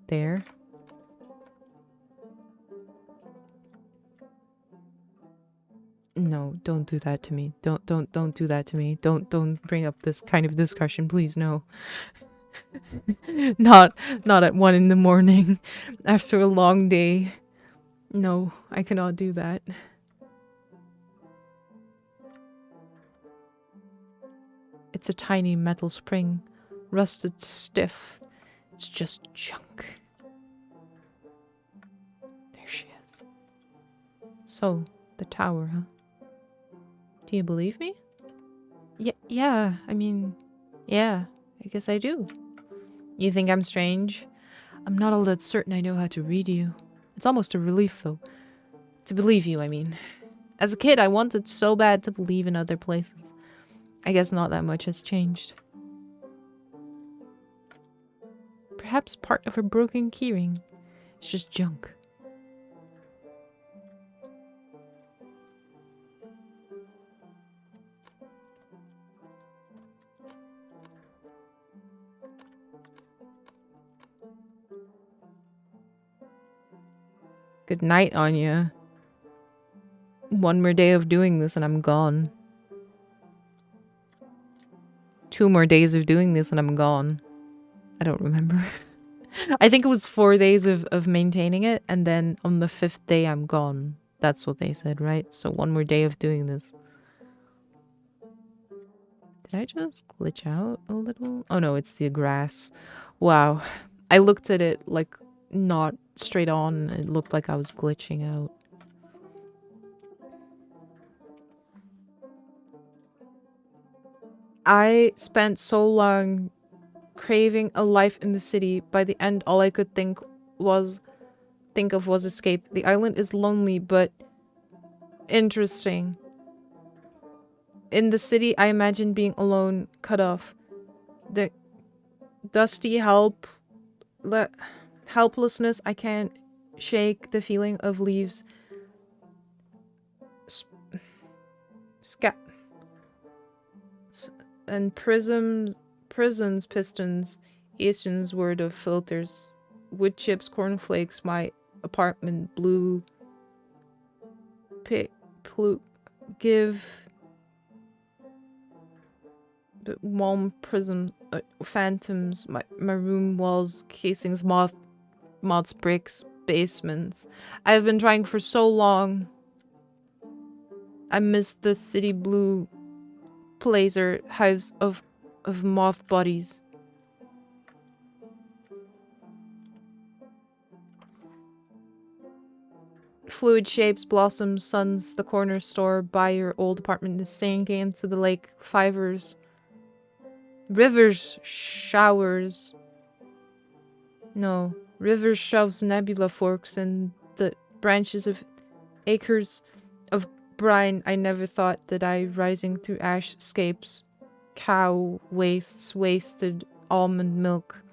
there? No, don't do that to me. Don't do that to me. Don't bring up this kind of discussion, please. No. not at 1 in the morning after a long day. No, I cannot do that. It's a tiny metal spring, rusted stiff. It's just junk. There she is. So, the tower, huh? Do you believe me? Yeah, I mean, yeah, I guess I do. You think I'm strange? I'm not all that certain I know how to read you. It's almost a relief, though. To believe you, I mean. As a kid, I wanted so bad to believe in other places. I guess not that much has changed. Perhaps part of a broken keyring. It's just junk. Good night, Anya. 1 more day of doing this and I'm gone. 2 more days of doing this and I'm gone. I don't remember. I think it was 4 days of maintaining it, and then on the 5th day I'm gone. That's what they said, right? So 1 more day of doing this. Did I just glitch out a little? Oh no, it's the grass. Wow. I looked at it like not straight on. It looked like I was glitching out. I spent so long craving a life in the city. By the end, all I could think of was escape. The island is lonely, but interesting. In the city, I imagine being alone, cut off. The dusty helplessness, I can't shake the feeling of leaves. And pistons Easton's word of filters. Wood chips, cornflakes, my apartment, blue. Give. Warm prism, phantoms, my room walls, casings, moths, bricks, basements. I've been trying for so long. I miss the city blue placer hives of moth bodies. Fluid shapes, blossoms, suns, the corner store by your old apartment is sinking into the lake, fivers, rivers, showers. No, rivers, shoves, nebula forks, and the branches of acres of brine. I never thought that I rising through ashscapes, cow wastes, wasted almond milk,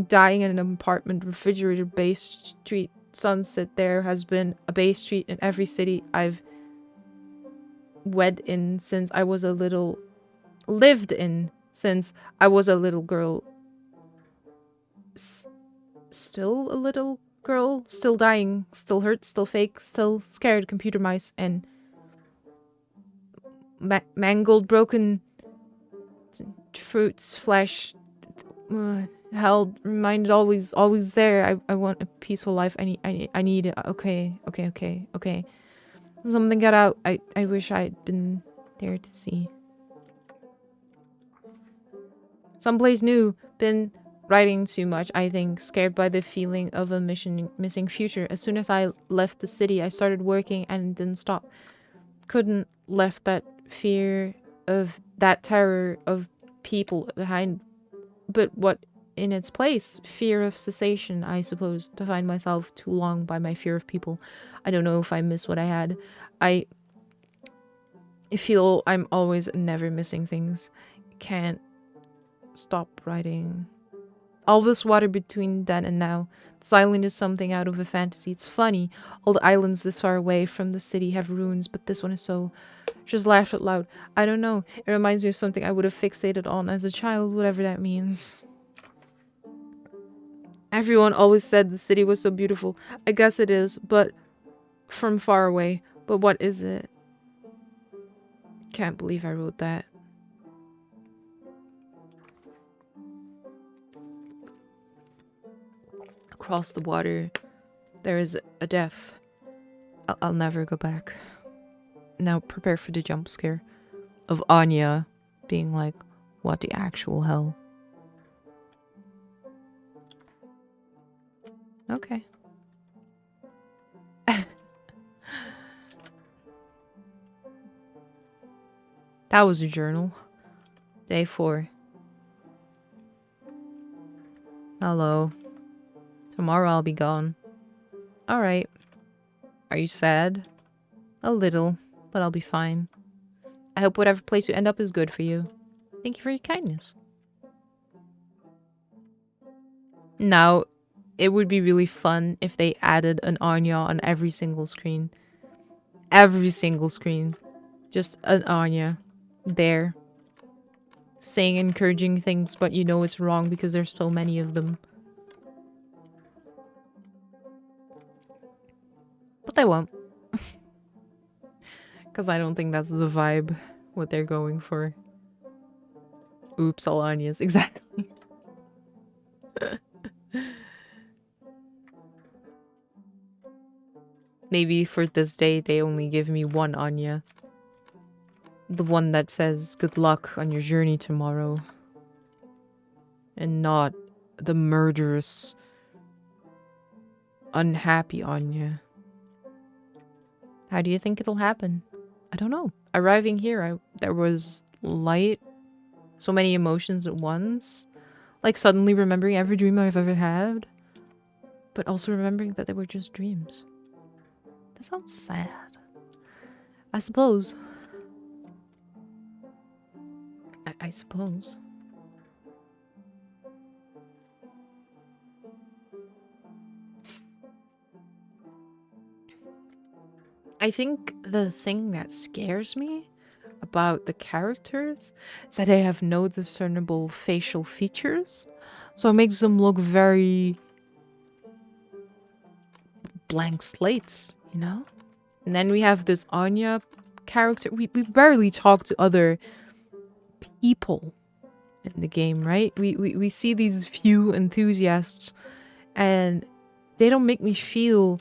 dying in an apartment, refrigerator, Bay Street, sunset. There has been a Bay Street in every city I've lived in since I was a little girl. Still a little girl, still dying, still hurt, still fake, still scared. Computer mice and mangled, broken fruits, flesh, held, reminded, always there. I want a peaceful life. I need it. Okay. Something got out. I wish I'd been there to see. Someplace new. Been writing too much, I think. Scared by the feeling of a missing future. As soon as I left the city, I started working and didn't stop. Couldn't left that fear of that terror of people behind. But what in its place? Fear of cessation, I suppose. To find myself too long by my fear of people. I don't know if I miss what I had. I feel I'm always never missing things. Can't stop writing. All this water between then and now. This island is something out of a fantasy. It's funny. All the islands this far away from the city have ruins, but this one is so... Just laughed out loud. I don't know. It reminds me of something I would have fixated on as a child, whatever that means. Everyone always said the city was so beautiful. I guess it is, but from far away. But what is it? Can't believe I wrote that. Across the water, there is a death. I'll never go back. Now prepare for the jump scare of Anya being like, what the actual hell? Okay. That was your journal. Day 4. Hello. Tomorrow I'll be gone. Alright. Are you sad? A little, but I'll be fine. I hope whatever place you end up is good for you. Thank you for your kindness. Now, it would be really fun if they added an Anya on every single screen. Every single screen. Just an Anya. There. Saying encouraging things, but you know it's wrong because there's so many of them. But they won't. Because I don't think that's the vibe, what they're going for. Oops, all Anyas. Exactly. Maybe for this day, they only give me one Anya. The one that says, good luck on your journey tomorrow. And not the murderous, unhappy Anya. How do you think it'll happen? I don't know. Arriving here, there was light. So many emotions at once. Like suddenly remembering every dream I've ever had. But also remembering that they were just dreams. That sounds sad. I suppose. I suppose. I think the thing that scares me about the characters is that they have no discernible facial features. So it makes them look very blank slates, you know? And then we have this Anya character. We barely talk to other people in the game, right? We see these few enthusiasts and they don't make me feel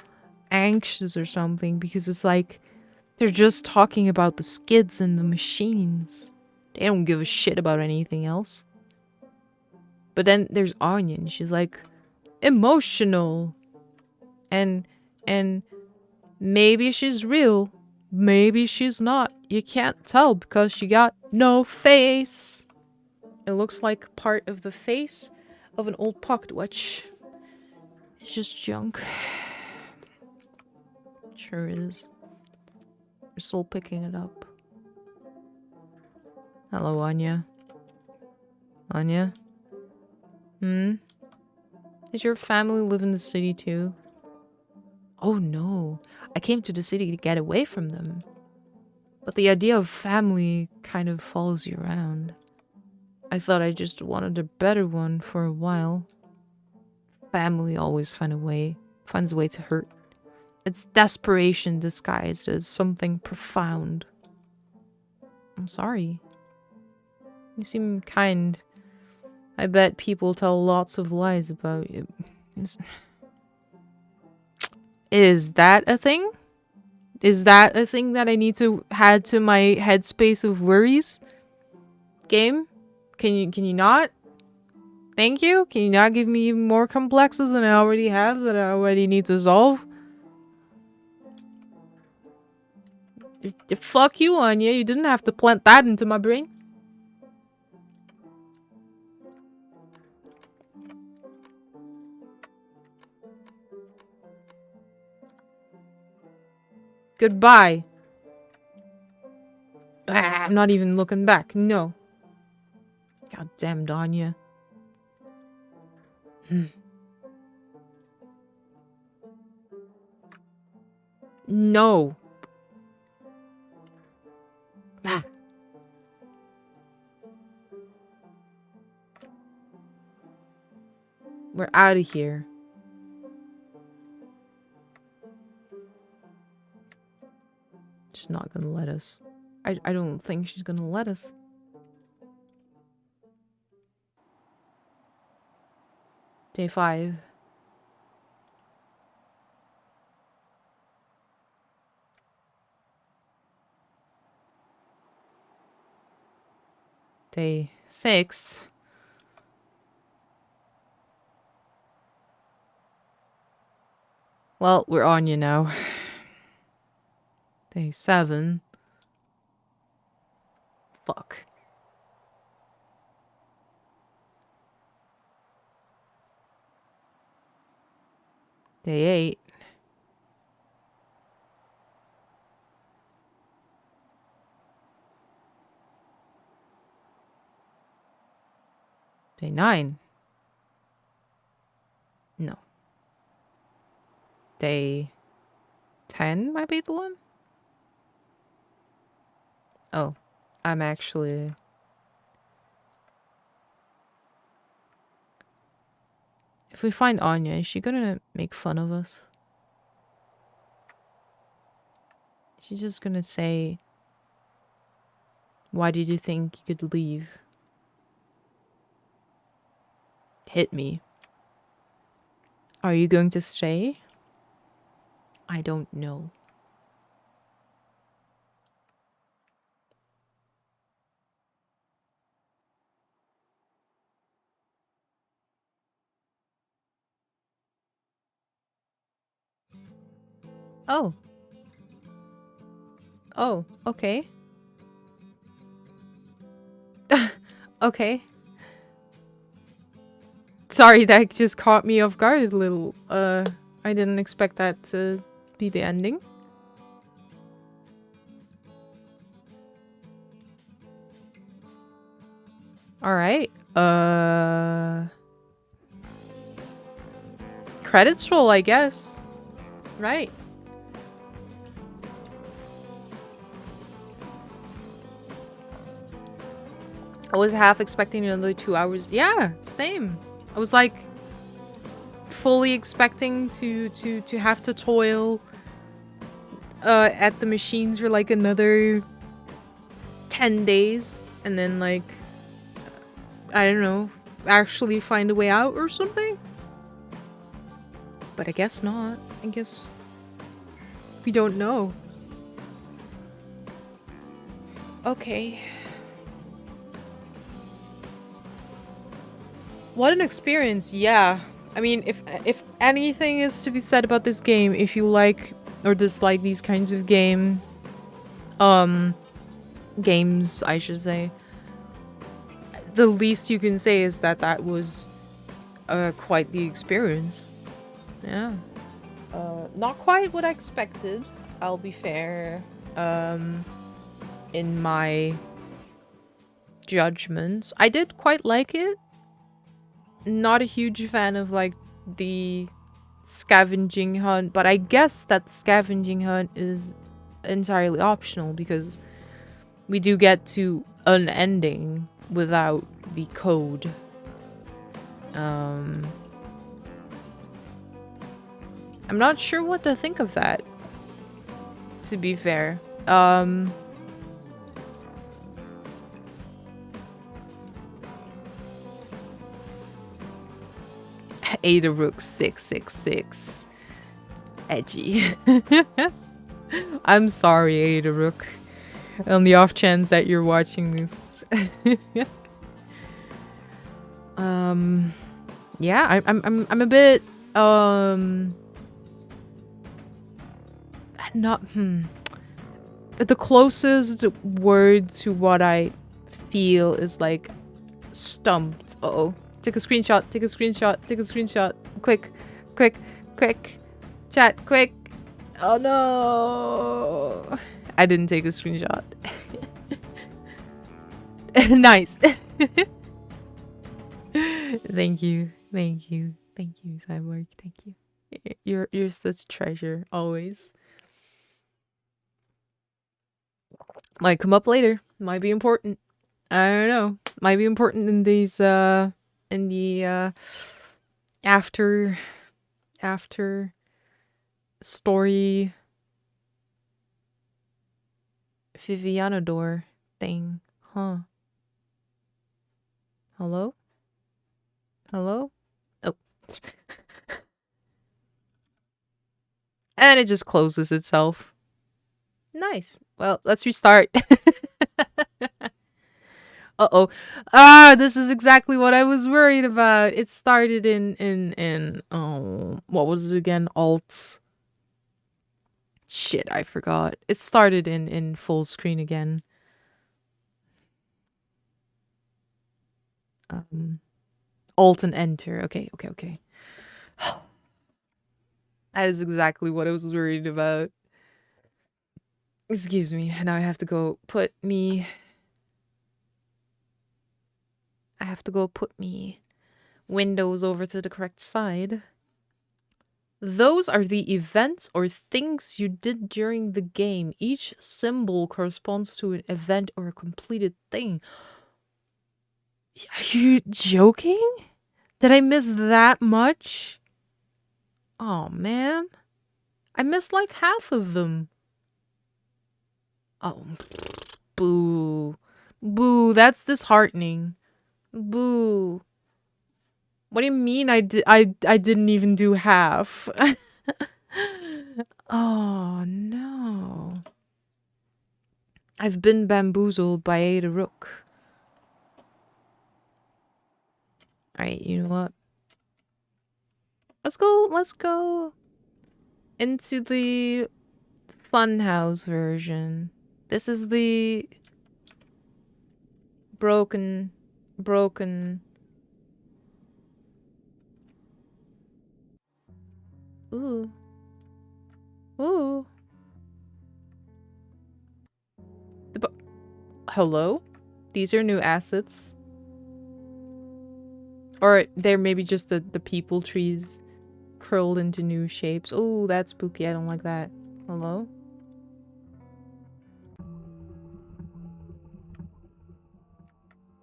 anxious or something because it's like they're just talking about the skids and the machines. They don't give a shit about anything else. But then there's Anya and she's like emotional and maybe she's real, maybe she's not. You can't tell because she got no face. It looks like part of the face of an old pocket watch. It's just junk. Sure is. We're still picking it up. Hello, Anya. Anya? Does your family live in the city too? Oh no. I came to the city to get away from them. But the idea of family kind of follows you around. I thought I just wanted a better one for a while. Family always finds a way to hurt. It's desperation disguised as something profound. I'm sorry. You seem kind. I bet people tell lots of lies about you. Is that a thing? Is that a thing that I need to add to my headspace of worries? Game? Can you not? Thank you? Can you not give me even more complexes than I already have that I already need to solve? Fuck you, Anya. You didn't have to plant that into my brain. Goodbye. I'm not even looking back. No. God damn, Anya. No. Ah. We're out of here. She's not gonna let us. I don't think she's gonna let us. Day 5. Day 6. Well, we're on you now. Day 7. Fuck. Day 8. Day 9. No. Day 10 might be the one? Oh, I'm actually... If we find Anya, is she gonna make fun of us? She's just gonna say, why did you think you could leave? Hit me. Are you going to stay? I don't know. Oh. Oh, okay. Okay. Sorry, that just caught me off guard a little. I didn't expect that to be the ending. Alright. Credits roll, I guess. Right. I was half expecting another 2 hours. Yeah, same. I was like fully expecting to have to toil at the machines for like another 10 days and then like I don't know, actually find a way out or something. But I guess not. I guess we don't know. Okay. What an experience, yeah. I mean, if anything is to be said about this game, if you like or dislike these kinds of games, I should say, the least you can say is that that was quite the experience. Yeah. Not quite what I expected, I'll be fair, in my judgments. I did quite like it. Not a huge fan of like the scavenging hunt, but I guess that the scavenging hunt is entirely optional because we do get to an ending without the code. I'm not sure what to think of that, to be fair. Ada Rook 666. Edgy. I'm sorry, Ada Rook. On the off chance that you're watching this. Yeah, I'm a bit not the closest word to what I feel is like stumped. Uh-oh. Take a screenshot, take a screenshot, take a screenshot. Quick, quick, quick. Chat, quick. Oh no. I didn't take a screenshot. Nice. Thank you. Thank you. Thank you, Cyborg. Thank you. You're such a treasure, always. Might come up later. Might be important. I don't know. Might be important in these in the after story Vivianador thing. Huh. Hello? Hello? Oh. And it just closes itself. Nice. Well, let's restart. Uh-oh. Ah, this is exactly what I was worried about. It started in what was it again? Alt. Shit, I forgot. It started in full screen again. Alt and enter. Okay. That is exactly what I was worried about. Excuse me. Now I have to go put me windows over to the correct side. Those are the events or things you did during the game. Each symbol corresponds to an event or a completed thing. Are you joking? Did I miss that much? Oh, man. I missed like half of them. Oh, boo. Boo, that's disheartening. Boo. What do you mean I didn't even do half? Oh, no. I've been bamboozled by Ada Rook. Alright, you know what? Let's go into the Funhouse version. This is the broken. Ooh. Hello? These are new assets. Or they're maybe just the people trees curled into new shapes. Oh, that's spooky. I don't like that. Hello?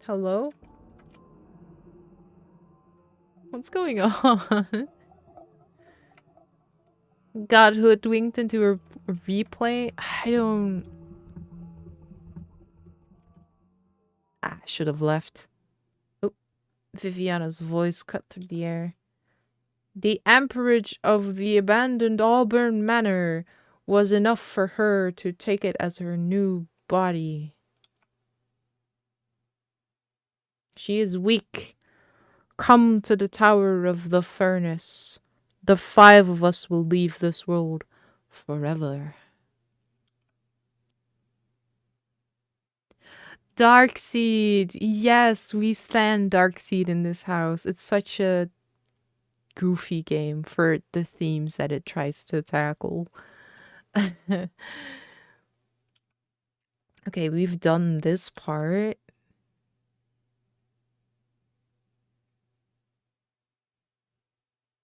Hello? What's going on? Got hoodwinked into a replay? I don't... I should have left. Oh, Viviana's voice cut through the air. The amperage of the abandoned Auburn Manor was enough for her to take it as her new body. She is weak. Come to the Tower of the Furnace. The 5 of us will leave this world forever. Darkseid! Yes, we stand Darkseid in this house. It's such a goofy game for the themes that it tries to tackle. Okay, we've done this part.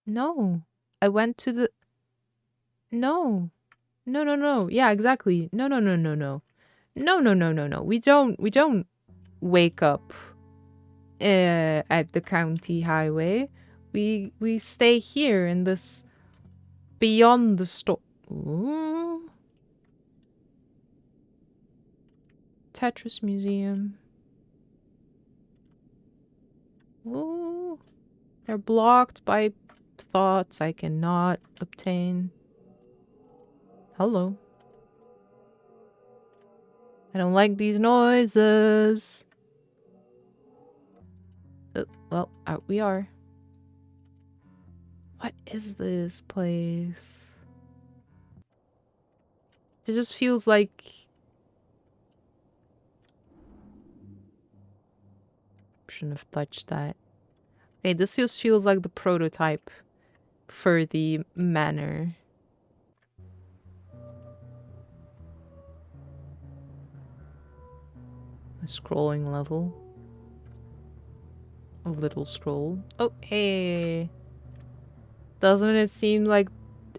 No. I went to the... No. No, no, no. Yeah, exactly. No, no, no, no, no. No, no, no, no, no. We don't wake up at the county highway. We stay here in this beyond the store. Ooh. Tetris Museum. Ooh. They're blocked by thoughts I cannot obtain. Hello. I don't like these noises. Well, out we are. What is this place? It just feels like... Shouldn't have touched that. Okay, this just feels like the prototype for the manor. A scrolling level. A little scroll. Oh, hey. Doesn't it seem like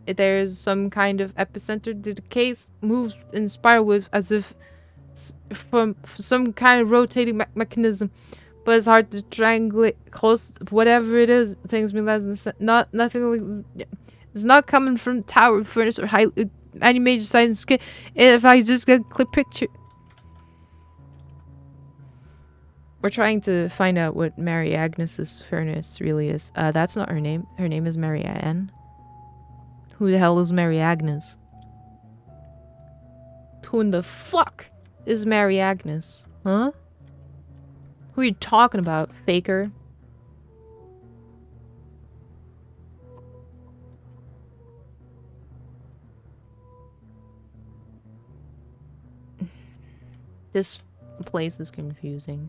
there's some kind of epicenter? The case moves in spiral with as if from some kind of rotating mechanism, but it's hard to triangulate close. Whatever it is, things me less than nothing. It's not coming from tower, furnace, or high any major science. If I just get a clear picture. We're trying to find out what Mary Agnes's furnace really is. That's not her name. Her name is Mary Ann. Who the hell is Mary Agnes? Who in the fuck is Mary Agnes? Huh? Who are you talking about, faker? This place is confusing.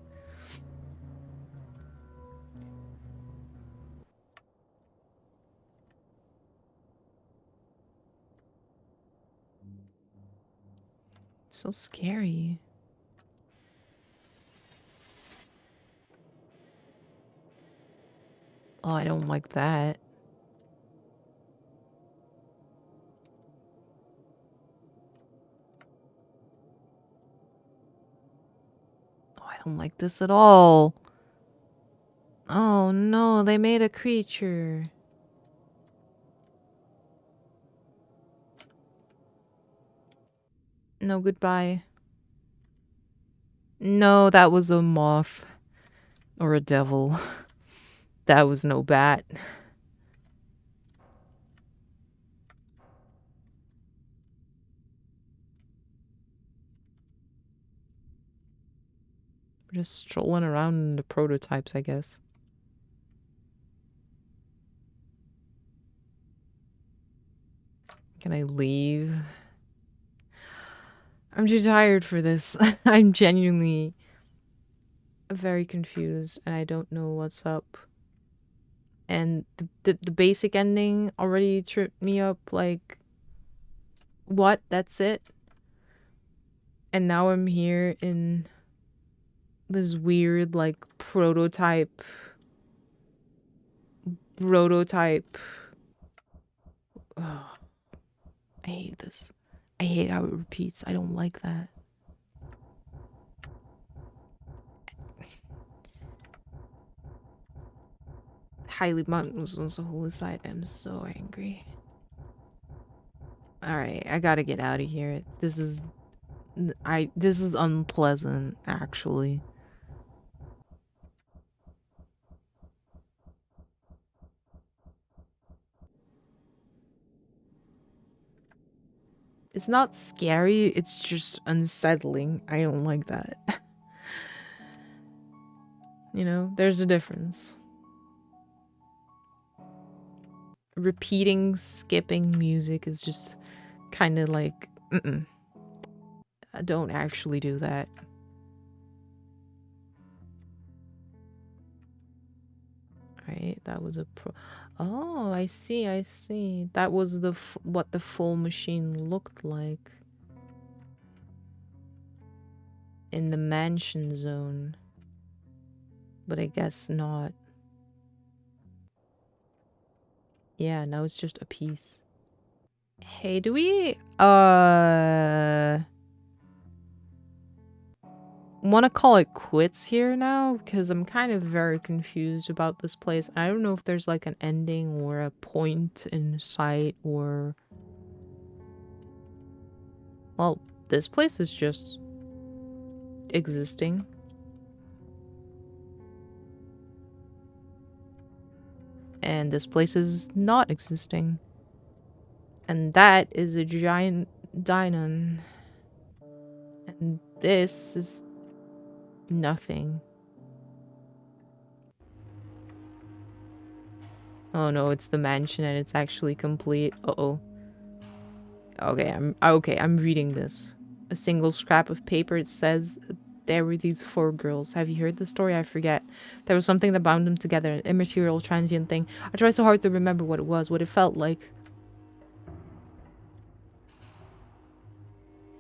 It's so scary. Oh, I don't like that. Oh, I don't like this at all. Oh no, they made a creature. No, goodbye. No, that was a moth. Or a devil. That was no bat. We're just strolling around in the prototypes, I guess. Can I leave? I'm too tired for this. I'm genuinely very confused and I don't know what's up. And the basic ending already tripped me up, like, what? That's it? And now I'm here in this weird, like, prototype. Ugh. I hate this. I hate how it repeats. I don't like that. highly mountain was once a holy site. I'm so angry. Alright, I gotta get out of here. This is unpleasant, actually. It's not scary, it's just unsettling. I don't like that. You know, there's a difference. Repeating, skipping music is just kind of like, I don't actually do that. Right, that was a Oh, I see, I see. That was what the full machine looked like. In the mansion zone. But I guess not. Yeah, now it's just a piece. Hey, do we, want to call it quits here now? Because I'm kind of very confused about this place. I don't know if there's like an ending or a point in sight or... Well, this place is just existing. And this place is not existing. And that is a giant dinon. And this is nothing. Oh no, it's the mansion and it's actually complete. Uh-oh. Okay, I'm reading this. A single scrap of paper, it says there were these 4 girls. Have you heard the story? I forget. There was something that bound them together, an immaterial, transient thing. I tried so hard to remember what it was, what it felt like.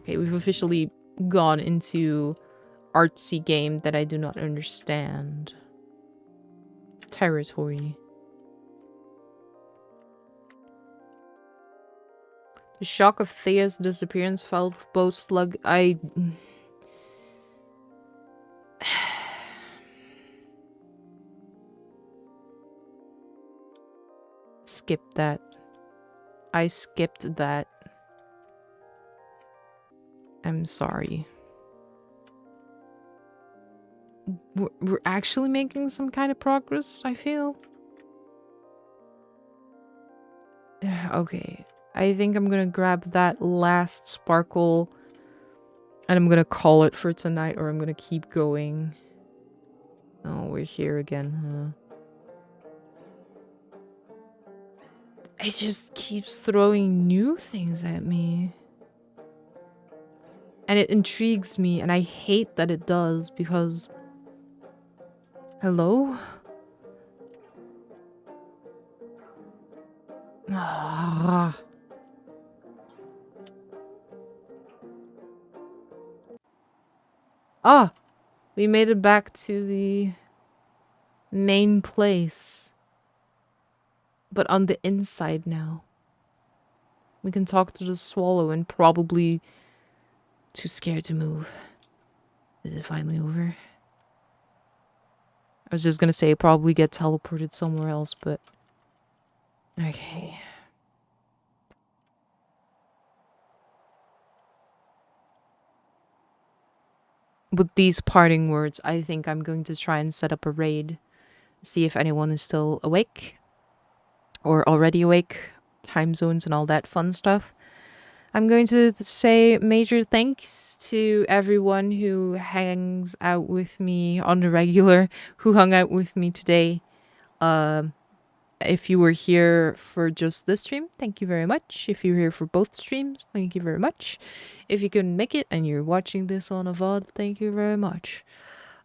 Okay, we've officially gone into artsy game that I do not understand. Territory. The shock of Thea's disappearance felt both slug. Skip that. I skipped that. I'm sorry. We're actually making some kind of progress, I feel. Okay. I think I'm gonna grab that last sparkle and I'm gonna call it for tonight, or I'm gonna keep going. Oh, we're here again, huh? It just keeps throwing new things at me. And it intrigues me, and I hate that it does, because... Hello? Ah. Ah! We made it back to the main place. But on the inside now. We can talk to the swallow and probably too scared to move. Is it finally over? I was just gonna say probably get teleported somewhere else, but... Okay. With these parting words, I think I'm going to try and set up a raid. See if anyone is still awake. Or already awake. Time zones and all that fun stuff. I'm going to say major thanks to everyone who hangs out with me on the regular, who hung out with me today. If you were here for just this stream, thank you very much. If you were here for both streams, thank you very much. If you couldn't make it and you're watching this on a VOD, thank you very much.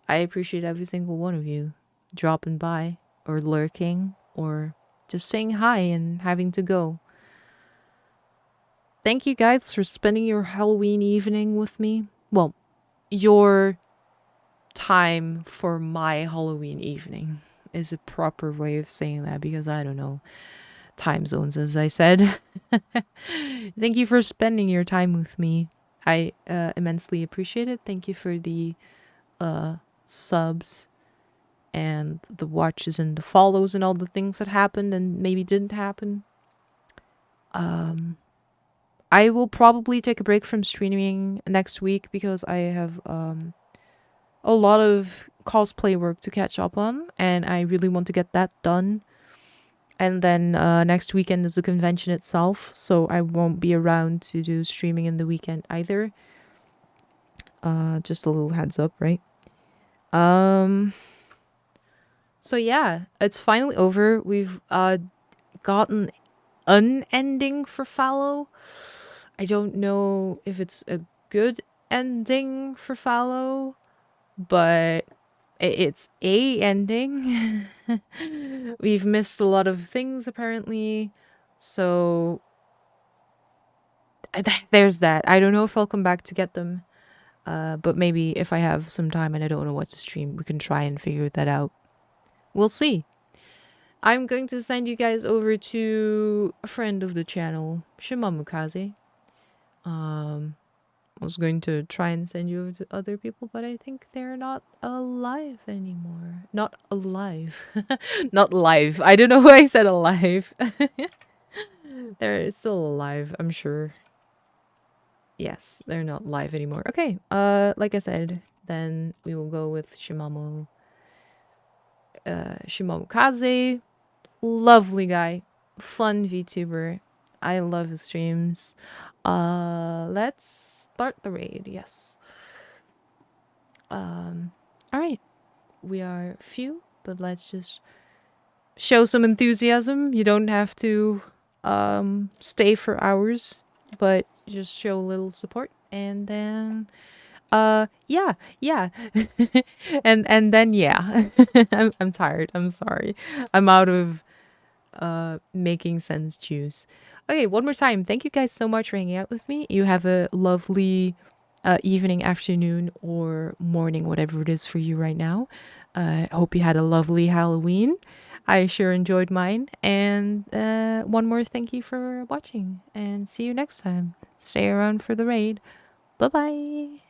I appreciate every single one of you dropping by or lurking or just saying hi and having to go. Thank you guys for spending your Halloween evening with me. Well, your time for my Halloween evening is a proper way of saying that, because I don't know time zones, as I said. Thank you for spending your time with me. I immensely appreciate it. Thank you for the subs. and the watches and the follows and all the things that happened and maybe didn't happen. I will probably take a break from streaming next week because I have a lot of cosplay work to catch up on, and I really want to get that done. And then next weekend is the convention itself, so I won't be around to do streaming in the weekend either. Just a little heads up, right? So yeah, it's finally over. We've gotten an ending for Fallow. I don't know if it's a good ending for Fallow, but it's a ending. We've missed a lot of things apparently, so there's that. I don't know if I'll come back to get them, but maybe if I have some time and I don't know what to stream, we can try and figure that out. We'll see. I'm going to send you guys over to a friend of the channel, Shimamukaze. I was going to try and send you over to other people, but I think they're not alive anymore. Not alive. Not live. I don't know why I said alive. They're still alive, I'm sure. Yes, they're not live anymore. Okay, like I said, then we will go with Shimamukaze. Lovely guy. Fun VTuber. I love his streams. Let's start the raid. Yes. Alright. We are few, but let's just show some enthusiasm. You don't have to stay for hours, but just show a little support, and then yeah. and then yeah. I'm tired. I'm sorry. I'm out of making sense juice. Okay, one more time. Thank you guys so much for hanging out with me. You have a lovely evening, afternoon, or morning, whatever it is for you right now. Hope you had a lovely Halloween. I sure enjoyed mine. And one more thank you for watching. And see you next time. Stay around for the raid. Bye-bye.